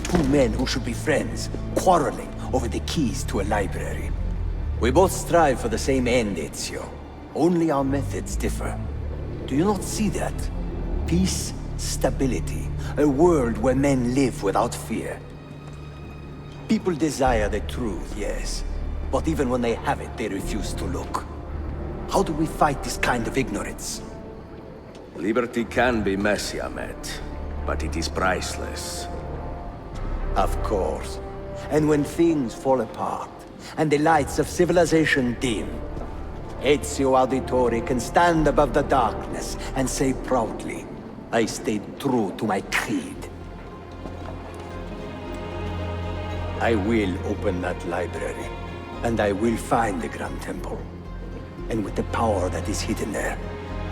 Two men who should be friends, quarreling over the keys to a library. We both strive for the same end, Ezio. Only our methods differ. Do you not see that? Peace, stability, a world where men live without fear. People desire the truth, yes. But even when they have it, they refuse to look. How do we fight this kind of ignorance? Liberty can be messy, Ahmet, but it is priceless. Of course. And when things fall apart, and the lights of civilization dim, Ezio Auditore can stand above the darkness and say proudly, I stayed true to my creed. I will open that library, and I will find the Grand Temple. And with the power that is hidden there,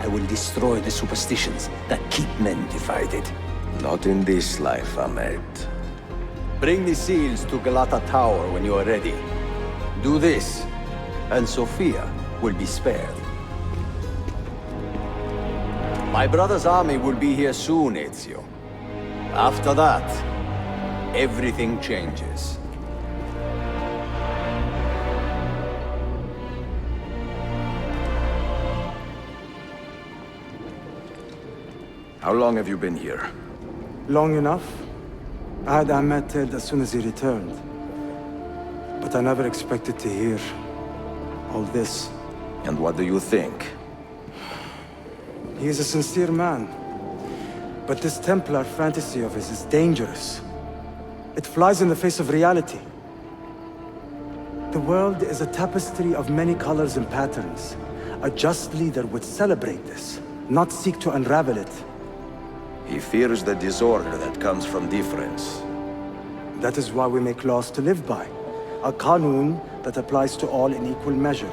I will destroy the superstitions that keep men divided. Not in this life, Ahmet. Bring the seals to Galata Tower when you are ready. Do this, and Sofia will be spared. My brother's army will be here soon, Ezio. After that, everything changes. How long have you been here? Long enough. I had Ahmet killed as soon as he returned. But I never expected to hear all this. And what do you think? He is a sincere man. But this Templar fantasy of his is dangerous. It flies in the face of reality. The world is a tapestry of many colors and patterns. A just leader would celebrate this, not seek to unravel it. He fears the disorder that comes from difference. That is why we make laws to live by. A qanun that applies to all in equal measure.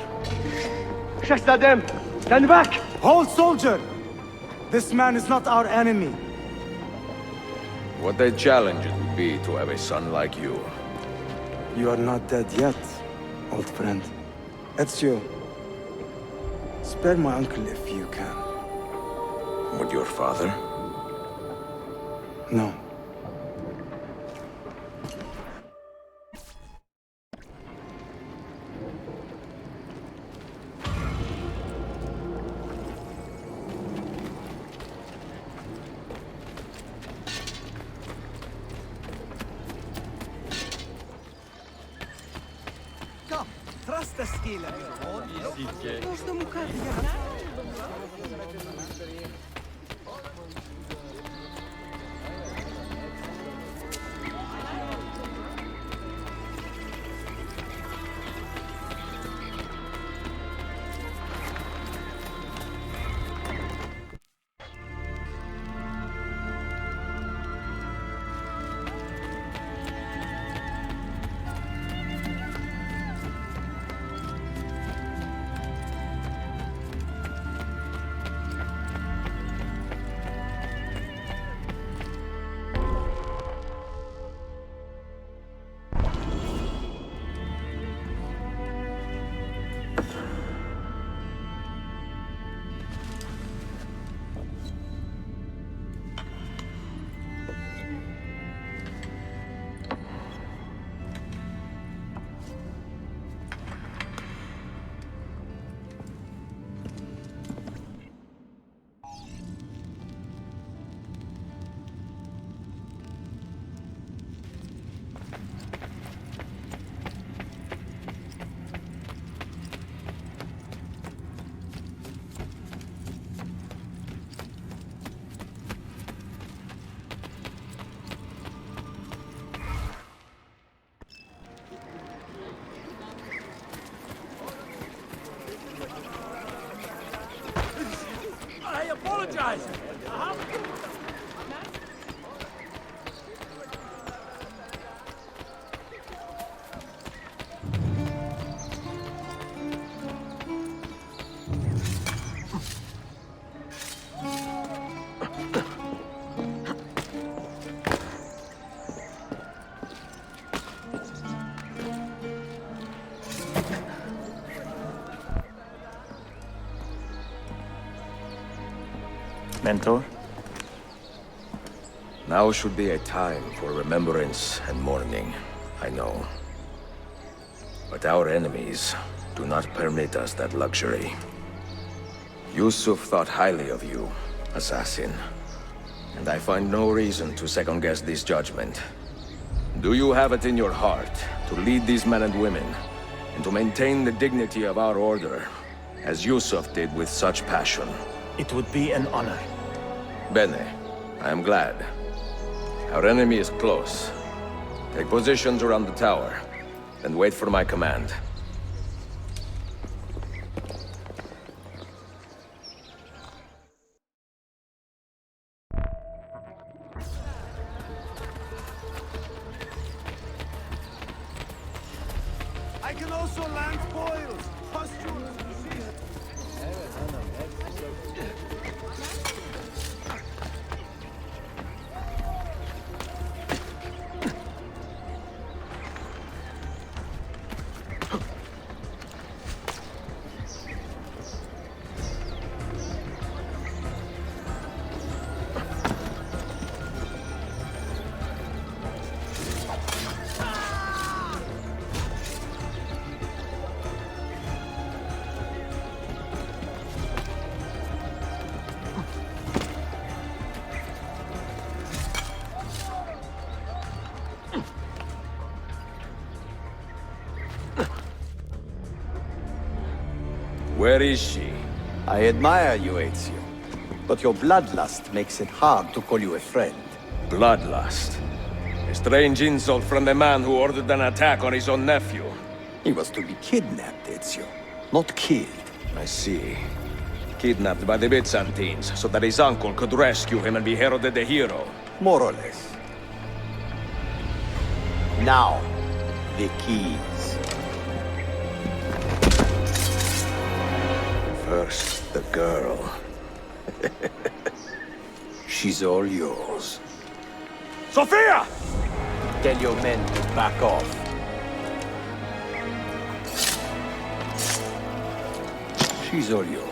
Shahzadem, stand back! Hold, soldier! This man is not our enemy. What a challenge it would be to have a son like you. You are not dead yet, old friend. Ezio, spare my uncle if you can. Would your father? No. Come, trust the skill of guys! Mentor? Now should be a time for remembrance and mourning, I know. But our enemies do not permit us that luxury. Yusuf thought highly of you, assassin. And I find no reason to second-guess this judgment. Do you have it in your heart to lead these men and women, and to maintain the dignity of our order, as Yusuf did with such passion? It would be an honor. Bene, I am glad. Our enemy is close. Take positions around the tower, and wait for my command. I can also land spoils! Pustules! Where is she? I admire you, Ezio. But your bloodlust makes it hard to call you a friend. Bloodlust? A strange insult from the man who ordered an attack on his own nephew. He was to be kidnapped, Ezio, not killed. I see. Kidnapped by the Byzantines, so that his uncle could rescue him and be heralded a hero. More or less. Now, the keys. First, the girl. She's all yours. Sofia! Tell your men to back off. She's all yours.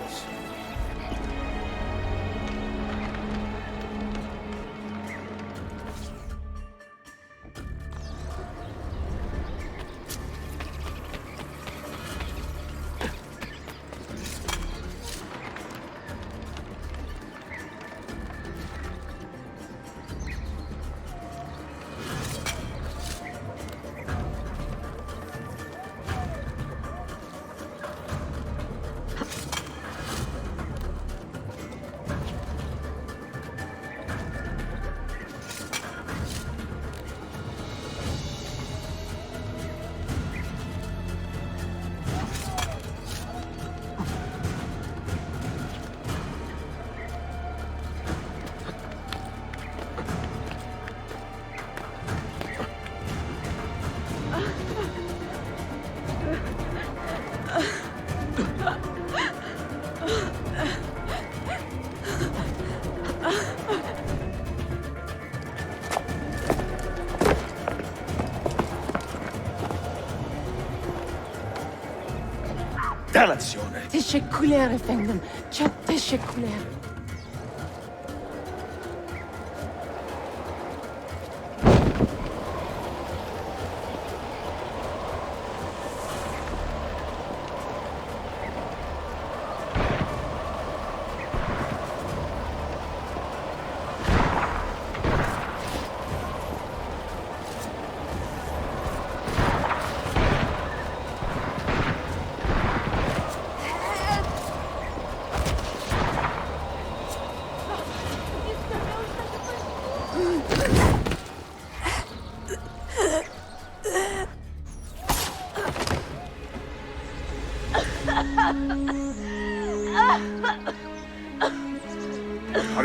Dannazione! تشكلير efendim. Çok teşekkürler.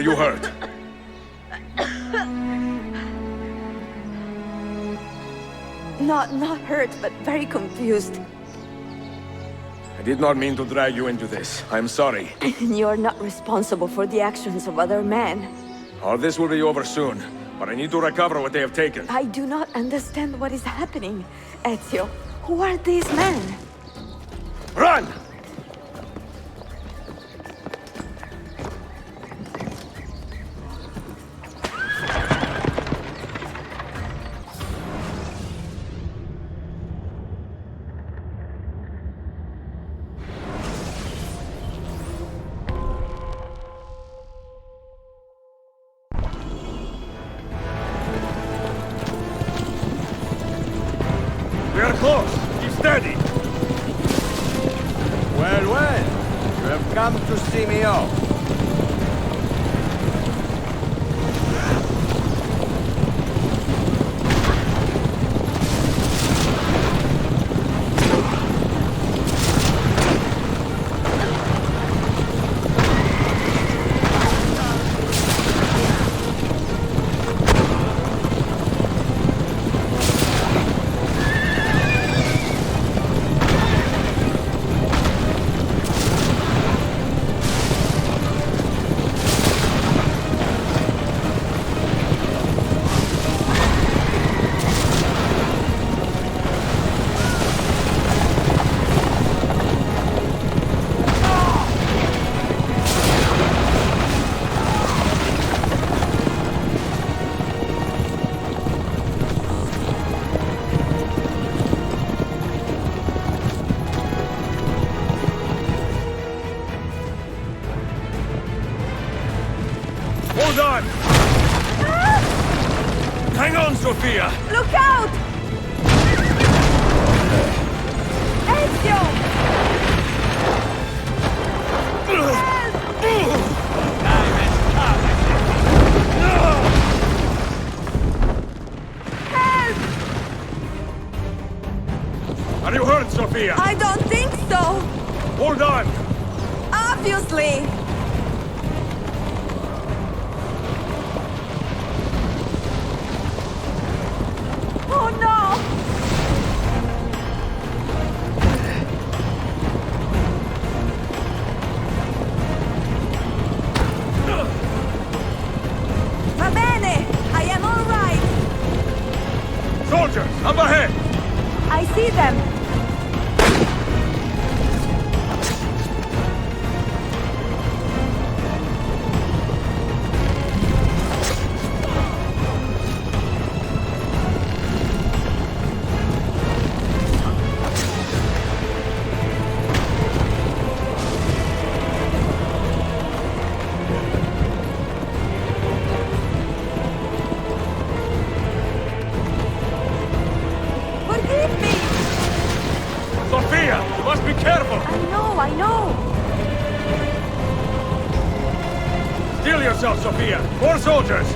you hurt? Not hurt, but very confused. I did not mean to drag you into this. I'm sorry. You're not responsible for the actions of other men. All this will be over soon, but I need to recover what they have taken. I do not understand what is happening, Ezio. Who are these men? Run! We are close. Keep steady. Well, well. You have come to see me off. Hold on! Hang on, Sofia! Look out! Ezio! Help! Are you hurt, Sofia? I don't think so! Hold on! Obviously! Oh no! Va bene! I am all right! Soldiers, up ahead! I see them! Forgive me! Sofia, you must be careful! I know! Steel yourself, Sofia! More soldiers!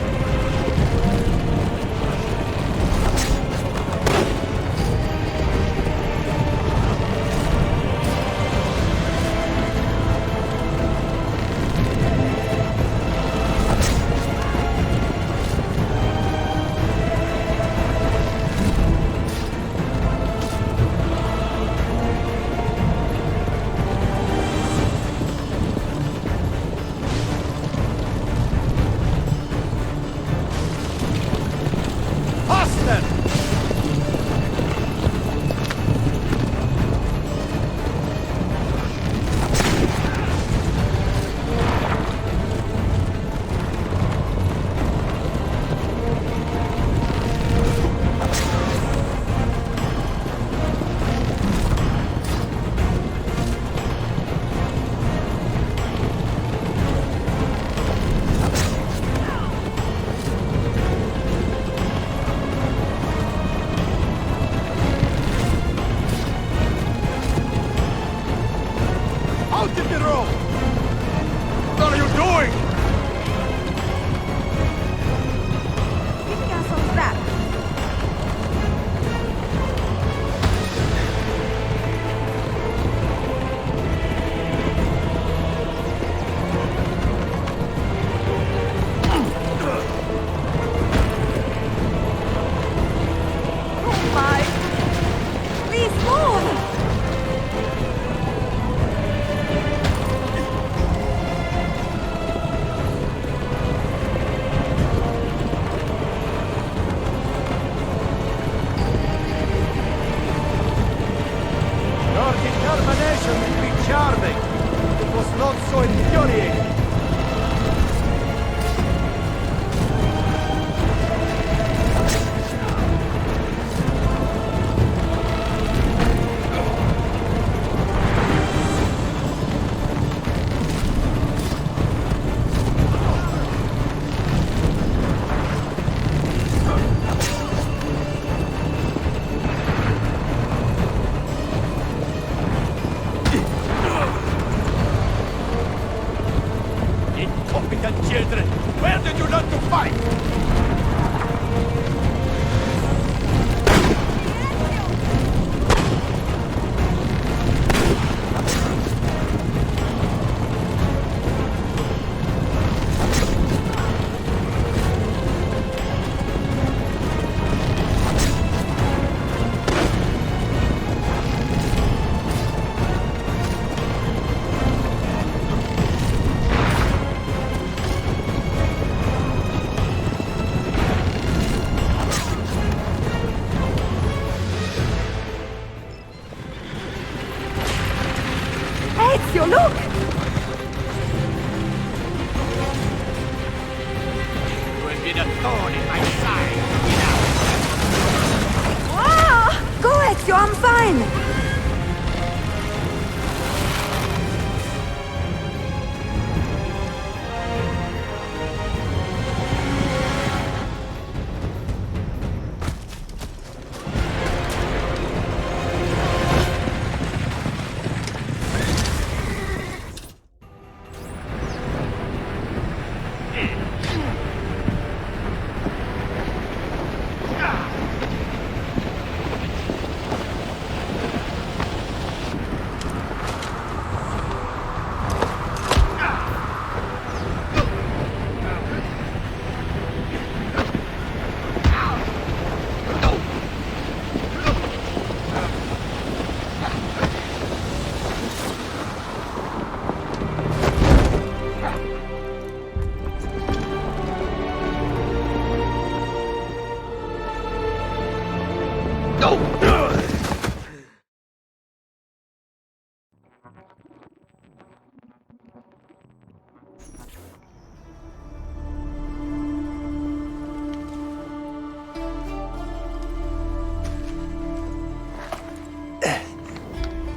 again!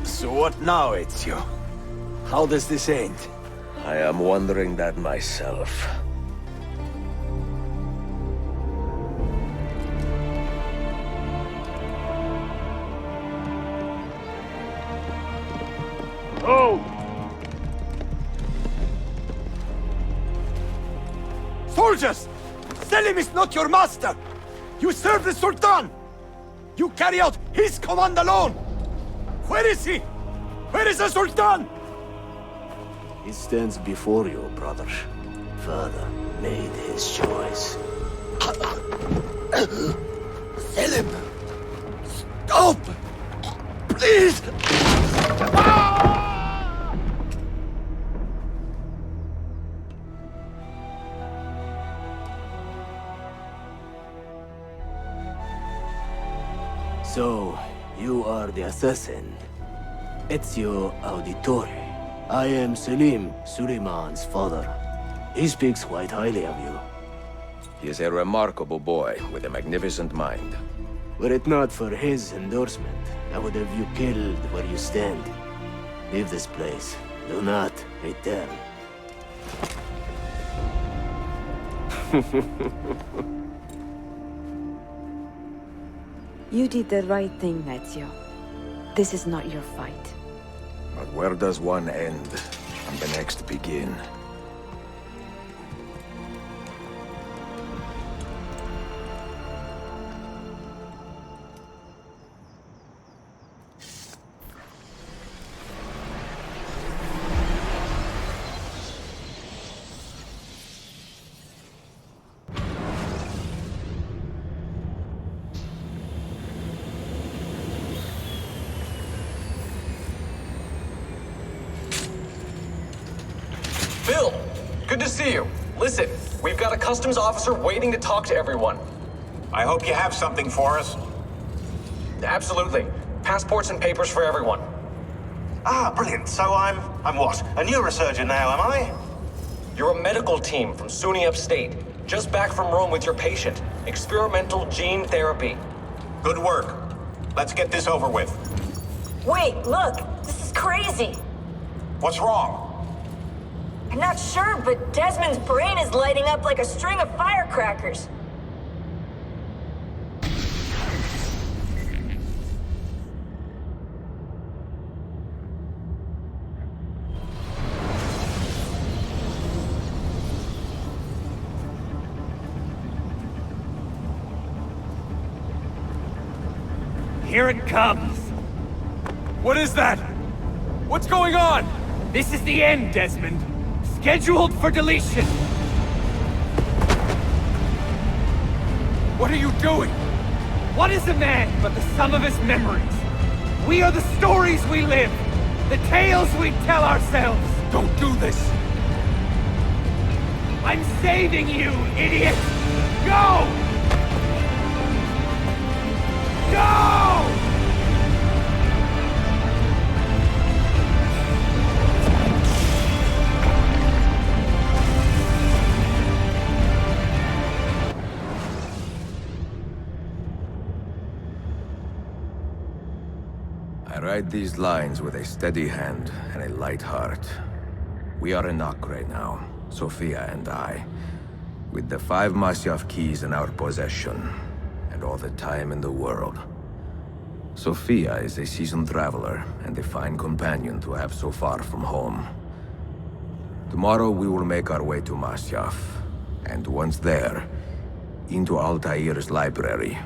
So what now, Ezio? How does this end? I am wondering that myself. Oh! Soldiers! Selim is not your master! You serve the Sultan! You carry out his command alone! Where is he? Where is the Sultan? He stands before you, brother. Father made his choice. Selim! Stop! Please! So, you are the assassin. Ezio Auditore. I am Selim, Suleiman's father. He speaks quite highly of you. He is a remarkable boy with a magnificent mind. Were it not for his endorsement, I would have you killed where you stand. Leave this place. Do not return. You did the right thing, Ezio. This is not your fight. But where does one end and the next begin? Bill, good to see you. Listen, we've got a customs officer waiting to talk to everyone. I hope you have something for us. Absolutely. Passports and papers for everyone. Ah, brilliant. So I'm what? A neurosurgeon now, am I? You're a medical team from SUNY Upstate. Just back from Rome with your patient. Experimental gene therapy. Good work. Let's get this over with. Wait, look! This is crazy! What's wrong? I'm not sure, but Desmond's brain is lighting up like a string of firecrackers. Here it comes! What is that? What's going on? This is the end, Desmond. Scheduled for deletion. What are you doing? What is a man but the sum of his memories? We are the stories we live, the tales we tell ourselves. Don't do this. I'm saving you, idiot! Go! Go! I write these lines with a steady hand and a light heart. We are in Acre now, Sofia and I, with the 5 Masyaf keys in our possession, and all the time in the world. Sofia is a seasoned traveler, and a fine companion to have so far from home. Tomorrow we will make our way to Masyaf, and once there, into Altair's library,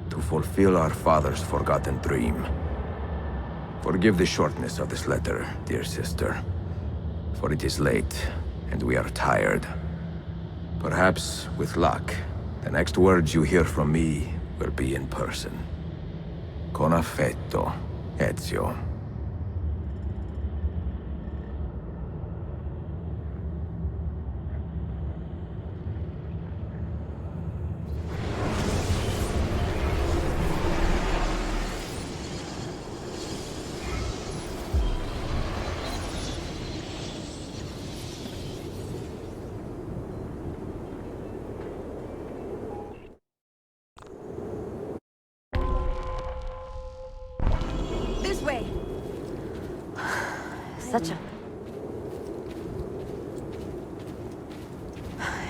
to fulfill our father's forgotten dream. Forgive the shortness of this letter, dear sister, for it is late, and we are tired. Perhaps, with luck, the next words you hear from me will be in person. Con affetto, Ezio.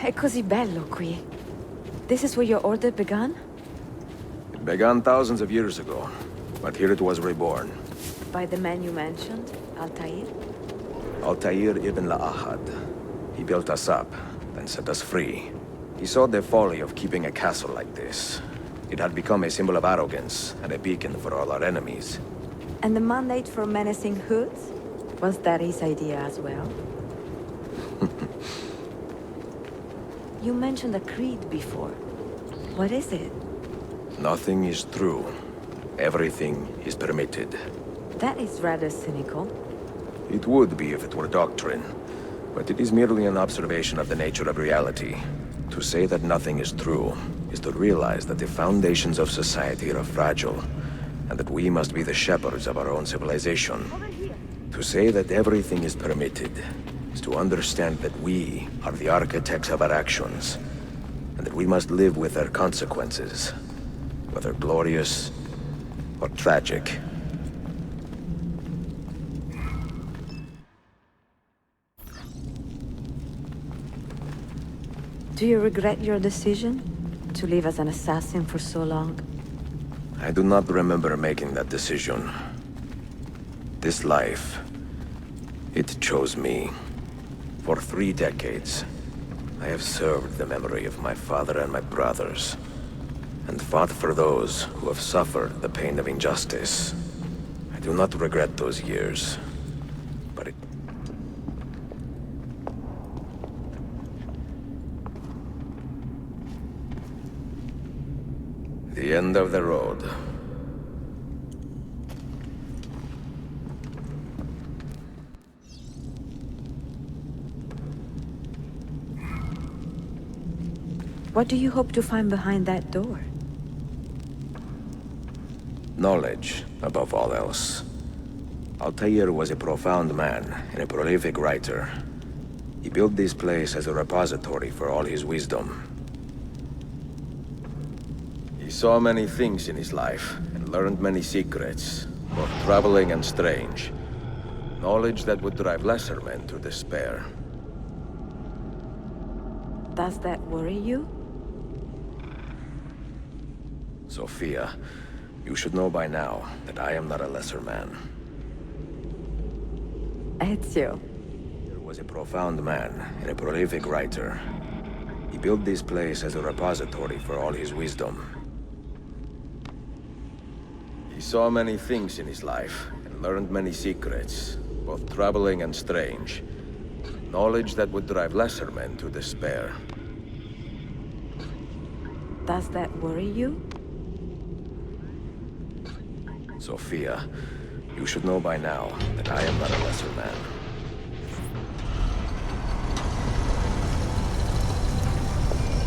È così bello qui. This is where your order began? It began thousands of years ago, but here it was reborn. By the man you mentioned, Altair? Altair ibn Ahad. He built us up, then set us free. He saw the folly of keeping a castle like this. It had become a symbol of arrogance and a beacon for all our enemies. And the mandate for menacing hoods? Was that his idea as well? You mentioned a creed before. What is it? Nothing is true. Everything is permitted. That is rather cynical. It would be if it were doctrine, but it is merely an observation of the nature of reality. To say that nothing is true is to realize that the foundations of society are fragile, and that we must be the shepherds of our own civilization. To say that everything is permitted is to understand that we are the architects of our actions, and that we must live with their consequences, whether glorious or tragic. Do you regret your decision to live as an assassin for so long? I do not remember making that decision. This life, it chose me. For 3 decades, I have served the memory of my father and my brothers, and fought for those who have suffered the pain of injustice. I do not regret those years, but it... The end of the road. What do you hope to find behind that door? Knowledge, above all else. Altair was a profound man and a prolific writer. He built this place as a repository for all his wisdom. He saw many things in his life and learned many secrets, both troubling and strange. Knowledge that would drive lesser men to despair. Does that worry you? Sofia, you should know by now that I am not a lesser man. Ezio. He was a profound man and a prolific writer. He built this place as a repository for all his wisdom. He saw many things in his life and learned many secrets, both troubling and strange. Knowledge that would drive lesser men to despair. Does that worry you? Sofia, you should know by now that I am not a lesser man.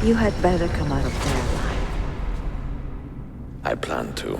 You had better come out of there alive. I plan to.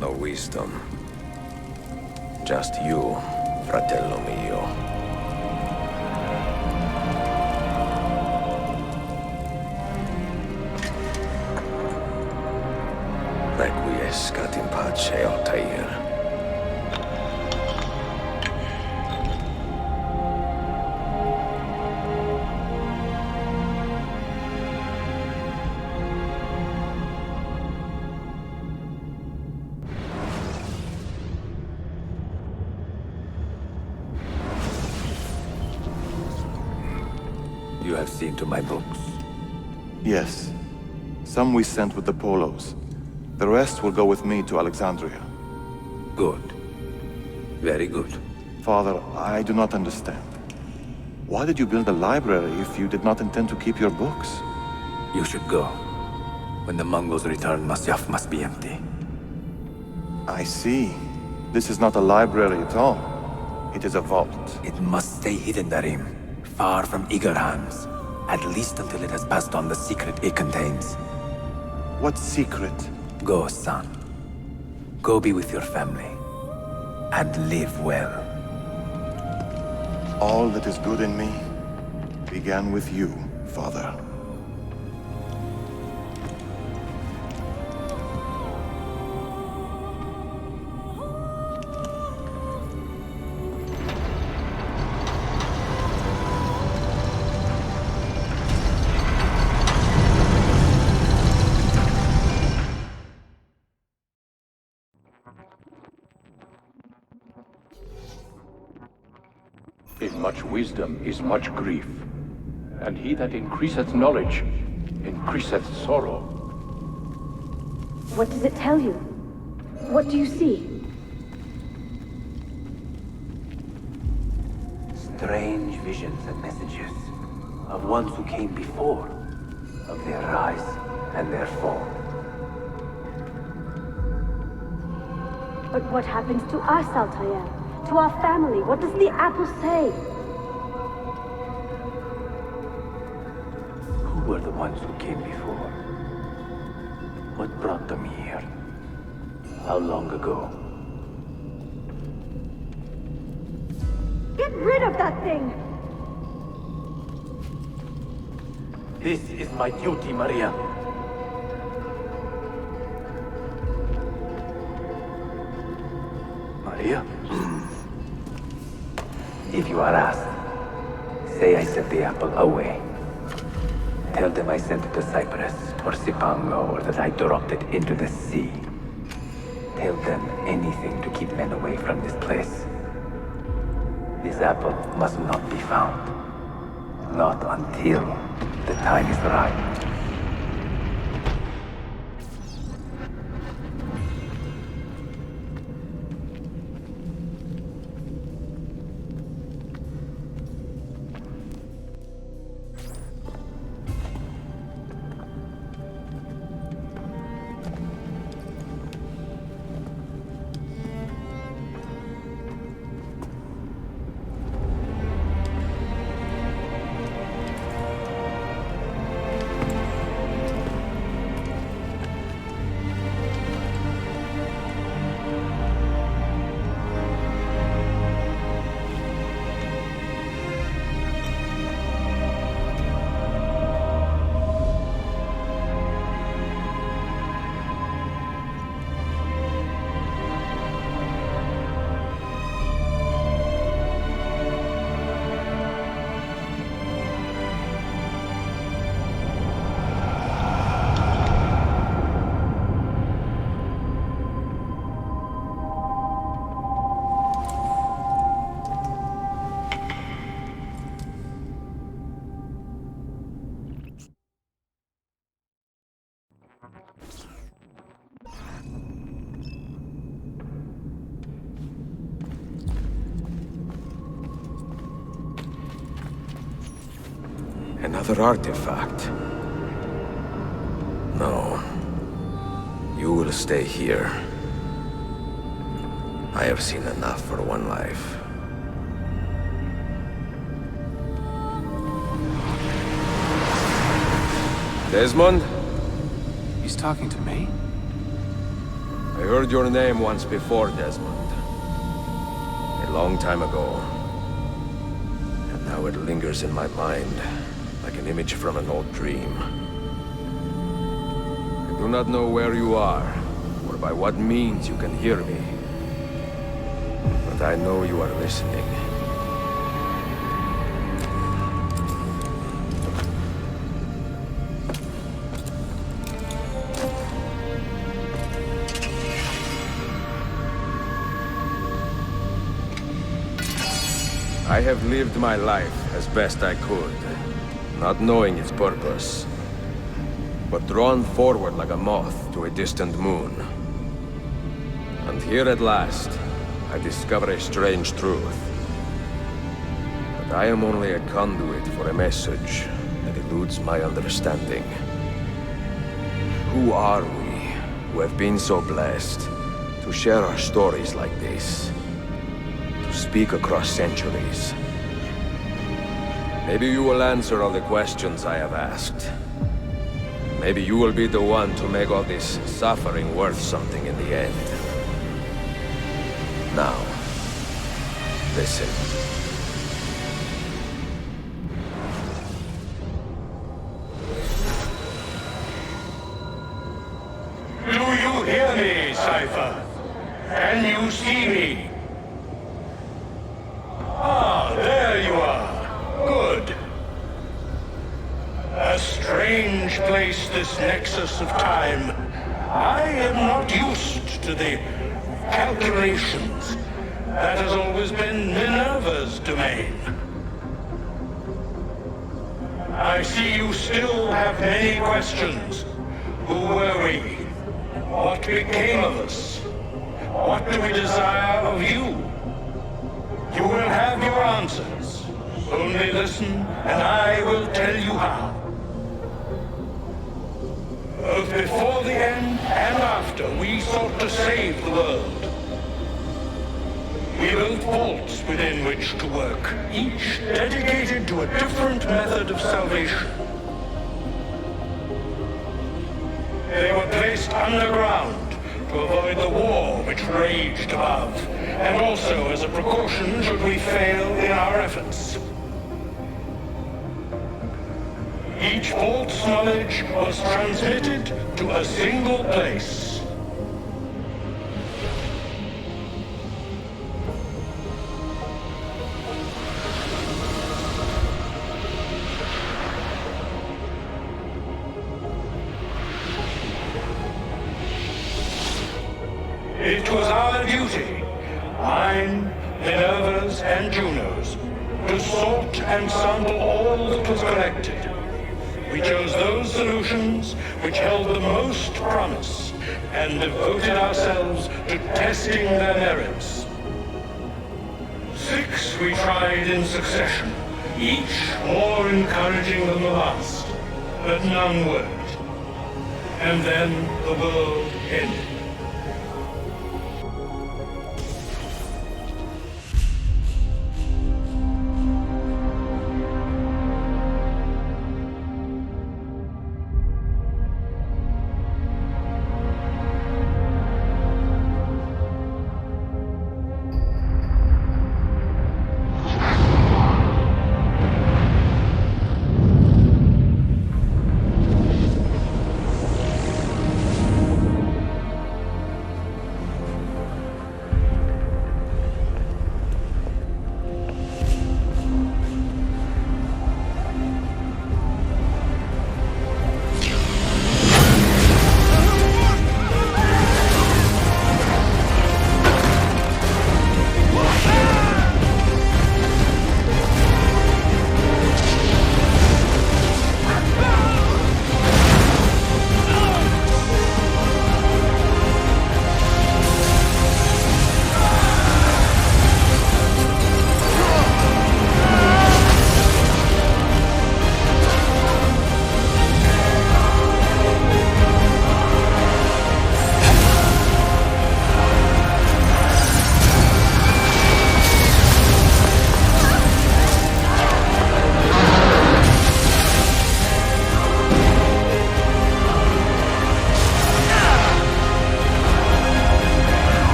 no wisdom. Just you, fratello mio. Requiescat in pace, Altair. You have seen to my books. Yes. Some we sent with the Polos. The rest will go with me to Alexandria. Good. Very good. Father, I do not understand. Why did you build a library if you did not intend to keep your books? You should go. When the Mongols return, Masyaf must be empty. I see. This is not a library at all. It is a vault. It must stay hidden, Darim. Far from eager hands. At least until it has passed on the secret it contains. What secret? Go, son. Go be with your family. And live well. All that is good in me began with you, Father. In much wisdom is much grief, and he that increaseth knowledge increaseth sorrow. What does it tell you? What do you see? Strange visions and messages of ones who came before, of their rise and their fall. But what happens to us, Altair? To our family? What does the apple say? Who were the ones who came before? What brought them here? How long ago? Get rid of that thing! This is my duty, Maria. Maria? If you are asked, say I sent the apple away. Tell them I sent it to Cyprus, or Cipango, or that I dropped it into the sea. Tell them anything to keep men away from this place. This apple must not be found. Not until the time is right. Another artifact. No. You will stay here. I have seen enough for one life. Desmond? He's talking to me? I heard your name once before, Desmond. A long time ago. And now it lingers in my mind, like an image from an old dream. I do not know where you are, or by what means you can hear me. But I know you are listening. I have lived my life as best I could, not knowing its purpose, but drawn forward like a moth to a distant moon. And here at last, I discover a strange truth. That I am only a conduit for a message that eludes my understanding. Who are we, who have been so blessed, to share our stories like this? To speak across centuries. Maybe you will answer all the questions I have asked. Maybe you will be the one to make all this suffering worth something in the end. Now, listen. Do you hear me, Cypher? Can you see me? Ah, there you are. Good. A strange place, this nexus of time. I am not used to the calculations. That has always been Minerva's domain. I see you still have many questions. Who were we? What became of us? What do we desire of you? You will have your answers. Only listen, and I will tell you how. Both before the end and after, we sought to save the world. We built vaults within which to work, each dedicated to a different method of salvation. They were placed underground to avoid the war which raged above, and also as a precaution should we fail in our efforts. Each vault's knowledge was transmitted to a single place. It was our duty, mine, Minerva's, and Juno's, to sort and sample all that was collected. We chose those solutions which held the most promise, and devoted ourselves to testing their merits. 6 we tried in succession, each more encouraging than the last, but none worked. And then the world ended.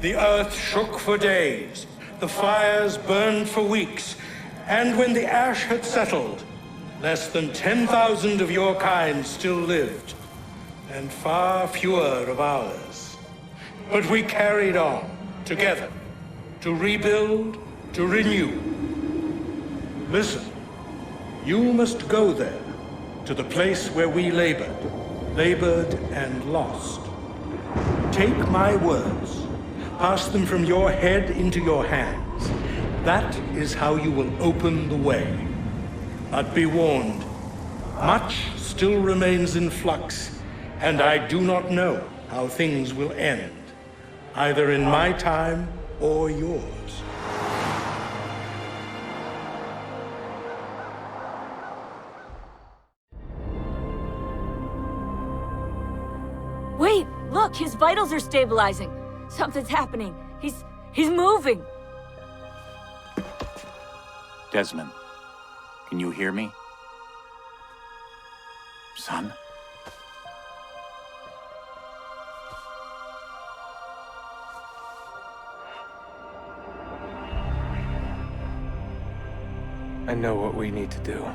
The earth shook for days, the fires burned for weeks, and when the ash had settled, less than 10,000 of your kind still lived, and far fewer of ours. But we carried on, together, to rebuild, to renew. Listen, you must go there, to the place where we labored and lost. Take my words, pass them from your head into your hands. That is how you will open the way. But be warned, much still remains in flux, and I do not know how things will end, either in my time or yours. Wait, look, his vitals are stabilizing. Something's happening. He's moving. Desmond, can you hear me? Son? I know what we need to do.